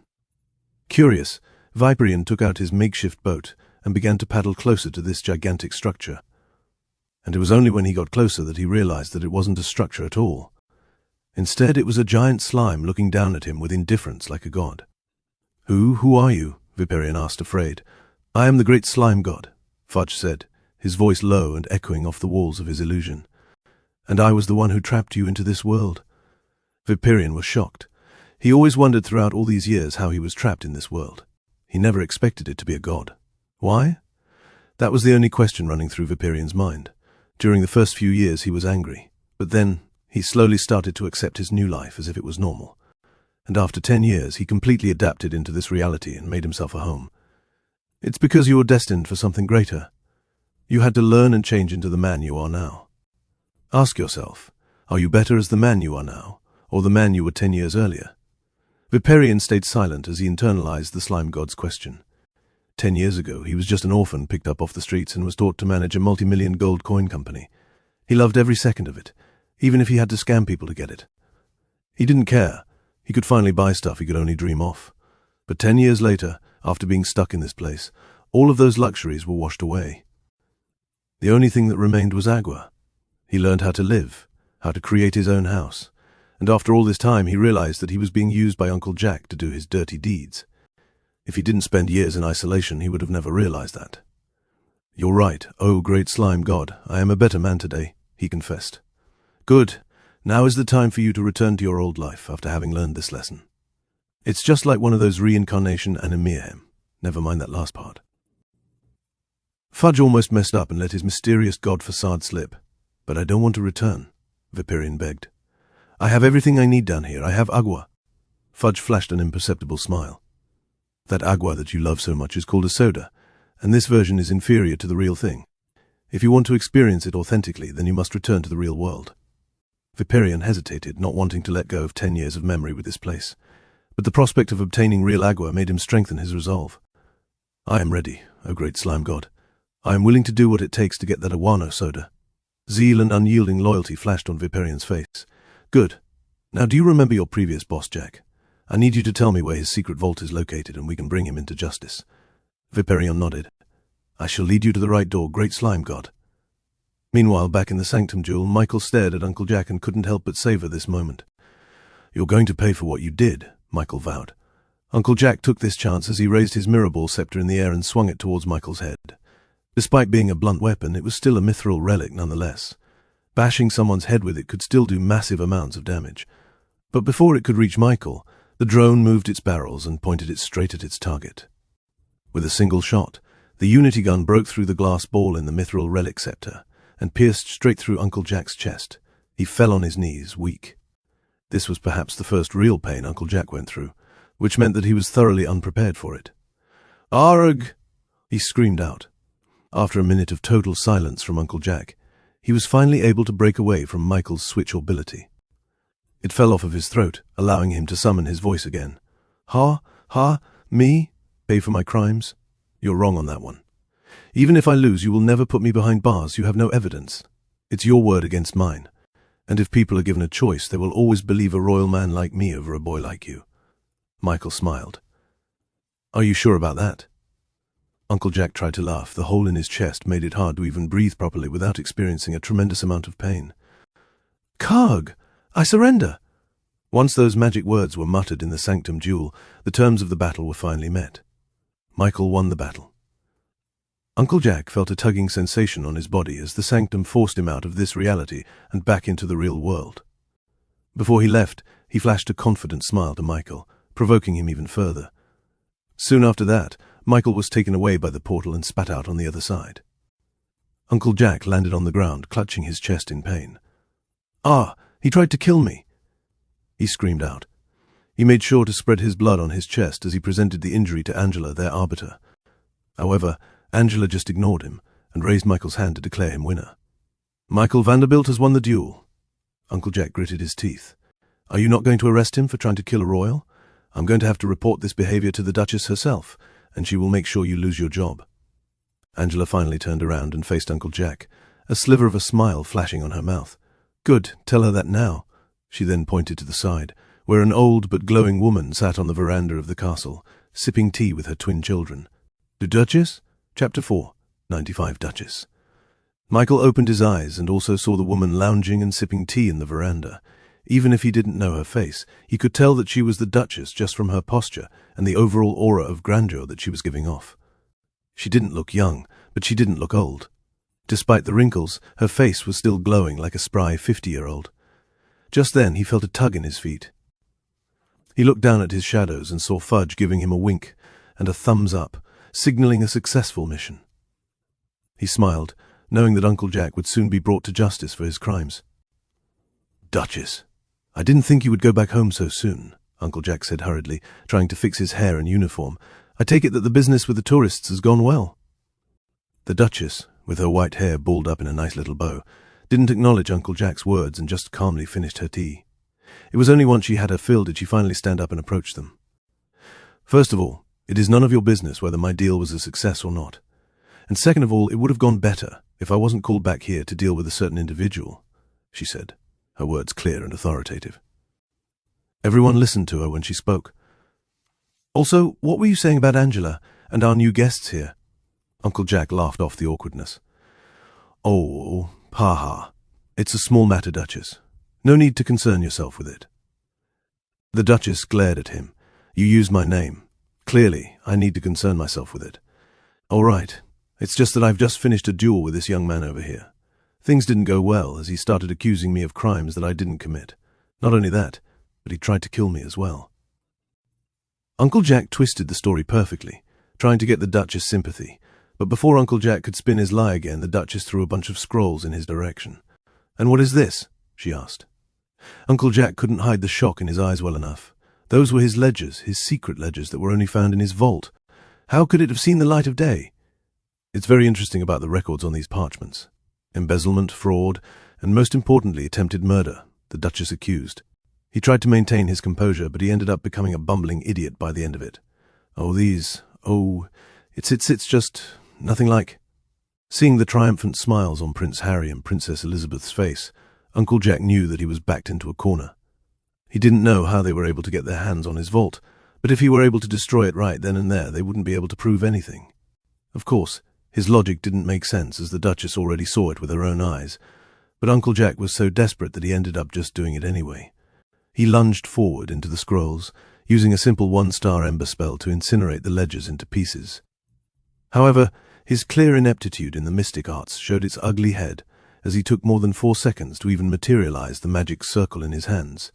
Curious, Viperian took out his makeshift boat and began to paddle closer to this gigantic structure. And it was only when he got closer that he realized that it wasn't a structure at all. Instead, it was a giant slime looking down at him with indifference like a god. Who are you?" Viperian asked, afraid. "I am the great slime god," Fudge said, his voice low and echoing off the walls of his illusion. "And I was the one who trapped you into this world." Viperian was shocked. He always wondered throughout all these years how he was trapped in this world. He never expected it to be a god. Why? That was the only question running through Viperian's mind. During the first few years he was angry, but then he slowly started to accept his new life as if it was normal. And after 10 years, he completely adapted into this reality and made himself a home. It's because you were destined for something greater. You had to learn and change into the man you are now. Ask yourself, are you better as the man you are now, or the man you were 10 years earlier? Viperian stayed silent as he internalized the slime god's question. 10 years ago, he was just an orphan picked up off the streets and was taught to manage a multi-million gold coin company. He loved every second of it, even if he had to scam people to get it. He didn't care. He could finally buy stuff he could only dream of. But 10 years later, after being stuck in this place, all of those luxuries were washed away. The only thing that remained was agua. He learned how to live, how to create his own house. And after all this time, he realized that he was being used by Uncle Jack to do his dirty deeds. If he didn't spend years in isolation, he would have never realized that. "You're right, oh great slime god, I am a better man today," he confessed. "Good. Now is the time for you to return to your old life after having learned this lesson. It's just like one of those reincarnation animehem. Never mind that last part." Fudge almost messed up and let his mysterious god facade slip. "But I don't want to return," Viperian begged. "I have everything I need down here. I have agua." Fudge flashed an imperceptible smile. "That agua that you love so much is called a soda, and this version is inferior to the real thing. If you want to experience it authentically, then you must return to the real world." Viperian hesitated, not wanting to let go of 10 years of memory with this place. But the prospect of obtaining real agua made him strengthen his resolve. "I am ready, O great slime god. I am willing to do what it takes to get that Awano soda." Zeal and unyielding loyalty flashed on Viperian's face. "Good. Now do you remember your previous boss, Jack? I need you to tell me where his secret vault is located and we can bring him into justice." Viperian nodded. "I shall lead you to the right door, great slime god." Meanwhile, back in the sanctum jewel, Michael stared at Uncle Jack and couldn't help but savor this moment. "You're going to pay for what you did," Michael vowed. Uncle Jack took this chance as he raised his mirror ball scepter in the air and swung it towards Michael's head. Despite being a blunt weapon, it was still a mithril relic nonetheless. Bashing someone's head with it could still do massive amounts of damage. But before it could reach Michael, the drone moved its barrels and pointed it straight at its target. With a single shot, the Unity gun broke through the glass ball in the mithril relic scepter and pierced straight through Uncle Jack's chest. He fell on his knees, weak. This was perhaps the first real pain Uncle Jack went through, which meant that he was thoroughly unprepared for it. "Arg!" he screamed out. After a minute of total silence from Uncle Jack, he was finally able to break away from Michael's switch ability. It fell off of his throat, allowing him to summon his voice again. Me? Pay for my crimes? You're wrong on that one. Even if I lose, you will never put me behind bars. You have no evidence. It's your word against mine. And if people are given a choice, they will always believe a royal man like me over a boy like you." Michael smiled. "Are you sure about that?" Uncle Jack tried to laugh. The hole in his chest made it hard to even breathe properly without experiencing a tremendous amount of pain. "Karg, I surrender!" Once those magic words were muttered in the Sanctum duel, the terms of the battle were finally met. Michael won the battle. Uncle Jack felt a tugging sensation on his body as the Sanctum forced him out of this reality and back into the real world. Before he left, he flashed a confident smile to Michael, provoking him even further. Soon after that, Michael was taken away by the portal and spat out on the other side. Uncle Jack landed on the ground, clutching his chest in pain. "Ah, he tried to kill me!" he screamed out. He made sure to spread his blood on his chest as he presented the injury to Angela, their arbiter. However, Angela just ignored him and raised Michael's hand to declare him winner. "Michael Vanderbilt has won the duel." Uncle Jack gritted his teeth. "Are you not going to arrest him for trying to kill a royal? I'm going to have to report this behavior to the Duchess herself, and she will make sure you lose your job." Angela finally turned around and faced Uncle Jack, a sliver of a smile flashing on her mouth. "Good, tell her that now." She then pointed to the side, where an old but glowing woman sat on the veranda of the castle, sipping tea with her twin children. "The Duchess?" Chapter 4, 95 Duchess. Michael opened his eyes and also saw the woman lounging and sipping tea in the veranda. Even if he didn't know her face, he could tell that she was the Duchess just from her posture and the overall aura of grandeur that she was giving off. She didn't look young, but she didn't look old. Despite the wrinkles, her face was still glowing like a spry 50-year-old. Just then he felt a tug in his feet. He looked down at his shadows and saw Fudge giving him a wink and a thumbs up, signaling a successful mission. He smiled, knowing that Uncle Jack would soon be brought to justice for his crimes. "Duchess, I didn't think you would go back home so soon," Uncle Jack said hurriedly, trying to fix his hair and uniform. "I take it that the business with the tourists has gone well." The Duchess, with her white hair balled up in a nice little bow, didn't acknowledge Uncle Jack's words and just calmly finished her tea. It was only once she had her fill did she finally stand up and approach them. "First of all, it is none of your business whether my deal was a success or not. And second of all, it would have gone better if I wasn't called back here to deal with a certain individual," she said, her words clear and authoritative. Everyone listened to her when she spoke. "Also, what were you saying about Angela and our new guests here?" Uncle Jack laughed off the awkwardness. "Oh, ha. It's a small matter, Duchess. No need to concern yourself with it." The Duchess glared at him. "You used my name. Clearly, I need to concern myself with it." "All right. It's just that I've just finished a duel with this young man over here. Things didn't go well as he started accusing me of crimes that I didn't commit. Not only that, but he tried to kill me as well." Uncle Jack twisted the story perfectly, trying to get the Duchess' sympathy, but before Uncle Jack could spin his lie again, the Duchess threw a bunch of scrolls in his direction. "And what is this?" she asked. Uncle Jack couldn't hide the shock in his eyes well enough. Those were his ledgers, his secret ledgers that were only found in his vault. How could it have seen the light of day? It's very interesting about the records on these parchments. Embezzlement, fraud, and most importantly, attempted murder, the Duchess accused. He tried to maintain his composure, but he ended up becoming a bumbling idiot by the end of it. It's just nothing like... Seeing the triumphant smiles on Prince Harry and Princess Elizabeth's face, Uncle Jack knew that he was backed into a corner. He didn't know how they were able to get their hands on his vault, but if he were able to destroy it right then and there, they wouldn't be able to prove anything. Of course, his logic didn't make sense as the Duchess already saw it with her own eyes, but Uncle Jack was so desperate that he ended up just doing it anyway. He lunged forward into the scrolls, using a simple one-star ember spell to incinerate the ledgers into pieces. However, his clear ineptitude in the mystic arts showed its ugly head, as he took more than 4 seconds to even materialize the magic circle in his hands.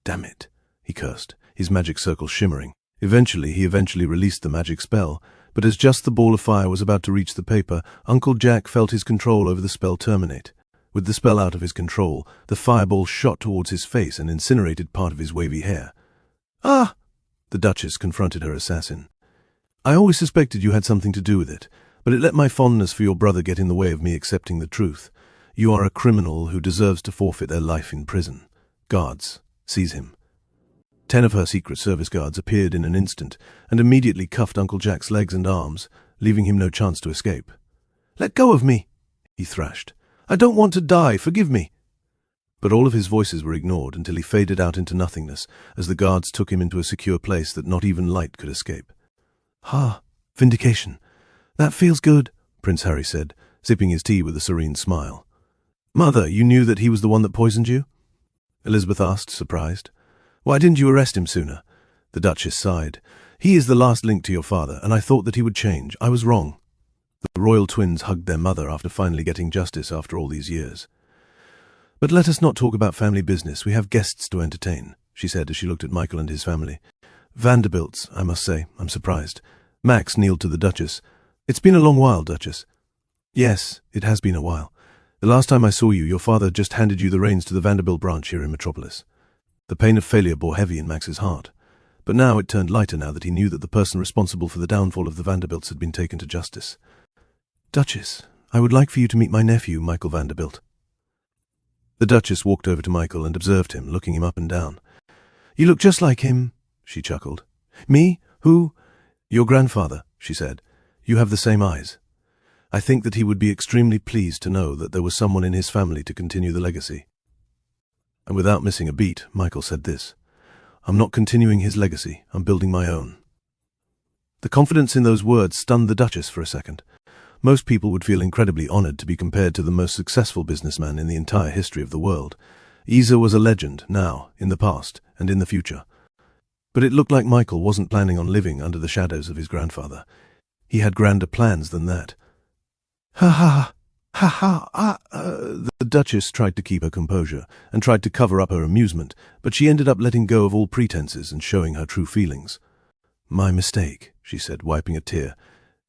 "Damn it," he cursed, his magic circle shimmering. He eventually released the magic spell, but as just the ball of fire was about to reach the paper, Uncle Jack felt his control over the spell terminate. With the spell out of his control, the fireball shot towards his face and incinerated part of his wavy hair. "Ah!" the Duchess confronted her assassin. "I always suspected you had something to do with it, but it let my fondness for your brother get in the way of me accepting the truth. You are a criminal who deserves to forfeit their life in prison. Guards, seize him." 10 of her Secret Service guards appeared in an instant and immediately cuffed Uncle Jack's legs and arms, leaving him no chance to escape. "Let go of me," he thrashed. "I don't want to die, forgive me." But all of his voices were ignored until he faded out into nothingness as the guards took him into a secure place that not even light could escape. "Ah, vindication. That feels good," Prince Harry said, sipping his tea with a serene smile. "Mother, you knew that he was the one that poisoned you?" Elizabeth asked, surprised. "Why didn't you arrest him sooner?" The Duchess sighed. "He is the last link to your father, and I thought that he would change. I was wrong." The royal twins hugged their mother after finally getting justice after all these years. "But let us not talk about family business. We have guests to entertain," she said as she looked at Michael and his family. "Vanderbilts, I must say. I'm surprised." Max kneeled to the Duchess. "It's been a long while, Duchess." "Yes, it has been a while. The last time I saw you, your father just handed you the reins to the Vanderbilt branch here in Metropolis." The pain of failure bore heavy in Max's heart. But now it turned lighter now that he knew that the person responsible for the downfall of the Vanderbilts had been taken to justice. "Duchess, I would like for you to meet my nephew, Michael Vanderbilt." The Duchess walked over to Michael and observed him, looking him up and down. "You look just like him," she chuckled. "Me? Who?" "Your grandfather," she said. "You have the same eyes. I think that he would be extremely pleased to know that there was someone in his family to continue the legacy." And without missing a beat, Michael said this: "I'm not continuing his legacy, I'm building my own." The confidence in those words stunned the Duchess for a second. Most people would feel incredibly honored to be compared to the most successful businessman in the entire history of the world. Isa was a legend, now, in the past, and in the future. But it looked like Michael wasn't planning on living under the shadows of his grandfather. He had grander plans than that. "Ha ha ha ha ha!" The Duchess tried to keep her composure, and tried to cover up her amusement, but she ended up letting go of all pretenses and showing her true feelings. "My mistake," she said, wiping a tear.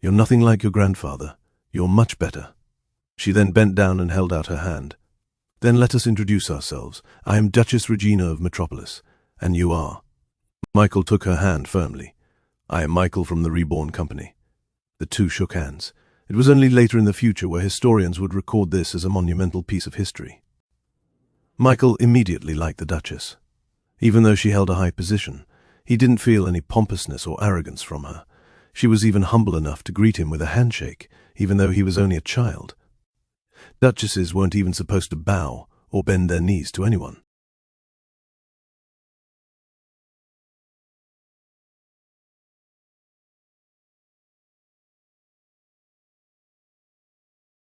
"You're nothing like your grandfather. You're much better." She then bent down and held out her hand. "Then let us introduce ourselves. I am Duchess Regina of Metropolis, and you are." Michael took her hand firmly. "I am Michael from the Reborn Company." The two shook hands. It was only later in the future where historians would record this as a monumental piece of history. Michael immediately liked the Duchess. Even though she held a high position, he didn't feel any pompousness or arrogance from her. She was even humble enough to greet him with a handshake, even though he was only a child. Duchesses weren't even supposed to bow or bend their knees to anyone.